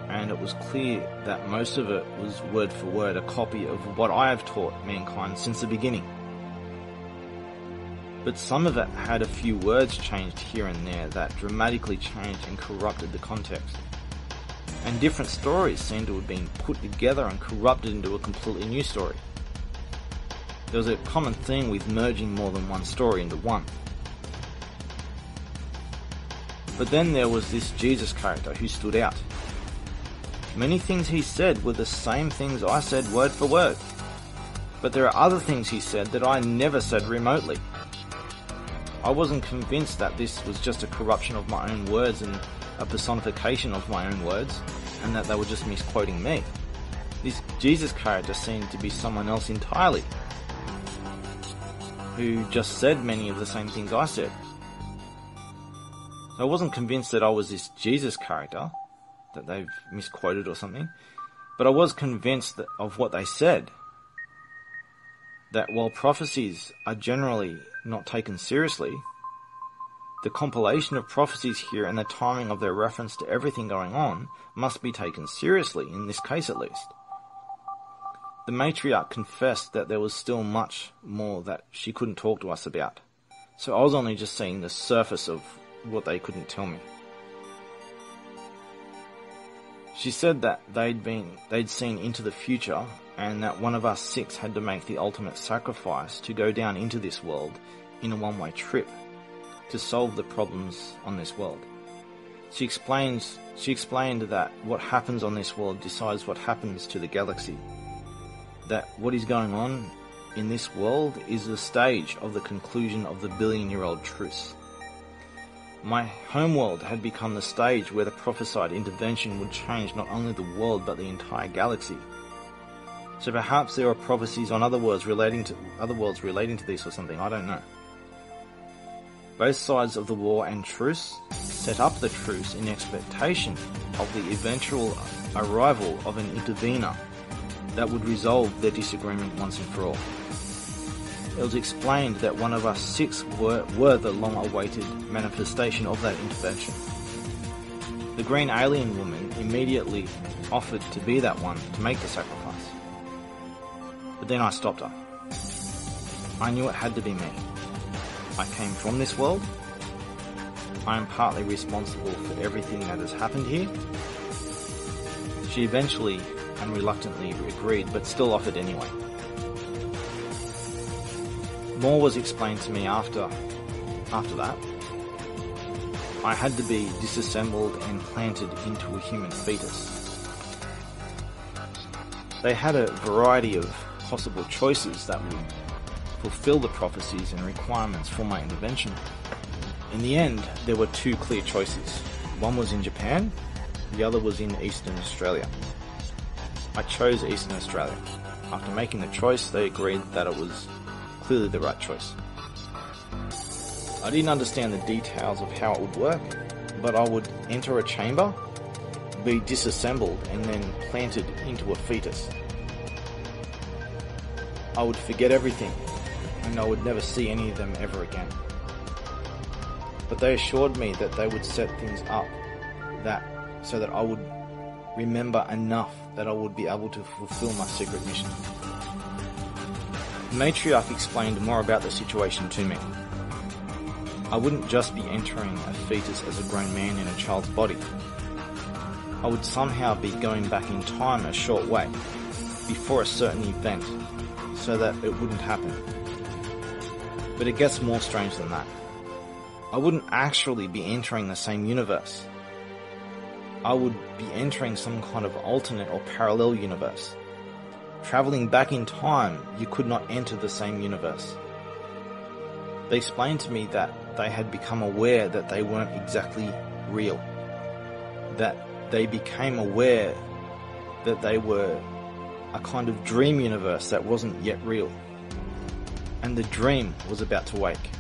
and it was clear that most of it was word for word a copy of what I have taught mankind since the beginning. But some of it had a few words changed here and there that dramatically changed and corrupted the context. And different stories seemed to have been put together and corrupted into a completely new story. There was a common theme with merging more than one story into one. But then there was this Jesus character who stood out. Many things he said were the same things I said word for word. But there are other things he said that I never said remotely. I wasn't convinced that this was just a corruption of my own words and a personification of my own words, and that they were just misquoting me. This Jesus character seemed to be someone else entirely, who just said many of the same things I said. So I wasn't convinced that I was this Jesus character, that they've misquoted or something, but I was convinced of what they said. That while prophecies are generally not taken seriously, the compilation of prophecies here and the timing of their reference to everything going on must be taken seriously, in this case at least. The matriarch confessed that there was still much more that she couldn't talk to us about, so I was only just seeing the surface of what they couldn't tell me. She said that they'd seen into the future, and that one of us 6 had to make the ultimate sacrifice to go down into this world in a one-way trip to solve the problems on this world. She explained that what happens on this world decides what happens to the galaxy. That what is going on in this world is the stage of the conclusion of the billion-year-old truce. My homeworld had become the stage where the prophesied intervention would change not only the world but the entire galaxy. So perhaps there are prophecies on other worlds relating to this or something, I don't know. Both sides of the war and truce set up the truce in expectation of the eventual arrival of an intervener that would resolve their disagreement once and for all. It was explained that one of us 6 were the long-awaited manifestation of that intervention. The green alien woman immediately offered to be that one to make the sacrifice. But then I stopped her. I knew it had to be me. I came from this world. I am partly responsible for everything that has happened here. She eventually and reluctantly agreed, but still offered anyway. More was explained to me after that. I had to be disassembled and planted into a human fetus. They had a variety of possible choices that would fulfill the prophecies and requirements for my intervention. In the end, there were 2 clear choices. One was in Japan, the other was in Eastern Australia. I chose Eastern Australia. After making the choice, they agreed that it was clearly the right choice. I didn't understand the details of how it would work, but I would enter a chamber, be disassembled and then planted into a fetus. I would forget everything, and I would never see any of them ever again. But they assured me that they would set things up so that I would remember enough that I would be able to fulfill my secret mission. The matriarch explained more about the situation to me. I wouldn't just be entering a fetus as a grown man in a child's body. I would somehow be going back in time a short way, before a certain event, so that it wouldn't happen. But it gets more strange than that. I wouldn't actually be entering the same universe. I would be entering some kind of alternate or parallel universe. Travelling back in time, you could not enter the same universe. They explained to me that they had become aware that they weren't exactly real. That they became aware that they were a kind of dream universe that wasn't yet real. And the dream was about to wake.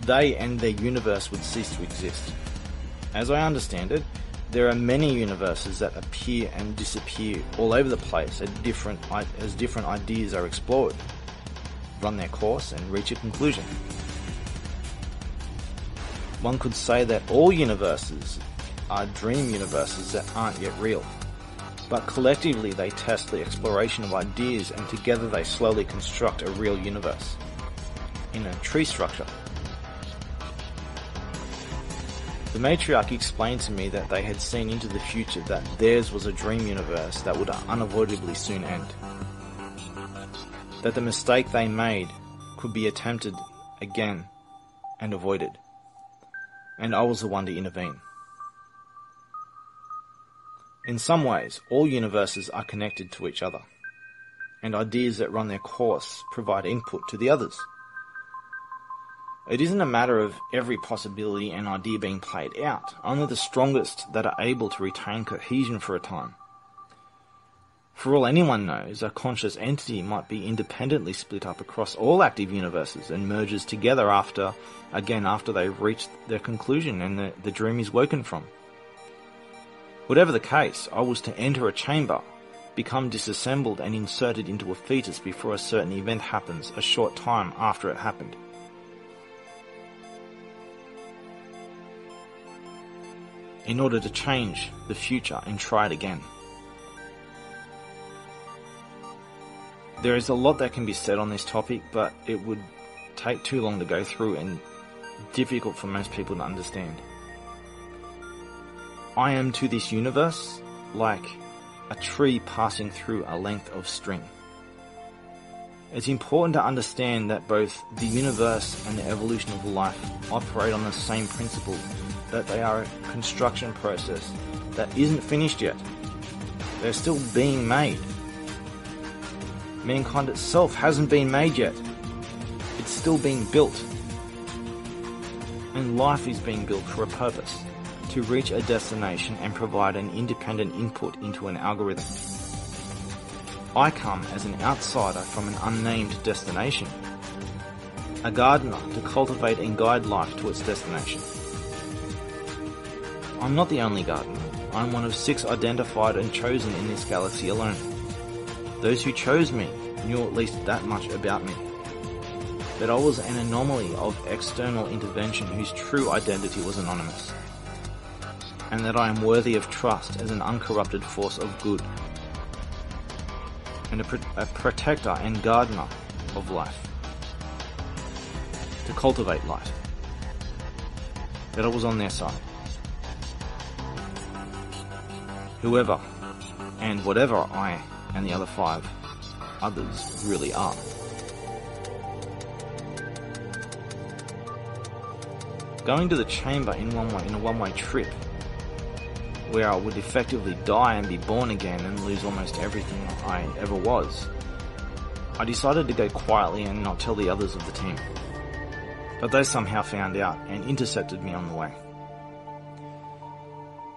They and their universe would cease to exist. As I understand it, there are many universes that appear and disappear all over the place as different ideas are explored, run their course and reach a conclusion. One could say that all universes are dream universes that aren't yet real, but collectively they test the exploration of ideas and together they slowly construct a real universe in a tree structure. The matriarch explained to me that they had seen into the future, that theirs was a dream universe that would unavoidably soon end. That the mistake they made could be attempted again and avoided. And I was the one to intervene. In some ways, all universes are connected to each other, and ideas that run their course provide input to the others. It isn't a matter of every possibility and idea being played out, only the strongest that are able to retain cohesion for a time. For all anyone knows, a conscious entity might be independently split up across all active universes and merges together after they've reached their conclusion and the dream is woken from. Whatever the case, I was to enter a chamber, become disassembled and inserted into a fetus before a certain event happens a short time after it happened. In order to change the future and try it again. There is a lot that can be said on this topic, but it would take too long to go through and difficult for most people to understand. I am to this universe like a tree passing through a length of string. It's important to understand that both the universe and the evolution of life operate on the same principle, that they are a construction process that isn't finished yet. They're still being made. Mankind itself hasn't been made yet. It's still being built. And life is being built for a purpose, to reach a destination and provide an independent input into an algorithm. I come as an outsider from an unnamed destination, a gardener to cultivate and guide life to its destination. I'm not the only gardener. I'm one of 6 identified and chosen in this galaxy alone. Those who chose me knew at least that much about me. That I was an anomaly of external intervention whose true identity was anonymous. And that I am worthy of trust as an uncorrupted force of good. And a protector and gardener of life. To cultivate life. That I was on their side. Whoever and whatever I and the other 5 others really are. Going to the chamber in a one-way trip, where I would effectively die and be born again and lose almost everything I ever was, I decided to go quietly and not tell the others of the team. But they somehow found out and intercepted me on the way.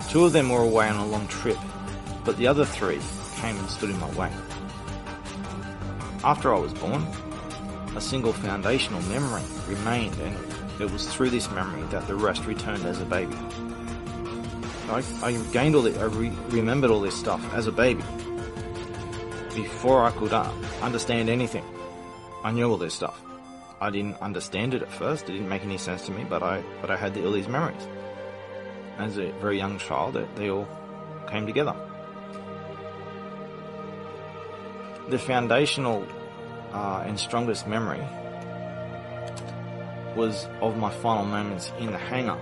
2 of them were away on a long trip, but the other 3 came and stood in my way. After I was born, a single foundational memory remained, and it was through this memory that the rest returned as a baby. I remembered all this stuff as a baby. Before I could understand anything, I knew all this stuff. I didn't understand it at first, it didn't make any sense to me, but I had all these memories. As a very young child, they all came together. The foundational and strongest memory was of my final moments in the hangar,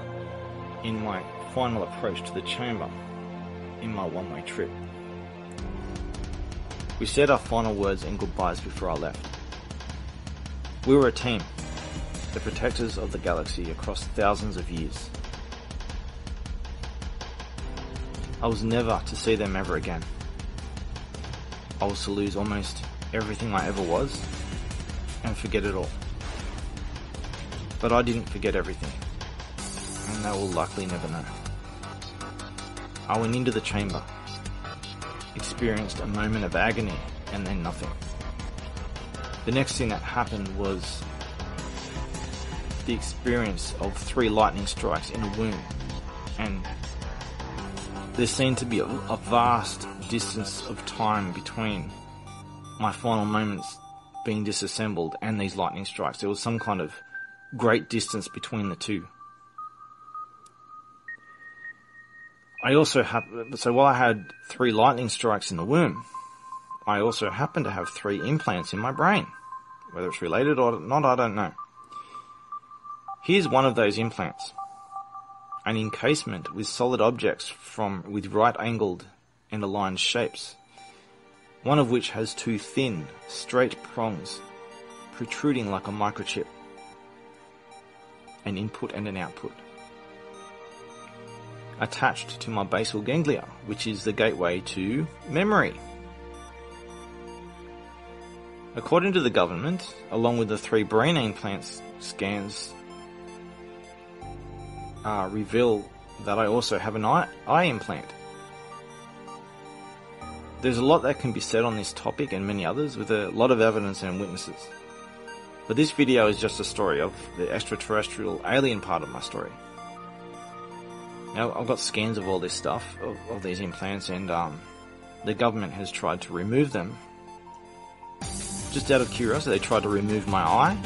in my final approach to the chamber, in my one-way trip. We said our final words and goodbyes before I left. We were a team, the protectors of the galaxy across thousands of years. I was never to see them ever again. I was to lose almost everything I ever was and forget it all. But I didn't forget everything, and they will likely never know. I went into the chamber, experienced a moment of agony, and then nothing. The next thing that happened was the experience of 3 lightning strikes in a womb, and there seemed to be a vast distance of time between my final moments being disassembled and these lightning strikes. There was some kind of great distance between the two. So while I had 3 lightning strikes in the womb, I also happened to have 3 implants in my brain. Whether it's related or not, I don't know. Here's one of those implants. An encasement with solid objects with right-angled and aligned shapes, one of which has 2 thin, straight prongs protruding like a microchip, an input and an output, attached to my basal ganglia, which is the gateway to memory. According to the government, along with the 3 brain implants, scans reveal that I also have an eye implant. There's a lot that can be said on this topic and many others with a lot of evidence and witnesses. But this video is just a story of the extraterrestrial alien part of my story. Now, I've got scans of all this stuff, of these implants, and the government has tried to remove them. Just out of curiosity, they tried to remove my eye.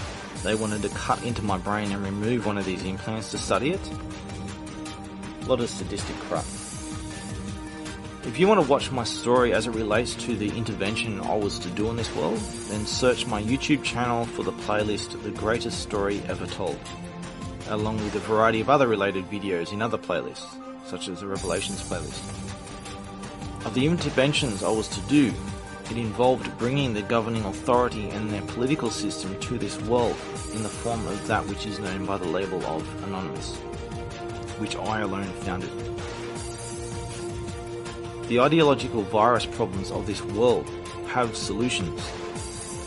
They wanted to cut into my brain and remove one of these implants to study it. A lot of sadistic crap. If you want to watch my story as it relates to the intervention I was to do in this world, then search my YouTube channel for the playlist The Greatest Story Ever Told, along with a variety of other related videos in other playlists, such as the Revelations playlist. Of the interventions I was to do, it involved bringing the governing authority and their political system to this world in the form of that which is known by the label of Anonymous, which I alone founded. The ideological virus problems of this world have solutions.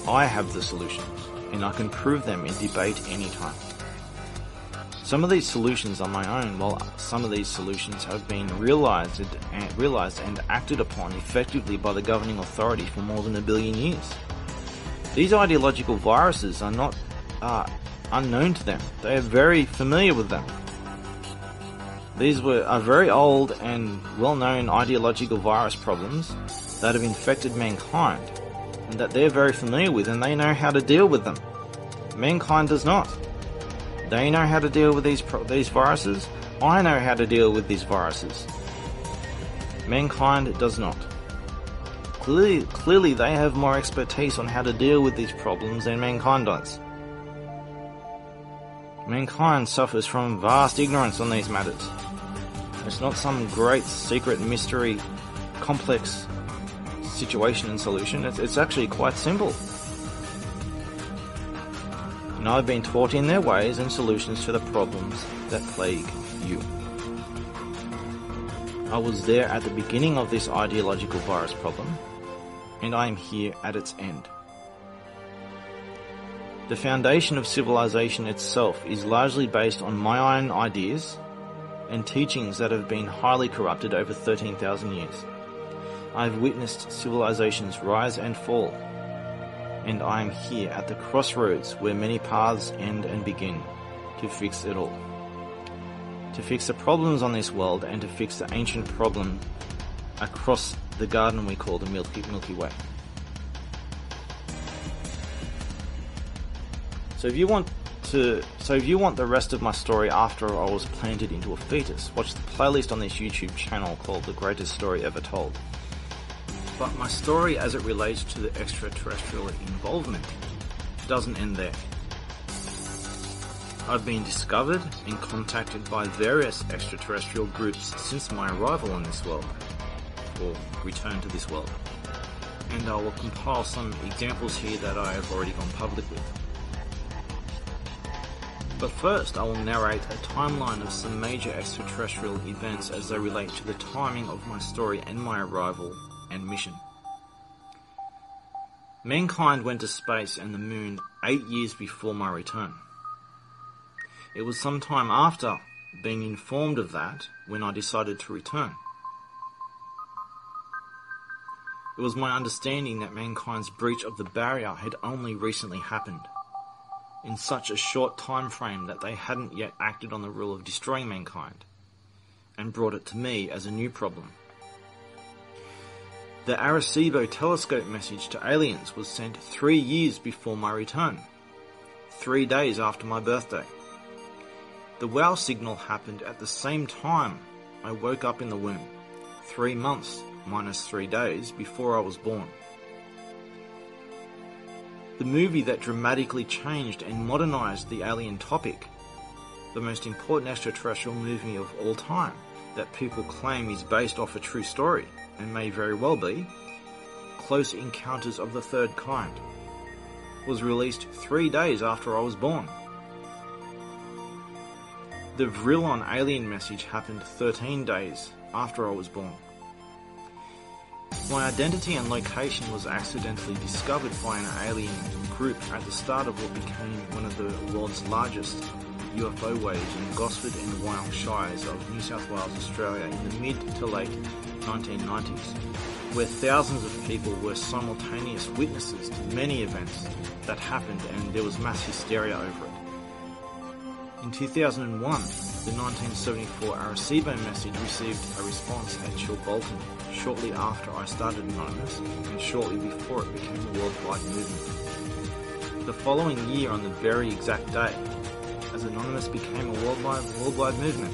I have the solutions, and I can prove them in debate anytime. Some of these solutions are my own, while some of these solutions have been realized and acted upon effectively by the governing authority for more than 1 billion years. These ideological viruses are not unknown to them. They are very familiar with them. These are very old and well-known ideological virus problems that have infected mankind, and that they're very familiar with, and they know how to deal with them. Mankind does not. They know how to deal with these viruses. I know how to deal with these viruses. Mankind does not. Clearly they have more expertise on how to deal with these problems than mankind does. Mankind suffers from vast ignorance on these matters. It's not some great secret mystery complex situation and solution. It's actually quite simple. And I've been taught in their ways and solutions to the problems that plague you. I was there at the beginning of this ideological virus problem, and I am here at its end. The foundation of civilization itself is largely based on my own ideas and teachings that have been highly corrupted over 13,000 years. I have witnessed civilizations rise and fall, and I am here at the crossroads where many paths end and begin, to fix it all. To fix the problems on this world, and to fix the ancient problem across the garden we call the Milky Way. So if you want the rest of my story after I was planted into a fetus, watch the playlist on this YouTube channel called The Greatest Story Ever Told. But my story as it relates to the extraterrestrial involvement doesn't end there. I've been discovered and contacted by various extraterrestrial groups since my arrival in this world, or return to this world, and I will compile some examples here that I have already gone public with. But first, I will narrate a timeline of some major extraterrestrial events as they relate to the timing of my story and my arrival and mission. Mankind went to space and the moon 8 years before my return. It was some time after being informed of that when I decided to return. It was my understanding that mankind's breach of the barrier had only recently happened, in such a short time frame that they hadn't yet acted on the rule of destroying mankind, and brought it to me as a new problem. The Arecibo telescope message to aliens was sent 3 years before my return, 3 days after my birthday. The WOW signal happened at the same time I woke up in the womb, 3 months minus 3 days before I was born. The movie that dramatically changed and modernized the alien topic, the most important extraterrestrial movie of all time that people claim is based off a true story, and may very well be, Close Encounters of the Third Kind, was released 3 days after I was born. The Vrillon alien message happened 13 days after I was born. My identity and location was accidentally discovered by an alien group at the start of what became one of the world's largest UFO waves in Gosford and Wyong Shires of New South Wales, Australia in the mid to late 1990s. where thousands of people were simultaneous witnesses to many events that happened and there was mass hysteria over it. In 2001, the 1974 Arecibo message received a response at Chilbolton shortly after I started Anonymous and shortly before it became a worldwide movement. The following year, on the very exact day, as Anonymous became a worldwide movement,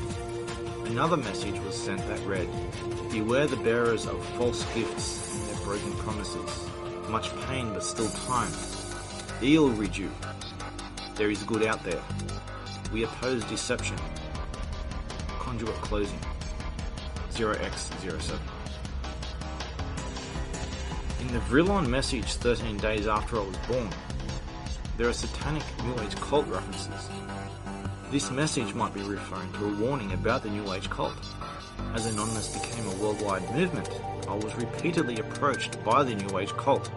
another message was sent that read, "Beware the bearers of false gifts and their broken promises. Much pain but still time. Ill rid you. There is good out there. We oppose deception. Conduit closing. 0x07. In the Vrillon message 13 days after I was born, there are satanic New Age cult references. This message might be referring to a warning about the New Age cult. As Anonymous became a worldwide movement, I was repeatedly approached by the New Age cult,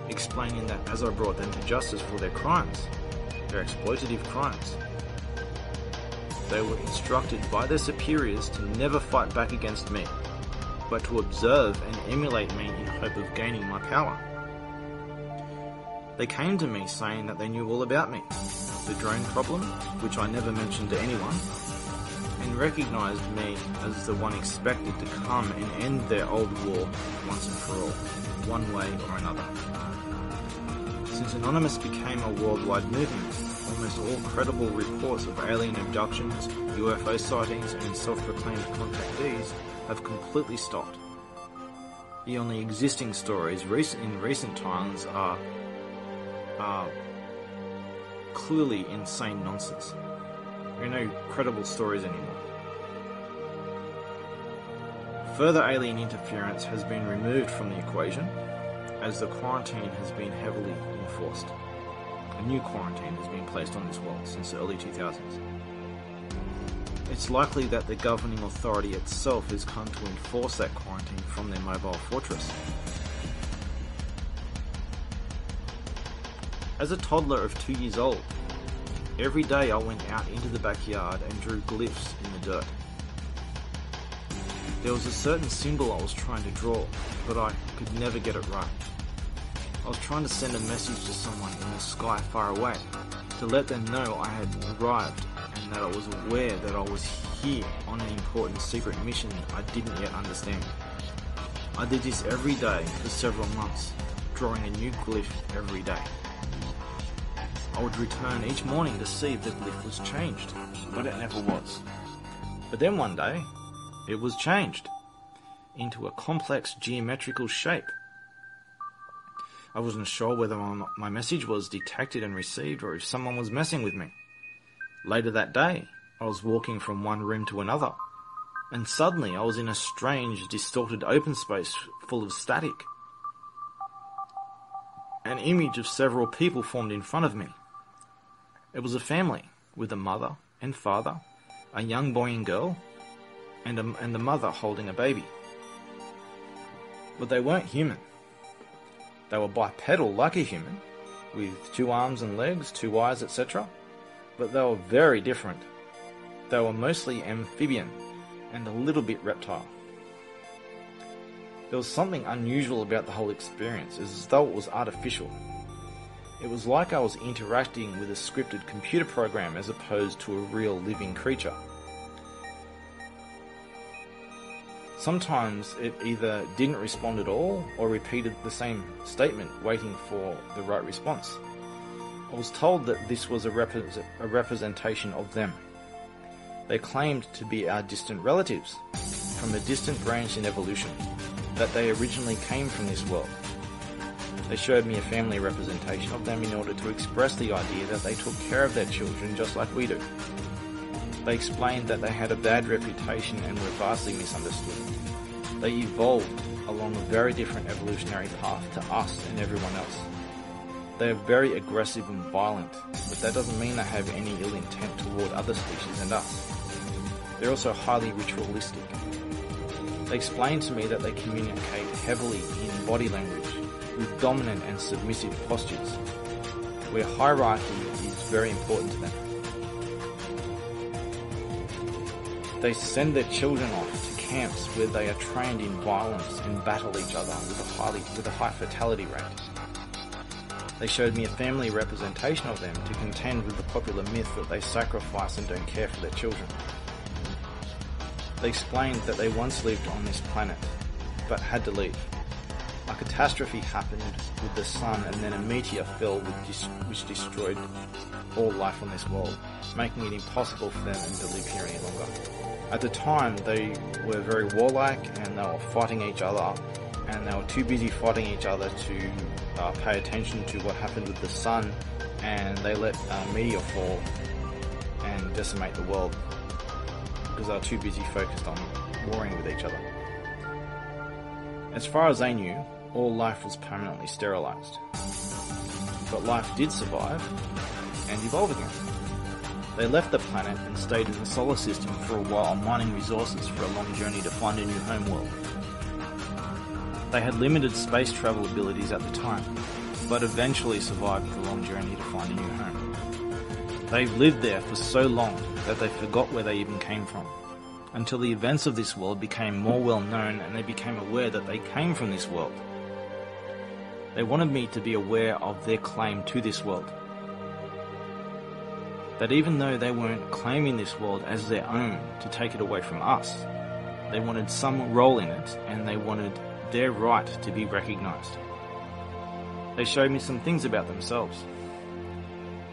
explaining that as I brought them to justice for their crimes, their exploitative crimes, they were instructed by their superiors to never fight back against me, but to observe and emulate me in hope of gaining my power. They came to me saying that they knew all about me, the drone problem, which I never mentioned to anyone, and recognized me as the one expected to come and end their old war once and for all, one way or another. Since Anonymous became a worldwide movement, almost all credible reports of alien abductions, UFO sightings and self-proclaimed contactees have completely stopped. The only existing stories in recent times are clearly insane nonsense. There are no credible stories anymore. Further alien interference has been removed from the equation, as the quarantine has been heavily enforced. A new quarantine has been placed on this world since the early 2000s. It's likely that the governing authority itself has come to enforce that quarantine from their mobile fortress. As a toddler of 2 years old, every day I went out into the backyard and drew glyphs in the dirt. There was a certain symbol I was trying to draw, but I could never get it right. I was trying to send a message to someone in the sky far away, to let them know I had arrived and that I was aware that I was here on an important secret mission I didn't yet understand. I did this every day for several months, drawing a new glyph every day. I would return each morning to see if the glyph was changed, but it never was. But then one day, it was changed into a complex geometrical shape. I wasn't sure whether my message was detected and received or if someone was messing with me. Later that day, I was walking from one room to another, and suddenly I was in a strange, distorted open space full of static. An image of several people formed in front of me. It was a family, with a mother and father, a young boy and girl, and the mother holding a baby. But they weren't human. They were bipedal like a human, with 2 arms and legs, 2 eyes, etc. But they were very different. They were mostly amphibian and a little bit reptile. There was something unusual about the whole experience, as though it was artificial. It was like I was interacting with a scripted computer program as opposed to a real living creature. Sometimes it either didn't respond at all or repeated the same statement, waiting for the right response. I was told that this was a representation of them. They claimed to be our distant relatives, from a distant branch in evolution, that they originally came from this world. They showed me a family representation of them in order to express the idea that they took care of their children just like we do. They explained that they had a bad reputation and were vastly misunderstood. They evolved along a very different evolutionary path to us and everyone else. They are very aggressive and violent, but that doesn't mean they have any ill intent toward other species and us. They're also highly ritualistic. They explained to me that they communicate heavily in body language, with dominant and submissive postures, where hierarchy is very important to them. They send their children off to camps where they are trained in violence and battle each other with a high fatality rate. They showed me a family representation of them to contend with the popular myth that they sacrifice and don't care for their children. They explained that they once lived on this planet, but had to leave. A catastrophe happened with the sun, and then a meteor fell which destroyed all life on this world, making it impossible for them to live here any longer. At the time, they were very warlike and they were fighting each other, and they were too busy fighting each other to pay attention to what happened with the sun, and they let a meteor fall and decimate the world because they were too busy focused on warring with each other. As far as they knew, all life was permanently sterilized. But life did survive and evolve again. They left the planet and stayed in the solar system for a while, mining resources for a long journey to find a new homeworld. They had limited space travel abilities at the time, but eventually survived the long journey to find a new home. They've lived there for so long that they forgot where they even came from, until the events of this world became more well known and they became aware that they came from this world. They wanted me to be aware of their claim to this world. That even though they weren't claiming this world as their own to take it away from us, they wanted some role in it and they wanted their right to be recognised. They showed me some things about themselves.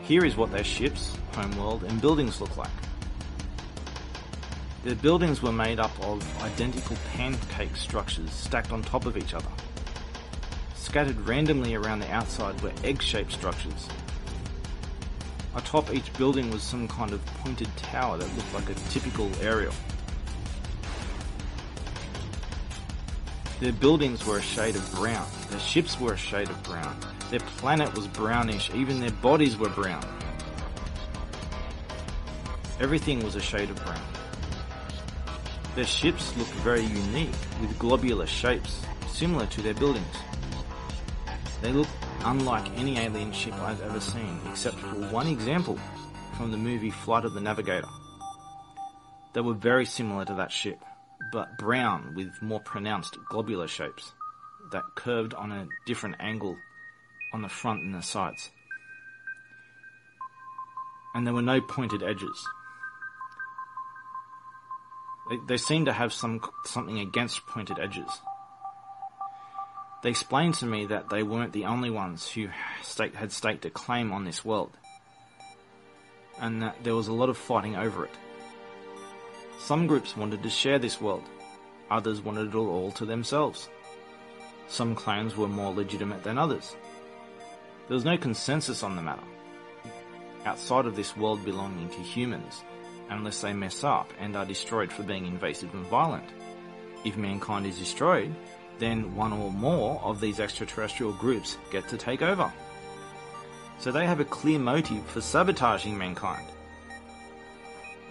Here is what their ships, homeworld and buildings look like. Their buildings were made up of identical pancake structures stacked on top of each other. Scattered randomly around the outside were egg-shaped structures. Atop each building was some kind of pointed tower that looked like a typical aerial. Their buildings were a shade of brown, their ships were a shade of brown, their planet was brownish, even their bodies were brown. Everything was a shade of brown. Their ships looked very unique, with globular shapes, similar to their buildings. They looked unlike any alien ship I've ever seen, except for one example from the movie Flight of the Navigator. They were very similar to that ship, but brown with more pronounced globular shapes that curved on a different angle on the front and the sides. And there were no pointed edges. They seemed to have something against pointed edges. They explained to me that they weren't the only ones who had staked a claim on this world, and that there was a lot of fighting over it. Some groups wanted to share this world, others wanted it all to themselves. Some claims were more legitimate than others. There was no consensus on the matter, outside of this world belonging to humans, unless they mess up and are destroyed for being invasive and violent. If mankind is destroyed, then one or more of these extraterrestrial groups get to take over. So they have a clear motive for sabotaging mankind.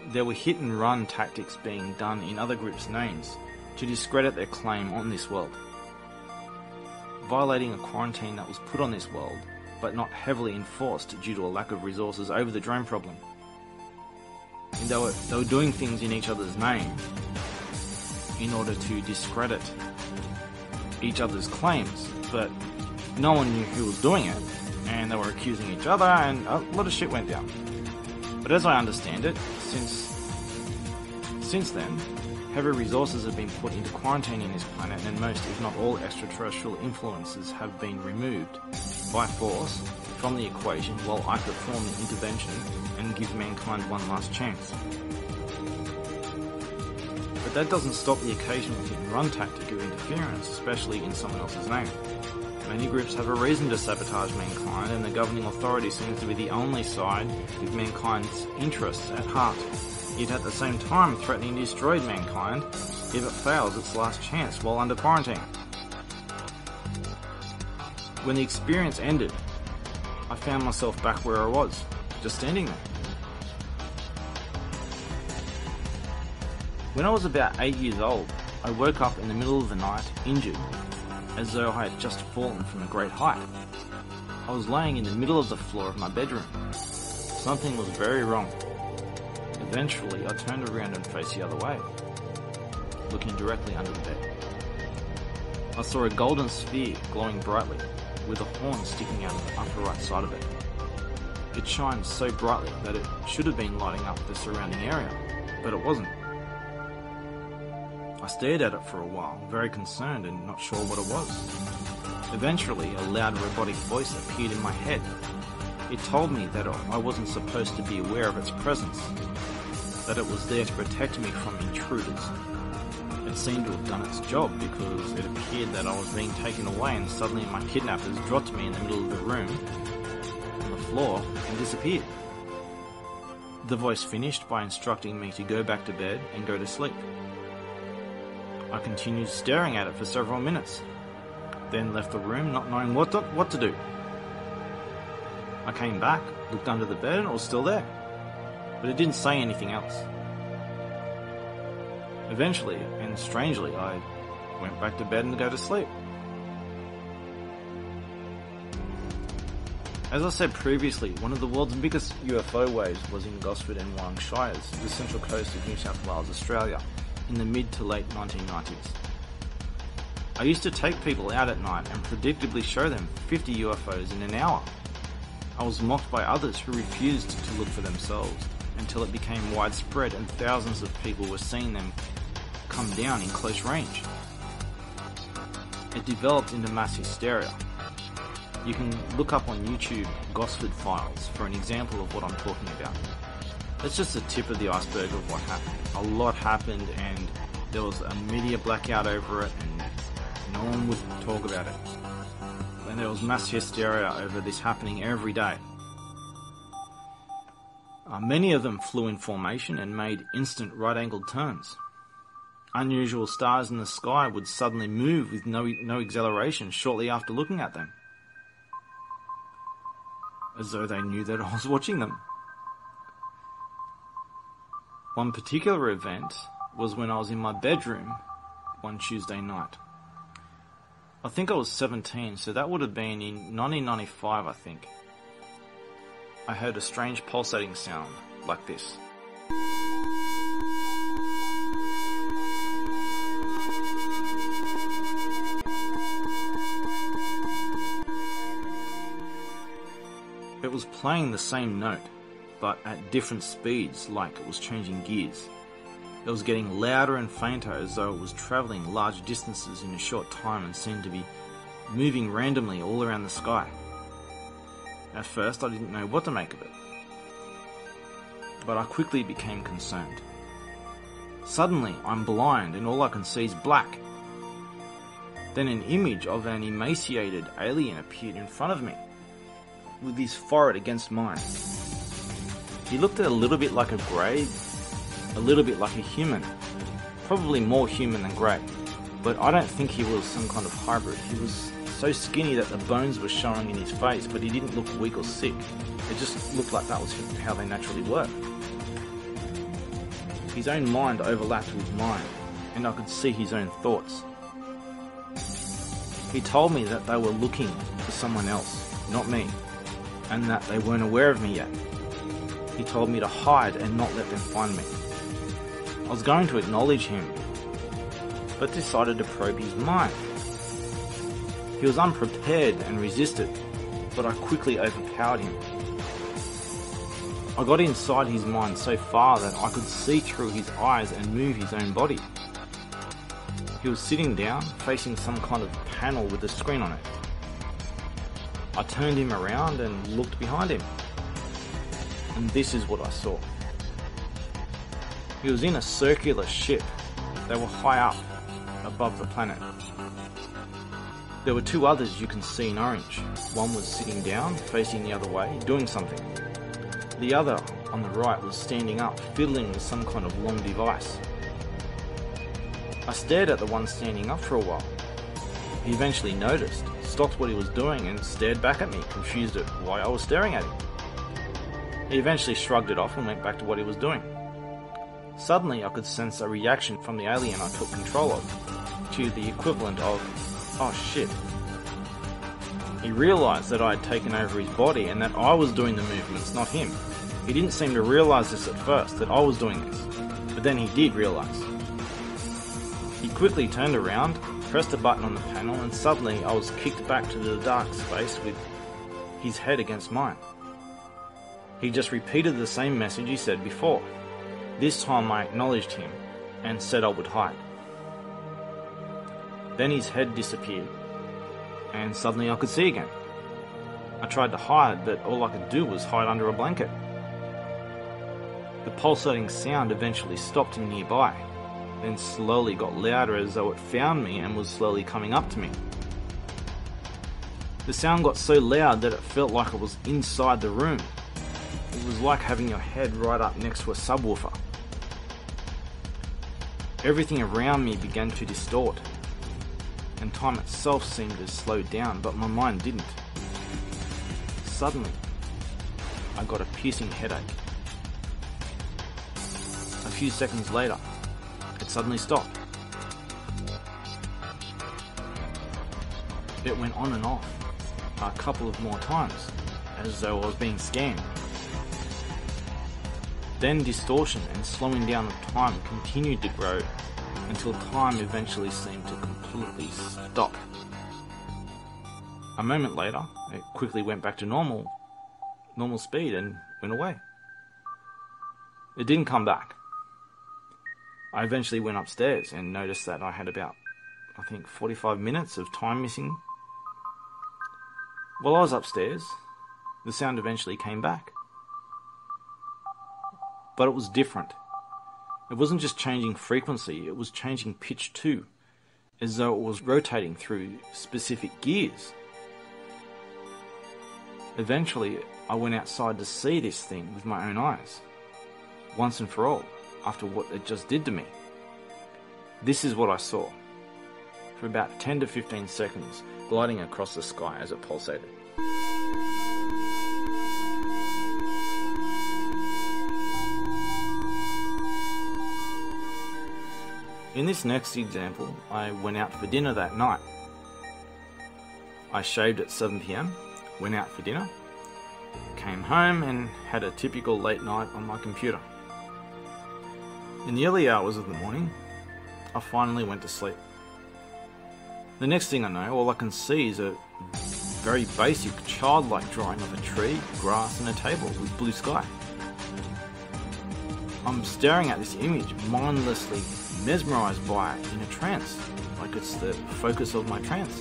There were hit and run tactics being done in other groups' names to discredit their claim on this world. Violating a quarantine that was put on this world, but not heavily enforced due to a lack of resources over the drone problem. And they were doing things in each other's name in order to discredit each other's claims, but no one knew who was doing it, and they were accusing each other, and a lot of shit went down. But as I understand it, since then, heavy resources have been put into quarantining this planet, and most, if not all, extraterrestrial influences have been removed by force from the equation while I perform the intervention and give mankind one last chance. But that doesn't stop the occasional hit-and-run tactic of interference, especially in someone else's name. Many groups have a reason to sabotage mankind, and the governing authority seems to be the only side with mankind's interests at heart, yet at the same time threatening to destroy mankind if it fails its last chance while under quarantine. When the experience ended, I found myself back where I was, just standing there. When I was about 8 years old, I woke up in the middle of the night, injured, as though I had just fallen from a great height. I was laying in the middle of the floor of my bedroom. Something was very wrong. Eventually, I turned around and faced the other way. looking directly under the bed. I saw a golden sphere glowing brightly, with a horn sticking out of the upper right side of it. It shined so brightly that it should have been lighting up the surrounding area, but it wasn't. I stared at it for a while, very concerned and not sure what it was. Eventually, a loud robotic voice appeared in my head. It told me that I wasn't supposed to be aware of its presence, that it was there to protect me from intruders. It seemed to have done its job because it appeared that I was being taken away and suddenly my kidnappers dropped me in the middle of the room, on the floor, and disappeared. The voice finished by instructing me to go back to bed and go to sleep. I continued staring at it for several minutes, then left the room not knowing what to do. I came back, looked under the bed and it was still there, but it didn't say anything else. Eventually, and strangely, I went back to bed and to go to sleep. As I said previously, one of the world's biggest UFO waves was in Gosford and Wurrung Shires, the central coast of New South Wales, Australia, in the mid to late 1990s. I used to take people out at night and predictably show them 50 UFOs in an hour. I was mocked by others who refused to look for themselves until it became widespread and thousands of people were seeing them come down in close range. It developed into mass hysteria. You can look up on YouTube Gosford Files for an example of what I'm talking about. It's just the tip of the iceberg of what happened. A lot happened and there was a media blackout over it and no one would talk about it. And there was mass hysteria over this happening every day. Many of them flew in formation and made instant right-angled turns. Unusual stars in the sky would suddenly move with no acceleration shortly after looking at them, as though they knew that I was watching them. One particular event was when I was in my bedroom one Tuesday night. I think I was 17, so that would have been in 1995, I think. I heard a strange pulsating sound like this. It was playing the same note, but at different speeds, like it was changing gears. It was getting louder and fainter as though it was travelling large distances in a short time and seemed to be moving randomly all around the sky. At first I didn't know what to make of it, but I quickly became concerned. Suddenly I'm blind and all I can see is black. Then an image of an emaciated alien appeared in front of me, with his forehead against mine. He looked a little bit like a grey, a little bit like a human, probably more human than grey, but I don't think he was some kind of hybrid. He was so skinny that the bones were showing in his face, but he didn't look weak or sick. It just looked like that was how they naturally were. His own mind overlapped with mine, and I could see his own thoughts. He told me that they were looking for someone else, not me, and that they weren't aware of me yet. He told me to hide and not let them find me. I was going to acknowledge him, but decided to probe his mind. He was unprepared and resisted, but I quickly overpowered him. I got inside his mind so far that I could see through his eyes and move his own body. He was sitting down, facing some kind of panel with a screen on it. I turned him around and looked behind him, and this is what I saw. He was in a circular ship. They were high up, above the planet. There were two others you can see in orange. One was sitting down, facing the other way, doing something. The other, on the right, was standing up, fiddling with some kind of long device. I stared at the one standing up for a while. He eventually noticed, stopped what he was doing and stared back at me, confused at why I was staring at him. He eventually shrugged it off and went back to what he was doing. Suddenly I could sense a reaction from the alien I took control of, to the equivalent of, oh shit. He realised that I had taken over his body and that I was doing the movements, not him. He didn't seem to realise this at first, that I was doing this, but then he did realise. He quickly turned around, pressed a button on the panel, and suddenly I was kicked back to the dark space with his head against mine. He just repeated the same message he said before. This time I acknowledged him and said I would hide. Then his head disappeared, and suddenly I could see again. I tried to hide, but all I could do was hide under a blanket. The pulsating sound eventually stopped nearby, then slowly got louder as though it found me and was slowly coming up to me. The sound got so loud that it felt like I was inside the room. It was like having your head right up next to a subwoofer. Everything around me began to distort, and time itself seemed to slow down, but my mind didn't. Suddenly, I got a piercing headache. A few seconds later, it suddenly stopped. It went on and off a couple of more times, as though I was being scanned. Then distortion and slowing down of time continued to grow until time eventually seemed to completely stop. A moment later, it quickly went back to normal speed and went away. It didn't come back. I eventually went upstairs and noticed that I had about, 45 minutes of time missing. While I was upstairs, the sound eventually came back. But it was different. It wasn't just changing frequency, it was changing pitch too, as though it was rotating through specific gears. Eventually, I went outside to see this thing with my own eyes, once and for all, after what it just did to me. This is what I saw, for about 10 to 15 seconds, gliding across the sky as it pulsated. In this next example, I went out for dinner that night. I shaved at 7 PM, went out for dinner, came home and had a typical late night on my computer. In the early hours of the morning, I finally went to sleep. The next thing I know, all I can see is a very basic childlike drawing of a tree, grass and a table with blue sky. I'm staring at this image, mindlessly mesmerized by it in a trance, like it's the focus of my trance.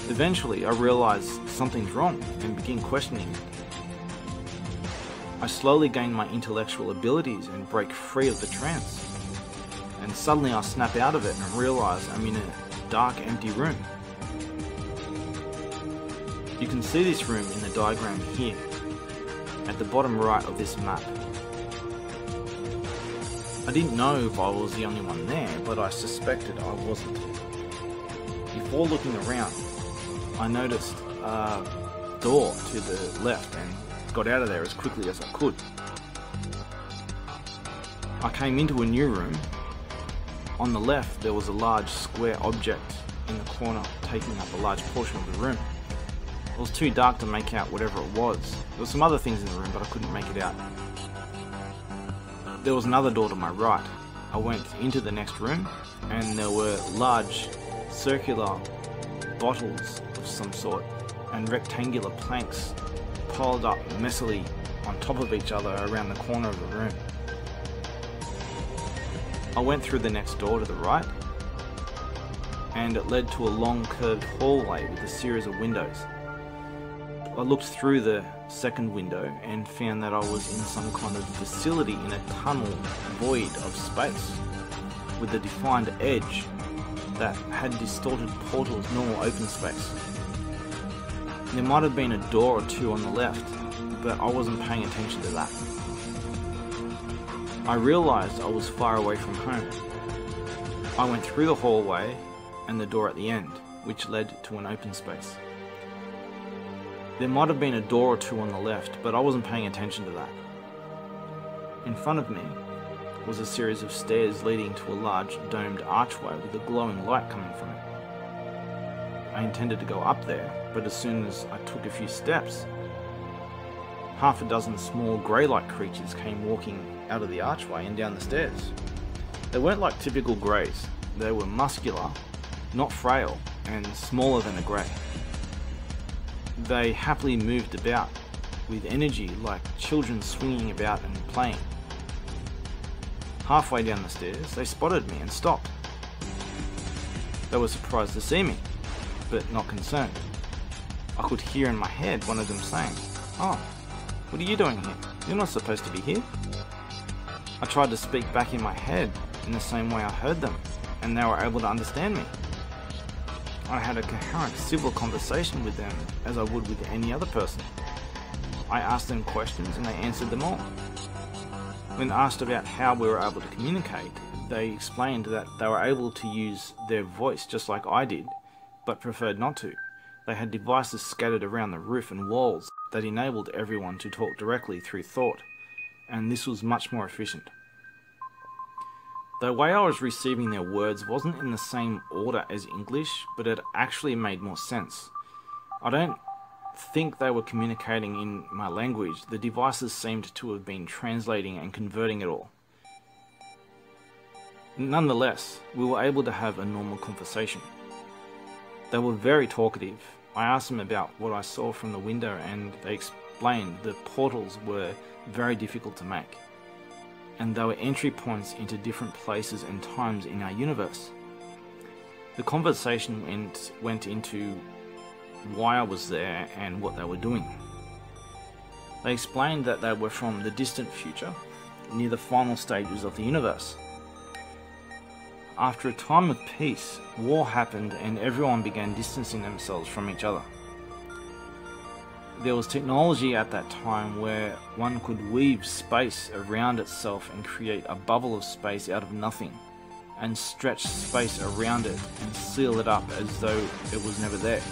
Eventually, I realize something's wrong and begin questioning it. I slowly gain my intellectual abilities and break free of the trance. And suddenly I snap out of it and realize I'm in a dark, empty room. You can see this room in the diagram here, at the bottom right of this map. I didn't know if I was the only one there, but I suspected I wasn't. Before looking around, I noticed a door to the left and got out of there as quickly as I could. I came into a new room. On the left, there was a large square object in the corner taking up a large portion of the room. It was too dark to make out whatever it was. There were some other things in the room, but I couldn't make it out. There was another door to my right. I went into the next room, and there were large circular bottles of some sort and rectangular planks piled up messily on top of each other around the corner of the room. I went through the next door to the right, and it led to a long curved hallway with a series of windows. I looked through the second window and found that I was in some kind of facility in a tunnel void of space, with a defined edge that had distorted portals normal open space. There might have been a door or two on the left, but I wasn't paying attention to that. I realized I was far away from home. I went through the hallway and the door at the end, which led to an open space. There might have been a door or two on the left, but I wasn't paying attention to that. In front of me was a series of stairs leading to a large domed archway with a glowing light coming from it. I intended to go up there, but as soon as I took a few steps, half a dozen small grey-like creatures came walking out of the archway and down the stairs. They weren't like typical greys. They were muscular, not frail, and smaller than a grey. They happily moved about with energy like children swinging about and playing. Halfway down the stairs, they spotted me and stopped. They were surprised to see me, but not concerned. I could hear in my head one of them saying, "Oh, what are you doing here? You're not supposed to be here." I tried to speak back in my head in the same way I heard them, and they were able to understand me. I had a coherent civil conversation with them as I would with any other person. I asked them questions and they answered them all. When asked about how we were able to communicate, they explained that they were able to use their voice just like I did, but preferred not to. They had devices scattered around the roof and walls that enabled everyone to talk directly through thought, and this was much more efficient. The way I was receiving their words wasn't in the same order as English, but it actually made more sense. I don't think they were communicating in my language. The devices seemed to have been translating and converting it all. Nonetheless, we were able to have a normal conversation. They were very talkative. I asked them about what I saw from the window and they explained the portals were very difficult to make, and they were entry points into different places and times in our universe. The conversation went into why I was there and what they were doing. They explained that they were from the distant future, near the final stages of the universe. After a time of peace, war happened and everyone began distancing themselves from each other. There was technology at that time where one could weave space around itself and create a bubble of space out of nothing, and stretch space around it and seal it up as though it was never there.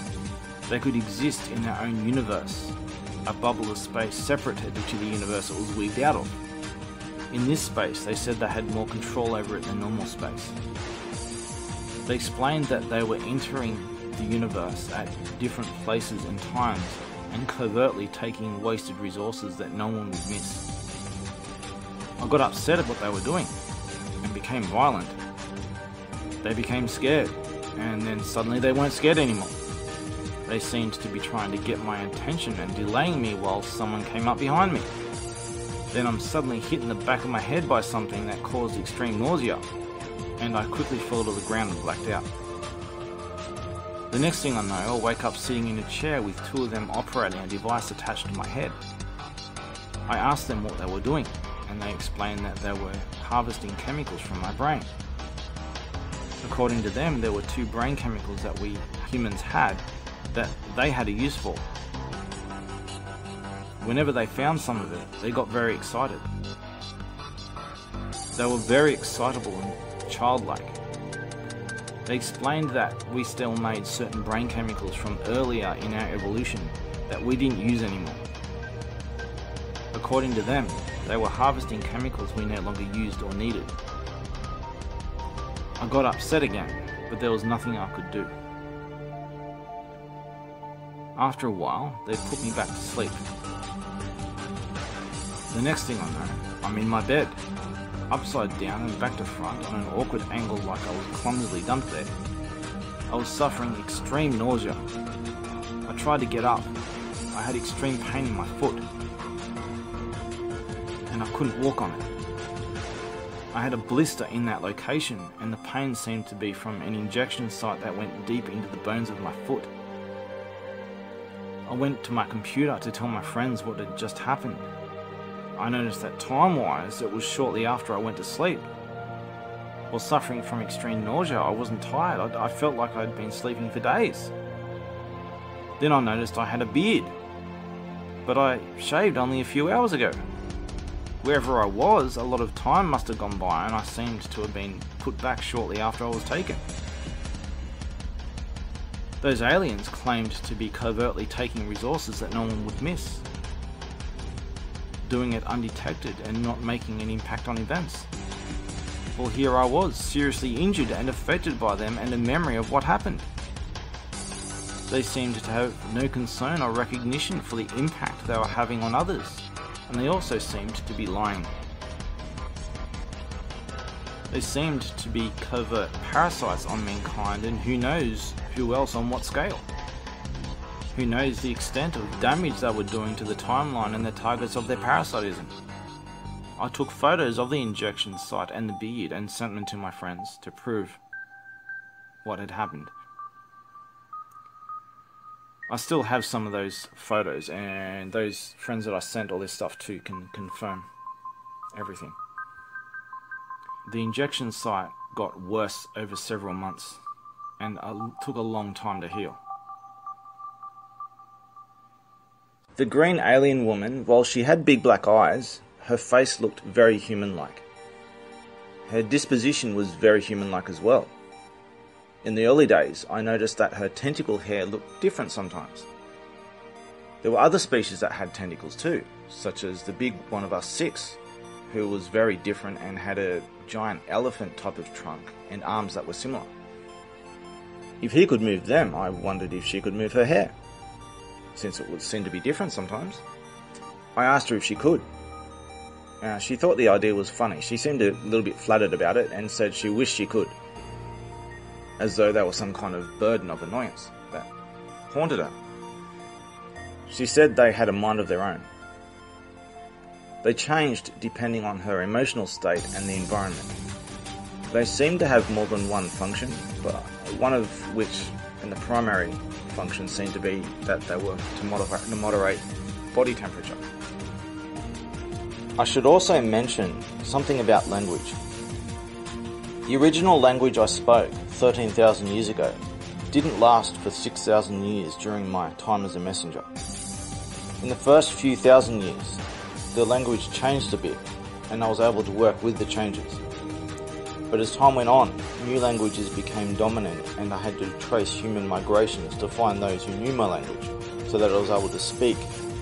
They could exist in their own universe, a bubble of space separated to the universe it was weaved out of. In this space, they said they had more control over it than normal space. They explained that they were entering the universe at different places and times and covertly taking wasted resources that no one would miss. I got upset at what they were doing and became violent. They became scared, and then suddenly they weren't scared anymore. They seemed to be trying to get my attention and delaying me while someone came up behind me. Then I'm suddenly hit in the back of my head by something that caused extreme nausea, and I quickly fell to the ground and blacked out. The next thing I know, I'll wake up sitting in a chair with two of them operating a device attached to my head. I asked them what they were doing, and they explained that they were harvesting chemicals from my brain. According to them, there were two brain chemicals that we humans had that they had a use for. Whenever they found some of it, they got very excited. They were very excitable and childlike. They explained that we still made certain brain chemicals from earlier in our evolution that we didn't use anymore. According to them, they were harvesting chemicals we no longer used or needed. I got upset again, but there was nothing I could do. After a while, they put me back to sleep. The next thing I know, I'm in my bed, upside down and back to front on an awkward angle like I was clumsily dumped there. I was suffering extreme nausea. I tried to get up. I had extreme pain in my foot, and I couldn't walk on it. I had a blister in that location, and the pain seemed to be from an injection site that went deep into the bones of my foot. I went to my computer to tell my friends what had just happened. I noticed that time-wise, it was shortly after I went to sleep. While suffering from extreme nausea, I wasn't tired. I felt like I'd been sleeping for days. Then I noticed I had a beard, but I shaved only a few hours ago. Wherever I was, a lot of time must have gone by, and I seemed to have been put back shortly after I was taken. Those aliens claimed to be covertly taking resources that no one would miss, doing it undetected and not making an impact on events. Well, here I was, seriously injured and affected by them and a memory of what happened. They seemed to have no concern or recognition for the impact they were having on others, and they also seemed to be lying. They seemed to be covert parasites on mankind, and who knows who else on what scale. Who knows the extent of damage they were doing to the timeline and the targets of their parasitism. I took photos of the injection site and the beard and sent them to my friends to prove what had happened. I still have some of those photos, and those friends that I sent all this stuff to can confirm everything. The injection site got worse over several months and took a long time to heal. The green alien woman, while she had big black eyes, her face looked very human-like. Her disposition was very human-like as well. In the early days, I noticed that her tentacle hair looked different sometimes. There were other species that had tentacles too, such as the big one of us six, who was very different and had a giant elephant type of trunk and arms that were similar. If he could move them, I wondered if she could move her hair, since it would seem to be different sometimes. I asked her if she could. She thought the idea was funny. She seemed a little bit flattered about it and said she wished she could, as though they were some kind of burden of annoyance that haunted her. She said they had a mind of their own. They changed depending on her emotional state and the environment. They seemed to have more than one function, but one of which, and the primary function, seemed to be that they were to moderate body temperature. I should also mention something about language. The original language I spoke 13,000 years ago didn't last for 6,000 years during my time as a messenger. In the first few thousand years, the language changed a bit, and I was able to work with the changes. But as time went on, new languages became dominant, and I had to trace human migrations to find those who knew my language, so that I was able to speak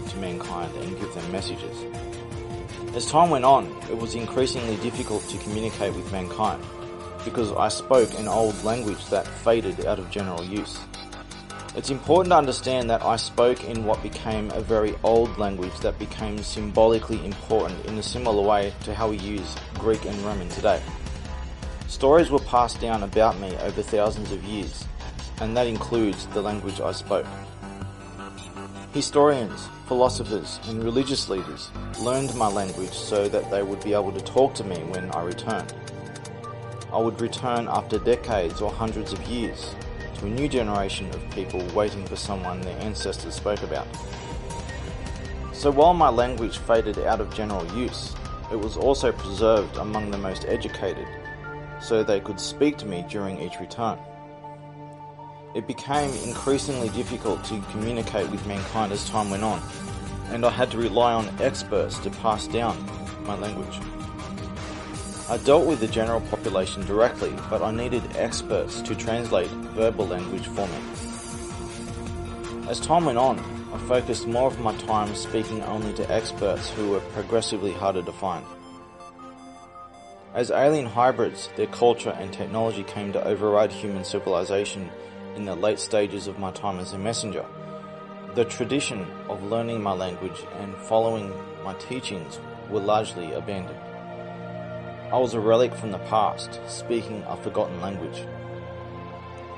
to mankind and give them messages. As time went on, it was increasingly difficult to communicate with mankind, because I spoke an old language that faded out of general use. It's important to understand that I spoke in what became a very old language that became symbolically important in a similar way to how we use Greek and Roman today. Stories were passed down about me over thousands of years, and that includes the language I spoke. Historians, philosophers, and religious leaders learned my language so that they would be able to talk to me when I returned. I would return after decades or hundreds of years to a new generation of people waiting for someone their ancestors spoke about. So while my language faded out of general use, it was also preserved among the most educated, so they could speak to me during each return. It became increasingly difficult to communicate with mankind as time went on, and I had to rely on experts to pass down my language. I dealt with the general population directly, but I needed experts to translate verbal language for me. As time went on, I focused more of my time speaking only to experts who were progressively harder to find. As alien hybrids, their culture and technology came to override human civilization in the late stages of my time as a messenger. The tradition of learning my language and following my teachings were largely abandoned. I was a relic from the past, speaking a forgotten language.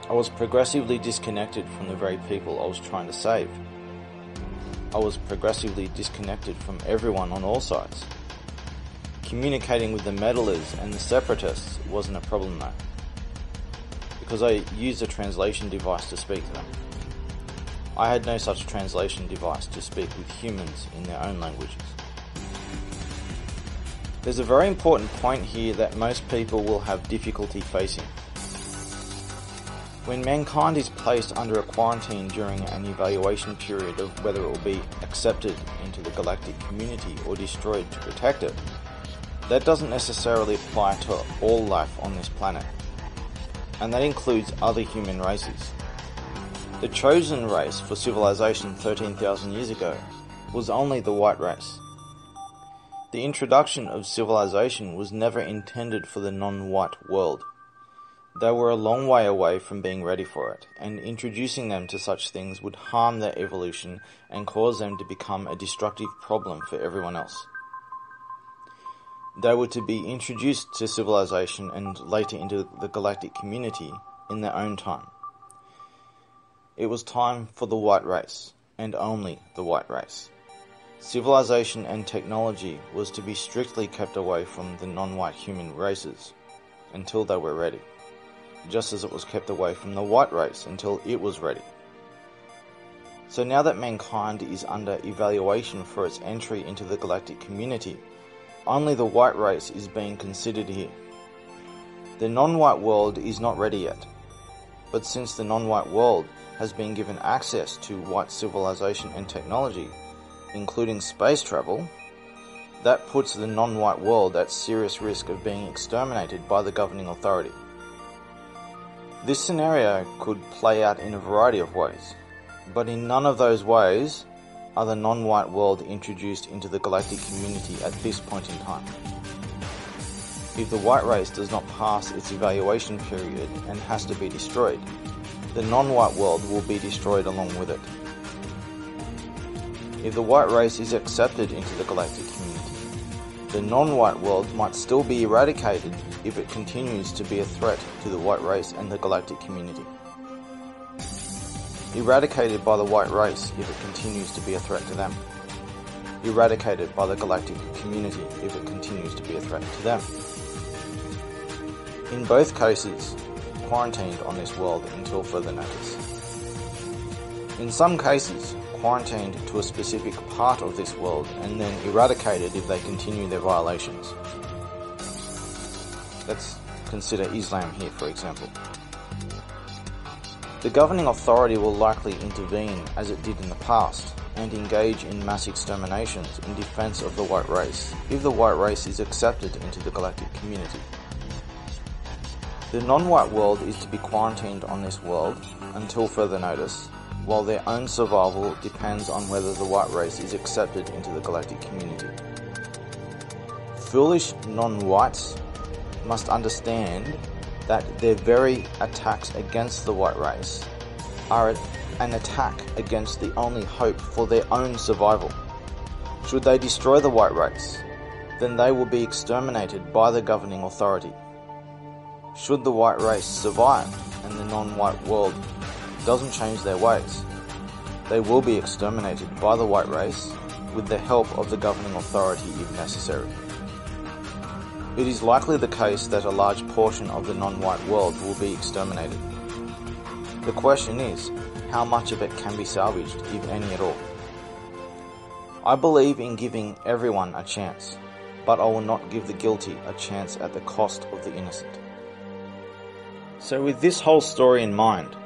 I was progressively disconnected from the very people I was trying to save. I was progressively disconnected from everyone on all sides. Communicating with the meddlers and the separatists wasn't a problem though, because I used a translation device to speak to them. I had no such translation device to speak with humans in their own languages. There's a very important point here that most people will have difficulty facing. When mankind is placed under a quarantine during an evaluation period of whether it will be accepted into the galactic community or destroyed to protect it, that doesn't necessarily apply to all life on this planet, and that includes other human races. The chosen race for civilization 13,000 years ago was only the white race. The introduction of civilization was never intended for the non-white world. They were a long way away from being ready for it, and introducing them to such things would harm their evolution and cause them to become a destructive problem for everyone else. They were to be introduced to civilization and later into the galactic community in their own time. It was time for the white race, and only the white race. Civilization and technology was to be strictly kept away from the non-white human races until they were ready, just as it was kept away from the white race until it was ready. So now that mankind is under evaluation for its entry into the galactic community, only the white race is being considered here. The non-white world is not ready yet, but since the non-white world has been given access to white civilization and technology, including space travel, that puts the non-white world at serious risk of being exterminated by the governing authority. This scenario could play out in a variety of ways, but in none of those ways are the non-white world introduced into the galactic community at this point in time. If the white race does not pass its evaluation period and has to be destroyed, the non-white world will be destroyed along with it. If the white race is accepted into the galactic community, the non-white world might still be eradicated if it continues to be a threat to the white race and the galactic community. Eradicated by the white race if it continues to be a threat to them. Eradicated by the galactic community if it continues to be a threat to them. In both cases, quarantined on this world until further notice. In some cases, quarantined to a specific part of this world and then eradicated if they continue their violations. Let's consider Islam here, for example. The governing authority will likely intervene as it did in the past and engage in mass exterminations in defense of the white race if the white race is accepted into the galactic community. The non-white world is to be quarantined on this world until further notice, while their own survival depends on whether the white race is accepted into the galactic community. Foolish non-whites must understand that their very attacks against the white race are an attack against the only hope for their own survival. Should they destroy the white race, then they will be exterminated by the governing authority. Should the white race survive and the non-white world doesn't change their ways, they will be exterminated by the white race with the help of the governing authority if necessary. It is likely the case that a large portion of the non-white world will be exterminated. The question is, how much of it can be salvaged, if any at all? I believe in giving everyone a chance, but I will not give the guilty a chance at the cost of the innocent. So with this whole story in mind,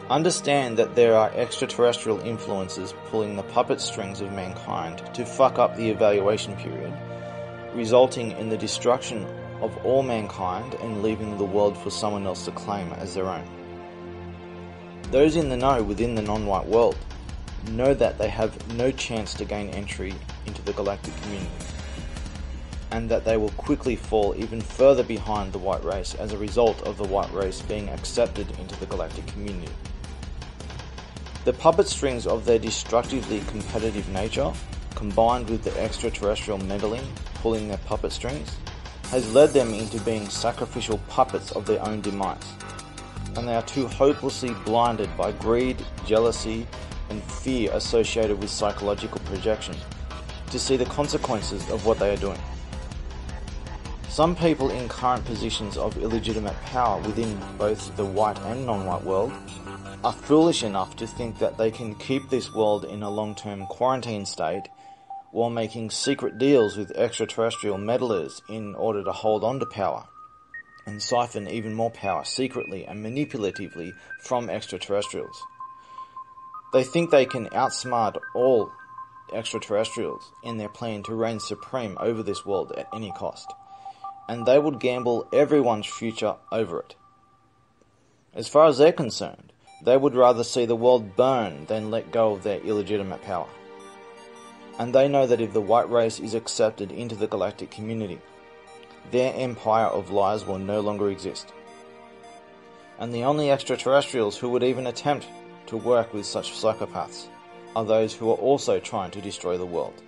understand that there are extraterrestrial influences pulling the puppet strings of mankind to fuck up the evaluation period, resulting in the destruction of all mankind and leaving the world for someone else to claim as their own. Those in the know within the non-white world know that they have no chance to gain entry into the galactic community, and that they will quickly fall even further behind the white race as a result of the white race being accepted into the galactic community. The puppet strings of their destructively competitive nature, combined with the extraterrestrial meddling pulling their puppet strings, has led them into being sacrificial puppets of their own demise, and they are too hopelessly blinded by greed, jealousy, and fear associated with psychological projection to see the consequences of what they are doing. Some people in current positions of illegitimate power within both the white and non-white world are foolish enough to think that they can keep this world in a long-term quarantine state while making secret deals with extraterrestrial meddlers in order to hold on to power and siphon even more power secretly and manipulatively from extraterrestrials. They think they can outsmart all extraterrestrials in their plan to reign supreme over this world at any cost, and they would gamble everyone's future over it. As far as they're concerned, they would rather see the world burn than let go of their illegitimate power. And they know that if the white race is accepted into the galactic community, their empire of lies will no longer exist. And the only extraterrestrials who would even attempt to work with such psychopaths are those who are also trying to destroy the world.